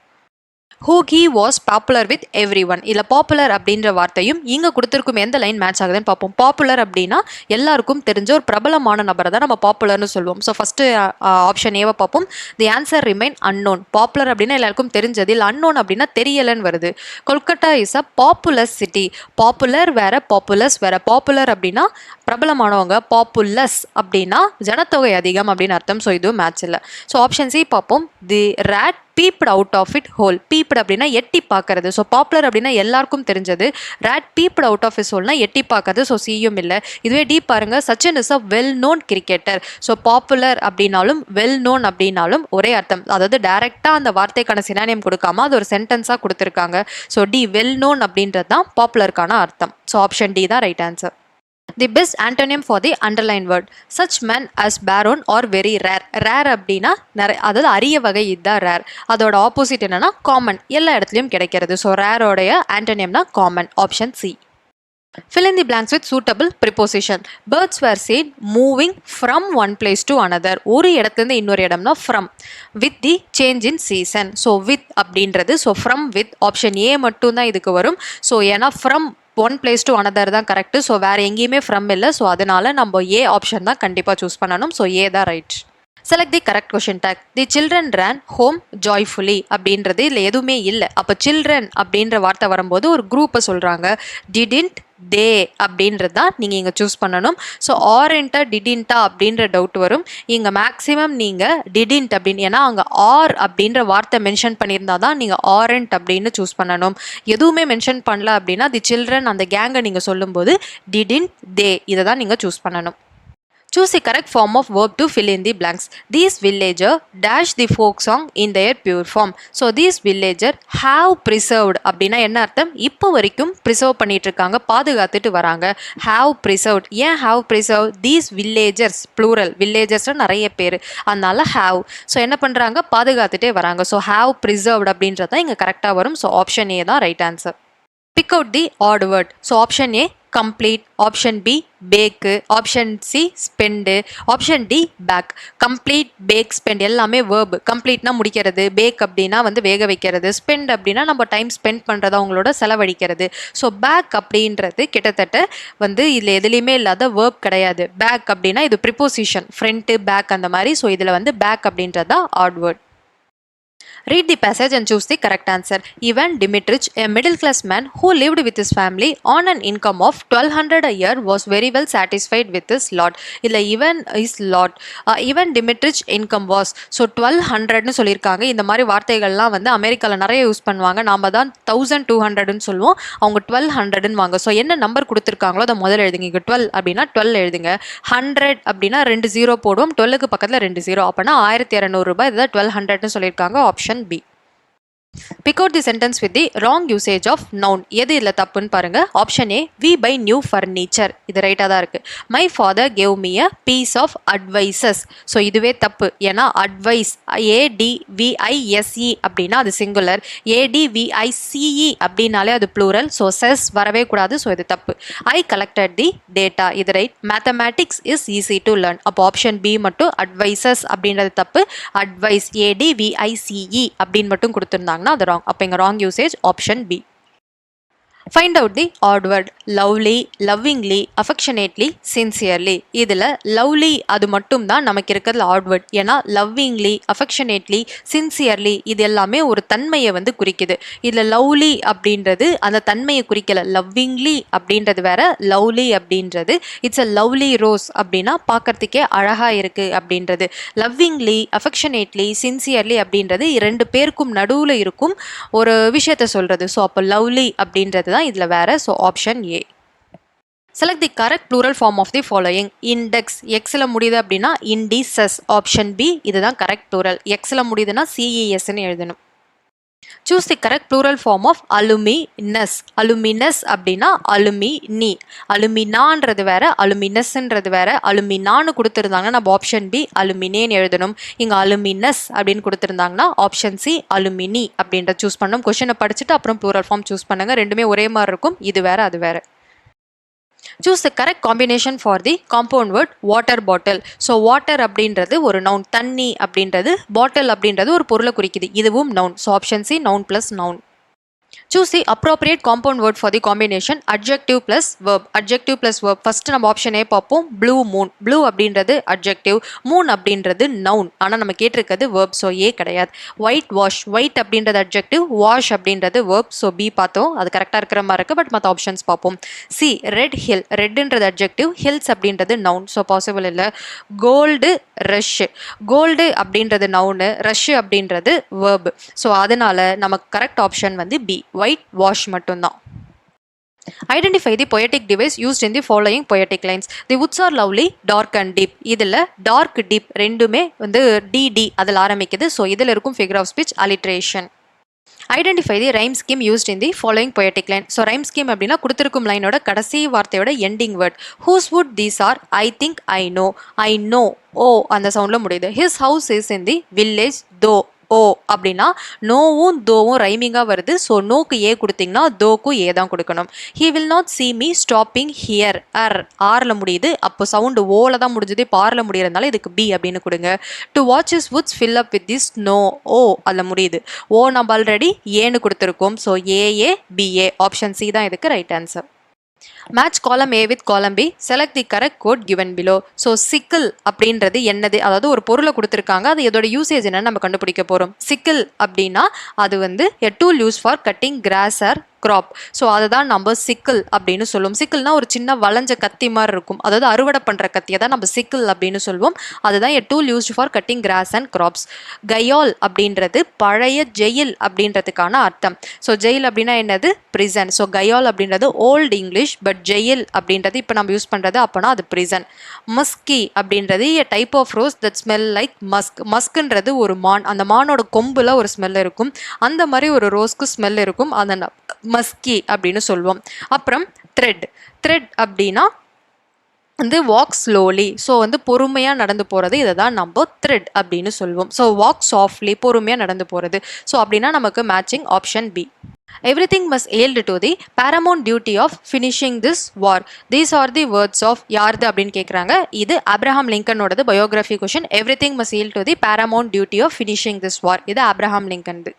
Who he was popular with everyone. இதில் பாப்புலர் அப்படின்ற வார்த்தையும் இங்கே கொடுத்துருக்கும் எந்த லைன் மேட்ச் ஆகுதுன்னு பார்ப்போம். பாப்புலர் அப்படின்னா எல்லாருக்கும் தெரிஞ்ச ஒரு பிரபலமான நபரை தான் நம்ம பாப்புலர்னு சொல்லுவோம். ஸோ ஃபஸ்ட்டு ஆப்ஷன் ஏவை பார்ப்போம். The answer remain unknown. Popular அப்படின்னா எல்லாருக்கும் தெரிஞ்சது, இல்லை அன்னோன் அப்படின்னா தெரியலன்னு வருது. Kolkata is a populous city. Popular வேற, பாப்புலஸ் வேற. பாப்புலர் அப்படின்னா பிரபலமானவங்க, பாப்புலஸ் அப்படின்னா ஜனத்தொகை அதிகம் அப்படின்னு அர்த்தம். ஸோ இதுவும் மேட்ச் இல்லை. ஸோ ஆப்ஷன் சி பார்ப்போம். The rat peeped out of it hole. Peeped அப்படின்னா எட்டி பார்க்கறது. ஸோ பாப்புலர் அப்படின்னா எல்லாருக்கும் தெரிஞ்சது. Rat peeped out of is ஹோல்னா எட்டி பார்க்கறது. ஸோ சியும் இல்லை. இதுவே டி பாருங்க. Sachin is a well known cricketer. So popular அப்படின்னாலும் வெல் நோன் அப்படின்னாலும் ஒரே அர்த்தம். அதாவது டைரெக்டாக அந்த வார்த்தைக்கான சினானியம் கொடுக்காம அது ஒரு சென்டென்ஸாக கொடுத்துருக்காங்க. ஸோ டி வெல் நோன் அப்படின்றது தான் பாப்புலருக்கான அர்த்தம். ஸோ ஆப்ஷன் டி தான் right answer. The best antonym for the underlined word. Such men as barren or very rare. Rare அப்படின்னா அதாவது அரிய வகை, இதுதான் ரேர். அதோட ஆப்போசிட் என்னன்னா காமன், எல்லா இடத்துலையும் கிடைக்கிறது. ஸோ ரேரோடைய ஆண்டோனியம்னா common. Option C. Fill in the blanks with suitable preposition. Birds were seen moving from one place to another. ஒரு இடத்துலேருந்து இன்னொரு இடம்னா from. With the change in season. So with அப்படின்றது so from with. Option A மட்டும் தான் இதுக்கு வரும். So ஏன்னா from one place to another தான் கரெக்டு. ஸோ வேறு எங்கேயுமே ஃப்ரம் இல்லை. ஸோ அதனால நம்ம ஏ ஆப்ஷன் தான் கண்டிப்பாக சூஸ் பண்ணணும். ஸோ ஏ தான் right. Select the correct question tag. The children ran home joyfully அப்படின்றது இல்லை எதுவுமே இல்லை. அப்போ சில்ட்ரன் அப்படின்ற வார்த்தை வரும்போது ஒரு குரூப்பை சொல்கிறாங்க. டிடின்ட், தே அப்படின்றது தான் நீங்கள் இங்கே சூஸ் பண்ணணும். ஸோ ஆர்ன்ட்டா டிடின்ட்டா அப்படின்ற டவுட் வரும். இங்கே மேக்ஸிமம் நீங்கள் டிடின்ட் அப்படின்னு, ஏன்னா அங்கே ஆர் அப்படின்ற வார்த்தை மென்ஷன் பண்ணியிருந்தா தான் நீங்கள் ஆரண்ட் அப்படின்னு சூஸ் பண்ணணும். எதுவுமே மென்ஷன் பண்ணல அப்படின்னா தி சில்ட்ரன் அந்த கேங்கை நீங்கள் சொல்லும்போது டிடின்ட், தே இதை தான் நீங்கள் சூஸ் பண்ணணும். Choose the correct form of verb to fill in the blanks. These villager dash the folk song in their pure form. So these villager have preserved அப்படின்னா என்ன அர்த்தம்? இப்போ வரைக்கும் ப்ரிசர்வ் பண்ணிட்டு இருக்காங்க, பாதுகாத்துட்டு வராங்க. have preserved. ஏன் have preserved? These villagers plural. villagers நிறைய பேர், அதனால have. ஸோ என்ன பண்ணுறாங்க? பாதுகாத்துட்டே வராங்க. ஸோ have preserved அப்படின்றது தான் இங்கே கரெக்டாக வரும். ஸோ ஆப்ஷன் ஏ தான் right answer. Pick out the odd word. So option A complete, option B bake, option C spend, option D back. Complete, bake, spend எல்லாமே verb. Completeனா முடிக்கிறது, bake அப்படின்னா வந்து வேக வைக்கிறது, spend அப்படின்னா நம்ம டைம் ஸ்பெண்ட் பண்ணுறது, அவங்களோட செலவழிக்கிறது. ஸோ back அப்படின்றது கிட்டத்தட்ட வந்து இதில் எதுலேயுமே இல்லாத verb கிடையாது. back அப்படின்னா இது ப்ரிப்போசிஷன், ஃப்ரண்ட் பேக் அந்த மாதிரி. ஸோ இதில் வந்து back அப்படின்றது தான் odd word. Read the passage and choose the correct answer. Ivan Dimitrich, a middle-class man who lived with his family on an income of 1200 a year, was very well satisfied with his lot. இல்ல Ivan is lot. Ivan Dimitrich income was. So 1200னு சொல்லியிருக்காங்க. இந்த மாதிரி வார்த்தைகள்லாம் வந்து அமெரிக்காவில் நிறைய use பண்ணுவாங்க. நாம தான் 1200ன்னு சொல்லுவோம், அவங்க 1200ன்னு வாங்க. ஸோ என்ன நம்பர் கொடுத்துருக்காங்களோ அதை முதல்ல எழுதுங்க. இங்கே 12 அப்படின்னா 12 எழுதுங்க. 100 அப்படின்னா 2 0 போடுவோம், 12க்கு பக்கத்தில் 2 0, அப்போனா 1200 ரூபாய். இதுதான் 1200ன்னு சொல்லியிருக்காங்க. Option B. Pick out the sentence with the wrong usage of noun. எது இதில் தப்புன்னு பாருங்க. Option A we buy new furniture. இது ரைட்டாக தான் இருக்கு. My father gave me a piece of advices. So இதுவே தப்பு. ஏன்னா advice ADVISE அப்படின்னா அது சிங்குலர், ADVICE அப்படின்னாலே அது plural. ஸோ says வரவே கூடாது. ஸோ இது தப்பு. I collected the data. இது right. Mathematics is easy to learn. அப்போ ஆப்ஷன் பி மட்டும் advices அப்படின்றது தப்பு. advice ADVICE அப்படின்னு மட்டும் கொடுத்துருந்தாங்க, அது wrong. அப்போ இங்க wrong usage option B. Find out the odd word. Lovely, lovingly, affectionately, sincerely. இதில் lovely அது மட்டும் தான் நமக்கு இருக்கிறது odd word. ஏன்னா lovingly, affectionately, sincerely இது எல்லாமே ஒரு தன்மையை வந்து குறிக்குது. இதில் lovely அப்படின்றது அந்த தன்மையை குறிக்கல. lovingly அப்படின்றது வேற, lovely அப்படின்றது இட்ஸ் a lovely rose அப்படின்னா பார்க்கறதுக்கே அழகா இருக்கு அப்படின்றது. lovingly, affectionately, sincerely அப்படின்றது இரண்டு பேருக்கும் நடுவில் இருக்கும் ஒரு விஷயத்தை சொல்றது. ஸோ அப்போ lovely அப்படின்றது இதுல வேற. So option A. Select the correct plural form of the following. Index, Xல முடியுது அப்படின்னா indices. ஆப்ஷன் பி இதுதான் கரெக்ட் plural. Xல முடியுதுன்னா CES ன்னு எழுதணும். Choose the correct plural form of aluminous. Aluminous அப்படின்னா alumini. அலுமினான்றது வேற, அலுமினஸ்ன்றது வேற. அலுமினான்னு கொடுத்துருந்தாங்கன்னா நம்ம ஆப்ஷன் பி அலுமினேன்னு எழுதணும். இங்க அலுமினஸ் அப்படின்னு கொடுத்துருந்தாங்கன்னா ஆப்ஷன் சி அலுமினி அப்படின்றத சூஸ் பண்ணணும். கொஸ்டினை படிச்சுட்டு அப்புறம் plural form சூஸ் பண்ணுங்க. ரெண்டுமே ஒரே மாதிரி இருக்கும். இது வேற அது வேற. Choose the correct combination for the compound word water bottle. So water அப்படின்றது ஒரு noun, தண்ணி அப்படின்றது, bottle அப்படின்றது ஒரு பொருளை குறிக்குது, இதுவும் noun. So option C noun plus noun. Choose the appropriate compound word for the combination adjective plus verb. Adjective plus verb. First நம்ம ஆப்ஷன் ஏ பார்ப்போம். blue moon. blue அப்படின்றது adjective, moon அப்படின்றது noun. ஆனால் நம்ம கேட்டிருக்கிறது verb. ஸோ ஏ கிடையாது. white wash. white அப்படின்றது adjective, wash அப்படின்றது verb. ஸோ பி பார்த்தோம், அது கரெக்டாக இருக்கிற மாதிரி இருக்குது. பட் மற்ற ஆப்ஷன்ஸ் பார்ப்போம். C red hill. ரெட்ன்றது adjective, hills அப்படின்றது noun. ஸோ பாசிபிள் இல்லை. Gold rush. கோல்டு அப்படின்றது noun, ரஷ் அப்படின்றது verb. ஸோ அதனால நமக்கு கரெக்ட் ஆப்ஷன் வந்து பி white wash மட்டும்தான். Identify the poetic device used in the following poetic lines. The woods are lovely, dark and deep. இதில் dark, deep ரெண்டுமே வந்து dd அதில் ஆரம்பிக்குது. ஸோ இதில் இருக்கும் figure of speech alliteration. Identify the rhyme scheme used in the following poetic line. So rhyme scheme அப்படின்னா கொடுத்துருக்கும் லைனோட கடைசி வார்த்தையோட ending word. Whose wood these are? I think I know. I know. ஓ அந்த சவுண்டில் முடியுது. His house is in the village though. ஓ அப்படின்னா நோவும் தோவும் ரைமிங்காக வருது. So நோக்கு ஏ கொடுத்தீங்கன்னா தோக்கும் ஏ தான் கொடுக்கணும். He will not see me stopping here. ஆரில் முடியுது, அப்போ சவுண்டு ஓல தான் முடிஞ்சது, இப்போ ஆரில் முடியறதுனால இதுக்கு பி அப்படின்னு கொடுங்க. To watch his woods fill up with this snow. Oh அதில் முடியுது. ஓ நம்ம ஆல்ரெடி ஏன்னு கொடுத்துருக்கோம். So A A B A option C தான் இதுக்கு right answer. Match column A with column B. Select the correct code given below. So sickle அப்படின்றது என்னது, அதாவது ஒரு பொருளை கொடுத்துருக்காங்க, அது இதோட யூசேஜ் என்னன்னு நம்ம கண்டுபிடிக்க போகிறோம். sickle அப்படின்னா அது வந்து a tool used for cutting grass or crop. So அதுதான் நம்ம சிக்கிள் அப்படின்னு சொல்லுவோம். சிக்கிள்னா ஒரு சின்ன வளைஞ்ச கத்தி மாதிரி இருக்கும், அதாவது அறுவடை பண்ணுற கத்தியை தான் நம்ம சிக்கிள் அப்படின்னு சொல்லுவோம். அதுதான் a tool used for cutting grass and crops. Khayal அப்படின்றது பழைய ஜெயில் அப்படின்றதுக்கான அர்த்தம். ஸோ ஜெயில் அப்படின்னா என்னது? prison. ஸோ கயால் அப்படின்றது ஓல்டு இங்கிலீஷ், பட் ஜெயில் அப்படின்றது இப்போ நம்ம யூஸ் பண்ணுறது அப்போனா அது prison. மஸ்கி அப்படின்றது a type of rose that smell like musk. மஸ்க்ன்றது ஒரு மான், அந்த மானோட கொம்புல ஒரு ஸ்மெல் இருக்கும், அந்த மாதிரி ஒரு ரோஸ்க்கு ஸ்மெல் இருக்கும், அந்த மஸ்கி அப்படின்னு சொல்லுவோம். அப்புறம் த்ரெட். த்ரெட் அப்படின்னா வந்து வாக் ஸ்லோலி, ஸோ வந்து பொறுமையாக நடந்து போகிறது, இதை தான் நம்ம த்ரெட் அப்படின்னு சொல்லுவோம். ஸோ வாக் சாஃப்ட்லி, பொறுமையாக நடந்து போகிறது. ஸோ அப்படின்னா நமக்கு matching option B. Everything must yield to the paramount duty of finishing this war. These are the words of யார்து அப்படின்னு கேட்குறாங்க. இது ஆப்ரஹாம் லிங்கனோடது biography question. Everything must yield to the paramount duty of finishing this war. இது Abraham லிங்கன்து.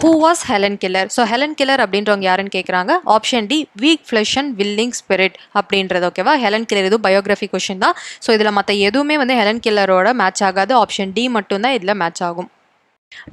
Who was Helen Keller? So Helen Keller அப்படின்றவங்க யாருன்னு கேட்குறாங்க. Option D, weak flesh and willing spirit அப்படின்றது. ஓகேவா, ஹெலன் கில்லர் இது biography question தான். So இதில் மற்ற எதுவுமே வந்து ஹெலன் கில்லரோட மேட்ச் ஆகாது. ஆப்ஷன் டி மட்டும்தான் இதில் மேட்ச் ஆகும்.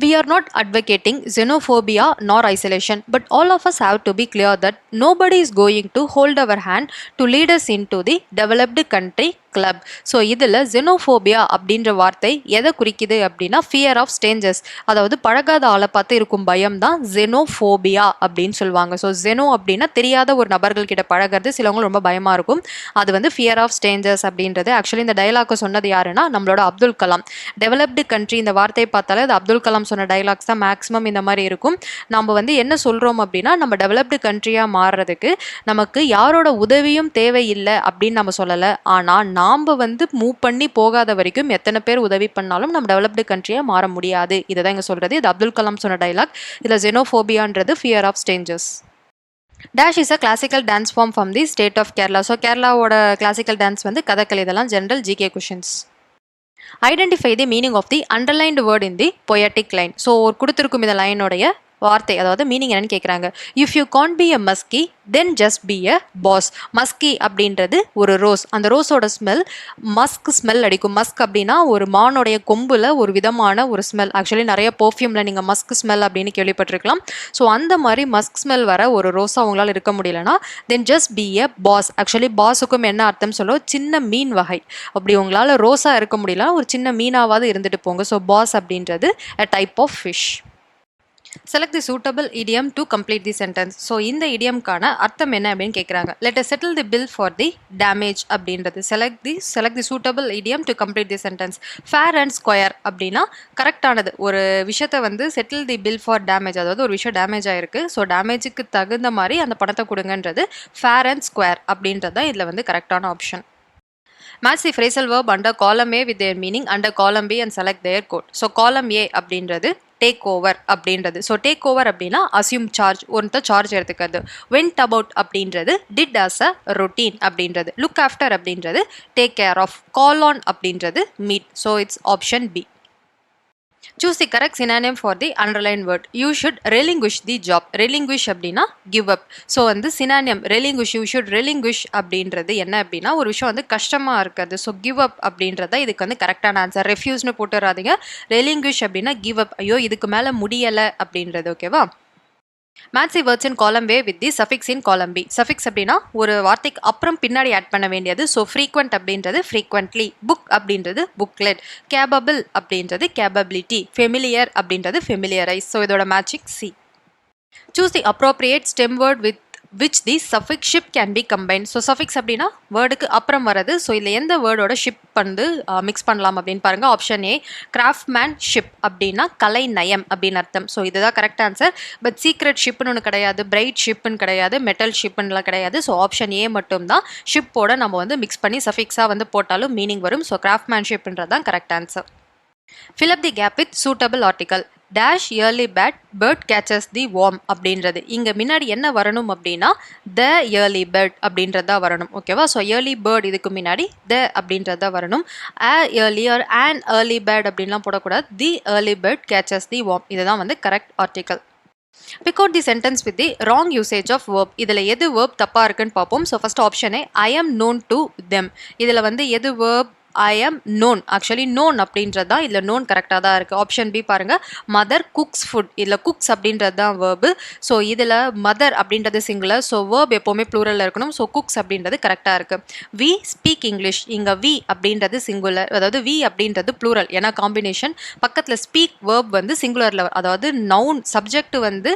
We are not advocating xenophobia nor isolation, but all of us have to be clear that nobody is going to hold our hand to lead us into the developed country club. So இதில் xenophobia அப்படின்ற வார்த்தை எதை குறிக்குது அப்படின்னா fear of strangers, அதாவது பழகாத ஆளை பார்த்து இருக்கும் பயம் தான் xenophobia அப்படின்னு சொல்லுவாங்க. ஸோ xeno அப்படின்னா தெரியாத ஒரு நபர்கள் கிட்ட பழகிறது, சிலவங்க ரொம்ப பயமாக இருக்கும், அது வந்து fear of strangers அப்படின்றது. ஆக்சுவலி இந்த டைலாக்கை சொன்னது யாருன்னா நம்மளோட அப்துல் கலாம். டெவலப்டு கண்ட்ரி இந்த வார்த்தையை பார்த்தாலே அது அப்துல் கலாம் சொன்ன டைலாக்ஸ் தான் மேக்ஸிமம் இந்த மாதிரி இருக்கும். நம்ம வந்து என்ன சொல்கிறோம் அப்படின்னா நம்ம டெவலப்டு கண்ட்ரியாக மாறுறதுக்கு நமக்கு யாரோட உதவியும் தேவையில்லை அப்படின்னு நம்ம சொல்லலை, ஆனால் நாம் வந்து மூவ் பண்ணி போகாத வரைக்கும் எத்தனை பேர் உதவி பண்ணாலும் நம்ம டெவலப்டு கண்ட்ரியாக மாற முடியாது. இதை தான் இங்கே சொல்கிறது. இது அப்துல் கலாம் சொன்ன டைலாக். இதில் xenophobia-ன்றது fear of strangers. Dash is a classical dance form from the state of Kerala. So கேரளாவோட கிளாசிக்கல் டான்ஸ் வந்து கதகளி. இதெல்லாம் general GK questions. Identify the meaning of the underlined word in the poetic line. So ஒரு கொடுத்துருக்கும் இந்த லைனோடைய வார்த்தை, அதாவது meaning என்னன்னு கேட்குறாங்க. If you can't be a musky then just be a bass. Musky அப்படின்றது ஒரு ரோஸ், அந்த ரோஸோட ஸ்மெல் மஸ்க் ஸ்மெல் அடிக்கும். மஸ்க் அப்படின்னா ஒரு மானோடைய கொம்புல ஒரு விதமான ஒரு ஸ்மெல். ஆக்சுவலி நிறைய பர்ஃப்யூமில் நீங்கள் மஸ்க் ஸ்மெல் அப்படின்னு கேள்விப்பட்டிருக்கலாம். ஸோ அந்த மாதிரி மஸ்க் ஸ்மெல் வர ஒரு ரோஸாக அவங்களால இருக்க முடியலன்னா then just be a boss. Actually பாஸுக்கும் என்ன அர்த்தம் சொல்லுவோம், சின்ன மீன் வகை. அப்படி உங்களால் ரோஸாக இருக்க முடியலன்னா ஒரு சின்ன மீனாவது இருந்துட்டு போங்க. ஸோ பாஸ் அப்படின்றது a type of fish. Select the suitable idiom to complete the sentence. So இந்த இடியம்கான அர்த்தம் என்ன அப்படின்னு கேட்குறாங்க. Let us settle the bill for the damage அப்படின்றது. Select the suitable idiom to complete the sentence. Fair and square அப்படின்னா கரெக்டானது. ஒரு விஷயத்தை வந்து settle the bill for damage, அதாவது ஒரு விஷயம் டேமேஜ் ஆயிருக்கு, ஸோ டேமேஜுக்கு தகுந்த மாதிரி அந்த பணத்தை கொடுங்கன்றது fair and square அப்படின்றது தான் இதில் வந்து கரெக்டான option. Match the phrasal verb under column A with their meaning under column B and select their code. So column A அப்படின்றது டேக் ஓவர் அப்படின்றது. ஸோ டேக் ஓவர் அப்படின்னா அசியூம் சார்ஜ், ஒருத்த charge எடுத்துக்கிறது. வென்ட் அபவுட் அப்படின்றது did as a routine அப்படின்றது. Look after அப்படின்றது take care of. Call on அப்படின்றது meet. So it's option B. Choose the correct synonym for the underlined word. You should relinquish the job. Relinquish அப்படின்னா give up. So வந்து synonym relinquish, you should relinquish அப்படின்றது என்ன அப்படின்னா ஒரு விஷயம் வந்து கஷ்டமாக இருக்கிறது. ஸோ give up அப்படின்றத இதுக்கு வந்து கரெக்டான ஆன்சர். ரெஃப்யூஸ்னு போட்டுறாதீங்க. relinquish அப்படின்னா give up, ஐயோ இதுக்கு மேலே முடியலை அப்படின்றது. ஓகேவா. Match the words in column A with the suffix in column B. Suffix அப்படின்னா ஒரு வார்த்தைக்கு அப்புறம் பின்னாடி ஆட் பண்ண வேண்டியது. ஸோ frequent அப்படின்றது frequently, book அப்படின்றது booklet, capable அப்படின்றது capability, familiar அப்படின்றது familiarize. ஸோ இதோட matching C. Choose the appropriate stem word with which the suffix ship can be combined. So suffix அப்படின்னா வேர்டுக்கு அப்புறம் வர்றது. ஸோ இதில் எந்த வேர்டோட ஷிப் வந்து மிக்ஸ் பண்ணலாம் அப்படின்னு பாருங்க. ஆப்ஷன் ஏ, கிராஃப்ட்மேன் ஷிப் அப்படின்னா கலை நயம் அப்படின்னு அர்த்தம். ஸோ இதுதான் கரெக்ட் ஆன்சர். பட் சீக்ரெட் ஷிப்னு ஒன்று கிடையாது, பிரைட் ஷிப்னு கிடையாது, மெட்டல் ஷிப்னுலாம் கிடையாது. ஸோ ஆப்ஷன் ஏ மட்டும்தான் ஷிப்போட நம்ம வந்து மிக்ஸ் பண்ணி சஃபிக்ஸாக வந்து போட்டாலும் மீனிங் வரும். ஸோ கிராஃப்ட்மேன் ஷிப்ன்றது தான் correct answer. Fill up the gap with suitable article. Dash early bird catches the worm அப்படின்றது. இங்கே முன்னாடி என்ன வரணும் அப்படின்னா the early bird அப்படின்றதா வரணும். ஓகேவா. ஸோ early bird இதுக்கு முன்னாடி the அப்படின்றதா வரணும். a earlier an early bird அப்படின்லாம் போடக்கூடாது. the early bird catches the worm, இதுதான் வந்து correct article. Pick out the sentence with the wrong usage of verb. இதில் எது verb தப்பாக இருக்குன்னு பார்ப்போம். ஸோ ஃபர்ஸ்ட் ஆப்ஷனே I am known to them. இதில் வந்து எது verb I am known. Actually known அப்படின்றது தான் இதில் known கரெக்டாக தான் இருக்குது. ஆப்ஷன் பி பாருங்கள், மதர் குக்ஸ் ஃபுட். இதில் குக்ஸ் அப்படின்றது தான் வேர்பு. ஸோ இதில் மதர் அப்படின்றது சிங்குலர், ஸோ வேர்ப் எப்போவுமே ப்ளூரலில் இருக்கணும். ஸோ குக்ஸ் அப்படின்றது கரெக்டாக இருக்குது. வி ஸ்பீக் இங்கிலீஷ், இங்கே வி அப்படின்றது சிங்குலர், அதாவது வி அப்படின்றது ப்ளூரல், ஏன்னா காம்பினேஷன். பக்கத்தில் ஸ்பீக் வேர்ப் வந்து சிங்குலரில், அதாவது நவுன் சப்ஜெக்ட் வந்து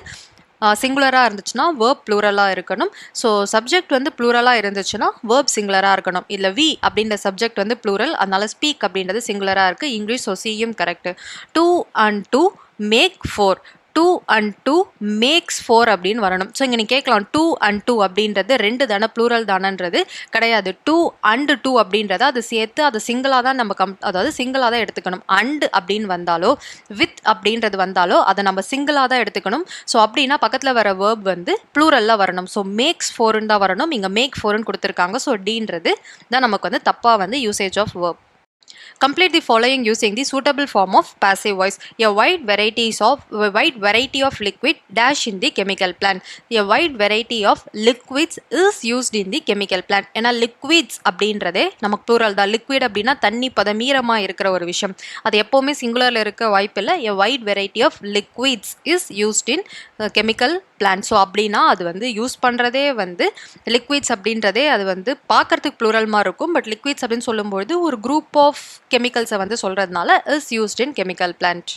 சிங்குலராக இருந்துச்சுன்னா வேர்ப் ப்ளூரலாக இருக்கணும். ஸோ சப்ஜெக்ட் வந்து ப்ளூரலாக இருந்துச்சுன்னா வேர்ப் சிங்குலராக இருக்கணும். இல்லை வி அப்படின்ற சப்ஜெக்ட் வந்து ப்ளூரல், அதனால ஸ்பீக் அப்படின்றது சிங்குலராக இருக்குது. இங்கிலீஷ், ஸோ சியும் correct. 2 and 2 make 4. 2 and 2 makes 4 அப்படின்னு வரணும். ஸோ இங்கே நீ கேட்கலாம் 2 and 2 அப்படின்றது ரெண்டு தானே, ப்ளூரல் தானன்றது கிடையாது. 2 and 2 அப்படின்றத அது சேர்த்து அது சிங்கிளாக தான் நம்ம அதாவது சிங்கிளாக தான் எடுத்துக்கணும். அண்ட் அப்படின்னு வந்தாலோ வித் அப்படின்றது வந்தாலோ அதை நம்ம சிங்கிளாக தான் எடுத்துக்கணும். ஸோ அப்படின்னா பக்கத்தில் வர வேர்ப் வந்து ப்ளூரலில் வரணும். ஸோ மேக்ஸ் 4ன்னு தான் வரணும். இங்கே மேக் 4ன்னு கொடுத்துருக்காங்க. ஸோ டீன்றது தான் நமக்கு வந்து தப்பாக வந்து usage of verb. Complete the following using the suitable form of passive voice. A wide variety of liquid dash in the chemical plant. A wide variety of liquids is used in the chemical plant. ஏன்னா liquids அப்படின்றதே நமக்கு plural தான். liquid அப்படின்னா தண்ணி பதமீரமாக இருக்கிற ஒரு விஷயம், அது எப்போவுமே சிங்குலரில் இருக்க வாய்ப்பில்லை. A wide variety of liquids is used in chemical plant. So அப்படின்னா அது வந்து யூஸ் பண்ணுறதே வந்து liquids அப்படின்றதே அது வந்து பார்க்கறதுக்கு plural மாதிரி இருக்கும். பட் liquids அப்படின்னு சொல்லும்போது ஒரு குரூப் ஆஃப் கெமிக்கல்ஸை வந்து சொல்கிறதுனால is used in chemical plant.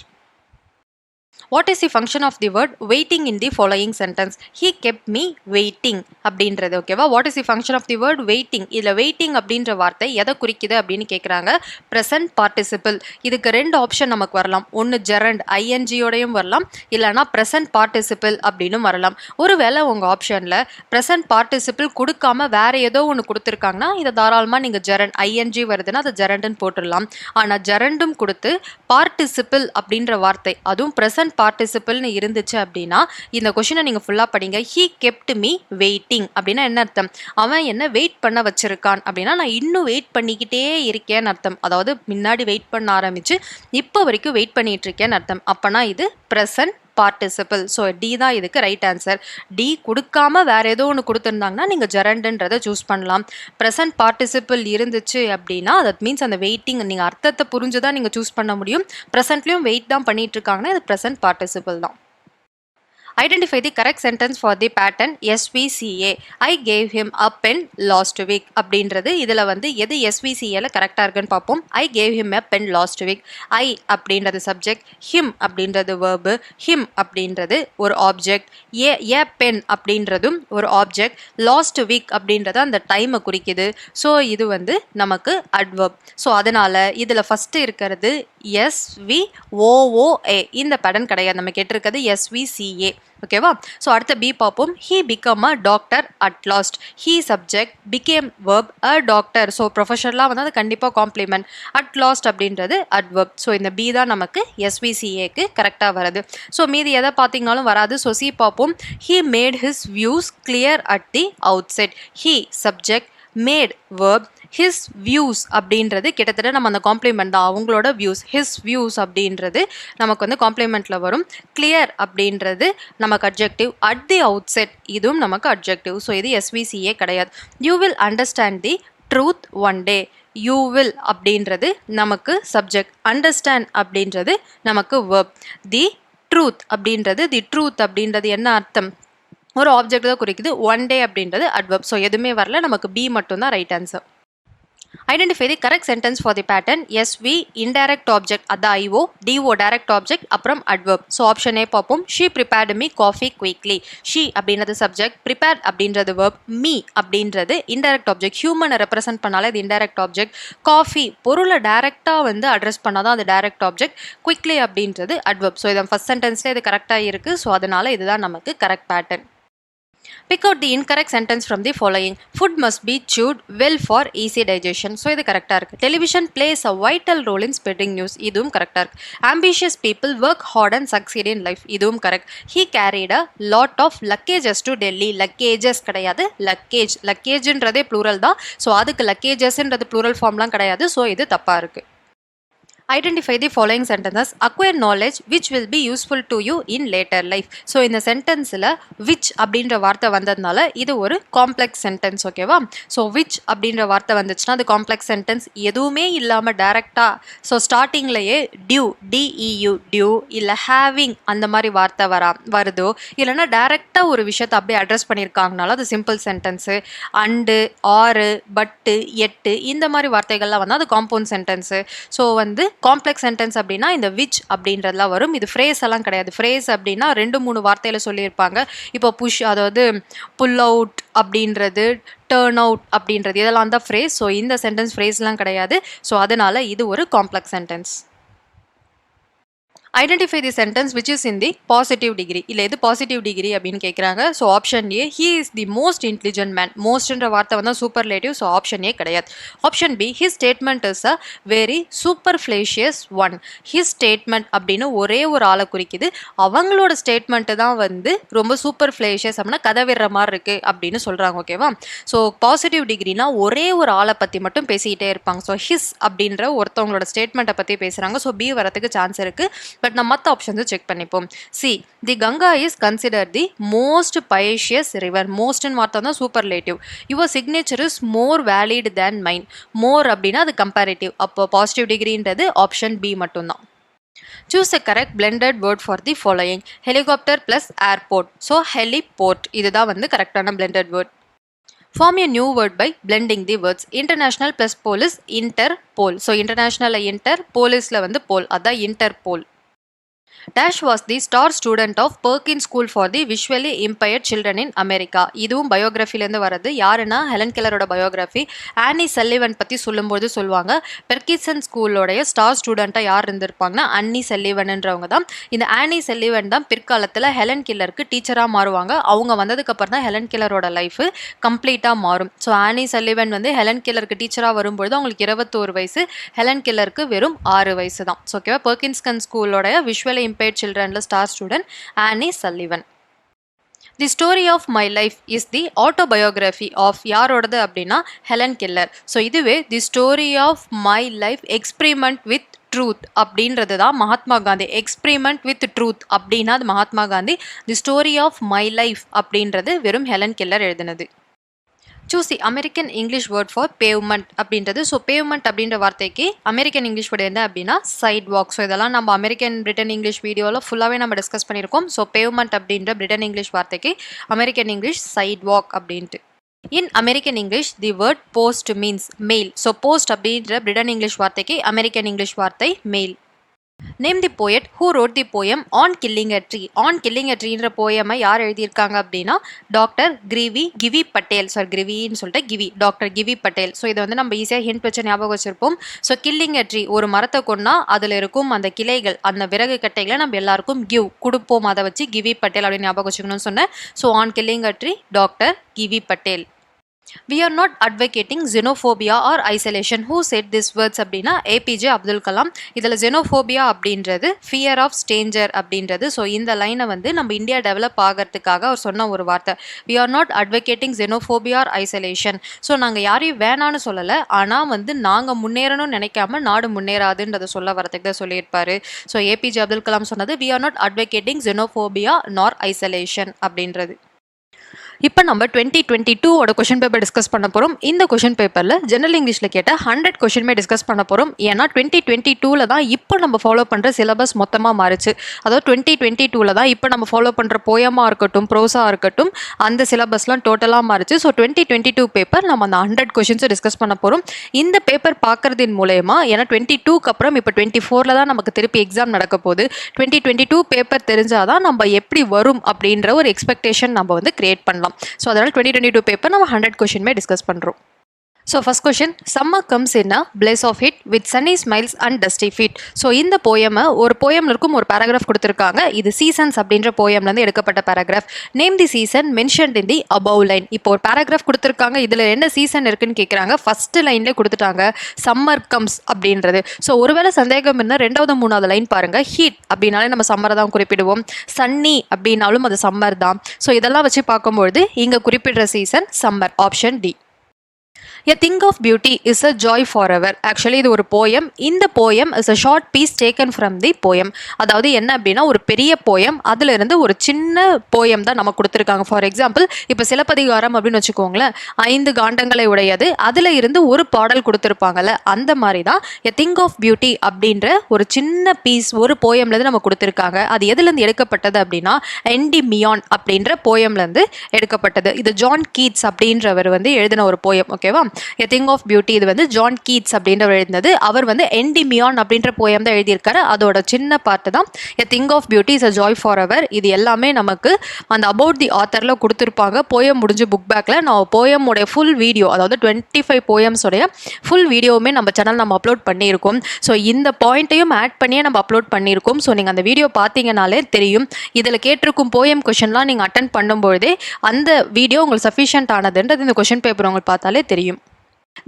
What is the function of the word waiting in the following sentence? He kept me waiting அப்படின்றது ஓகேவா. What is the function of the word waiting? இதில் waiting அப்படின்ற வார்த்தை எதை குறிக்குது அப்படின்னு கேட்குறாங்க. Present participle. இதுக்கு ரெண்டு ஆப்ஷன் நமக்கு வரலாம். ஒன்று ஜெரண்ட் ஐஎன்ஜியோடையும் வரலாம், இல்லைனா ப்ரெசன்ட் பார்ட்டிசிபிள் அப்படின்னு வரலாம். ஒருவேளை உங்கள் ஆப்ஷனில் ப்ரெசன்ட் பார்ட்டிசிபிள் கொடுக்காம வேற ஏதோ ஒன்று கொடுத்துருக்காங்கன்னா இதை தாராளமாக நீங்கள் ஜெரண்ட் ஐஎன்ஜி வருதுன்னா அதை ஜெரண்டுன்னு போட்டுடலாம். ஆனால் ஜெரண்டும் கொடுத்து பார்ட்டிசிபிள் அப்படின்ற வார்த்தை அதுவும் ப்ரெசன்ட் பார்ட்டிசிபிள்னு இருந்துச்சு அப்படின்னா இந்த கொஸ்டினை நீங்கள் ஃபுல்லாக படிங்க. ஹீ கெப்ட் மீ வெயிட்டிங் அப்படின்னா என்ன அர்த்தம்? அவன் என்ன வெயிட் பண்ண வச்சிருக்கான் அப்படின்னா நான் இன்னும் வெயிட் பண்ணிக்கிட்டே இருக்கேன்னு அர்த்தம். அதாவது முன்னாடி வெயிட் பண்ண ஆரம்பிச்சு இப்போ வரைக்கும் வெயிட் பண்ணிட்டு இருக்கேன்னு அர்த்தம். அப்போனா இது ப்ரெசன்ட் பார்ட்டிசிபிள். ஸோ டி தான் இதுக்கு ரைட் ஆன்சர். டி கொடுக்காம வேற ஏதோ ஒன்று கொடுத்துருந்தாங்கன்னா நீங்கள் ஜெரண்டுன்றதை சூஸ் பண்ணலாம். ப்ரெசன்ட் பார்ட்டிசிபிள் இருந்துச்சு அப்படின்னா தட் மீன்ஸ் அந்த வெயிட்டிங் நீங்கள் அர்த்தத்தை புரிஞ்சு தான் நீங்கள் சூஸ் பண்ண முடியும். ப்ரெசன்ட்லேயும் வெயிட் தான் பண்ணிட்டு இருக்காங்கன்னா இது ப்ரெசன்ட் பார்ட்டிசிபிள் தான். Identify the correct sentence for the pattern SVCA. I gave him a pen last week அப்படின்றது இதில் வந்து எது SVCAல கரெக்டாக இருக்குன்னு பார்ப்போம். I gave him a pen last week. I அப்படின்றது சப்ஜெக்ட், him அப்படின்றது verb, him அப்படின்றது ஒரு ஆப்ஜெக்ட், a pen அப்படின்றதும் ஒரு ஆப்ஜெக்ட், லாஸ்ட் வீக் அப்படின்றது அந்த டைமை குறிக்குது. ஸோ இது வந்து நமக்கு அட்வர்ப். ஸோ அதனால் இதில் ஃபஸ்ட்டு இருக்கிறது SVOOA. இந்த பேட்டர்ன் கிடையாது, நம்ம கேட்டிருக்கிறது SVCA. ஓகேவா. ஸோ அடுத்த பி பார்ப்போம். He become a doctor at last. He subject, became verb, a doctor. So ப்ரொஃபஷனலாக வந்து அது கண்டிப்பாக காம்ப்ளிமெண்ட். அட் லாஸ்ட் அப்படின்றது அட்வர்ப். ஸோ இந்த பி தான் நமக்கு SVCAக்கு கரெக்டாக வருது. ஸோ மீதி எதை பார்த்தீங்கனாலும் வராது. ஸோ சி பார்ப்போம். He made his views clear at the outset. He subject, made verb, his views அப்படின்றது கிட்டத்தட்ட நம்ம அந்த காம்ப்ளிமெண்ட் தான், அவங்களோட வியூஸ். ஹிஸ் வியூஸ் அப்படின்றது நமக்கு வந்து காம்ப்ளிமெண்ட்டில் வரும். கிளியர் அப்படின்றது நமக்கு adjective. At the out set இதுவும் நமக்கு அட்ஜெக்டிவ். ஸோ இது SVCA கிடையாது. You will understand the truth one day. You will அப்படின்றது நமக்கு சப்ஜெக்ட், அண்டர்ஸ்டாண்ட் அப்படின்றது நமக்கு வேர்ப். தி ட்ரூத் அப்படின்றது என்ன அர்த்தம்? ஒரு ஆப்ஜெக்ட் தான் குறிக்குது. ஒன் டே அப்படின்றது அட்வர்ப். ஸோ எதுவுமே வரல, நமக்கு பி மட்டும்தான் right answer. Identify the correct sentence for the pattern SV indirect object அது IO, DO direct object, அப்புறம் adverb. ஸோ ஆப்ஷன் ஏ பார்ப்போம். She prepared me coffee quickly. She அப்படின்றது subject, prepared அப்படின்றது verb, me அப்படின்றது indirect object. ஹியூமனை represent பண்ணாலே இது indirect object. Coffee பொருளை டைரெக்டாக வந்து அட்ரஸ் பண்ணாதான் அது direct object. Quickly அப்படின்றது adverb. ஸோ இது ஃபர்ஸ்ட் சென்டென்ஸ்லேயே இது கரெக்டாக இருக்குது. ஸோ அதனால இதுதான் நமக்கு correct pattern. Pick out the incorrect sentence from the following. Food must be chewed well for easy digestion. So இது கரெக்டாக இருக்குது. Television plays a vital role in spreading news. இதுவும் கரெக்டாக இருக்குது. Ambitious people work hard and succeed in life. இதுவும் correct. He carried a lot of luggages to Delhi. Luggages கிடையாது, luggage. Luggageன்றதே plural தான். So அதுக்கு luggagesன்றது plural ஃபார்ம்லாம் கிடையாது. ஸோ இது தப்பாக இருக்குது. Identify the following sentences. Acquire knowledge which will be useful to you in later life. So இந்த சென்டென்ஸில் which அப்படின்ற வார்த்தை வந்ததுனால இது ஒரு காம்ப்ளெக்ஸ் சென்டென்ஸ், ஓகேவா? ஸோ which அப்படின்ற வார்த்தை வந்துச்சுன்னா அது காம்ப்ளெக்ஸ் சென்டென்ஸ். எதுவுமே இல்லாமல் டேரெக்டாக ஸோ ஸ்டார்டிங்லேயே டியூ இல்லை ஹேவிங் அந்த மாதிரி வார்த்தை வருதோ இல்லைன்னா டேரெக்டாக ஒரு விஷயத்தை அப்படியே அட்ரஸ் பண்ணியிருக்காங்கனால அது சிம்பிள் சென்டென்ஸு. அண்டு, ஆறு, பட்டு, எட்டு இந்த மாதிரி வார்த்தைகள்லாம் வந்து அது காம்பவுண்ட் சென்டென்ஸு. ஸோ வந்து காம்ப்ளெக்ஸ் சென்டென்ஸ் அப்படின்னா இந்த விச் அப்படின்றதுலாம் வரும். இது ஃப்ரேஸ் எல்லாம் கிடையாது. ஃப்ரேஸ் அப்படின்னா 2-3 வார்த்தையில் சொல்லியிருப்பாங்க. இப்போ புஷ், அதாவது புல் அவுட் அப்படின்றது, டேர்ன் அவுட் அப்படின்றது இதெல்லாம் தான் ஃப்ரேஸ். ஸோ இந்த சென்டென்ஸ் ஃப்ரேஸ்லாம் கிடையாது. ஸோ அதனால இது ஒரு complex sentence. Identify the sentence which is in the positive degree. இல்லை எது பாசிட்டிவ் டிகிரி அப்படின்னு கேட்குறாங்க. So option A, he is the most intelligent man. மோஸ்ட்ன்ற வார்த்தை வந்து சூப்பர்லேட்டிவ். ஸோ ஆப்ஷன் ஏ கிடையாது. Option B, his statement is a very superficial one. His statement அப்படின்னு ஒரே ஒரு ஆளை குறிக்குது. அவங்களோட ஸ்டேட்மெண்ட்டு தான் வந்து ரொம்ப சூப்பர்ஃப்ளேஷியஸ் அப்படின்னா கதை விடுற மாதிரி இருக்குது அப்படின்னு சொல்கிறாங்க, ஓகேவா? ஸோ பாசிட்டிவ் டிகிரினா ஒரே ஒரு ஆளை பற்றி மட்டும் பேசிக்கிட்டே இருப்பாங்க. ஸோ ஹிஸ் அப்படின்ற ஒருத்தவங்களோட ஸ்டேட்மெண்ட்டை பற்றி பேசுகிறாங்க. ஸோ பி வரதுக்கு சான்ஸ் இருக்குது. பட் நம்ம மற்ற ஆப்ஷன்ஸை செக் பண்ணிப்போம். C, the Ganga is consider the most pious river. மோஸ்ட்னு வார்த்தை தான் superlative. Your signature is more valid than mine. More அப்படின்னா அது கம்பேரிட்டிவ். அப்போ பாசிட்டிவ் டிகிரின்றது ஆப்ஷன் பி மட்டும்தான். Choose a correct blended word for the following. Helicopter plus airport. So heliport இதுதான் வந்து கரெக்டான blended word. Form a new word by blending the words. International plus pole is interpol. So international inter, polisல வந்து pole. அதான் interpol. Dash was the star student of Perkins School for the Visually Impaired Children in America. இதுவும் பயோகிராஃபிலேருந்து வரது. யாருன்னா Helen கெல்லரோட biography. Annie Sullivan பற்றி சொல்லும்போது சொல்லுவாங்க, பெர்கின்சன் ஸ்கூலோடைய star ஸ்டூடெண்ட்டாக யார் இருந்திருப்பாங்கன்னா அன்னி சல்லிவன்ன்றவங்க தான். இந்த ஆனி சல்லிவன் தான் பிற்காலத்தில் ஹெலன் கெல்லருக்கு டீச்சராக மாறுவாங்க. அவங்க வந்ததுக்கப்புறம் தான் ஹெலன் கெல்லரோட லைஃபு கம்ப்ளீட்டாக மாறும். ஸோ ஆனி சல்லிவன் வந்து ஹெலன் கெல்லருக்கு டீச்சராக வரும்பொழுது அவங்களுக்கு 21 வயசு, ஹெலன் கெல்லருக்கு வெறும் 6 வயசு தான். ஸோ ஓகேவா, பெர்கின்சன் ஸ்கூலோடைய விஷுவலி impaired childrenல star student Annie Sullivan. The story of my life is the autobiography of யாரோடது அப்படின்னா ஹெலன் கெல்லர். ஸோ இதுவே the story of my life experiment with truth அப்படின்றது தான் Mahatma Gandhi. Experiment with truth அப்படின்னா அது Mahatma Gandhi. The story of my life அப்படின்றது வெறும் Helen Keller எழுதினது. Choose the American English word for pavement அப்படின்றது. ஸோ பேவ்மெண்ட் அப்படின்ற வார்த்தைக்கு அமெரிக்கன் இங்கிலீஷ் வேர்டு என்ன அப்படின்னா சைட் வாக். ஸோ இதெல்லாம் நம்ம அமெரிக்கன் பிரிட்டன் இங்கிலீஷ் வீடியோவில் ஃபுல்லாகவே நம்ம டிஸ்கஸ் பண்ணியிருக்கோம். ஸோ பேவ்மெண்ட் அப்படின்ற பிரிட்டன் இங்கிலீஷ் வார்த்தைக்கு அமெரிக்கன் இங்கிலீஷ் சைட் வாக் அப்படின்ட்டு. In American English the word post means mail. So post அப்படின்ற பிரிட்டன் இங்கிலீஷ் வார்த்தைக்கு அமெரிக்கன் இங்கிலீஷ் வார்த்தை mail. Name the poet who wrote the poem on killing a tree. On killing a ட்ரீன்ற போயமை யார் எழுதியிருக்காங்க அப்படின்னா doctor Gieve Patel. Sorry கிவின்னு சொல்லிட்டு டாக்டர் கிவி பட்டேல். ஸோ இதை வந்து நம்ம ஈஸியாக ஹிண்ட் வச்சு ஞாபகம் வச்சிருப்போம். ஸோ கில்லிங் அ ட்ரீ, ஒரு மரத்தை கொண்டா அதில் இருக்கும் அந்த கிளைகள், அந்த விறகு கட்டைகளை நம்ம எல்லாருக்கும் கொடுப்போம். அதை வச்சு கிவி பட்டேல் அப்படின்னு ஞாபகம் வச்சுக்கணும்னு சொன்னேன். So on killing a tree doctor Gieve Patel. We are not advocating xenophobia or isolation. Who said these words அப்படின்னா ஏபிஜே அப்துல் கலாம். இதில் xenophobia அப்படின்றது ஃபியர் ஆஃப் ஸ்டேஞ்சர் அப்படின்றது. ஸோ இந்த லைனை வந்து நம்ம இந்தியா டெவலப் ஆகிறதுக்காக அவர் சொன்ன ஒரு வார்த்தை. We are not advocating xenophobia or isolation. So நாங்கள் யாரையும் வேணான்னு சொல்லலை, ஆனால் வந்து நாங்கள் முன்னேறணும்னு நினைக்காம நாடு முன்னேறாதுன்றதை சொல்ல வரதுக்கு தான் சொல்லியிருப்பாரு. ஸோ ஏபிஜே அப்துல் கலாம் சொன்னது we are not advocating xenophobia nor isolation அப்படின்றது. இப்போ நம்ம 2022 கொஷின் பேப்பர் டிஸ்கஸ் பண்ண போகிறோம். இந்த கொஷின் பேப்பரில் ஜெனரல் இங்கிலீஷில் கேட்ட 100 கொஷினுமே டிஸ்கஸ் பண்ண போகிறோம். ஏன்னா 2022 தான் இப்போ நம்ம ஃபாலோ பண்ணுற சிலபஸ் மொத்தமாக மாறிச்சு. அதாவது 2022 தான் இப்போ நம்ம ஃபாலோ பண்ணுற போயமாக இருக்கட்டும், ப்ரோஸாக இருக்கட்டும், அந்த சிலபஸ்லாம் டோட்டலாக மாறிச்சு. ஸோ 2022 பேப்பர் நம்ம அந்த 100 கொஷின்ஸை டிஸ்கஸ் பண்ண போகிறோம். இந்த பேப்பர் பார்க்குறதின் மூலயமா, ஏன்னா 22க்கு அப்புறம் இப்போ 24 தான் நமக்கு திருப்பி எக்ஸாம் நடக்க போகுது. 2022 பேப்பர் தெரிஞ்சாதான் நம்ம எப்படி வரும் அப்படின்ற ஒரு எக்ஸ்பெக்டேஷன் நம்ம வந்து கிரியேட் பண்ணலாம். ஸோ அதனால் 2022 பேப்பர் நம்ம 100 கொஷினுமே டிஸ்கஸ் பண்ணுறோம். So first question, summer comes in a place of heat with sunny smiles and dusty feet. So இந்த போயமை ஒரு போயமில் இருக்கும் ஒரு பேராகிராஃப் கொடுத்துருக்காங்க. இது சீசன்ஸ் அப்படின்ற போயம்லேருந்து எடுக்கப்பட்ட paragraph. Name the season mentioned in the above line. இப்போ ஒரு பேராகிராஃப் கொடுத்துருக்காங்க, இதில் என்ன சீசன் இருக்குன்னு கேட்குறாங்க. ஃபர்ஸ்ட் லைன்லேயே கொடுத்துட்டாங்க சம்மர் கம்ஸ் அப்படின்றது. ஸோ ஒருவேளை சந்தேகம் இருந்தால் 2வது 3வது லைன் பாருங்கள். ஹீட் அப்படின்னாலே நம்ம சம்மரை தான் குறிப்பிடுவோம். சன்னி அப்படின்னாலும் அது சம்மர் தான். ஸோ இதெல்லாம் வச்சு பார்க்கும்பொழுது இங்கே குறிப்பிடுற season summer. Option D. A thing of beauty is a joy forever. Actually இது ஒரு போயம். இந்த poem is a short piece taken from the poem. அதாவது என்ன அப்படின்னா ஒரு பெரிய போயம், அதுல இருந்து ஒரு சின்ன போயம் தான் நமக்கு கொடுத்துருக்காங்க. ஃபார் எக்ஸாம்பிள் இப்போ சிலப்பதிகாரம் அப்படின்னு வச்சுக்கோங்களேன், 5 காண்டங்களை உடையது, அதுல இருந்து ஒரு பாடல் கொடுத்துருப்பாங்கல்ல, அந்த மாதிரி தான் a thing of beauty அப்படின்ற ஒரு சின்ன பீஸ் ஒரு போயம்லேருந்து நம்ம கொடுத்துருக்காங்க. அது எதுலேருந்து எடுக்கப்பட்டது அப்படின்னா என்டிமியான் அப்படின்ற போயம்லேருந்து எடுக்கப்பட்டது. இது ஜான் கீட்ஸ் அப்படின்றவர் வந்து எழுதின ஒரு போயம். ஓகேவா? A Thing of Beauty இது வந்து ஜான் கீட்ஸ் அப்படின்றவர் எழுதினது. அவர் வந்து என்டிமியான் அப்படின்ற போயம் தான் எழுதியிருக்காரு. அதோட சின்ன பார்ட்டு தான் A Thing of Beauty is a Joy Forever. இது எல்லாமே நமக்கு அந்த அபவுட் தி ஆத்தரில் கொடுத்துருப்பாங்க. போயம் முடிஞ்சு புக் பேக்கில் நான் போயமுடைய ஃபுல் வீடியோ, அதாவது 25 போயம்ஸோடைய ஃபுல் வீடியோவுமே நம்ம சேனல் நம்ம அப்லோட் பண்ணியிருக்கோம். ஸோ இந்த பாயிண்ட்டையும் ஆட் பண்ணியே நம்ம அப்லோட் பண்ணியிருக்கோம். ஸோ நீங்கள் அந்த வீடியோ பார்த்தீங்கனாலே தெரியும். இதில் கேட்டிருக்கும் போயம் கொஷின்லாம் நீங்கள் அட்டன் பண்ணும்பொழுதே அந்த வீடியோ உங்களுக்கு சஃபிஷியன்ட் ஆனதுன்றது இந்த கொஷின் பேப்பர் உங்களுக்கு பார்த்தாலே தெரியும்.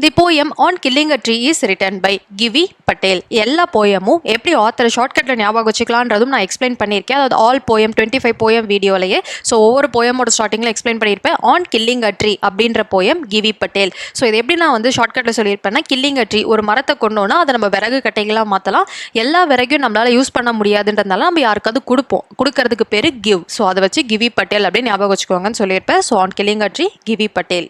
The poem on killing a tree is written by Gieve Patel. எல்லா போயமும் எப்படி ஆத்தர் ஷார்ட்கட்டில் ஞாபகம் வச்சுக்கலான்றதும் நான் எக்ஸ்பிளைன் பண்ணியிருக்கேன். அதாவது ஆல் போயம் 25 போயம் வீடியோலையே. ஸோ ஒவ்வொரு போயமோட ஸ்டார்டிங்கில் எக்ஸ்பிளைன் பண்ணியிருப்பேன். ஆன் கில்லிங் அ ட்ரீ அப்படின்ற போயம் கிவி பட்டேல். ஸோ இது எப்படி நான் வந்து ஷார்ட்கட்டில் சொல்லியிருப்பேன்னா, கில்லிங் அ ட்ரீ ஒரு மரத்தை கொண்டோன்னா அதை நம்ம விறகு கட்டைகளாக மாற்றலாம். எல்லா விறகையும் நம்மளால் யூஸ் பண்ண முடியாதுன்றதுனால நம்ம யாருக்காவது கொடுக்கறதுக்கு பேர் கிவ். ஸோ அதை வச்சு கிவி பட்டேல் அப்படின்னு ஞாபகம் வச்சுக்கோங்கன்னு சொல்லியிருப்பேன். So on killing a tree kiwi Patel.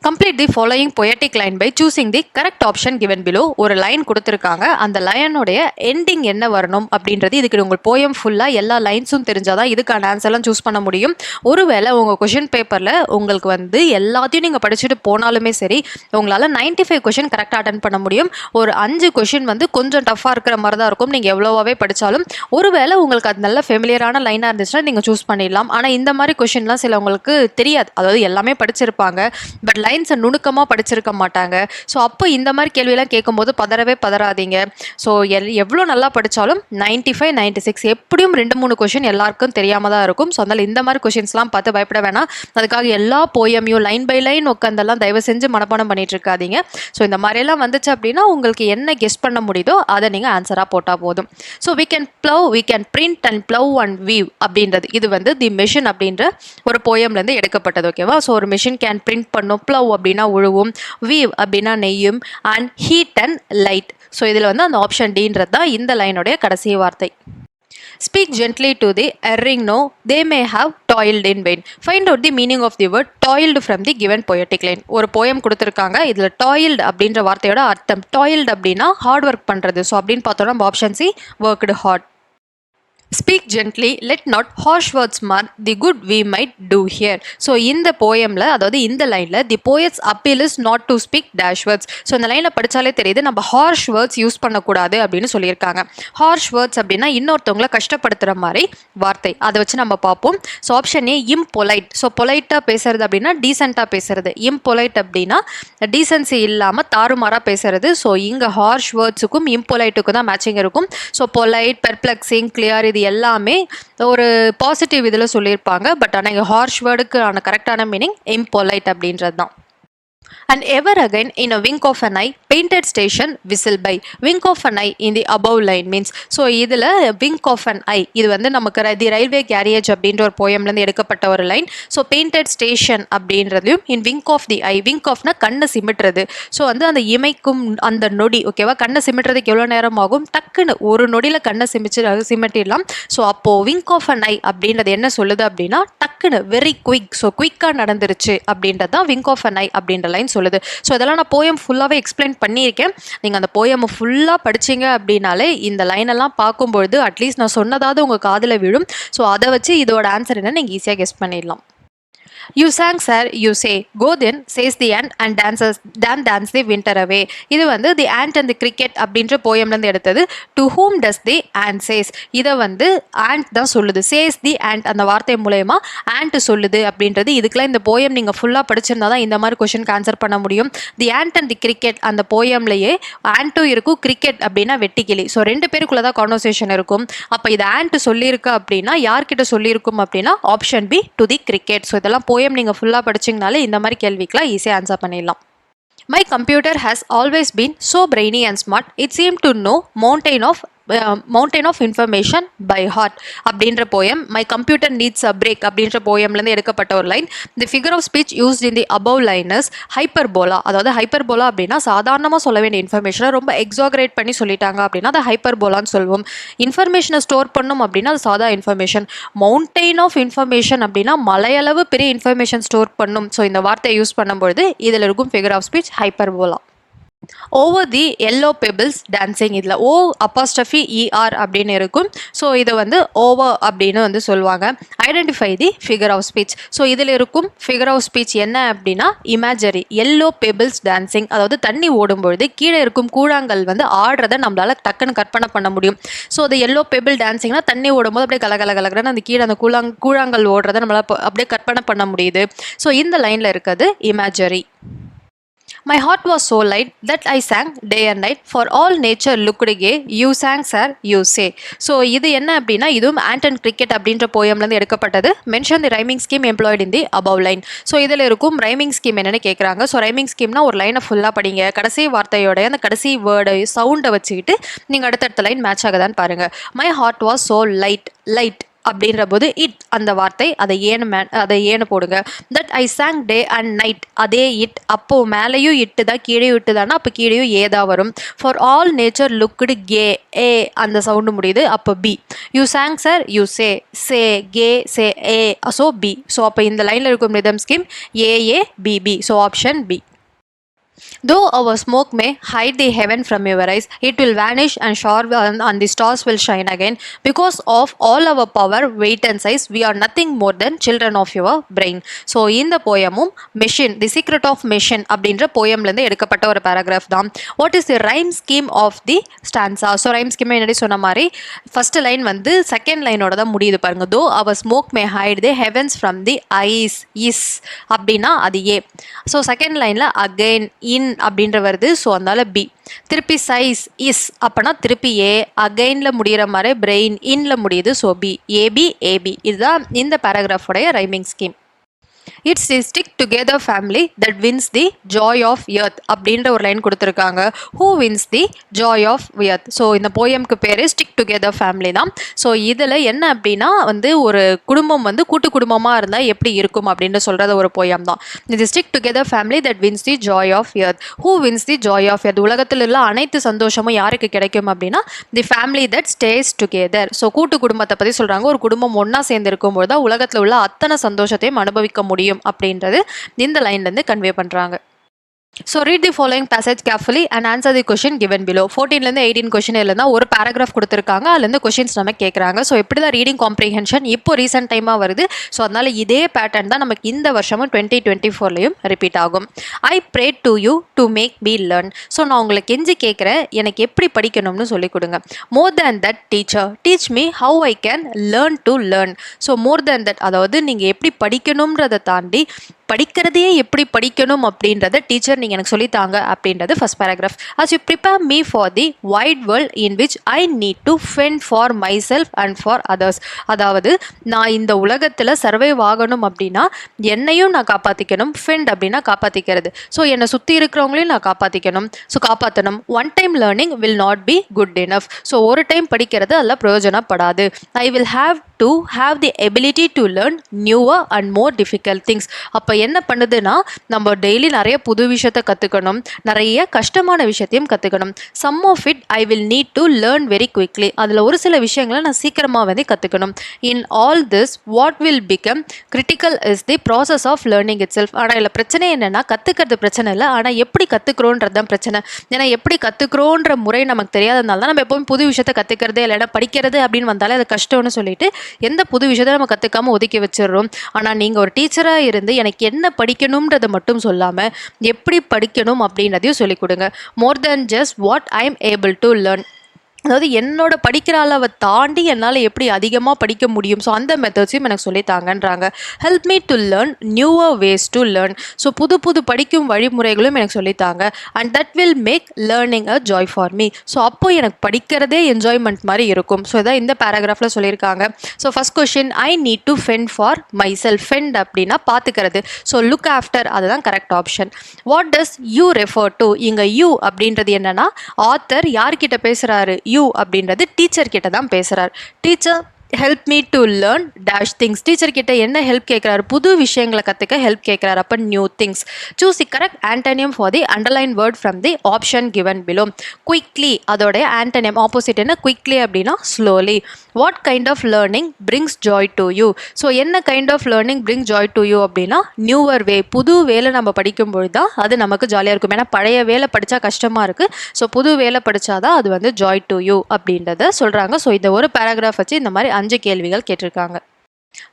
Complete the following poetic line by choosing the correct option given below. ஒரு லைன் கொடுத்துருக்காங்க, அந்த லைனுடைய எண்டிங் என்ன வரணும் அப்படின்றது இதுக்கு உங்கள் போயம் ஃபுல்லாக எல்லா லைன்ஸும் தெரிஞ்சாதான் இதுக்கான ஆன்சர்லாம் சூஸ் பண்ண முடியும். ஒருவேளை உங்கள் கொஷின் பேப்பரில் உங்களுக்கு வந்து எல்லாத்தையும் நீங்கள் படிச்சுட்டு போனாலுமே சரி, உங்களால் 95 கொஷின் கரெக்டாக அட்டன் பண்ண முடியும். ஒரு 5 கொஷின் வந்து கொஞ்சம் டஃப்பாக இருக்கிற மாதிரி தான் இருக்கும். நீங்கள் எவ்வளோவாவே படித்தாலும் ஒருவேளை உங்களுக்கு அது நல்ல ஃபெமிலியரான லைனாக இருந்துச்சுன்னா நீங்கள் சூஸ் பண்ணிடலாம். ஆனால் இந்த மாதிரி கொஷின்லாம் சில உங்களுக்கு தெரியாது, அதாவது எல்லாமே படிச்சிருப்பாங்க, பட் லைன்ஸை நுணுக்கமாக படிச்சிருக்க மாட்டாங்க. ஸோ அப்போ இந்த மாதிரி கேள்வியெல்லாம் கேட்கும்போது பதறாதீங்க. ஸோ எவ்வளோ நல்லா படித்தாலும் 95, 96 எப்படியும் 2-3 கொஷின் எல்லாருக்கும் தெரியாமல் தான் இருக்கும். ஸோ அதனால் இந்த மாதிரி கொஷின்ஸ்லாம் பார்த்து பயப்பட வேணாம். அதுக்காக எல்லா போயமையும் லைன் பை லைன் உட்காந்தெல்லாம் தயவு செஞ்சு மனப்பாடம் பண்ணிட்டு இருக்காதீங்க. ஸோ இந்த மாதிரியெல்லாம் வந்துச்சு அப்படின்னா உங்களுக்கு என்ன கெஸ் பண்ண முடியுதோ அதை நீங்கள் ஆன்சராக போட்டால் போதும். So we can plow, we can print and plow and weave அப்படின்றது இது வந்து தி மெஷின் அப்படின்ற ஒரு போயம்லேருந்து எடுக்கப்பட்டது. ஓகேவா? ஸோ ஒரு மெஷின் கேன் பிரிண்ட் பண்ணும், ப்ளவ் அப்படின்னா உழுவும், வீவ் அப்படின்னா நெய்யும், and heat and light. So இதில் வந்து அந்த ஆப்ஷன் டின்றது தான் இந்த லைனுடைய கடைசி வார்த்தை. Speak gently to the erring no, they may have toiled in vain. Find out the meaning of the word toiled from the given poetic line. ஒரு poem கொடுத்துருக்காங்க, இதில் toiled அப்படின்ற வார்த்தையோட அர்த்தம், toiled அப்படின்னா ஹார்ட் ஒர்க் பண்ணுறது. ஸோ அப்படின்னு பார்த்தோன்னா option C, worked hard. Speak gently, let not harsh words mar the good we might do here. So இந்த போயமில், அதாவது இந்த லைனில், the poet's appeal is not to speak dash words. So இந்த லைனில் படித்தாலே தெரியுது நம்ம ஹார்ஷ் வேர்ட்ஸ் யூஸ் பண்ணக்கூடாது அப்படின்னு சொல்லியிருக்காங்க. ஹார்ஷ் வேர்ட்ஸ் அப்படின்னா இன்னொருத்தவங்களை கஷ்டப்படுத்துகிற மாதிரி வார்த்தை. அதை வச்சு நம்ம பார்ப்போம். So option A impolite. So பொலைட்டாக பேசுறது அப்படின்னா டீசெண்டாக பேசுறது. இம்பொலைட் அப்படின்னா டீசென்சி இல்லாமல் தாறுமாறாக பேசுறது. ஸோ இங்கே ஹார்ஷ் வேர்ட்ஸுக்கும் இம்பொலைட்டுக்கும் தான் மேட்சிங் இருக்கும். ஸோ பொலைட், பெர்ப்ளெக்சிங், கிளியர் இது எல்லாமே ஒரு பாசிட்டிவ் இதில் சொல்லியிருப்பாங்க. பட் ஆனால் இங்கே ஹார்ஷ் வேர்டுக்கான கரெக்டான மீனிங் இம்பொலைட் அப்படின்றது தான். And ever again in a wink of an eye, painted station whistle by. Wink of an eye in the above line means, so இதில் wink of an eye இது வந்து நமக்கு தி ரயில்வே கேரியேஜ் அப்படின்ற ஒரு போயம்லேருந்து எடுக்கப்பட்ட ஒரு லைன். ஸோ பெயிண்டட் ஸ்டேஷன் அப்படின்றதையும் in wink of the eye, wink ஆஃப்னா கண்ணை சிமிட்டுறது. ஸோ வந்து அந்த இமைக்கும் அந்த நொடி. ஓகேவா? கண்ணை சிமிட்டுறதுக்கு எவ்வளோ நேரம் ஆகும்? டக்குன்னு ஒரு நொடியில் கண்ணை சிமிட்டிடலாம். ஸோ அப்போது விங்க் ஆஃப் அன் ஐ அப்படின்றது என்ன சொல்லுது அப்படின்னா டக்குன்னு, வெரி குயிக். ஸோ குயிக்காக நடந்துருச்சு அப்படின்றது தான் விங்க் ஆஃப் அன் ஐ அப்படின்ற லைன் சொல்லுது. ஸோ இதெல்லாம் நான் போயம் ஃபுல்லாகவே எக்ஸ்பிளைன் பண்ணியிருக்கேன். நீங்கள் அந்த போயம் ஃபுல்லாக படிச்சிங்க அப்படின்னாலே இந்த லைனெல்லாம் பார்க்கும்பொழுது அட்லீஸ்ட் நான் சொன்னதாவது உங்கள் காதில் விழும். ஸோ அதை வச்சு இதோட ஆன்சர் என்ன நீங்கள் ஈஸியாக கெஸ் பண்ணிடலாம். You sang sir, you say, go then, says the ant and dance the winter away. இது வந்து the ant and the cricket அப்படின்ற போயம்லேருந்து எடுத்தது. To whom does the ant says? இதை வந்து ant தான் சொல்லுது. says the ant அந்த வார்த்தை மூலயமா ant சொல்லுது அப்படின்றது. இதுக்கெல்லாம் இந்த போயம் நீங்கள் ஃபுல்லாக படிச்சிருந்தா தான் இந்த மாதிரி கொஷனுக்கு ஆன்சர் பண்ண முடியும். the ant and the cricket அந்த போயம்லேயே ஆண்ட்டும் இருக்கும், கிரிக்கெட் அப்படின்னா வெட்டிக்கிளி. ஸோ 2 பேருக்குள்ளே தான் கான்வர்சேஷன் இருக்கும். அப்போ இது ant சொல்லியிருக்கு அப்படின்னா யார்கிட்ட சொல்லியிருக்கும் அப்படின்னா option B, to the cricket. So இதெல்லாம் போயம் நீங்கள் ஃபுல்லாக படிச்சிங்கனாலே இந்த மாதிரி கேள்விக்கெலாம் ஈஸியாக ஆன்சர் பண்ணிடலாம். My computer has always been so brainy and smart. It seemed to know mountain of mountain of information by heart அப்படின்ற poem. My computer needs a break அப்படின்ற போயம்லேருந்து எடுக்கப்பட்ட ஒரு line. The figure of speech used in the above line is hyperbola. அதாவது hyperbola அப்படின்னா சாதாரணமாக சொல்ல வேண்டிய இன்ஃபர்மேஷனை ரொம்ப எக்ஸாகரேட் பண்ணி சொல்லிட்டாங்க அப்படின்னா அதை ஹைப்பர்போலான்னு சொல்லுவோம். இன்ஃபர்மேஷனை ஸ்டோர் பண்ணும் அப்படின்னா அது சாதா இன்ஃபர்மேஷன். மவுண்டைன் ஆஃப் இன்ஃபர்மேஷன் அப்படின்னா மலையளவு பெரிய இன்ஃபர்மேஷன் ஸ்டோர் பண்ணும். ஸோ இந்த வார்த்தையை யூஸ் பண்ணும்பொழுது இதில் இருக்கும் figure of speech hyperbole. Over the yellow pebbles dancing, இதில் ஓ அப்போஸ்ட்ரஃபி இஆர் அப்படின்னு இருக்கும். ஸோ இதை வந்து ஓவர் அப்படின்னு வந்து சொல்லுவாங்க. Identify the figure of speech. So இதில் இருக்கும் ஃபிகர் ஆஃப் ஸ்பீச் என்ன அப்படின்னா இமேஜரி. எல்லோ பெபிள்ஸ் டான்சிங், அதாவது தண்ணி ஓடும்பொழுது கீழே இருக்கும் கூழாங்கல் வந்து ஆடுறதை நம்மளால் டக்குன்னு கற்பனை பண்ண முடியும். ஸோ அது எல்லோ பெபிள் டான்சிங்னா தண்ணி ஓடும்போது அப்படியே கலகலன்னு அந்த கீழே அந்த கூழாங்கல் ஓடுறதை நம்மளால் அப்படியே கற்பனை பண்ண முடியுது. ஸோ இந்த லைனில் இருக்கிறது imagery. My heart was so light that I sang day and night, for all nature looked gay, you sang sir, you say. So இது என்ன அப்படின்னா இதுவும் ஆண்டன் கிரிக்கெட் அப்படின்ற போயம்லேருந்து எடுக்கப்பட்டது. Mention the rhyming scheme employed in the above line. So இதில் இருக்கும் rhyming scheme என்னென்னு கேட்குறாங்க. ஸோ ரைமிங் ஸ்கீம்னா ஒரு லைனை ஃபுல்லாக படிங்க, கடைசி வார்த்தையோட அந்த கடைசி வேர்டை சவுண்டை வச்சுக்கிட்டு நீங்கள் அடுத்தடுத்த லைன் மேட்ச் ஆகுதான்னு பாருங்கள். My heart was so light அப்படின்ற போது இட் அந்த வார்த்தை அதை ஏன்னு போடுங்க. That I sang day and night, அதே இட். அப்போ மேலேயும் இட்டு தான் கீழேயும் இட்டு தானே, அப்போ கீழேயும் ஏதா வரும். For all nature looked gay, A அந்த சவுண்டு முடியுது, அப்போ B. You sang sir, you say gay say A, so B. So அப்போ இந்த லைனில் இருக்கும் rhythm scheme A A B B. So option B. Though our smoke may hide the heaven from your eyes, it will vanish and shower and the stars will shine again. Because of all our power, weight and size, we are nothing more than children of your brain. So இந்த போயமும் machine, the secret of machine அப்படின்ற போயம்லேருந்து எடுக்கப்பட்ட ஒரு paragraph தான். What is the rhyme scheme of the stanza? So rhyme scheme என்னடி சொன்ன மாதிரி ஃபர்ஸ்ட் லைன் வந்து செகண்ட் லைனோட தான் முடியுது பாருங்க. Though our smoke may hide the heavens from the eyes, is அப்படின்னா அது ஏ. ஸோ செகண்ட் லைனில் அகெயின் இன் அப்படின்ற வருது. ஸோ அதனால பி. திருப்பி சைஸ் இஸ் அப்பனா திருப்பி ஏ. அகைன்ல முடிகிற மாதிரி பிரெயின் இன்ல முடியுது. So B. A B A B. இதுதான் இந்த பேராகிராஃபோடைய rhyming scheme. It's the stick together family that wins the joy of earth அப்படின்ற ஒரு லைன் கொடுத்துருக்காங்க. Who wins the joy of earth? So இந்த போயம்க்கு பேர் ஸ்டிக் டுகெதர் ஃபேமிலி தான். ஸோ இதில் என்ன அப்படின்னா வந்து ஒரு குடும்பம் வந்து கூட்டு குடும்பமாக இருந்தால் எப்படி இருக்கும் அப்படின்னு சொல்கிறது ஒரு போயம் தான். இது stick together family that wins the joy of earth. Who wins the joy of earth? உலகத்தில் உள்ள அனைத்து சந்தோஷமும் யாருக்கு கிடைக்கும் அப்படின்னா the family that stays together. So கூட்டு குடும்பத்தை பற்றி சொல்கிறாங்க. ஒரு குடும்பம் ஒன்றா சேர்ந்து இருக்கும்போது தான் உலகத்தில் உள்ள அத்தனை சந்தோஷத்தையும் அனுபவிக்க முடியும் அப்படின்றது இந்த லைன்ல இருந்து கன்வே பண்றாங்க. So read the following passage carefully and answer the question given below. 14லேருந்து 18 question இல்லைனா ஒரு பேராகிராஃப் கொடுத்துருக்காங்க, அதுலேருந்து கொஷின்ஸ் நம்ம கேட்குறாங்க. ஸோ இப்படி தான் ரீடிங் காம்ப்ரிஹென்ஷன் இப்போ ரீசெண்ட் டைமாக வருது. ஸோ அதனால் இதே பேட்டர்ன் தான் நமக்கு இந்த வருஷமும் 2024லையும் ரிப்பீட் ஆகும். I pray to you to make me learn. So நான் உங்களை கெஞ்சி கேட்குறேன், எனக்கு எப்படி படிக்கணும்னு சொல்லிக் கொடுங்க. More than that teacher teach me how I can learn to learn. So more than that அதாவது நீங்கள் எப்படி படிக்கணுன்றதை தாண்டி படிக்கிறதையே எப்படி படிக்கணும் அப்படின்றத டீச்சர் நீங்கள் எனக்கு சொல்லித்தாங்க அப்படின்றது first paragraph. as you prepare me for the wide world in which I need to fend for myself and for others. அதாவது நான் இந்த உலகத்தில் சர்வைவ் ஆகணும் அப்படின்னா என்னையும் நான் காப்பாற்றிக்கணும். ஃபெண்ட் அப்படின்னா காப்பாற்றிக்கிறது. ஸோ என்னை சுற்றி இருக்கிறவங்களையும் நான் காப்பாற்றிக்கணும். ஸோ காப்பாற்றணும். One time learning will not be good enough. So ஒரு டைம் படிக்கிறது அதில் பிரயோஜனப்படாது. I will have to have the ability to learn newer and more difficult things. அப்போ என்ன பண்ணுதுன்னா நம்ம டெய்லி நிறைய புது விஷயத்தை கற்றுக்கணும், நிறைய கஷ்டமான விஷயத்தையும் கற்றுக்கணும். Some of it I will need to learn very quickly. அதில் ஒரு சில விஷயங்களை நான் சீக்கிரமாக வந்து கற்றுக்கணும். In all this what will become critical is the process of learning itself. ஆனால் இதில் பிரச்சனை என்னென்னா கற்றுக்கிறது பிரச்சனை இல்லை, ஆனால் எப்படி கற்றுக்குறோன்றது தான் பிரச்சனை. ஏன்னா எப்படி கற்றுக்குறோன்ற முறை நமக்கு தெரியாததுனால தான் நம்ம எப்போவும் புது விஷயத்தை கற்றுக்கிறதே இல்லை. ஏன்னா படிக்கிறது அப்படின்னு வந்தாலே அது கஷ்டம்னு சொல்லிட்டு எந்த புது விஷயத்தை நம்ம கற்றுக்காமல் ஒதுக்கி வச்சிடுறோம். ஆனால் நீங்கள் ஒரு டீச்சராக இருந்து எனக்கு என்ன படிக்கணும்ன்றதை மட்டும் சொல்லாமல் எப்படி படிக்கணும் அப்படின்றதையும் சொல்லிக் கொடுங்க. More than just what I am able to learn. அதாவது என்னோட படிக்கிற அளவை தாண்டி என்னால் எப்படி அதிகமாக படிக்க முடியும். ஸோ அந்த மெத்தட்ஸையும் எனக்கு சொல்லித்தாங்கன்றாங்க. Help me to learn newer ways to learn. So புது புது படிக்கும் வழிமுறைகளும் எனக்கு சொல்லித்தாங்க. And that will make learning a joy for me. So அப்போ எனக்கு படிக்கிறதே என்ஜாய்மெண்ட் மாதிரி இருக்கும். ஸோ இதான் இந்த பேராகிராஃபில் சொல்லியிருக்காங்க. So first question I need to fend for my self. Fend அப்படின்னா பார்த்துக்கிறது. ஸோ லுக் ஆஃப்டர் அதுதான் correct option. What does you refer to? இங்கே யூ அப்படின்றது என்னன்னா ஆத்தர் யார்கிட்ட பேசுகிறாரு, யூ அப்படின்றது டீச்சர் கிட்ட தான் பேசுகிறார். Teacher help me to learn dash things. Teacher கிட்ட என்ன ஹெல்ப் கேட்குறாரு? புது விஷயங்களை கற்றுக்க ஹெல்ப் கேட்குறாரு. அப்போ new things. Choose the correct antonym for the underline word from the option given below. Quickly அதோடைய ஆண்டனியம் ஆப்போசிட் என்ன? குயிக்லி அப்படின்னா slowly. What kind of learning brings joy to you? So என்ன kind of learning brings joy to you அப்படின்னா newer way. புது வேலை நம்ம படிக்கும்பொழுது தான் அது நமக்கு ஜாலியாக இருக்கும். ஏன்னா பழைய வேலை படித்தா கஷ்டமாக இருக்குது. ஸோ புது வேலை படித்தாதான் அது வந்து ஜாய் டு யூ அப்படின்றத சொல்கிறாங்க. ஸோ இந்த ஒரு பேராகிராஃப் வச்சு இந்த மாதிரி 5 கேள்விகள் கேட்டிருக்காங்க.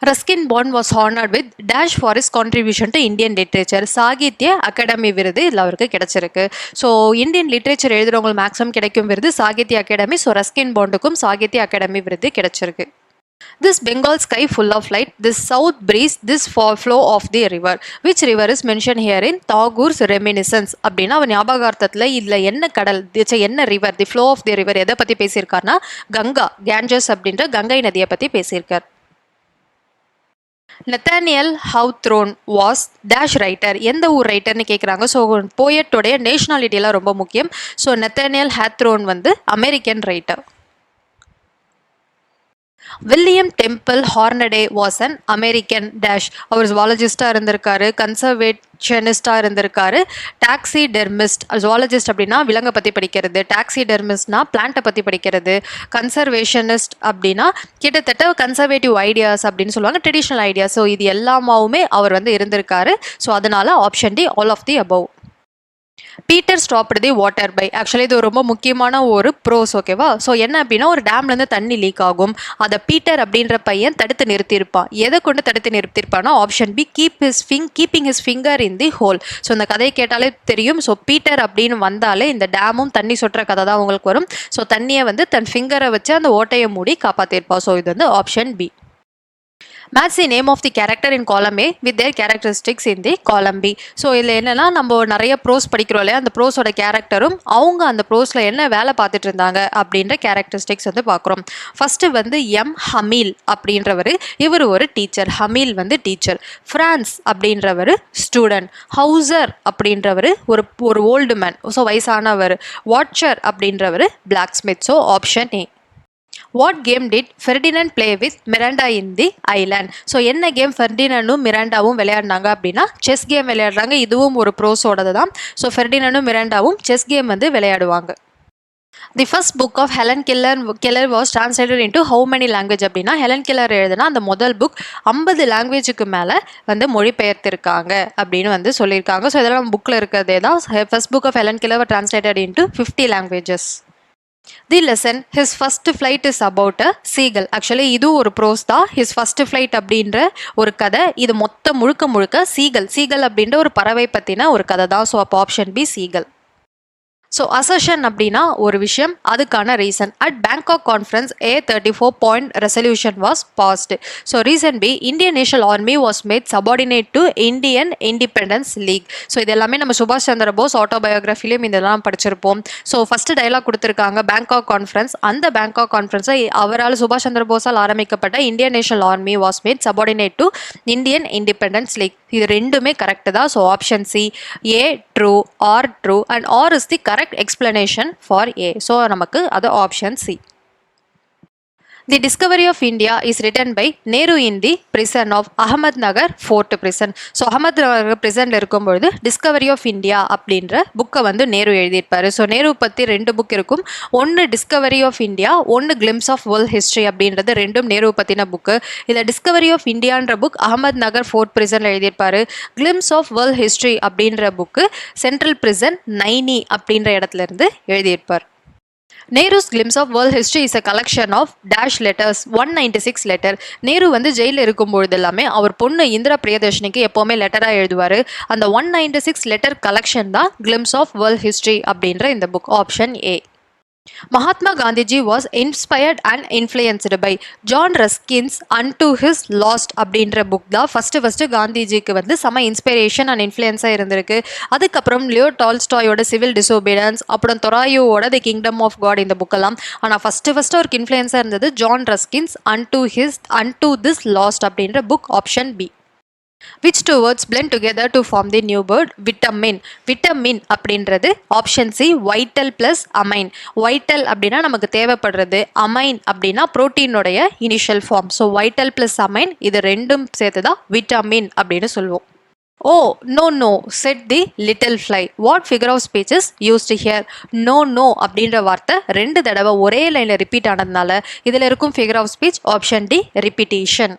Ruskin Bond was honoured with dash for his contribution to Indian literature. Sahitya Akademi விருது இதில் அவருக்கு கிடைச்சிருக்கு. ஸோ இந்தியன் லிட்ரேச்சர் எழுதுறவங்களுக்கு மேக்ஸிமம் கிடைக்கும் விருது சாகித்ய அகாடமி. ஸோ ரஸ்கின் பாண்டுக்கும் சாகித்ய அகாடமி விருது கிடைச்சிருக்கு. This Bengal sky full of light, this south breeze, this flow of the river. Which river is mentioned here in Tagore's reminiscence? அப்படின்னா அவன் ஞாபகார்த்தத்தில் இதில் என்ன கடல், என்ன river, the flow of the river எதை பற்றி பேசியிருக்காருன்னா கங்கா, கேஞ்சஸ் அப்படின்ற கங்கை நதியை பற்றி பேசியிருக்கார். Nathaniel Hawthorne was dash writer. எந்த ஊர் ரைட்டர்னு கேட்குறாங்க. ஸோ போயட்டோடைய நேஷனாலிட்டியெல்லாம் ரொம்ப முக்கியம். ஸோ நெத்தானியல் ஹாத்ரோன் வந்து American writer. William Temple Hornaday was an American dash. அவர் ஜுவாலஜிஸ்டாக இருந்திருக்காரு, கன்சர்வேஷனிஸ்டாக இருந்திருக்காரு, டாக்ஸி டெர்மிஸ்ட். ஜுவாலஜிஸ்ட் அப்படின்னா விலங்கை பற்றி படிக்கிறது, டாக்ஸி டெர்மிஸ்ட்னா பிளான்ட்டை பற்றி படிக்கிறது, கன்சர்வேஷனிஸ்ட் அப்படின்னா கிட்டத்தட்ட கன்சர்வேட்டிவ் ஐடியாஸ் அப்படின்னு சொல்லுவாங்க, ட்ரெடிஷ்னல் ஐடியாஸ். ஸோ இது எல்லாமாவுமே அவர் வந்து இருந்திருக்காரு. ஸோ அதனால option D all of the above. Peter stopped the water by. Actually இது ரொம்ப முக்கியமான ஒரு ப்ரோஸ். ஓகேவா? ஸோ என்ன அப்படின்னா ஒரு டேம்லேருந்து தண்ணி லீக் ஆகும். அதை பீட்டர் அப்படின்ற பையன் தடுத்து நிறுத்தியிருப்பான். எதை கொண்டு தடுத்து நிறுத்தியிருப்பான்னா option B keeping his finger in the hole. So இந்த கதையை கேட்டாலே தெரியும். ஸோ பீட்டர் அப்படின்னு வந்தாலே இந்த டேமும் தண்ணி சொட்டுற கதை தான் உங்களுக்கு வரும். ஸோ தண்ணியை வந்து தன் ஃபிங்கரை வச்சு அந்த ஓட்டையை மூடி காப்பாற்றிருப்பான். ஸோ இது வந்து option B. Match the name of the character in column A with their characteristics in the column B. So இதில் என்னென்னா நம்ம நிறைய ப்ரோஸ் படிக்கிறோம் இல்லையா, அந்த ப்ரோஸோட கேரக்டரும் அவங்க அந்த ப்ரோஸில் என்ன வேலை பார்த்துட்டு இருந்தாங்க அப்படின்ற கேரக்டரிஸ்டிக்ஸ் வந்து பார்க்குறோம். ஃபஸ்ட்டு வந்து எம் ஹமீல் அப்படின்றவர், இவர் ஒரு டீச்சர். ஹமீல் வந்து டீச்சர். ஃப்ரான்ஸ் அப்படின்றவர் ஸ்டூடெண்ட். ஹவுசர் அப்படின்றவர் ஒரு ஓல்டு மேன், ஸோ வயசானவர். வாட்சர் அப்படின்றவர் blacksmith. So option A. What game did Ferdinand play with Miranda in the island? So என்ன கேம் ஃபெர்டினண்டும் மிராண்டாவும் விளையாடினாங்க அப்படின்னா செஸ் கேம் விளையாடுறாங்க. இதுவும் ஒரு ப்ரோஸோடது தான். ஸோ ஃபெர்டினண்டும் மிராண்டாவும் செஸ் கேம் வந்து விளையாடுவாங்க. The first book of Helen Keller was translated into how many language அப்படின்னா ஹெலன் கெல்லர் எழுதுனா அந்த முதல் புக் 50 லாங்குவேஜுக்கு மேலே வந்து மொழிபெயர்த்திருக்காங்க அப்படின்னு வந்து சொல்லியிருக்காங்க. ஸோ இதெல்லாம் புக்கில் இருக்கிறதே தான். First book of Helen Keller translated into 50 languages. The lesson, his first flight is about a seagull. Actually இது ஒரு ப்ரோஸ் தான். ஹிஸ் ஃபர்ஸ்ட் ஃப்ளைட் அப்படின்ற ஒரு கதை. இது முழுக்க சீகல் அப்படின்ற ஒரு பறவை பற்றின ஒரு கதை தான். ஸோ அப்போ option B seagull. So assertion அப்படின்னா ஒரு விஷயம், அதுக்கான reason. At Bangkok conference A34 point resolution was passed. So reason B Indian National Army was made subordinate to Indian Independence League. So இது எல்லாமே நம்ம சுபாஷ் சந்திர போஸ் ஆட்டோபயோகிராஃபிலையும் இதெல்லாம் படிச்சிருப்போம். ஸோ ஃபஸ்ட்டு டைலாக் கொடுத்துருக்காங்க பேங்காக் கான்ஃபரன்ஸ். அந்த பேங்காக் கான்ஃபரன்ஸை அவரால் சுபாஷ் சந்திர போஸால் ஆரம்பிக்கப்பட்ட Indian National Army was made subordinate to Indian Independence League. இது ரெண்டுமே கரெக்டு தான். So option C A true, R true and R is the correct explanation for A. So நமக்கு அது option C. The discovery of India is written by Nehru in the prison of Ahmednagar Fort prison. So Ahmednagar பிரிசனில் இருக்கும்பொழுது discovery of India அப்படின்ற புக்கை வந்து நேரு எழுதியிருப்பார். So Nehru பற்றி 2 book இருக்கும். ஒன்று டிஸ்கவரி ஆஃப் இந்தியா, ஒன்று கிளிம்ஸ் ஆஃப் வேர்ல்ட் ஹிஸ்ட்ரி அப்படின்றது ரெண்டும் நேரு பற்றின புக்கு. இதில் டிஸ்கவரி ஆஃப் இந்தியான்ற புக் அஹமத்நகர் ஃபோர்ட் பிரிசனில் எழுதியிருப்பார். கிளிம்ஸ் ஆஃப் வேர்ல்ட் ஹிஸ்ட்ரி அப்படின்ற புக்கு சென்ட்ரல் பிரிசன் நைனி அப்படின்ற இடத்துல இருந்து எழுதியிருப்பார். Nehru's Glimpse of World History is a collection of dash letters, 196 letter. Nehru வந்து ஜெயிலில் இருக்கும்பொழுது எல்லாமே அவர் பொண்ணு இந்திரா பிரியதர்ஷினிக்கு எப்போவுமே லெட்டராக எழுதுவார். அந்த 196 லெட்டர் கலெக்ஷன் தான் Glimpse of World History அப்படின்ற இந்த book. Option A. Mahatma Gandhiji was inspired and influenced by John Ruskin's Unto His Lost அப்படின்ற புக் தான் ஃபஸ்ட்டு காந்திஜிக்கு வந்து செம இன்ஸ்பிரேஷன் அண்ட் இன்ஃப்ளூயன்ஸாக இருந்திருக்கு. அதுக்கப்புறம் லியோ டால்ஸ்டாயோட சிவில் டிசோபீடியன்ஸ், அப்புறம் தொராயோட தி கிங்டம் ஆஃப் காட் இந்த புக்கெல்லாம். ஆனால் ஃபஸ்ட்டு அவருக்கு இன்ஃப்ளூயன்ஸாக இருந்தது John Ruskin's Unto This Lost அப்படின்ற புக். Option B. Which two words blend together to form the new word? Vitamin. Vitamin அப்படின்றது option C vital plus amine. Vital அப்படின்னா நமக்கு தேவைப்படுறது, amine அப்படின்னா புரோட்டீனுடைய initial form. So vital plus amine இது ரெண்டும் சேர்த்து தான் விட்டமின் அப்படின்னு சொல்லுவோம். Oh, no, no, said the little fly. What figure of speech is used here? No, no அப்படின்ற வார்த்தை ரெண்டு தடவை ஒரே லைனில் ரிப்பீட் ஆனதுனால இதில் இருக்கும் figure of speech option D repetition.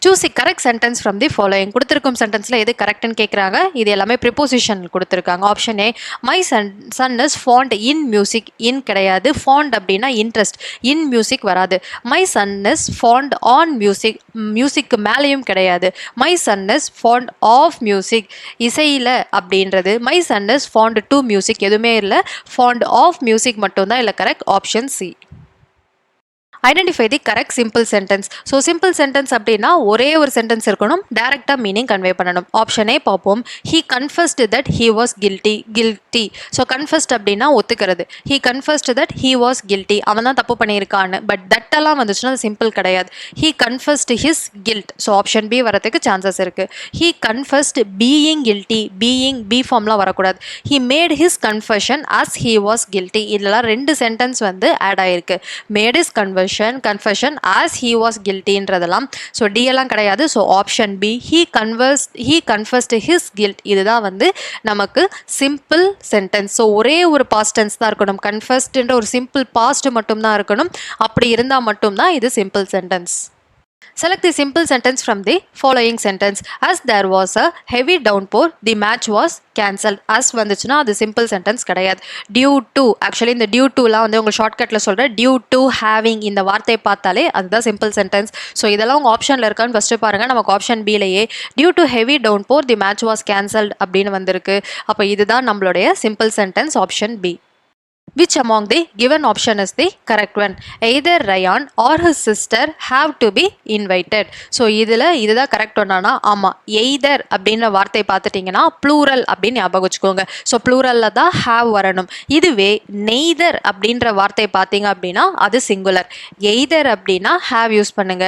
Choose the correct sentence from the following. கொடுத்துருக்கும் சென்டென்ஸில் எது கரெக்ட்னு கேட்குறாங்க. இது எல்லாமே ப்ரிப்போசிஷன் கொடுத்துருக்காங்க. Option A my son is fond in music. In கிடையாது. ஃபாண்ட் அப்படின்னா இன்ட்ரெஸ்ட். இன் மியூசிக் வராது. My son is fond on music. மியூசிக்கு மேலேயும் கிடையாது. My son is fond of music. இசையில் அப்படின்றது. My son is fond to music எதுவுமே இல்லை. ஃபாண்ட் ஆஃப் மியூசிக் மட்டும்தான் இல்லை correct. Option C. Identify the correct simple sentence. So simple sentence அப்படின்னா ஒரே ஒரு சென்டென்ஸ் இருக்கணும், டேரெக்டாக மீனிங் கன்வே பண்ணணும். ஆப்ஷனே பார்ப்போம். He confessed that he was guilty. Guilty. So confessed அப்படின்னா ஒத்துக்கிறது. He confessed that he was guilty. அவன் தான் தப்பு பண்ணியிருக்கான்னு. பட் தட்டெல்லாம் வந்துச்சுன்னா அது சிம்பிள் கிடையாது. He confessed his guilt. So option B வரதுக்கு சான்சஸ் இருக்குது. He confessed being guilty. Being be ஃபார்ம்லாம் வரக்கூடாது. He made his confession as he was guilty. இதெல்லாம் ரெண்டு சென்டென்ஸ் வந்து ஆட் ஆயிருக்கு. Made his confession as he was guilty ன்றதெல்லாம். So D எல்லாம் கிடையாது. So option B he confessed his guilt இதுதான் வந்து நமக்கு சிம்பிள் சென்டென்ஸ். ஸோ ஒரே ஒரு பாஸ்ட் டென்ஸ் தான் இருக்கணும். கன்ஃபஸ்ட்ன்ற ஒரு சிம்பிள் பாஸ்ட் மட்டும் தான் இருக்கணும். அப்படி இருந்தால் மட்டும்தான் இது simple sentence. Select the simple sentence from the following sentence. As there was a heavy downpour, the match was cancelled. As வந்துச்சுன்னா அது simple sentence கிடையாது. Due to, actually இந்த due toலாம் வந்து உங்கள் ஷார்ட்கட்டில் சொல்கிறேன். Due to having இந்த வார்த்தையை பார்த்தாலே அதுதான் simple sentence. ஸோ இதெல்லாம் உங்கள் ஆப்ஷனில் இருக்கான்னு ஃபஸ்ட்டு பாருங்கள். நமக்கு option பிலேயே due to heavy downpour, the match was cancelled அப்படின்னு வந்திருக்கு. அப்போ இதுதான் நம்மளுடைய simple sentence option B. Which among the given option is the correct one? Either Ryan or his sister have to be invited. So இதில் இதுதான் correct Onana? ஆமாம். Either அப்படின்ற வார்த்தை பார்த்துட்டிங்கன்னா ப்ளூரல் அப்படின்னு ஞாபகம் வச்சுக்கோங்க. ஸோ ப்ளூரலில் தான் ஹாவ் வரணும். இதுவே நெய்தர் அப்படின்ற வார்த்தை பார்த்தீங்க அப்படின்னா அது சிங்குலர். எய்தர் அப்படின்னா ஹாவ் யூஸ் பண்ணுங்க.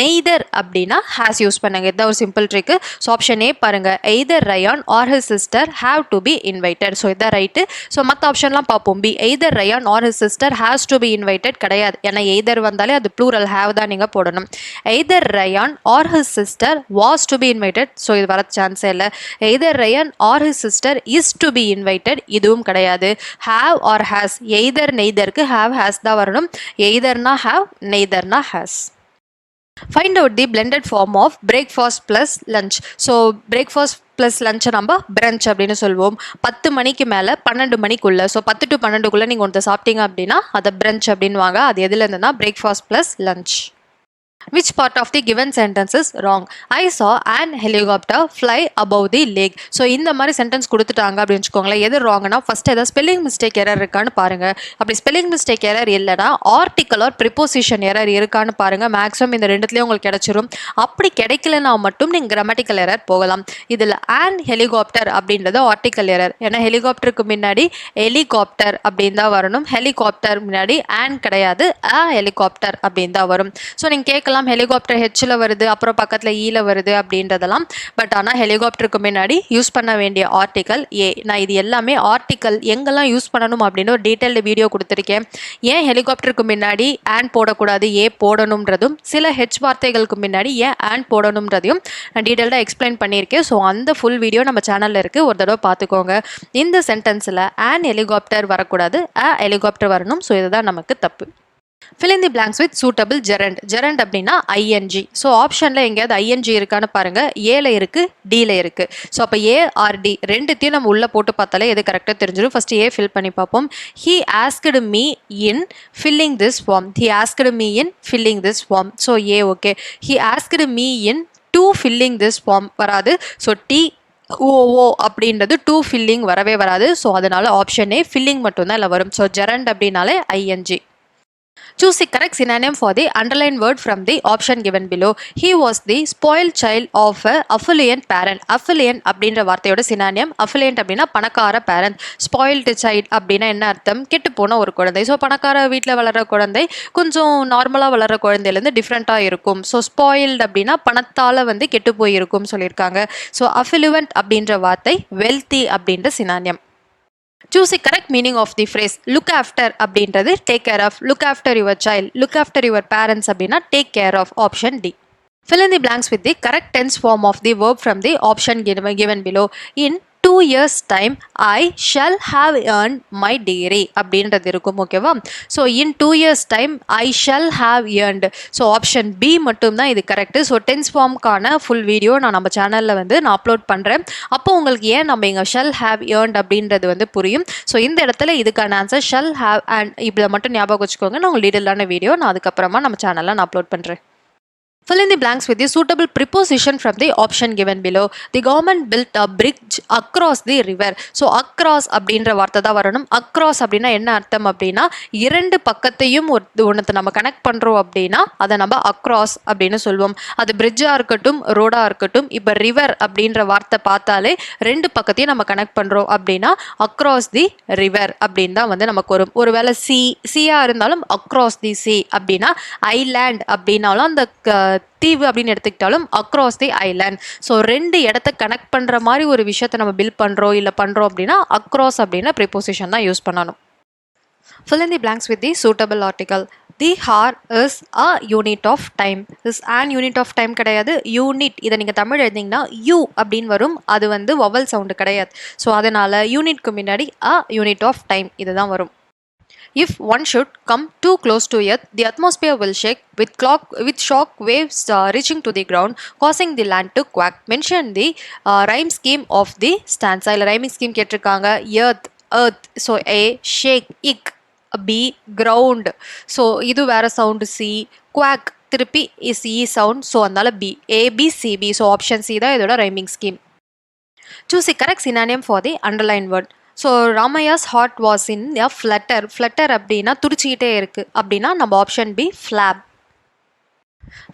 நெய்தர் அப்படின்னா ஹேஸ் யூஸ் பண்ணுங்க. இதுதான் ஒரு simple trick. So option A பாருங்க. Either Ryan or his sister have to be invited. So இதான் ரைட்டு. ஸோ மற்ற ஆப்ஷன்லாம் பார்ப்போம். B either Ryan or his sister has to be invited கிடையாது. ஏன்னா either வந்தாலே அது plural have தான் நீங்கள் போடணும். either Ryan or his sister was to be invited. So இது வர சான்ஸே இல்லை. either Ryan or his sister is to be invited இதுவும் கிடையாது. have or has either neitherக்கு have has தான் வரணும். eitherனா have neitherனா has. Find out the blended form of breakfast plus lunch. So breakfast plus லஞ்சை நம்ம பிரஞ்ச் அப்படின்னு சொல்லுவோம். 10 மணிக்கு மேலே 12 மணிக்குள்ளே. ஸோ 10 to 12க்குள்ளே நீங்கள் ஒன்று சாப்பிட்டீங்க அப்படின்னா அதை பிரஞ்ச் அப்படின்வாங்க. அது எதுல இருந்துன்னா breakfast plus lunch. Which part of the given sentence is wrong? I saw an helicopter fly above the lake. So இந்த மாதிரி சென்டென்ஸ் கொடுத்துட்டாங்க அப்படின்னு வச்சுக்கோங்களேன். எது ராங்னா ஃபஸ்ட் ஏதாவது ஸ்பெல்லிங் மிஸ்டேக் எரர் இருக்கான்னு பாருங்கள். அப்படி ஸ்பெல்லிங் மிஸ்டேக் எரர் இல்லைனா ஆர்டிக்கல் ஆர் ப்ரிப்போசிஷன் எரர் இருக்கான்னு பாருங்கள். மேக்ஸிமம் இந்த ரெண்டுத்துலேயும் உங்களுக்கு கிடைச்சிரும். அப்படி கிடைக்கலனா மட்டும் நீங்கள் கிராமட்டிக்கல் எரர் போகலாம். இதில் an ஹெலிகாப்டர் அப்படின்றது ஆர்டிக்கல் எரர். ஏன்னா ஹெலிகாப்டருக்கு முன்னாடி ஹெலிகாப்டர் அப்படின்னு தான் வரணும். ஹெலிகாப்டர் முன்னாடி an கிடையாது, a ஹெலிகாப்டர் அப்படின்னு தான் வரும். ஸோ நீங்கள் கேட்கலாம் ஹெலிகாப்டர் ஹெச்சில் வருது, அப்புறம் பக்கத்தில் ஈல வருது அப்படின்றதெல்லாம். பட் ஆனால் ஹெலிகாப்டருக்கு முன்னாடி யூஸ் பண்ண வேண்டிய ஆர்டிக்கல் ஏ. நான் இது எல்லாமே ஆர்டிக்கல் எங்கெல்லாம் யூஸ் பண்ணணும் அப்படின்னு ஒரு டீட்டெயில்டு வீடியோ கொடுத்துருக்கேன். ஏன் ஹெலிகாப்டருக்கு முன்னாடி ஆன் போடக்கூடாது, ஏ போடணுன்றதும், சில ஹெச் வார்த்தைகளுக்கு முன்னாடி ஏன் ஆன் போடணுன்றதையும் நான் டீட்டெயில்டாக எக்ஸ்பிளைன் பண்ணியிருக்கேன். ஸோ அந்த ஃபுல் வீடியோ நம்ம சேனலில் இருக்குது, ஒரு தடவை பார்த்துக்கோங்க. இந்த சென்டென்ஸில் ஆன் ஹெலிகாப்டர் வரக்கூடாது, அ ஹெலிகாப்டர் வரணும். ஸோ இதுதான் நமக்கு தப்பு. Fill in the blanks with suitable gerund. Gerund அப்படின்னா ing. ஸோ ஆப்ஷனில் எங்கேயாவது ing இருக்கான்னு பாருங்கள். ஏல இருக்குது, டியில் இருக்குது. ஸோ அப்போ ஏ ஆர் டி ரெண்டுத்தையும் நம்ம உள்ளே போட்டு பார்த்தாலே எது கரெக்டாக தெரிஞ்சிடும். ஃபஸ்ட்டு ஏ ஃபில் பண்ணி பார்ப்போம். He asked me in filling this form. He asked me in filling this form. So A okay. He asked me in to filling this form வராது. ஸோ டி ஓ அப்படின்றது டு ஃபில்லிங் வரவே வராது. So அதனால் ஆப்ஷனே filling மட்டும்தான் இல்லை வரும். So gerund அப்படின்னாலே ING. Choose the correct synonym for the underlined word from the option given below. He was the spoiled child of a affluent parent. Affluent அப்படின்ற வார்த்தையோட synonym. Affluent அப்படின்னா பணக்கார parent. Spoiled child அப்படின்னா என்ன அர்த்தம்? கெட்டு போன ஒரு குழந்தை. ஸோ பணக்கார வீட்டில் வளர்ற குழந்தை கொஞ்சம் நார்மலாக வளர்ற குழந்தையிலேருந்து டிஃப்ரெண்ட்டாக இருக்கும். ஸோ ஸ்பாயில்டு அப்படின்னா பணத்தால் வந்து கெட்டு போயிருக்கும் சொல்லியிருக்காங்க. ஸோ affluent அப்படின்ற வார்த்தை wealthy அப்படின்ற synonym. Choose the correct meaning of the phrase. Look after அப்படின்றது take care of. Look after your child. Look after your parents அப்படின்னா take care of. Option D. Fill in the blanks with the correct tense form of the verb from the option given below. In 2 years time I shall have earned my degree அப்படின்றது இருக்கும் ஓகேவா. So in 2 years time I shall have earned. So option B மட்டும்தான் இது correct. So tense ஃபார்ம்க்கான full video நம்ம சேனலில் வந்து நான் அப்லோட் பண்ணுறேன். அப்போ உங்களுக்கு ஏன் நம்ம இங்கே ஷல் ஹாவ் earned அப்படின்றது வந்து புரியும். ஸோ இந்த இடத்துல இதுக்கான ஆன்சர் ஷல் ஹாவ் அண்ட் இப்படி மட்டும் ஞாபகம் வச்சுக்கோங்க. நான் உங்களுக்கு டீட்டெயிலான வீடியோ நான் அதுக்கப்புறமா நம்ம சேனலில் நான் அப்லோட் பண்ணுறேன். Fill in the blanks with the suitable preposition from the option given below. The government built a bridge across the river. So across அப்படின்ற வார்த்தை தான் வரணும். across அப்படின்னா என்ன அர்த்தம் அப்படின்னா இரண்டு பக்கத்தையும் ஒன்றத்தை நம்ம கனெக்ட் பண்ணுறோம் அப்படின்னா அதை நம்ம across அப்படின்னு சொல்லுவோம். அது பிரிட்ஜாக இருக்கட்டும் ரோடாக இருக்கட்டும். இப்போ ரிவர் அப்படின்ற வார்த்தை பார்த்தாலே ரெண்டு பக்கத்தையும் நம்ம கனெக்ட் பண்ணுறோம் அப்படின்னா across the river அப்படின்னு தான் வந்து நமக்கு வரும். ஒருவேளை சீயாக இருந்தாலும் across the sea அப்படின்னா ஐலேண்ட் அப்படின்னாலும் அந்த தீவு அப்படின்னு எடுத்துக்கிட்டாலும் அக்ராஸ் தி ஐலேண்ட். ஸோ ரெண்டு இடத்த கனெக்ட் பண்ணுற மாதிரி ஒரு விஷயத்தை நம்ம பில்ட் பண்ணுறோம் இல்லை பண்ணுறோம் அப்படின்னா அக்ராஸ் அப்படின்னா ப்ரிப்போசிஷன் தான் யூஸ் பண்ணணும். Fill in the blanks with the suitable article. The hour is a unit of time. Is an unit of time கிடையாது, யூனிட். இதை நீங்கள் தமிழ் எழுதிங்கன்னா யூ அப்படின்னு வரும். அது வந்து வவல் சவுண்டு கிடையாது. ஸோ அதனால் யூனிட்க்கு முன்னாடி a unit of time இதுதான் வரும். If one should come too close to earth, the atmosphere will shake with shock waves reaching to the ground, causing the land to quake. Mention the rhyme scheme of the stanza. இல்லை rhyming scheme கேட்டிருக்காங்க. earth, so a, shake, ik, b, ground. So இது வேற sound c, quack திருப்பி is e sound. So அதனால b, a, b, c, b. So option C தான் இதோட rhyming scheme. Choose the correct synonym for the underlined word. So Ramaiah's heart was in a flutter. Flutter அப்படின்னா துடிச்சிக்கிட்டே இருக்குது அப்படின்னா நம்ம option B flap.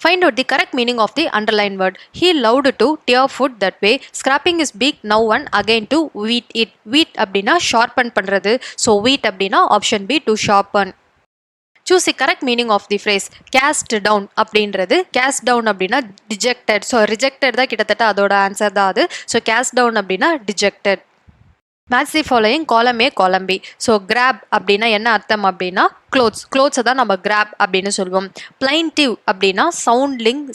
Find out the correct meaning of the underlined word. He loved to tear food that way. Scrapping his beak now and again to wheat it. Wheat அப்படின்னா sharpen பண்ணுறது. So wheat அப்படின்னா option B to sharpen. Choose the correct meaning of the phrase. Cast down அப்படின்றது cast down அப்படின்னா dejected. So rejected தான் கிட்டத்தட்ட அதோட answer தான் அது. ஸோ cast down அப்படின்னா dejected. Match the following column A, column B. So grab அப்படின்னா என்ன அர்த்தம் அப்படின்னா க்ளோத்ஸை தான் நம்ம கிராப் அப்படின்னு சொல்லுவோம். பிளைன்டிவ் அப்படின்னா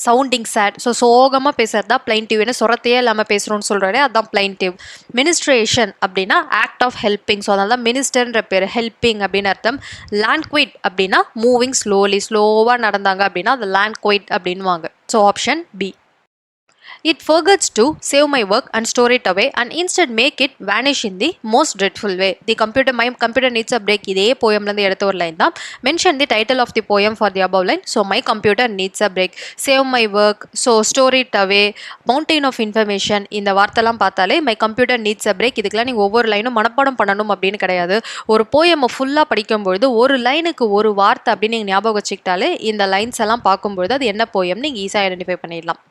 சவுண்டிங் சேட். ஸோ சோகமாக பேசுறது தான் பிளைன்டிவ்னு சொரத்தையே இல்லாமல் பேசுகிறோன்னு சொல்கிறாரு, அதுதான் பிளைன்டிவ். மினிஸ்ட்ரேஷன் அப்படின்னா ஆக்ட் ஆஃப் ஹெல்பிங். ஸோ அதனால தான் மினிஸ்டர்ன்ற பேர், ஹெல்பிங் அப்படின்னு அர்த்தம். லேண்ட் குயிட் அப்படின்னா மூவிங் ஸ்லோவாக நடந்தாங்க அப்படின்னா அது லேண்ட் குயிட் அப்படின்வாங்க. So option B. It forgets to save my work and store it away and instead make it vanish in the most dreadful way. My computer needs a break. இதே போயம்லேருந்து எடுத்த ஒரு line தான். Mention the title of the poem for the above line. So my computer needs a break. Save my work. So store it away. Mountain of information. இந்த வார்த்தைலாம் பார்த்தாலே my computer needs a break. இதுக்கெல்லாம் நீங்கள் ஒவ்வொரு லைனும் மனப்பாடம் பண்ணணும் அப்படின்னு கிடையாது. ஒரு போயமை ஃபுல்லாக படிக்கும்பொழுது ஒரு லைனுக்கு ஒரு வார்த்தை அப்படின்னு நீங்கள் ஞாபகம் வச்சுக்கிட்டாலே இந்த லைன்ஸ் எல்லாம் பார்க்கும்பொழுது அது என்ன போயம்னு நீங்கள் ஈஸியாக ஐடென்டிஃபை பண்ணிடலாம்.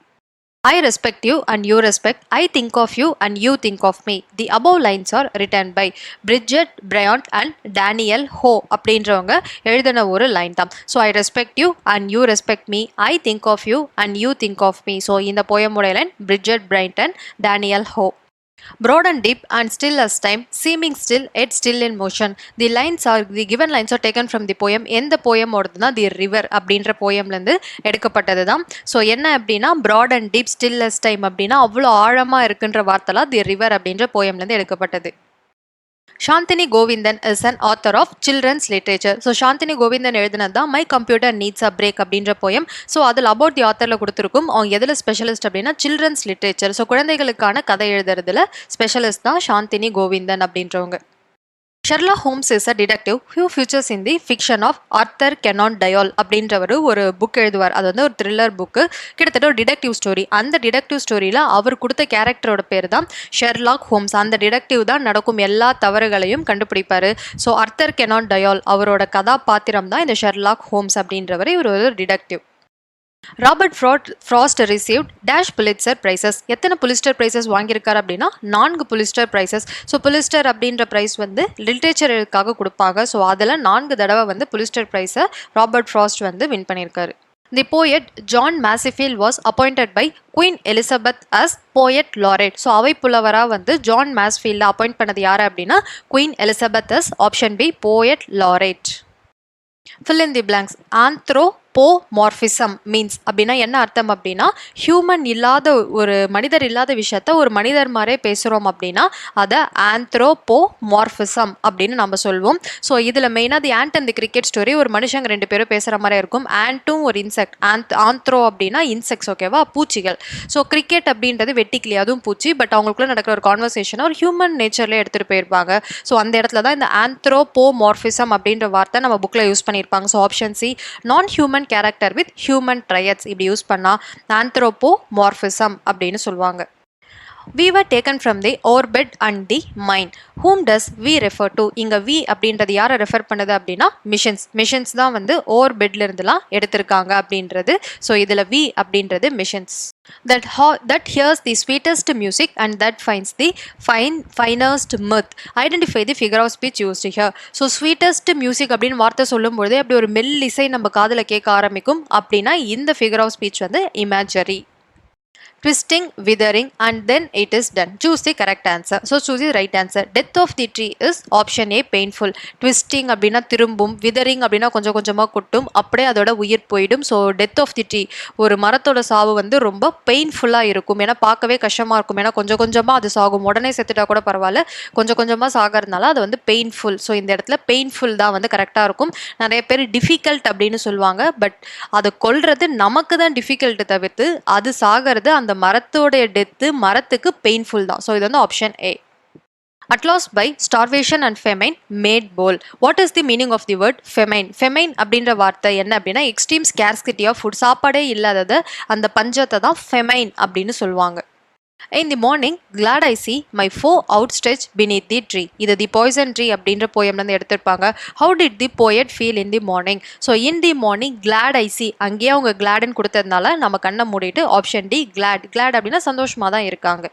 I respect you and you respect. I think of you and you think of me. The above lines are written by Bridget Bryant and Daniel Ho அப்படின்றவங்க எழுதின ஒரு லைன் தான். So I respect you and you respect me. I think of you and you think of me. So இந்த போயமுடைய line Bridget Bryant and Daniel Ho. Broad and deep and still as time, seeming still yet still in motion. The given lines are taken from the poem. எந்த poem ஓடுதுன்னா the river அப்படின்ற போயம்லேருந்து எடுக்கப்பட்டது தான். So என்ன அப்படின்னா broad and deep still as time அப்படின்னா அவ்வளோ ஆழமாக இருக்குன்ற வார்த்தைலாம் தி ரிவர் அப்படின்ற போயம்லேருந்து எடுக்கப்பட்டது. Shantini Govindan is an author of children's literature. So Shantini Govindan எழுதினது தான் my computer needs a break அப்படின்ற போயம். ஸோ அதில் அபவுட் தி ஆத்தரில் கொடுத்துருக்கும். அவங்க எதில் ஸ்பெஷலிஸ்ட் அப்படின்னா சில்ட்ரன்ஸ் லிட்ரேச்சர். ஸோ குழந்தைகளுக்கான கதை எழுதுறதுல ஸ்பெஷலிஸ்ட் தான் Shantini Govindan அப்படின்றவங்க. Sherlock Holmes is a detective who features in the fiction of Arthur Conan Doyle அப்படின்றவர் ஒரு புக் எழுதுவார். அது வந்து ஒரு த்ரில்லர் புக்கு, கிட்டத்தட்ட ஒரு டிடெக்டிவ் ஸ்டோரி. அந்த டிடெக்டிவ் ஸ்டோரியில் அவர் கொடுத்த கேரக்டரோட பேர் தான் ஷெர்லாக் ஹோம்ஸ். அந்த டிடெக்டிவ் தான் நடக்கும் எல்லா தவறுகளையும் கண்டுபிடிப்பார். ஸோ ஆர்த்தர் கெனான் டயால் அவரோட கதாபாத்திரம் தான் இந்த ஷெர்லாக் ஹோம்ஸ் அப்படின்றவர். இவர் ஒரு detective. Robert frost received dash Pulitzer prices. எத்தனை புலிஸ்டர் பிரைசஸ் வாங்கியிருக்காரு அப்படின்னா 4 புலிஸ்டர் பிரைசஸ். ஸோ புலிஸ்டர் அப்படின்ற ப்ரைஸ் வந்து லிட்ரேச்சருக்காக கொடுப்பாங்க. ஸோ அதில் 4 தடவை வந்து புலிஸ்டர் ப்ரைஸை ராபர்ட் ஃப்ராஸ்ட் வந்து வின் பண்ணியிருக்காரு. The poet John Masefield was appointed by Queen Elizabeth as poet laureate. So அவை புலவராக வந்து ஜான் மேஸ்ஃபீல்டை அப்பாயிண்ட் பண்ணது யார் அப்படின்னா queen Elizabeth as option B poet laureate. Fill in the blanks. Anthropomorphism means அப்படின்னா என்ன அர்த்தம் அப்படின்னா ஹியூமன் இல்லாத ஒரு மனிதர் இல்லாத விஷயத்த ஒரு மனிதர் மாதிரியே பேசுகிறோம் அப்படின்னா அதை ஆந்த்ரோபோமார்பிசம் அப்படின்னு நம்ம சொல்வோம். ஸோ இதில் மெயினாக the ant and the cricket story, ஒரு மனுஷங்க 2 பேரும் பேசுகிற மாதிரி இருக்கும். ஆண்ட்டும் ஒரு இன்செக்ட், ஆந்த்ரோ அப்படின்னா இன்செக்ட்ஸ், ஓகேவா, பூச்சிகள். ஸோ கிரிக்கெட் அப்படின்றது வெட்டிக்கிளி, அதுவும் பூச்சி. பட் அவங்களுக்குள்ள நடக்கிற ஒரு கான்வர்சேஷனை ஒரு ஹியூமன் நேச்சர்லேயே எடுத்துகிட்டு போயிருப்பாங்க. ஸோ அந்த இடத்துல தான் இந்த ஆந்த்ரோபோமார்பிசம் அப்படின்ற வார்த்தை நம்ம புக்கில் யூஸ் பண்ணியிருப்பாங்க. ஸோ ஆப்ஷன் சி நான் human character with human triads இப்படி யூஸ் பண்ணால் ஆந்த்ரோபோமார்பிசம் அப்படின்னு சொல்லுவாங்க. We were taken from the orbit and the mind. Whom does we refer to? இங்க we அப்படின்றது யாரை ரெஃபர் பண்ணுது அப்படின்னா மிஷன்ஸ் தான் வந்து ஓர்பிட்ல இருந்துலாம் எடுத்திருக்காங்க அப்படின்றது. ஸோ இதில் we அப்படின்றது missions. That hears the sweetest music and that finds the finest mirth. Identify the figure of speech used here. So sweetest music அப்படின்னு வார்த்தை சொல்லும்பொழுதே அப்படி ஒரு மெல்லிசை நம்ம காதில் கேட்க ஆரம்பிக்கும். அப்படின்னா இந்த ஃபிகர் ஆஃப் ஸ்பீச் வந்து imagery. Twisting, withering, and then it is done. Choose the correct answer. So choose the right answer. Death of the tree is option A, painful. Twisting அப்படின்னா திரும்பும், withering அப்படின்னா கொஞ்சம் கொஞ்சமாக கொட்டும், அப்படியே அதோட உயிர் போயிடும். So death of the tree, ஒரு மரத்தோட சாவு வந்து ரொம்ப பெயின்ஃபுல்லாக இருக்கும். ஏன்னா பார்க்கவே கஷ்டமாக இருக்கும். ஏன்னா கொஞ்சம் கொஞ்சமாக அது சாகும். உடனே செத்துட்டா கூட பரவாயில்ல, கொஞ்சம் கொஞ்சமாக சாகிறதுனால அது வந்து பெயின்ஃபுல். ஸோ இந்த இடத்துல பெயின்ஃபுல் தான் வந்து கரெக்டாக இருக்கும். நிறைய பேர் டிஃபிகல்ட் அப்படின்னு சொல்லுவாங்க. பட் அதை கொல்றது நமக்கு தான் டிஃபிகல்ட்டு தவிர்த்து அது சாகிறது அந்த மரத்தோடைய டெத்து மரத்துக்கு பெயின்ஃபுல் தான். ஸோ இது வந்து option A. At loss by starvation and famine made bold. What is the meaning of the word famine? Famine அப்படின்ற வார்த்தை என்ன அப்படின்னா எக்ஸ்ட்ரீம் ஸ்கேர்சிட்டி ஆஃப் ஃபுட், சாப்பாடே இல்லாதது, அந்த பஞ்சத்தை தான் famine அப்படின்னு சொல்லுவாங்க. In the morning, glad I see my foe outstretched beneath the tree. இது தி பாய்சன் ட்ரீ அப்படின்ற போயம்லேருந்து எடுத்திருப்பாங்க. How did the poet feel in the morning? So in the morning, glad I see, அங்கேயே அவங்க gladன்னு கொடுத்ததுனால நம்ம கண்ணை மூடிட்டு ஆப்ஷன் டி glad அப்படின்னா சந்தோஷமாக தான் இருக்காங்க.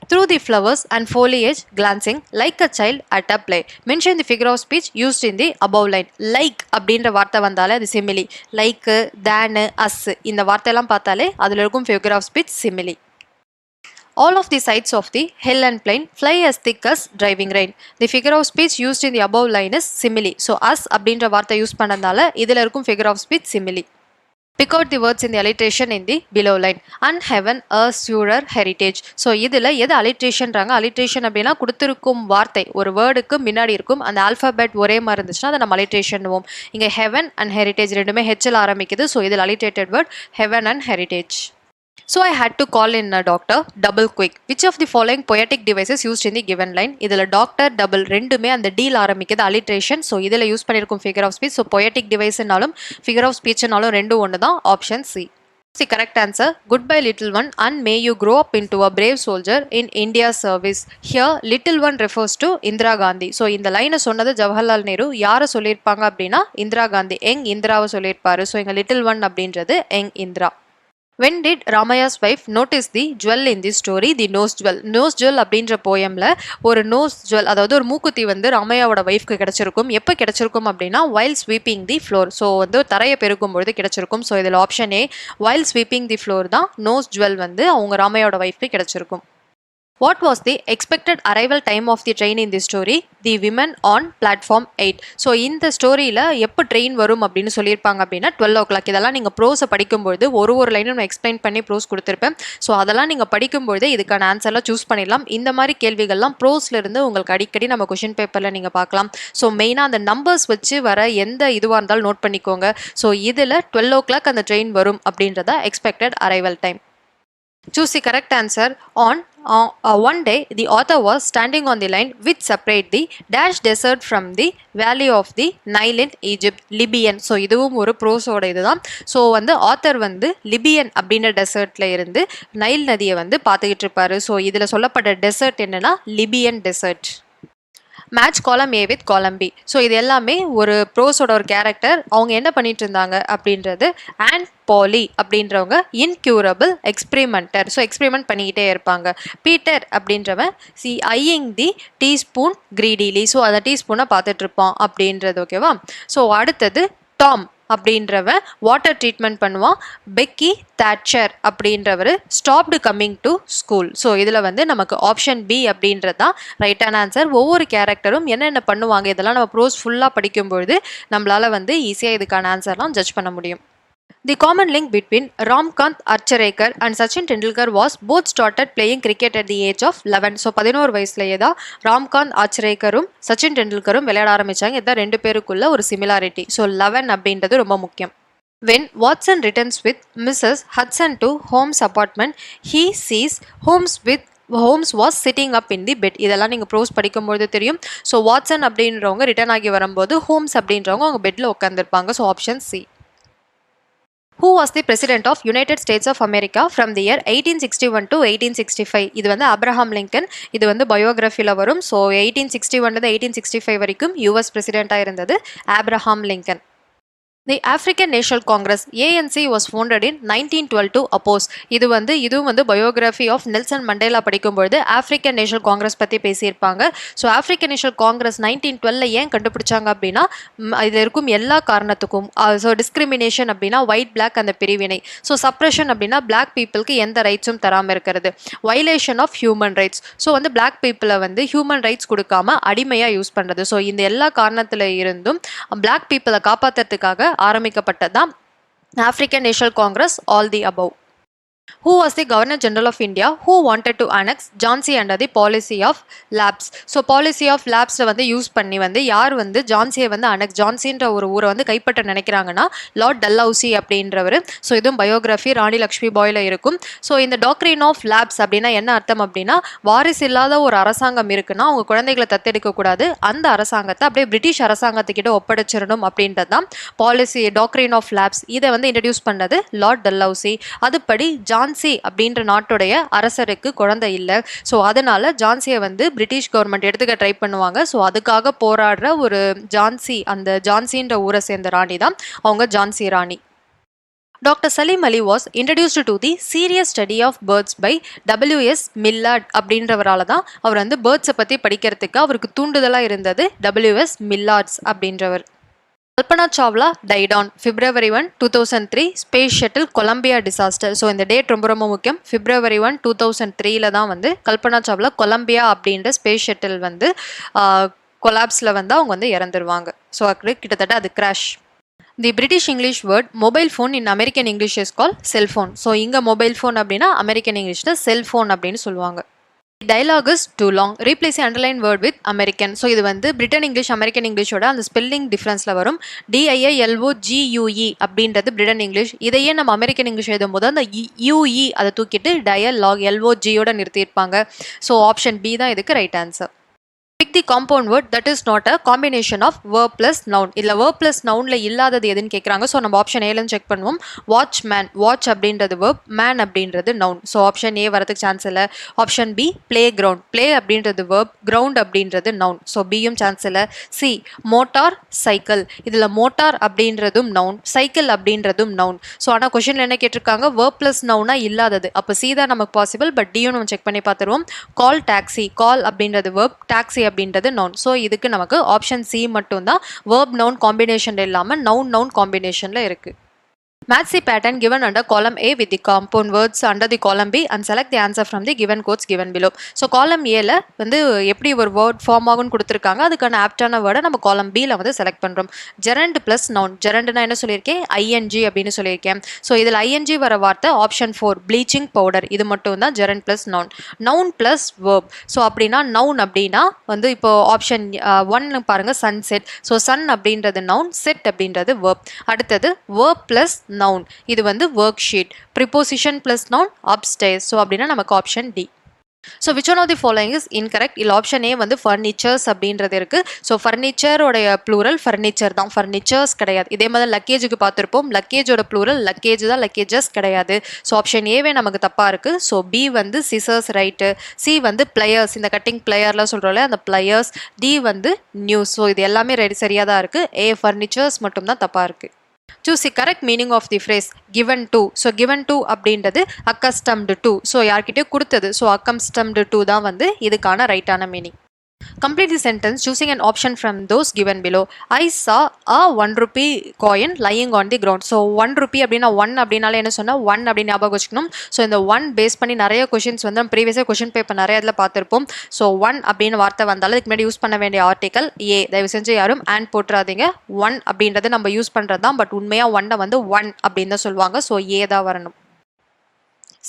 Through the flowers and foliage glancing like a child at a play. Mention the figure of speech used in the above line. Like அப்படின்ற வார்த்தை வந்தாலே அது சிமிலி. லைக், தேனு, அஸ் இந்த வார்த்தையெல்லாம் பார்த்தாலே அதில் இருக்கும் figure of speech simile. All of the sides of the hill and plain fly as thick as driving rain. The figure of speech used in the above line is simile. So as அப்படின்ற வார்த்தை use பண்ணதால இதில் இருக்கும் figure of speech simile. Pick out the words in the alliteration in the below line. And heaven a surer heritage. So இதில் எது alliterationறாங்க? alliteration அப்படின்னா கொடுத்துருக்கும் வார்த்தை ஒரு வேர்டுக்கு முன்னாடி இருக்கும், அந்த ஆல்ஃபபெட் ஒரே மாதிரி இருந்துச்சுன்னா அதை நம்ம alliteration. இங்கே heaven and heritage ரெண்டுமே ஹெச்சில் ஆரம்பிக்குது. ஸோ இதில் alliterated word heaven and heritage. So I had to call in a doctor, double quick. Which of the following poetic devices used in the given line? இதில் doctor double ரெண்டுமே அந்த டீல் ஆரம்பிக்குது alliteration. So இதில் use பண்ணியிருக்கும் figure of speech. So poetic deviceனாலும் figure of speechனாலும் ரெண்டும் ஒன்று தான். Option C. The correct answer. Goodbye little one and may you grow up into a brave soldier in India's service. Here little one refers to Indira Gandhi. So இந்த லைனை சொன்னது ஜவஹர்லால் நேரு. யாரை சொல்லியிருப்பாங்க அப்படின்னா இந்திரா காந்தி, யங் இந்திராவை சொல்லியிருப்பாரு. ஸோ இங்கே லிட்டில் ஒன் அப்படின்றது young Indira. When did Ramaya's wife notice the jewel in this story? The nose jewel. Nose jewel அப்படின்ற போயமில் ஒரு நோஸ் ஜுவல், அதாவது ஒரு மூக்குத்தி வந்து ராமையாவோட ஒய்ஃப்க்கு கிடச்சிருக்கும். எப்போ கிடச்சிருக்கும் அப்படின்னா while sweeping the floor. So வந்து தரையை பெருக்கும் பொழுது கிடச்சிருக்கும். ஸோ இதில் option A while sweeping the floor தான் நோஸ் ஜுவல் வந்து அவங்க ராமையாவோட ஒய்ஃப்க்கு கிடச்சிருக்கும். What was the expected arrival time of the train in this story? The women on platform 8. So இந்த ஸ்டோரியில் எப்போ ட்ரெயின் வரும் அப்படின்னு சொல்லியிருப்பாங்க அப்படின்னா 12 o'clock. இதெல்லாம் நீங்கள் ப்ரோஸை படிக்கும்பொழுது ஒரு லைனும் நான் எக்ஸ்பிளைன் பண்ணி ப்ரோஸ் கொடுத்துருப்பேன். ஸோ அதெல்லாம் நீங்கள் படிக்கும்பொழுது இதுக்கான ஆன்சர்லாம் சூஸ் பண்ணிடலாம். இந்த மாதிரி கேள்விகள்லாம் ப்ரோஸ்லேருந்து உங்களுக்கு அடிக்கடி நம்ம கொஷின் பேப்பரில் நீங்கள் பார்க்கலாம். ஸோ மெயினாக அந்த நம்பர்ஸ் வச்சு வர எந்த இதுவாக இருந்தாலும் நோட் பண்ணிக்கோங்க. ஸோ இதில் 12 o'clock அந்த ட்ரெயின் வரும் அப்படின்றத expected arrival time. Choose the correct answer. One day, the author was standing on the line which separate the dash desert from the valley of the Nile in Egypt, Libyan. So இதுவும் ஒரு ப்ரோஸோட இதுதான். So வந்து author வந்து Libyan அப்படின்ற டெசர்ட்ல இருந்து Nile நதியை வந்து பார்த்துக்கிட்டு இருப்பாரு. ஸோ இதில் சொல்லப்பட்ட டெசர்ட் என்னன்னா Libyan desert. Match column A with column B. So இது எல்லாமே ஒரு ப்ரோஸோட ஒரு கேரக்டர். அவங்க என்ன பண்ணிட்டு இருந்தாங்க அப்படின்றது அண்ட் பாலி அப்படின்றவங்க இன்க்யூரபிள் எக்ஸ்பிரிமெண்டர். ஸோ எக்ஸ்பிரிமெண்ட் பண்ணிக்கிட்டே இருப்பாங்க. பீட்டர் அப்படின்றவன் ஐயிங் தி டீஸ்பூன் கிரீடிலி. ஸோ அந்த டீஸ்பூனை பார்த்துட்டு இருப்பான் அப்படின்றது ஓகேவா. ஸோ அடுத்தது டாம் அப்படின்றவன் வாட்டர் ட்ரீட்மெண்ட் பண்ணுவான். பெக்கி தாட்சர் அப்படின்றவர் stopped coming to school. So இதில் வந்து நமக்கு ஆப்ஷன் பி அப்படின்றது தான் ரைட்டான ஆன்சர். ஒவ்வொரு கேரக்டரும் என்னென்ன பண்ணுவாங்க இதெல்லாம் நம்ம ப்ரோஸ் ஃபுல்லாக படிக்கும்பொழுது நம்மளால் வந்து ஈஸியாக இதுக்கான ஆன்சர்லாம் ஜட்ஜ் பண்ண முடியும். The common link between Ramkant Archarekar and Sachin Tendulkar was both started playing cricket at the age of 11. So 11 வயசுலேயே தான் ராம்காந்த் ஆச்சரேக்கரும் சச்சின் டெண்டுல்கரும் விளையாட ஆரம்பித்தாங்க. இதுதான் ரெண்டு பேருக்குள்ள ஒரு சிமிலாரிட்டி. ஸோ 11 அப்படின்றது ரொம்ப முக்கியம். When Watson returns with Mrs. Hudson to Holmes' apartment, he sees Holmes was sitting up in the bed. இதெல்லாம் நீங்கள் ப்ரோஸ் படிக்கும்போது தெரியும். ஸோ வாட்சன் அப்படின்றவங்க ரிட்டர்ன் ஆகி வரும்போது ஹோம்ஸ் அப்படின்றவங்க அவங்க பெட்டில் உட்காந்துருப்பாங்க. So option C. Who was the president of United States of America from the year 1861 to 1865? இது வந்து அப்ரஹாம் லிங்கன். இது வந்து பயோகிராஃபியில் வரும். ஸோ 1861 1865 வரைக்கும் யூஎஸ் பிரசிடெண்ட்டாக இருந்தது Abraham Lincoln. The African National Congress ANC was founded in 1912 to oppose. இதுவும் வந்து biography of Nelson Mandela படிக்கும்பொழுது ஆஃப்ரிக்கன் நேஷனல் காங்கிரஸ் பற்றி பேசியிருப்பாங்க. ஸோ ஆஃப்ரிக்கன் நேஷனல் காங்கிரஸ் 1912 ஏன் கண்டுபிடிச்சாங்க அப்படின்னா இதில் இருக்கும் எல்லா காரணத்துக்கும். ஸோ டிஸ்கிரிமினேஷன் அப்படின்னா ஒயிட் பிளாக் அந்த பிரிவினை. ஸோ சப்ரெஷன் அப்படின்னா பிளாக் பீப்புளுக்கு எந்த ரைட்ஸும் தராமல் இருக்கிறது. Violation of human rights. So வந்து பிளாக் பீப்புளை வந்து ஹியூமன் ரைட்ஸ் கொடுக்காம அடிமையாக யூஸ் பண்ணுறது. ஸோ இந்த எல்லா காரணத்தில் இருந்தும் பிளாக் பீப்புளை காப்பாற்றுறதுக்காக ஆரம்பிக்கப்பட்டதான் African National Congress. All the above. Who was the Governor General of India who wanted to annex Jhansi under the policy of lapse? So policy of லேப்ஸை வந்து யூஸ் பண்ணி வந்து யார் வந்து ஜான்சியை வந்து ஜான்சின்ற ஒரு ஊரை வந்து கைப்பற்ற நினைக்கிறாங்கன்னா லார்ட் டல்ஹவுசி அப்படின்றவர். ஸோ இதுவும் பயோகிராஃபி ராணி லக்ஷ்மி பாயில் இருக்கும். ஸோ இந்த டாக்ட்ரின் ஆஃப் லேப்ஸ் அப்படின்னா என்ன அர்த்தம் அப்படின்னா வாரிசு இல்லாத ஒரு அரசாங்கம் இருக்குன்னா அவங்க குழந்தைகளை தத்தெடுக்கக்கூடாது. அந்த அரசாங்கத்தை அப்படியே பிரிட்டிஷ் அரசாங்கத்துக்கிட்ட ஒப்படைச்சிடணும் அப்படின்றது தான் பாலிசி டாக்ட்ரின் ஆஃப் லேப்ஸ். இதை வந்து இன்ட்ரடியூஸ் பண்ணது லார்ட் டல்ஹவுசி. அதுபடி ஜான்சி அப்படின்ற நாட்டுடைய அரசருக்கு குழந்தை இல்லை. ஸோ அதனால ஜான்சியை வந்து பிரிட்டிஷ் கவர்மெண்ட் எடுத்துக்க ட்ரை பண்ணுவாங்க. ஸோ அதுக்காக போராடுற ஒரு ஜான்சி, அந்த ஜான்சின்ற ஊரை சேர்ந்த ராணி தான் அவங்க Jhansi Rani. Doctor Salim Ali was introduced to the serious study of birds by WS Millard அப்படின்றவரால தான் அவர் வந்து பேர்ட்ஸை பற்றி படிக்கிறதுக்கு அவருக்கு தூண்டுதலாக இருந்தது WS மில்லார்ட்ஸ் அப்படின்றவர். Kalpana Chawla died on February 1, 2003 space shuttle Columbia disaster. So இந்த டேட் ரொம்ப ரொம்ப முக்கியம். February 1, 2003 தான் வந்து கல்பனா சாவ்லா கொலம்பியா அப்படின்ற ஸ்பேஸ் ஷட்டில் வந்து கொலாப்ஸில் வந்து அவங்க வந்து இறந்துருவாங்க. ஸோ கிட்டத்தட்ட அது crash. The British English word mobile phone in American English is call cellphone. So இங்கே மொபைல் ஃபோன் அப்படின்னா அமெரிக்கன் இங்கிலீஷில் செல்ஃபோன் அப்படின்னு சொல்லுவாங்க. Dialogue is too long. Replace the underlined word with American. So இது வந்து பிரிட்டன் இங்கிலீஷ் அமெரிக்கன் இங்கிலீஷோட அந்த spelling டிஃப்ரென்ஸில் வரும். DIALOGUE அப்படின்றது பிரிட்டன் இங்கிலீஷ். இதையே நம்ம அமெரிக்கன் இங்கிலீஷ் எழுதும் போது அந்த UE அதை தூக்கிட்டு டயலாக் LOGயோட நிறுத்தியிருப்பாங்க. ஸோ ஆப்ஷன் பி தான் இதுக்கு right answer. Pick the compound word that is not a combination of verb plus noun. இதில் verb plus nounல இல்லாதது எதுன்னு கேட்குறாங்க. ஸோ நம்ம ஆப்ஷன் ஏலன்னு செக் பண்ணுவோம். Watch man. வாட்ச் அப்படின்றது verb, மேன் அப்படின்றது நவுன். ஸோ ஆப்ஷன் ஏ வரதுக்கு சான்ஸ் இல்லை. Option B play ground. Play அப்படின்றது verb, கிரவுண்ட் அப்படின்றது நவுன். ஸோ பியும் சான்ஸ் இல்லை. C motor cycle. இதில் மோட்டார் அப்படின்றதும் நவுன், சைக்கிள் அப்படின்றதும் நவுன். ஸோ ஆனால் கொஷினில் என்ன கேட்டிருக்காங்க verb plus noun இல்லாதது. அப்போ சி தான் நமக்கு பாசிபிள். பட் டியும் நம்ம செக் பண்ணி பார்த்துருவோம். Call taxi. கால் அப்படின்றது verb, டாக்ஸி அப்படின்றது நவுன். ஸோ இதுக்கு நமக்கு ஆப்ஷன் சி மட்டும்தான் verb noun காம்பினேஷன் இல்லாமல் நவுன் காம்பினேஷனில் இருக்கு. Match the pattern given under column A with the compound words under the column B and select the answer from the given quotes given below. So காலம் ஏல வந்து எப்படி ஒரு word form ஆகும்னு கொடுத்துருக்காங்க. அதுக்கான ஆப்டான வேர்டை நம்ம காலம் பியில் வந்து செலக்ட் பண்ணுறோம். Gerund plus noun. ஜெரண்ட்னா என்ன சொல்லியிருக்கேன்? ING அப்படின்னு சொல்லியிருக்கேன். ஸோ இதில் ING வர வார்த்தை ஆப்ஷன் 4 ப்ளீச்சிங் பவுடர். இது மட்டும் தான் gerund plus noun. Noun plus verb. So அப்படின்னா நவுன் அப்படின்னா வந்து இப்போ ஆப்ஷன் 1 பாருங்கள் சன்செட். ஸோ சன் அப்படின்றது நவுன், செட் அப்படின்றது வேர்ப். அடுத்தது வேர்ப் ப்ளஸ் noun. இது வந்து worksheet. Preposition plus noun upstairs. ஸோ அப்படின்னா நமக்கு option D. So which one of the following is incorrect? இல்லை ஆப்ஷன் ஏ வந்து ஃபர்னிச்சர்ஸ் அப்படின்றது இருக்கு. ஸோ ஃபர்னிச்சரோடைய ப்ளூரல் ஃபர்னிச்சர் தான், ஃபர்னிச்சர்ஸ் கிடையாது. இதே மாதிரி லக்கேஜுக்கு பார்த்துருப்போம், லக்கேஜோட ப்ளூரல் லக்கேஜ் தான், லக்கேஜஸ் கிடையாது. ஸோ ஆப்ஷன் ஏவே நமக்கு தப்பாக இருக்கு. ஸோ பி வந்து சிசர்ஸ் ரைட்டு, சி வந்து பிளேயர்ஸ், இந்த கட்டிங் பிளேயர்லாம் சொல்கிறோம்ல அந்த பிளேயர்ஸ், டி வந்து நியூஸ். ஸோ இது எல்லாமே சரியாக தான் இருக்குது. ஏ ஃபர்னிச்சர்ஸ் மட்டும் தான் தப்பாக இருக்குது. Choose the correct meaning of the phrase given to. So given to அப்படின்றது accustomed to. So யார்கிட்டயோ கொடுத்தது. So accustomed to தான் வந்து இதுக்கான ரைட்டான meaning. Complete the sentence choosing an option from those given below. I saw a 1 rupee coin lying on the ground. So 1 rupee அப்படின்னா 1 அப்படின்னாலே என்ன சொன்னால் 1 அப்படின்னு ஞாபகம் வச்சுக்கணும். ஸோ இந்த 1 பேஸ் பண்ணி நிறைய கொஷின்ஸ் வந்து நம்ம ப்ரீவியஸாக கொஷின் பேப்பர் நிறைய இதில் பார்த்துருப்போம். ஸோ 1 அப்படின்னு வார்த்தை வந்தாலும் இதுக்கு முன்னாடி யூஸ் பண்ண வேண்டிய ஆர்டிக்கல் ஏ. தயவு செஞ்சு யாரும் அண்ட் போட்டுறாதீங்க. 1 அப்படின்றது நம்ம யூஸ் பண்ணுறது தான், பட் உண்மையாக 1 வந்து 1 அப்படின்னு தான் சொல்லுவாங்க. ஸோ ஏ தான் வரணும்.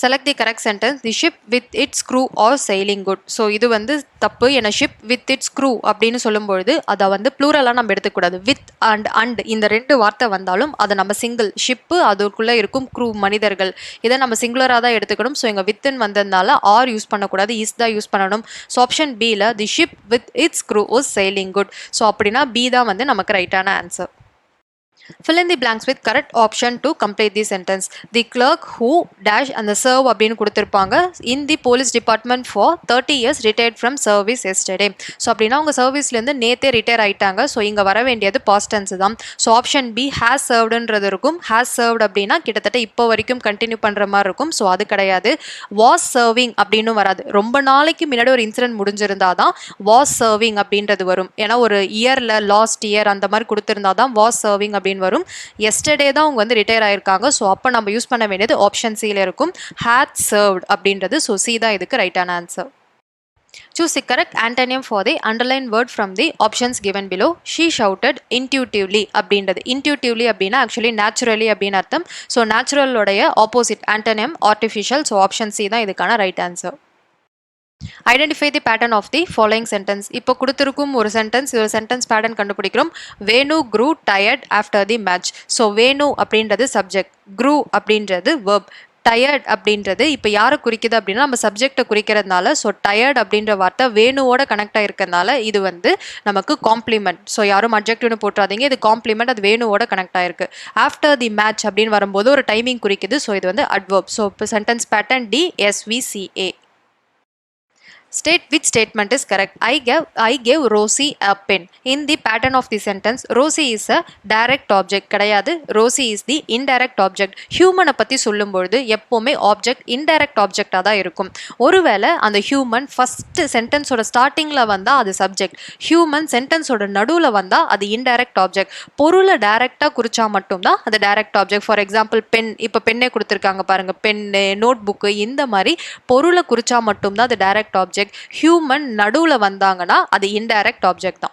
Select the correct sentence. The ship with its crew or sailing good. So இது வந்து தப்பு. ஏன்னா ஷிப் வித் இட்ஸ் க்ரூ அப்படின்னு சொல்லும்பொழுது அதை வந்து ப்ளூரலாக நம்ம எடுத்துக்கூடாது. வித் அண்ட் இந்த ரெண்டு வார்த்தை வந்தாலும் அதை நம்ம சிங்கிள், ஷிப்பு அதுக்குள்ளே இருக்கும் க்ரூ மனிதர்கள், இதை நம்ம சிங்குலராக தான் எடுத்துக்கணும். ஸோ இங்கே வித்துன்னு வந்ததுனால ஆர் யூஸ் பண்ணக்கூடாது, இஸ் தான் யூஸ் பண்ணணும். ஸோ ஆப்ஷன் பியில் the ship with its crew was sailing good. So அப்படின்னா பி தான் வந்து நமக்கு ரைட்டான answer. Fill in the blanks with correct option to complete the sentence. The clerk who dash and the serve அப்படின்னு கொடுத்துருப்பாங்க in the police department for 30 years retired from service yesterday. So அப்படின்னா உங்கள் சர்வீஸ்லேருந்து நேற்றே retire ஆயிட்டாங்க. So இங்கே வர வேண்டியது past tense தான். ஸோ ஆப்ஷன் பி ஹேஸ் சர்வ்டுன்றது இருக்கும். ஹேஸ் சர்வ்டு அப்படின்னா கிட்டத்தட்ட இப்போ வரைக்கும் கண்டினியூ பண்ணுற மாதிரி இருக்கும். ஸோ அது கிடையாது. வாஸ் சர்விங் அப்படின்னு வராது. ரொம்ப நாளைக்கு முன்னாடி ஒரு இன்சிடென்ட் முடிஞ்சிருந்தா தான் வாஸ் சர்விங் அப்படின்றது வரும். ஏன்னா ஒரு இயரில் லாஸ்ட் இயர் அந்த மாதிரி கொடுத்துருந்தா தான் வாஸ் சர்விங் அப்படின்னு வரும். எஸ்டர்டே தான் அவங்க வந்து ரிட்டையர் ஆயிருக்காங்க. ஸோ அப்போ நம்ம யூஸ் பண்ண வேண்டியது ஆப்ஷன் சியில் இருக்கும், had served அப்படின்றது. ஸோ சி தான் இதுக்கு ரைட்டான answer. Choose the correct antonym for the underlined word from the options given below. She shouted intuitively அப்படின்றது. Intuitively அப்படின்னா ஆக்சுவலி naturally அப்படின்னு அர்த்தம். ஸோ நேச்சுரலோடைய opposite antonym artificial. So option C தான் இதுக்கான right answer. Identify the pattern of the following sentence. இப்போ கொடுத்துருக்கும் ஒரு சென்டென்ஸ் பேட்டர்ன் கண்டுபிடிக்கிறோம். Venu grew tired after the match. So Venu அப்படின்றது சப்ஜெக்ட், grew அப்படின்றது verb, டயர்ட் அப்படின்றது இப்போ யாரை குறிக்குது அப்படின்னா நம்ம சப்ஜெக்டை குறிக்கிறதுனால. ஸோ டயர்ட் அப்படின்ற வார்த்தை வேணுவோட கனெக்ட் ஆகிருக்கிறதுனால இது வந்து நமக்கு காம்ப்ளிமெண்ட். ஸோ யாரும் அப்ஜெக்டிவ்னு போட்டுறாதீங்க, இது காம்ப்ளிமெண்ட், அது வேணுவோட கனெக்ட் ஆகிருக்கு. ஆஃப்டர் தி மேட்ச் அப்படின்னு வரும்போது ஒரு டைமிங் குறிக்குது. ஸோ இது வந்து அட்வர்ப். ஸோ இப்போ sentence pattern D SVCA. State which statement is correct. I gave Rosie a pen. In the pattern of the sentence, Rosie is a direct object கிடையாது. Rosie is the indirect object. ஹியூமனை பற்றி சொல்லும்பொழுது எப்போவுமே object indirect ஆப்ஜெக்டாக தான் இருக்கும். ஒருவேளை அந்த human first சென்டென்ஸோட ஸ்டார்டிங்கில் வந்தால் அது சப்ஜெக்ட், ஹியூமன் சென்டென்ஸோட நடுவில் வந்தால் அது இன்டைரக்ட் ஆப்ஜெக்ட். பொருளை டைரெக்டாக குறிச்சா மட்டும்தான் அது direct object. For example pen, இப்போ பெண்ணே கொடுத்துருக்காங்க பாருங்கள், பென்னு, நோட் புக்கு, இந்த மாதிரி பொருளை குறிச்சா மட்டும்தான் அது டைரக்ட் ஆப்ஜெக்ட். ஹியூமன் நடுவுல வந்தாங்கன்னா அது இன்டைரக்ட் ஆப்ஜெக்ட் தான்.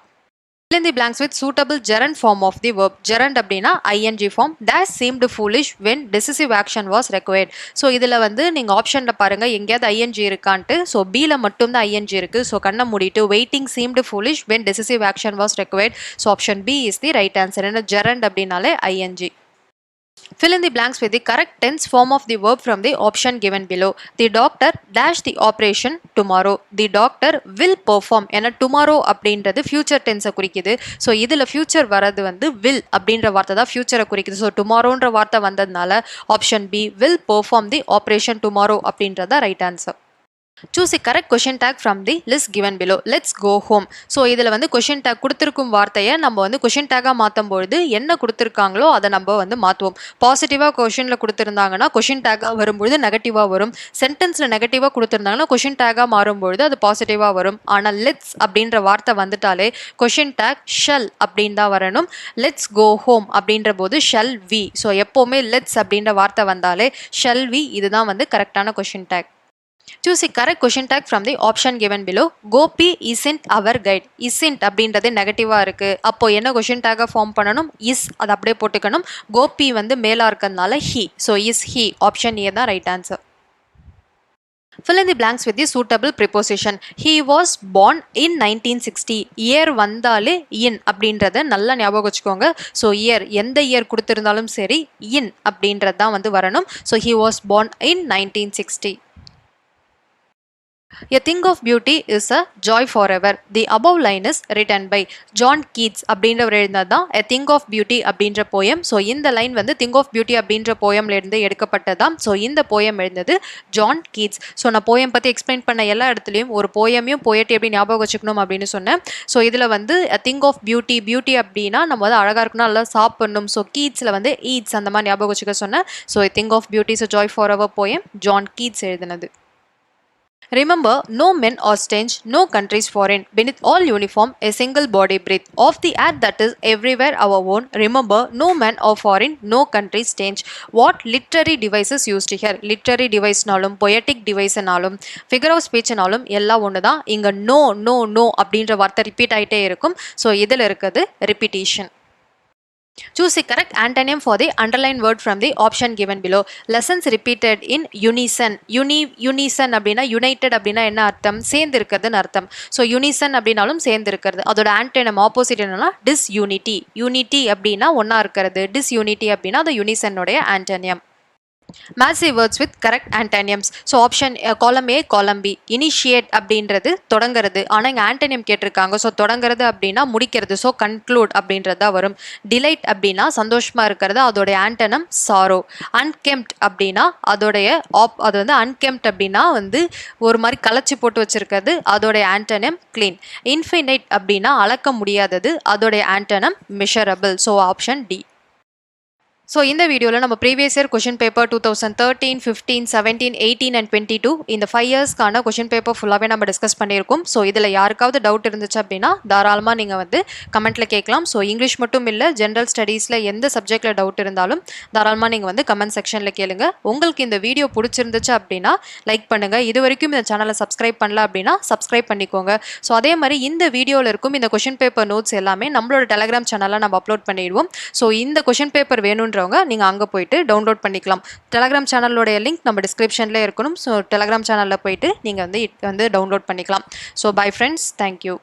Fill in the blanks with suitable gerund form of the verb. Gerund அப்படின்னா ing form. Dash seemed foolish when decisive action was required. So இதில் வந்து நீங்கள் ஆப்ஷனில் பாருங்கள் எங்கேயாவது ing இருக்கான்ட்டு. ஸோ பியில் மட்டும்தான் ing இருக்குது. ஸோ கண்ணை மூடிட்டு waiting seemed foolish when decisive action was required. So option B is the right answer. ஏன்னா gerund அப்படின்னாலே ing. Fill in the blanks with the correct tense form of the verb from the option given below. The doctor dash the operation tomorrow. The doctor will perform. ஏன்னா tomorrow அப்படின்றது future tense குறிக்குது. So இதில் future வரது வந்து will அப்படின்ற வார்த்தை தான் future குறிக்குது. ஸோ tomorrowன்ற வார்த்தை வந்ததுனால option B will perform the operation tomorrow அப்படின்றத right answer. Choose the correct question tag from the list given below. Let's go home. So இதில் வந்து question tag கொடுத்துருக்கும் வார்த்தையை நம்ம வந்து question tag மாற்றும் பொழுது என்ன கொடுத்துருக்காங்களோ அதை நம்ம வந்து மாற்றுவோம். பாசிட்டிவாக கொஷினில் கொடுத்துருந்தாங்கன்னா question tag வரும்பொழுது நெகட்டிவாக வரும். சென்டென்ஸில் நெகட்டிவாக கொடுத்துருந்தாங்கன்னா question tag மாறும்பொழுது அது பாசிட்டிவாக வரும். ஆனால் லெட்ஸ் அப்படின்ற வார்த்தை வந்துட்டாலே question tag shall அப்படின்னு தான் வரணும். லெட்ஸ் கோ ஹோம் அப்படின்ற போது shall we. ஸோ எப்போவுமே லெட்ஸ் அப்படின்ற வார்த்தை வந்தாலே shall we இதுதான் வந்து கரெக்டான question tag. Choose the correct question tag from the option given below. Gopi isn't our guide. Isn't அப்படின்றது நெகட்டிவா இருக்கு. அப்போ என்ன question tag ஃபார்ம் பண்ணணும்? is, அது அப்படியே போட்டுக்கணும். கோபி வந்து மேலா இருக்கிறதுனால he. So is he. Option A தான் right answer. Fill in the blanks with the suitable preposition. He was born in 1960. Year வந்தாலே in அப்படின்றத நல்லா ஞாபகம் வச்சுக்கோங்க. ஸோ இயர் எந்த இயர் கொடுத்துருந்தாலும் சரி in அப்படின்றது தான் வந்து வரணும். So he was born in 1960. A thing of beauty is a joy forever. The above line is written by John Keats அப்படின்றவர் எழுதினது தான் A Thing of Beauty அப்படின்ற போயம். ஸோ இந்த லைன் வந்து Thing of Beauty அப்படின்ற போயம்லேருந்து எடுக்கப்பட்டதான். So இந்த poem எழுந்தது John Keats. So நான் போயம் பற்றி எக்ஸ்பிளைன் பண்ண எல்லா இடத்துலையும் ஒரு போயமையும் போயட்டி எப்படி ஞாபகம் வச்சுக்கணும் அப்படின்னு சொன்னேன். ஸோ இதில் வந்து A Thing of Beauty, beauty அப்படின்னா நம்ம வந்து அழகாக இருக்கணும், நல்லா சாப்பிடணும். ஸோ கீட்ஸில் வந்து ஈட்ஸ் அந்த மாதிரி ஞாபகம் வச்சுக்க சொன்னேன். So A Thing of Beauty is a joy forever poem, John Keats எழுதினது. Remember, no men are strange, no countries foreign. Beneath all uniform, a single body breathe. Of the air that is everywhere our own. Remember, no men are foreign, no countries strange. What literary devices used here? Literary device நாலும், poetic device நாலும், figure of speech நாலும் எல்லாம் ஒன்று தான். இங்கே no, no, no அப்படின்ற வார்த்தை repeat ஆகிட்டே இருக்கும். ஸோ இதில் இருக்கிறது repetition. Choose the correct antonym for the underlined word from the option given below. Lessons repeated in unison. Unison அப்படின்னா united அப்படின்னா என்ன அர்த்தம்? சேர்ந்து இருக்கிறதுன்னு அர்த்தம். ஸோ unison அப்படின்னாலும் சேர்ந்து இருக்கிறது. அதோட antonym ஆப்போசிட் என்னன்னா disunity. Unity அப்படின்னா ஒன்றா இருக்கிறது. Disunity அப்படின்னா அது unisonோடைய antonym. Match the words with correct antonyms. So option காலம் ஏ காலம் பி. இனிஷியேட் அப்படின்றது தொடங்குறது, ஆனால் இங்கே ஆண்டனியம் கேட்டிருக்காங்க. ஸோ தொடங்குறது அப்படின்னா முடிக்கிறது, ஸோ கன்க்ளூட் அப்படின்றது தான் வரும். டிலைட் அப்படின்னா சந்தோஷமாக இருக்கிறது, அதோடைய ஆண்டனம் சாரோ. அன்கெம்ட் அப்படின்னா அதோடைய அது வந்து அன்கெம்ட் அப்படின்னா வந்து ஒரு மாதிரி களைச்சி போட்டு வச்சிருக்கிறது, அதோடைய ஆண்டனம் கிளீன். இன்ஃபினைட் அப்படின்னா அளக்க முடியாதது, அதோடைய antonym measurable. So option D. So இந்த வீடியோவில் நம்ம previous year question paper 2013, 15, 17, 18 and 22 இந்த 5 இயர்ஸ்க்கான கொஷின் பேப்பர் ஃபுல்லாகவே நம்ம டிஸ்கஸ் பண்ணியிருக்கோம். ஸோ இதில் யாருக்காவது டவுட் இருந்துச்சு அப்படின்னா தாராளமாக நீங்கள் வந்து கமெண்ட்டில் கேட்கலாம். ஸோ இங்கிலீஷ் மட்டும் இல்லை, ஜென்ரல் ஸ்டடீஸில் எந்த சப்ஜெக்டில் டவுட் இருந்தாலும் தாராளமாக நீங்கள் வந்து கமெண்ட் செக்ஷனில் கேளுங்க. உங்களுக்கு இந்த வீடியோ பிடிச்சிருந்துச்சு அப்படின்னா லைக் பண்ணுங்கள். இது வரைக்கும் இந்த சேனலை சப்ஸ்கிரைப் பண்ணல அப்படின்னா சப்ஸ்கிரைப் பண்ணிக்கோங்க. ஸோ அதே மாதிரி இந்த வீடியோவில் இருக்கும் இந்த கொஷின் பேப்பர் நோட்ஸ் எல்லாமே நம்மளோட டெலகிராம் சேனலில் நம்ம அப்லோட் பண்ணிடுவோம். ஸோ இந்த கொஷின் பேப்பர் வேணுன்ற நீங்கள் அங்கே போயிட்டு டவுன்லோட் பண்ணிக்கலாம். டெலகிராம் சேனலோடைய லிங்க் நம்ம டிஸ்கிரிப்ஷன்லேயே இருக்கணும். ஸோ டெலகிராம் சேனலில் போயிட்டு நீங்கள் வந்து டவுன்லோட் பண்ணிக்கலாம். So bye friends, thank you.